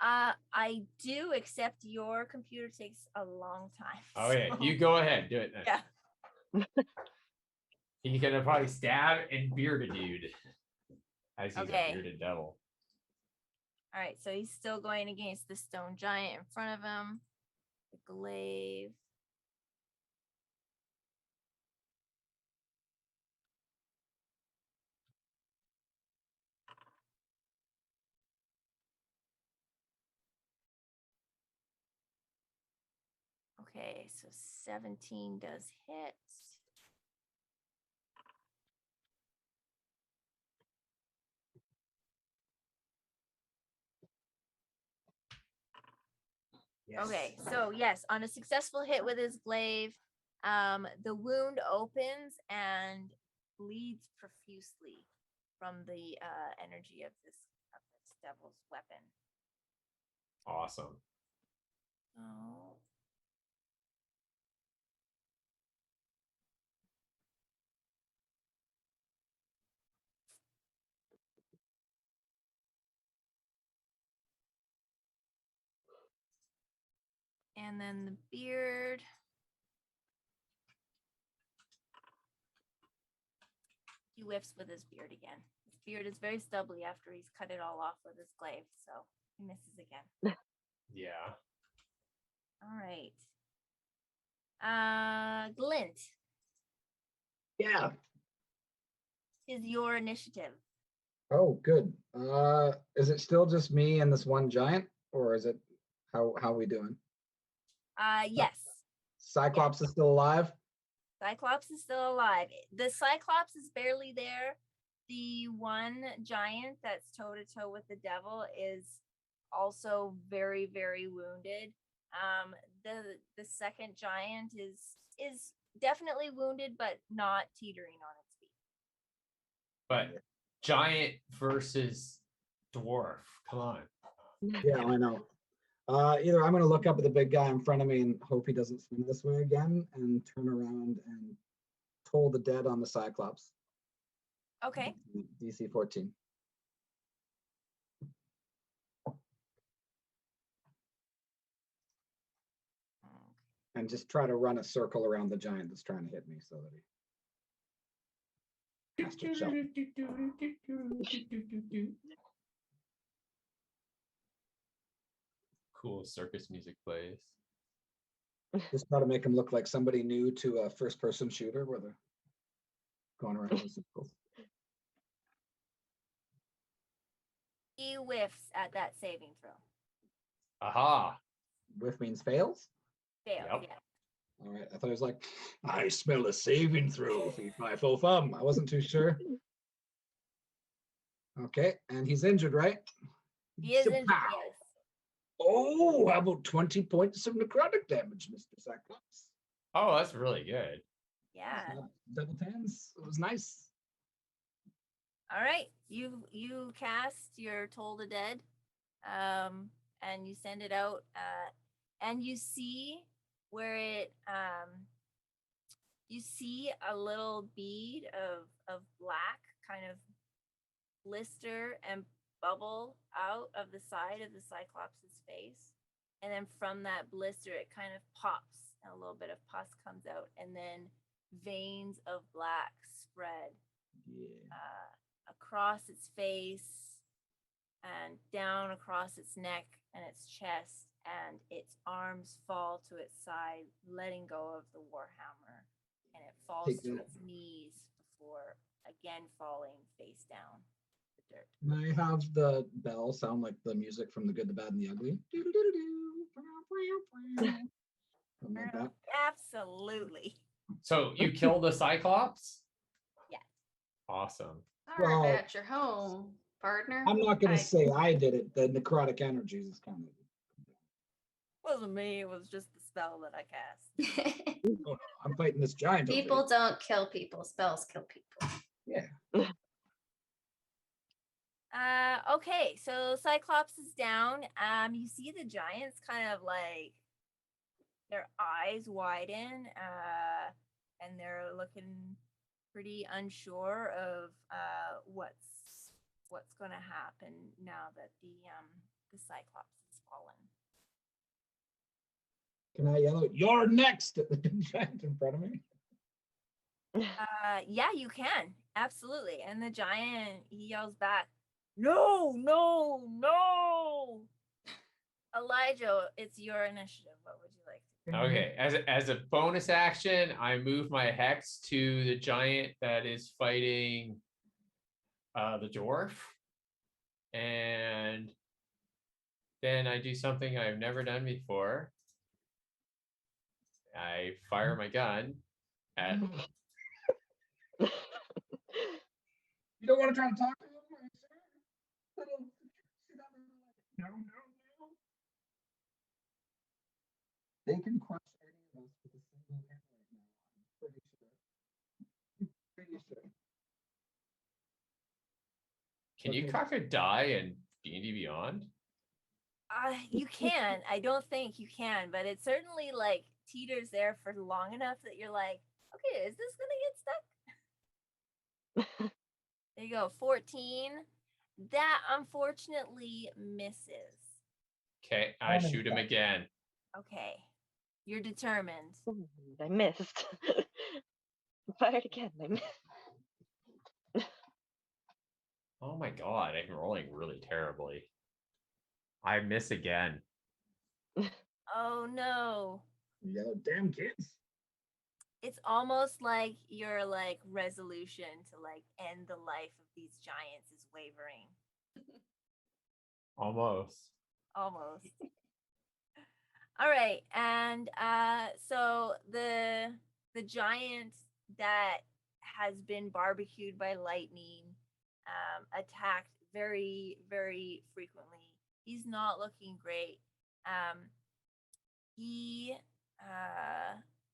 I do, except your computer takes a long time. Oh yeah, you go ahead, do it then. Yeah. He's gonna probably stab and beard a dude as he's a bearded devil. All right, so he's still going against the stone giant in front of him. The glaive. Okay, so 17 does hit. Yes. Okay, so yes, on a successful hit with his glaive, the wound opens and bleeds profusely from the energy of this devil's weapon. Awesome. Oh. And then the beard. He whiffs with his beard again. His beard is very stubbly after he's cut it all off with his glaive, so he misses again. Yeah. All right. Glint. Yeah. Is your initiative. Oh, good. Is it still just me and this one giant, or is it how we doing? Yes. Cyclops is still alive? Cyclops is still alive. The Cyclops is barely there. The one giant that's toe to toe with the devil is also very, very wounded. The second giant is definitely wounded, but not teetering on its feet. But giant versus dwarf. Come on. Yeah, I know. Either I'm going to look up at the big guy in front of me and hope he doesn't swing this way again, and turn around and toll the dead on the Cyclops. Okay. DC 14. And just try to run a circle around the giant that's trying to hit me so that he has to shell. Cool circus music plays. Just try to make him look like somebody new to a first-person shooter where they're going around in circles. He whiffs at that saving throw. Aha. Whiff means fails? Fails, Yep. yeah. All right, I thought it was like, I smell a saving throw. My full thumb. I wasn't too sure. Okay, and he's injured, right? He is injured, Zapow. yes. Oh, how about 20 points of necrotic damage, Mr. Cyclops? Oh, that's really good. Yeah. Double tens. It was nice. All right. You cast your Toll the Dead, and you send it out, and you see where it you see a little bead of black kind of blister and bubble out of the side of the Cyclops' face, and then from that blister it kind of pops and a little bit of pus comes out, and then veins of black spread across its face and down across its neck and its chest, and its arms fall to its side, letting go of the warhammer, and it falls to its knees before again falling face down to the dirt. May I have the bell sound like the music from The Good, the Bad, and the Ugly? Something like that. Absolutely. So you killed the Cyclops? Yes. Awesome. Sorry Well, about your home, partner. I'm not going to say I did it. The necrotic energies is kind of. Wasn't me, it was just the spell that I cast. Oh, no, I'm fighting this giant. over People here. don't kill people. Spells kill people. Yeah. Okay, so Cyclops is down. You see the giants kind of like their eyes widen, and they're looking pretty unsure of what's going to happen now that the Cyclops has fallen. Can I yell out, "You're next" at the big giant in front of me? Yeah, you can. Absolutely. And the giant, he yells back, "No, no, no." Elijah, it's your initiative. What would you like to do? Okay, as a bonus action, I move my hex to the giant that is fighting the dwarf, and then I do something I've never done before. I fire my gun at. You don't want to try to talk to him? No. They can crush any of us with a single hit right now. I'm pretty sure. Can you cock a die in D&D Beyond? You can. I don't think you can, but it certainly like teeters there for long enough that you're like, okay, is this gonna get stuck? There you go, 14. That unfortunately misses. Okay, I shoot him again. Okay. You're determined. Ooh, I missed. Fired again. I missed. Oh my god, I'm rolling really terribly. I miss again. Oh no. Yeah, damn kids. It's almost like your like resolution to like end the life of these giants is wavering. Almost. Almost. All right, and so the giant that has been barbecued by lightning attacked very, very frequently. He's not looking great. He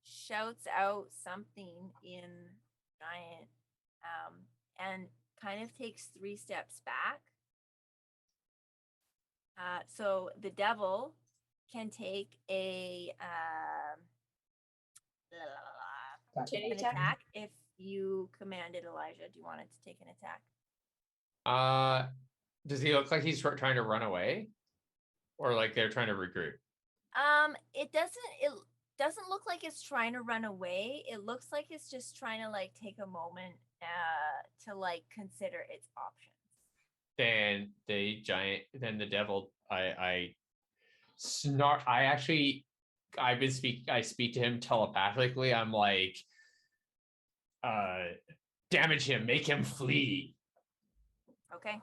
shouts out something in giant and kind of takes 3 steps back. So the devil can take an attack if you commanded Elijah. Do you want it to take an attack? Does he look like he's trying to run away, or like they're trying to regroup? It doesn't look like it's trying to run away. It looks like it's just trying to like take a moment to like consider its options. Then the devil, I speak to him telepathically. I'm like, damage him, make him flee. Okay.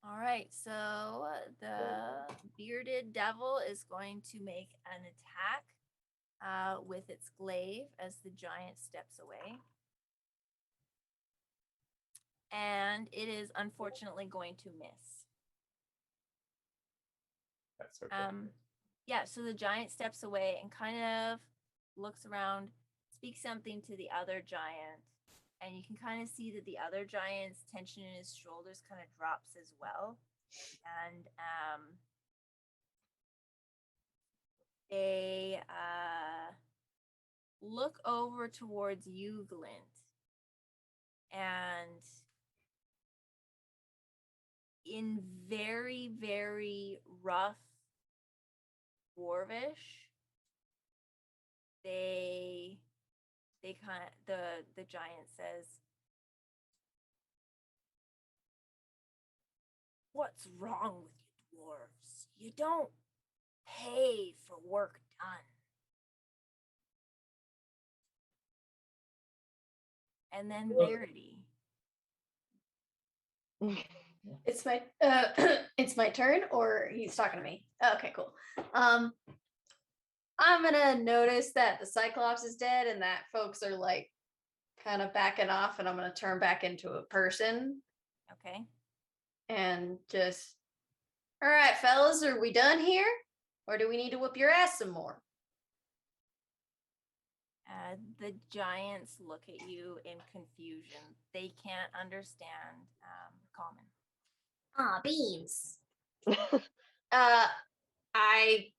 All right, so the bearded devil is going to make an attack with its glaive as the giant steps away. And it is unfortunately going to miss. That's okay. Yeah, so the giant steps away and kind of looks around, speaks something to the other giant, and you can kind of see that the other giant's tension in his shoulders kind of drops as well. And they look over towards you, Glint, and in very, very rough dwarvish, the giant says, "What's wrong with you dwarves? You don't pay for work done." And then Verity. It's my it's my turn, or he's talking to me. Okay, cool. I'm gonna notice that the Cyclops is dead and that folks are like kind of backing off, and I'm gonna turn back into a person. Okay. And just, all right, fellas, are we done here? Or do we need to whoop your ass some more? The giants look at you in confusion. They can't understand common. Ah, beans. I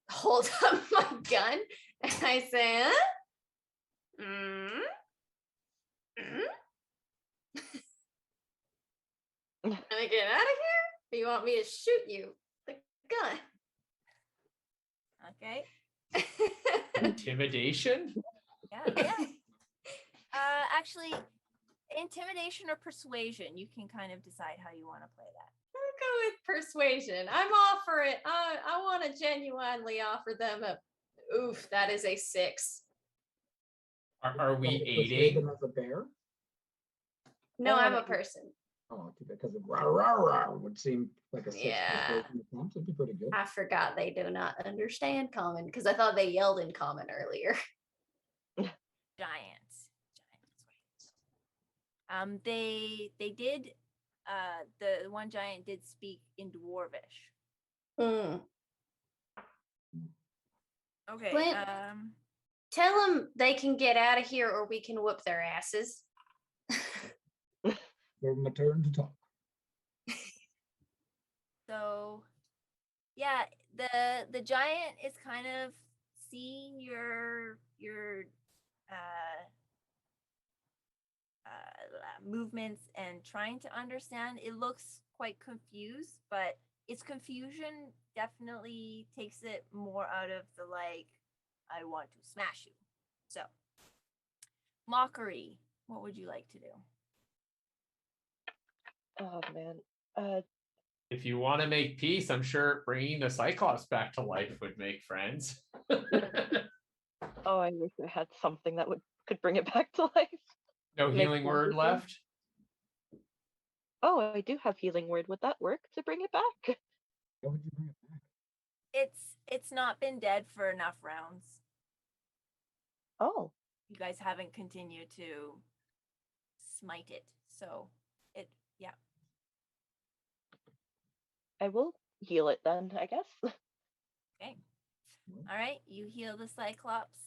hold up my gun and I say, huh? Can I get out of here? Or you want me to shoot you? The gun. Okay. Intimidation? Yeah. Actually, intimidation or persuasion, you can kind of decide how you want to play that. I'll go with persuasion. I'm all for it. I want to genuinely offer them a. Oof, that is a 6. Are we Persuade aiding? them as a bear? No, I'm a person. Oh, because of rah rah rah would seem like a 6. Yeah. It'd be pretty good. I forgot they do not understand common because I thought they yelled in common earlier. Giants. They did. The one giant did speak in dwarvish. Okay. Clint, tell them they can get out of here, or we can whoop their asses. Give them a turn to talk. So, yeah, the giant is kind of seeing your movements and trying to understand. It looks quite confused, but its confusion definitely takes it more out of the like, I want to smash you. So, Mockery, what would you like to do? Oh man. If you want to make peace, I'm sure bringing the Cyclops back to life would make friends. Oh, I wish I had something that could bring it back to life. No healing word left? Oh, I do have healing word. Would that work to bring it back? What would you bring it back? It's not been dead for enough rounds. Oh. You guys haven't continued to smite it. So yeah. I will heal it then, I guess. Okay. All right, you heal the Cyclops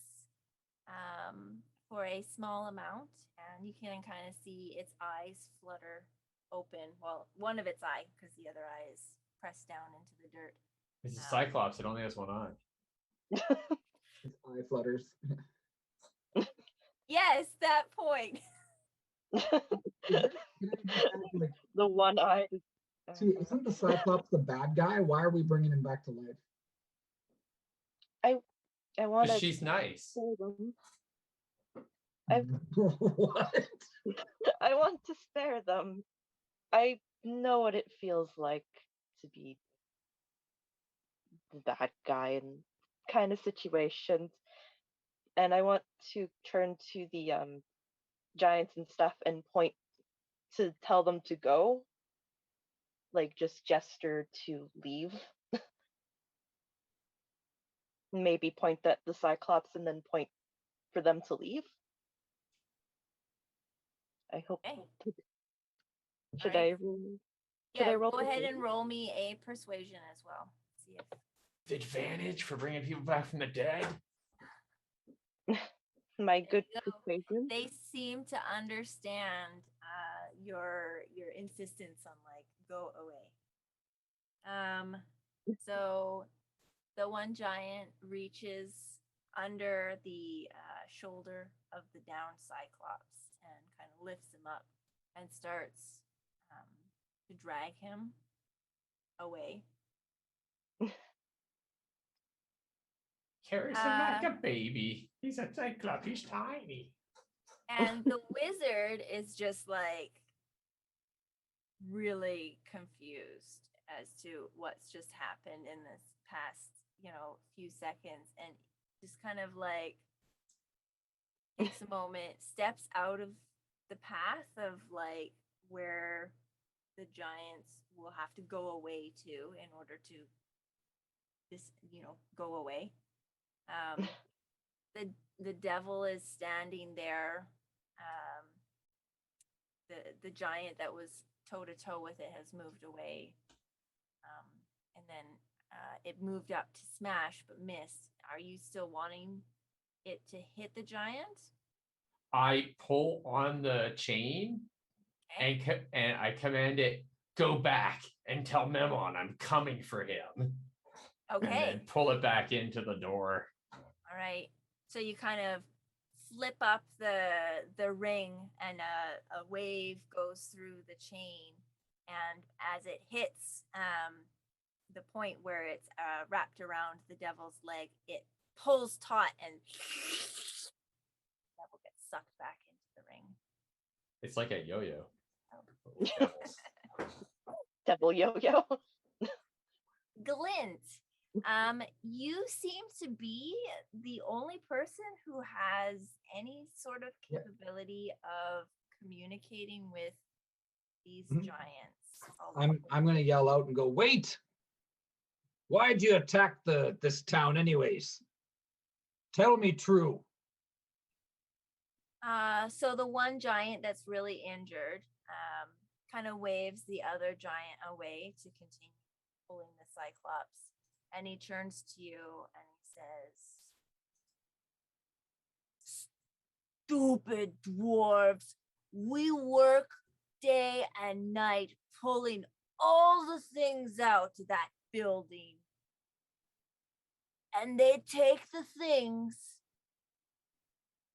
for a small amount, and you can kind of see its eyes flutter open. Well, one of its eye, because the other eye is pressed down into the dirt. It's a Cyclops. It only has one eye. Its eye flutters. Yes, that point. The one eye. See, isn't the Cyclops the bad guy? Why are we bringing him back to life? I want to. She's nice. What? I want to spare them. I know what it feels like to be the bad guy in kind of situations, and I want to turn to the giants and stuff and point to tell them to go, like just gesture to leave. Maybe point at the Cyclops and then point for them to leave. I hope. Okay. Should Alright. I roll? Yeah, go ahead and roll me a persuasion as well. See if Advantage for bringing people back from the dead. My good persuasion. they seem to understand your insistence on like go away. So the one giant reaches under the shoulder of the downed Cyclops and kind of lifts him up and starts to drag him away. Carries him like a baby. He's a Cyclops. He's tiny. And the wizard is just like really confused as to what's just happened in this past, few seconds, and just kind of like takes a moment, steps out of the path of like where the giants will have to go away to in order to go away. The devil is standing there. The giant that was toe to toe with it has moved away, and then it moved up to smash but missed. Are you still wanting it to hit the giant? I pull on the chain and I command it, go back and tell Memon I'm coming for him. Okay. And then pull it back into the door. All right. So you kind of flip up the ring, and a wave goes through the chain, and as it hits the point where it's wrapped around the devil's leg, it pulls taut and the devil gets sucked back into the ring. It's like a yo-yo. Devil yo-yo. Glint, you seem to be the only person who has any sort of capability of communicating with these giants. I'm gonna yell out and go, wait! Why'd you attack this town anyways? Tell me true. So the one giant that's really injured kind of waves the other giant away to continue pulling the Cyclops. And he turns to you and he says, "Stupid dwarves, we work day and night pulling all the things out of that building. And they take the things,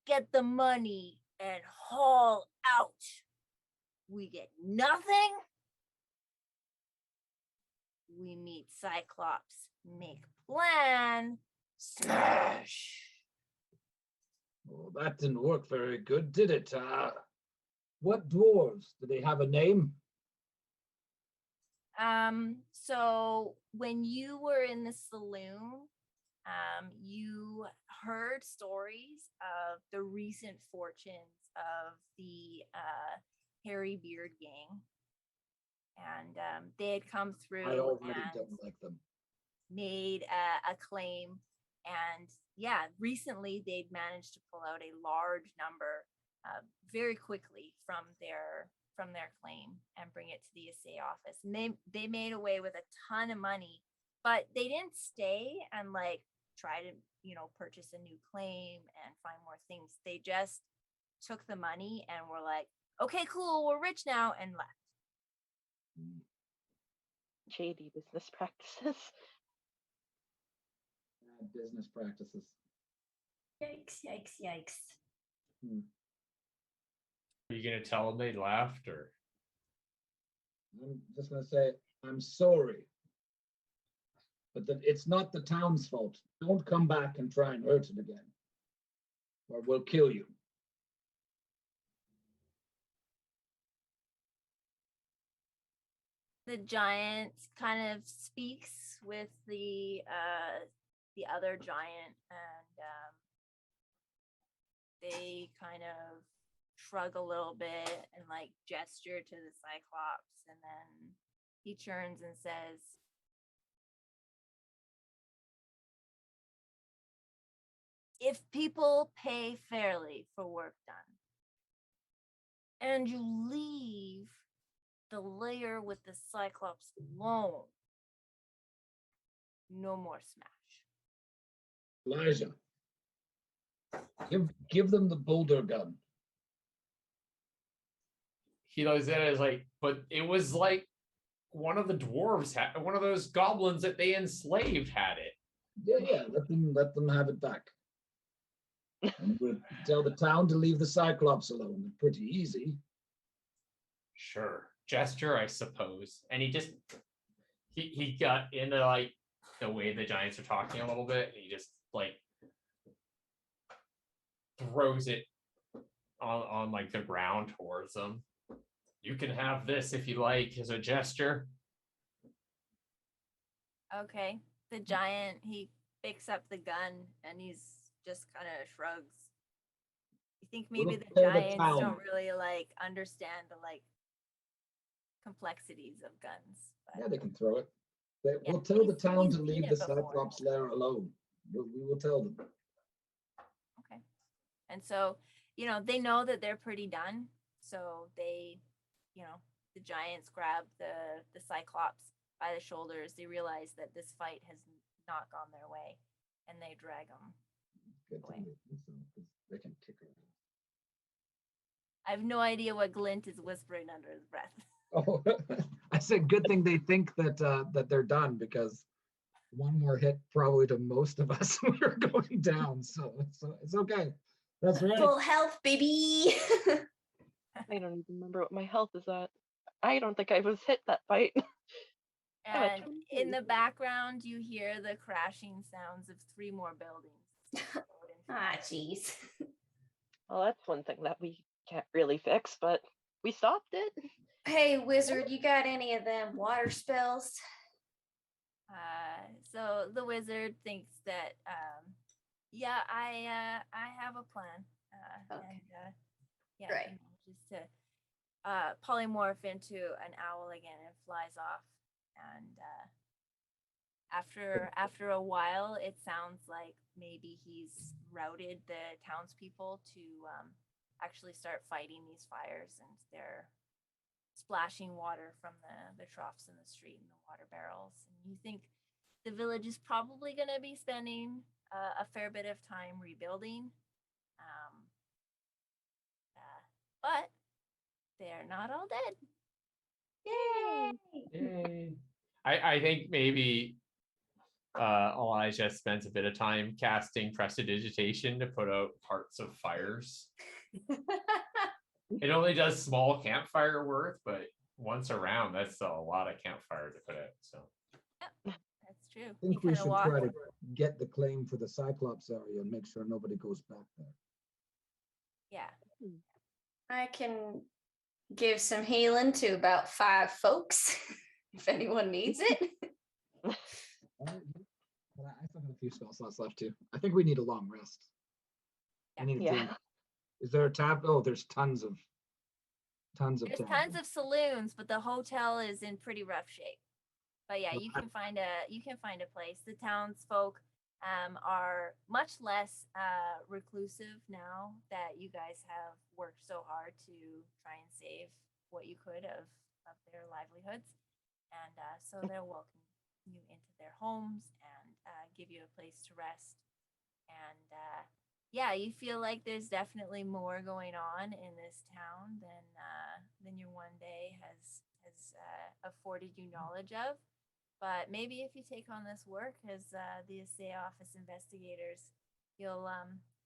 get the money, and haul out. We get nothing. we meet Cyclops, make plan, smash. Well, that didn't work very good, did it? What dwarves? Do they have a name? So when you were in the saloon, you heard stories of the recent fortunes of the Hairy Beard gang. And they had come through I already and don't like them. made a claim. And yeah, recently they'd managed to pull out a large number very quickly from their claim and bring it to the assay office. And they made away with a ton of money, but they didn't stay and like try to, purchase a new claim and find more things. They just took the money and were like, okay, cool, we're rich now, and left. Shady business practices. Bad business practices. Yikes, yikes, yikes. Are you gonna tell them they left, or? I'm just going to say, I'm sorry. But it's not the town's fault. Don't come back and try and hurt it again, or we'll kill you. The giant kind of speaks with the other giant, and they kind of shrug a little bit and like gesture to the Cyclops, and then he turns and says, if people pay fairly for work done and you leave the layer with the Cyclops alone, no more smash. Elijah, give them the boulder gun. He looks at it as like, but it was like one of the dwarves had, one of those goblins that they enslaved had it. Yeah, let them have it back. And we'll tell the town to leave the Cyclops alone. Pretty easy. Sure. Gesture, I suppose. And he got into like the way the giants are talking a little bit, and he just like throws it on like the ground towards them. You can have this if you like, as a gesture. Okay. The giant, he picks up the gun and he's just kind of shrugs. You think maybe the giants don't really like understand the like complexities of guns. But... yeah, they can throw it. We'll tell the town to leave the Cyclops lair alone. We will tell them. Okay. And so, they know that they're pretty done. So they, the giants grab the Cyclops by the shoulders. They realize that this fight has not gone their way, and they drag them away. They can kick her. I have no idea what Glint is whispering under his breath. Oh, I said good thing they think that they're done, because one more hit probably to most of us we're going down. So it's okay. That's right. Full health, baby. I don't even remember what my health is at. I don't think I was hit that fight. And in the background, you hear the crashing sounds of 3 more buildings. Jeez. Well, that's one thing that we can't really fix, but we stopped it. Hey, wizard, you got any of them water spells? So the wizard thinks that, yeah, I have a plan. Okay. And, yeah, Great. Just to polymorph into an owl again and flies off. And after a while, it sounds like maybe he's routed the townspeople to actually start fighting these fires, and they're splashing water from the troughs in the street and the water barrels. And you think the village is probably going to be spending a fair bit of time rebuilding, but they're not all dead. Yay! I think maybe Elijah spends a bit of time casting prestidigitation to put out parts of fires. It only does small campfire work, but once around, that's a lot of campfire to put out. So That's true. I think we should try to get the claim for the Cyclops area and make sure nobody goes back there. Yeah. I can give some healing to about 5 folks if anyone needs it. But I still have a few spell slots left too. I think we need a long rest. I need a drink. Is there a tab? Oh, there's tons of There's tons of saloons, but the hotel is in pretty rough shape. But yeah, you can find a place. The townsfolk are much less reclusive now that you guys have worked so hard to try and save what you could of their livelihoods, and so they'll welcome you into their homes and give you a place to rest. And yeah, you feel like there's definitely more going on in this town than your one day has afforded you knowledge of. But maybe if you take on this work as the Assay Office investigators, you'll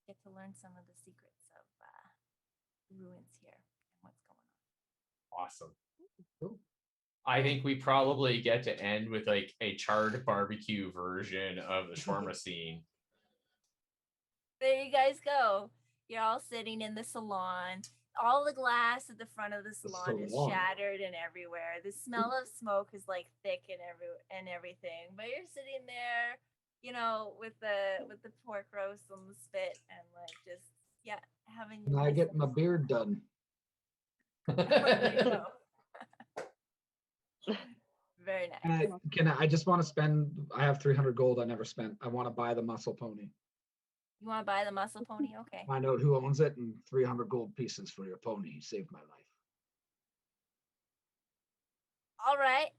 get to learn some of the secrets of the ruins here and what's going on. Awesome. Cool. I think we probably get to end with like a charred barbecue version of the shawarma scene. There you guys go. You're all sitting in the salon. All the glass at the front of the salon is shattered and everywhere. The smell of smoke is like thick and everything. But you're sitting there, you know, with the pork roast on the spit and like just having. And I get my beard done. There you go. Very nice. I just want to spend. I have 300 gold I never spent. I want to buy the muscle pony. You want to buy the muscle pony? Okay. Find out who owns it and 300 gold pieces for your pony. You saved my life. All right.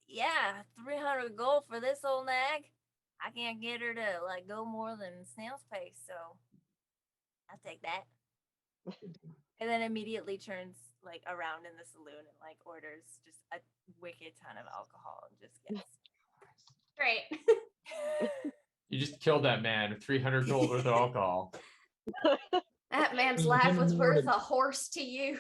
Yeah, 300 gold for this old nag. I can't get her to like go more than snail's pace, so I'll take that. And then immediately turns like around in the saloon and like orders just a wicked ton of alcohol and just gets Great. You just killed that man with 300 gold worth of alcohol. That man's life was worth a horse to you.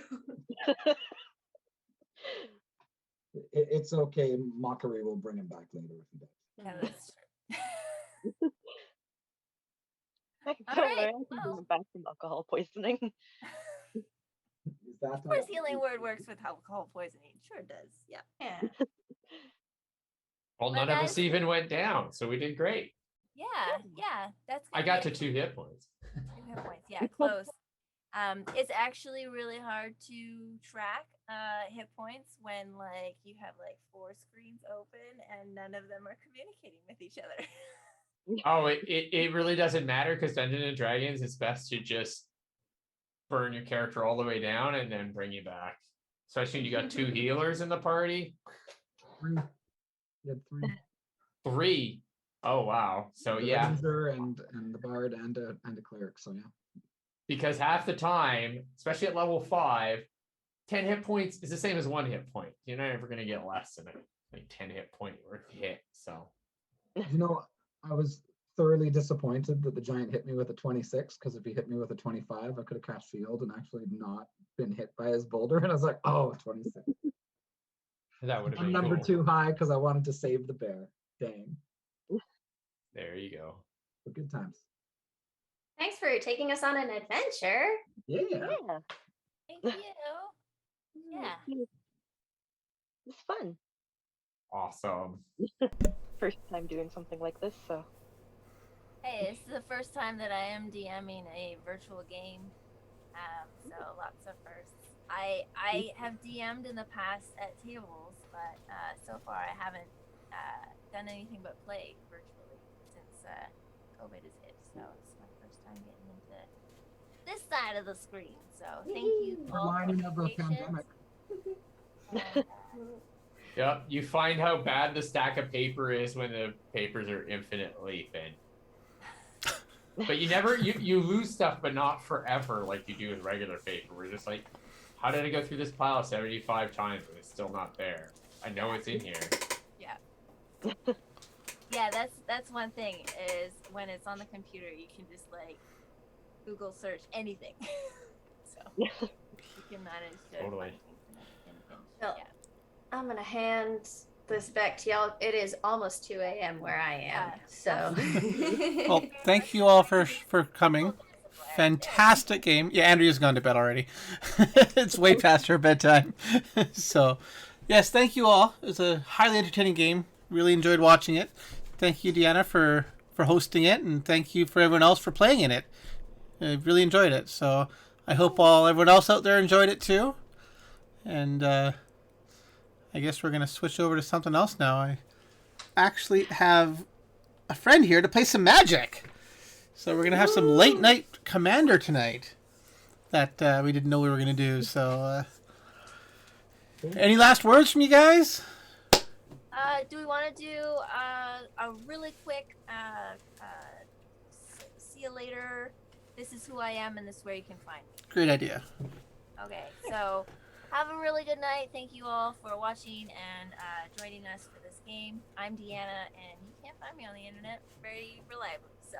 It's okay. Mockery will bring him back later if he does. Yeah, that's Don't right, worry, I can bring him back from alcohol poisoning. Of course, healing word works with alcohol poisoning. Sure does. Yeah. Yeah. Well, none of us even went down, so we did great. Yeah, that's good. I got to 2 hit points. 2 hit points, yeah, close. It's actually really hard to track hit points when like you have like 4 screens open and none of them are communicating with each other. Oh, it really doesn't matter because Dungeons and Dragons, it's best to just burn your character all the way down and then bring you back. Especially when you got 2 healers in the party. 3. You had 3. 3. Oh wow! So the ranger and the bard and a cleric. So yeah. Because half the time, especially at level 5, 10 hit points is the same as 1 hit point. You're not ever going to get less than a 10 hit point worth hit. So, you know, I was thoroughly disappointed that the giant hit me with a 26 because if he hit me with a 25, I could have cast shield and actually not been hit by his boulder. And I was like, oh, 26. That would have been number cool. too high because I wanted to save the bear. Dang. There you go. But good times. Thanks for taking us on an adventure. Yeah. Thank you. Yeah. It's fun. Awesome. First time doing something like this, so. Hey, this is the first time that I am DMing a virtual game. So lots of firsts. I have DM'd in the past at tables, but so far I haven't done anything but play virtually since COVID has hit. So it's my first time getting into this side of the screen. So thank you all for Reminding of a your patience. pandemic. And, Yep. You find how bad the stack of paper is when the papers are infinitely thin. But you lose stuff, but not forever like you do with regular paper. We're just like, how did I go through this pile 75 times and it's still not there? I know it's in here. yeah, that's one thing is when it's on the computer, you can just like Google search anything. So you can manage to Totally. find things in a pinch. Well, Yeah. I'm gonna hand this back to y'all. It is almost 2 a.m. where I am. So. Well, thank you all for coming. Fantastic game. Yeah, Andrea's gone to bed already. It's way past her bedtime. So, yes, thank you all. It was a highly entertaining game. Really enjoyed watching it. Thank you, Deanna, for hosting it, and thank you for everyone else for playing in it. I really enjoyed it. So I hope everyone else out there enjoyed it too. And I guess we're going to switch over to something else now. I actually have a friend here to play some Magic. So we're going to have some late night Commander tonight that we didn't know we were going to do. So any last words from you guys? Do we want to do a really quick see you later, this is who I am and this is where you can find me? Great idea. Okay, so have a really good night. Thank you all for watching and joining us for this game. I'm Deanna, and you can't find me on the internet very reliably. So,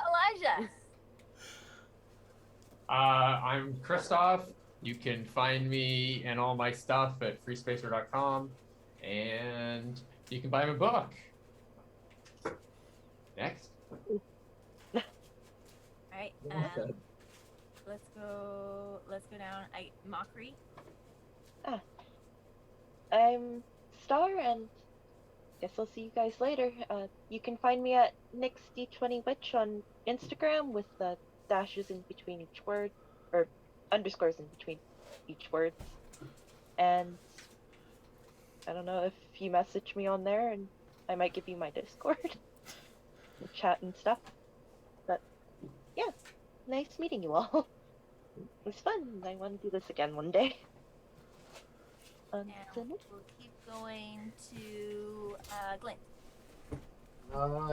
Elijah. I'm Christoph. You can find me and all my stuff at freespacer.com, and you can buy my book. Next. All right. Let's go down. Mockery. I'm Star, and guess I'll see you guys later. You can find me at NixD20Witch on Instagram with dashes in between each word, or underscores in between each word. And I don't know if you message me on there, and I might give you my Discord, and chat and stuff. But yeah, nice meeting you all. It was fun. I want to do this again one day. Now we'll keep going to Glint.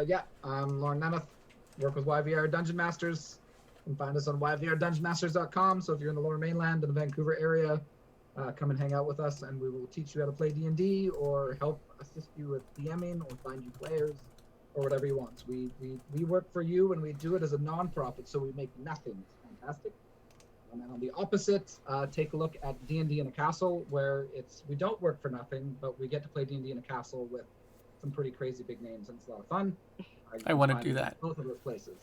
Yeah, I'm Lauren Nemeth. Work with YVR Dungeon Masters. You can find us on yvrdungeonmasters.com. So if you're in the Lower Mainland and the Vancouver area, come and hang out with us, and we will teach you how to play D&D or help assist you with DMing or find you players or whatever you want. We work for you, and we do it as a non-profit, so we make nothing. It's fantastic. And then on the opposite, take a look at D&D in a Castle, where we don't work for nothing, but we get to play D&D in a castle with some pretty crazy big names, and it's a lot of fun. I want to do that. Both of those places.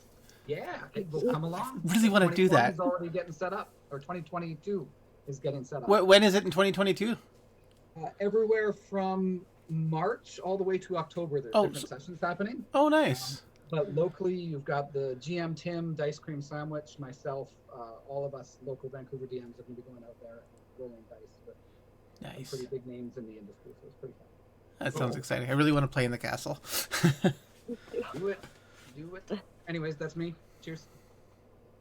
Yeah, it will come along. Really want to do that. 2020 is already getting set up, or 2022 is getting set up. When is it in 2022? Everywhere from March all the way to October, there's different sessions happening. Oh, nice. But locally, you've got the GM Tim, Dice Cream Sandwich, myself, all of us local Vancouver DMs are going to be going out there and rolling dice with some pretty big names in the industry, so it's pretty fun. That sounds exciting. I really want to play in the castle. Do it. Anyways, that's me. Cheers.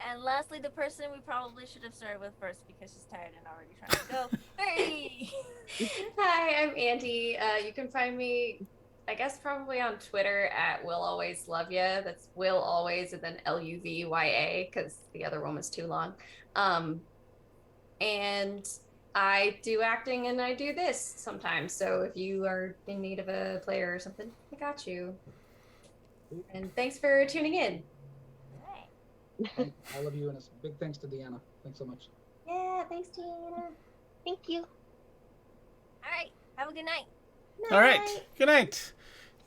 And lastly, the person we probably should have started with first because she's tired and already trying to go. Hey! Hi, I'm Andy. You can find me, I guess, probably on Twitter at Will Always Love Ya. That's Will Always and then LUVYA because the other one was too long. And I do acting and I do this sometimes. So if you are in need of a player or something, I got you. And thanks for tuning in. Thank all of you, and a big thanks to Deanna. Thanks so much. Yeah, thanks, Deanna. Thank you. All right. Have a good night. All right. Good night.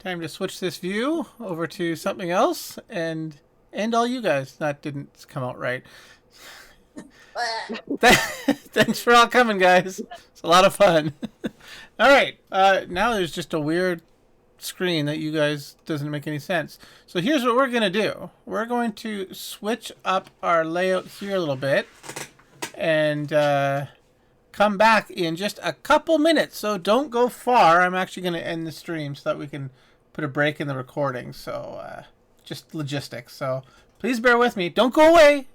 Time to switch this view over to something else and end all you guys. That didn't come out right. Thanks for all coming, guys. It's a lot of fun. All right. Now there's just a weird screen that you guys doesn't make any sense. So here's what we're going to do. We're going to switch up our layout here a little bit and come back in just a couple minutes. So don't go far. I'm actually going to end the stream so that we can put a break in the recording. So just logistics. So please bear with me. Don't go away.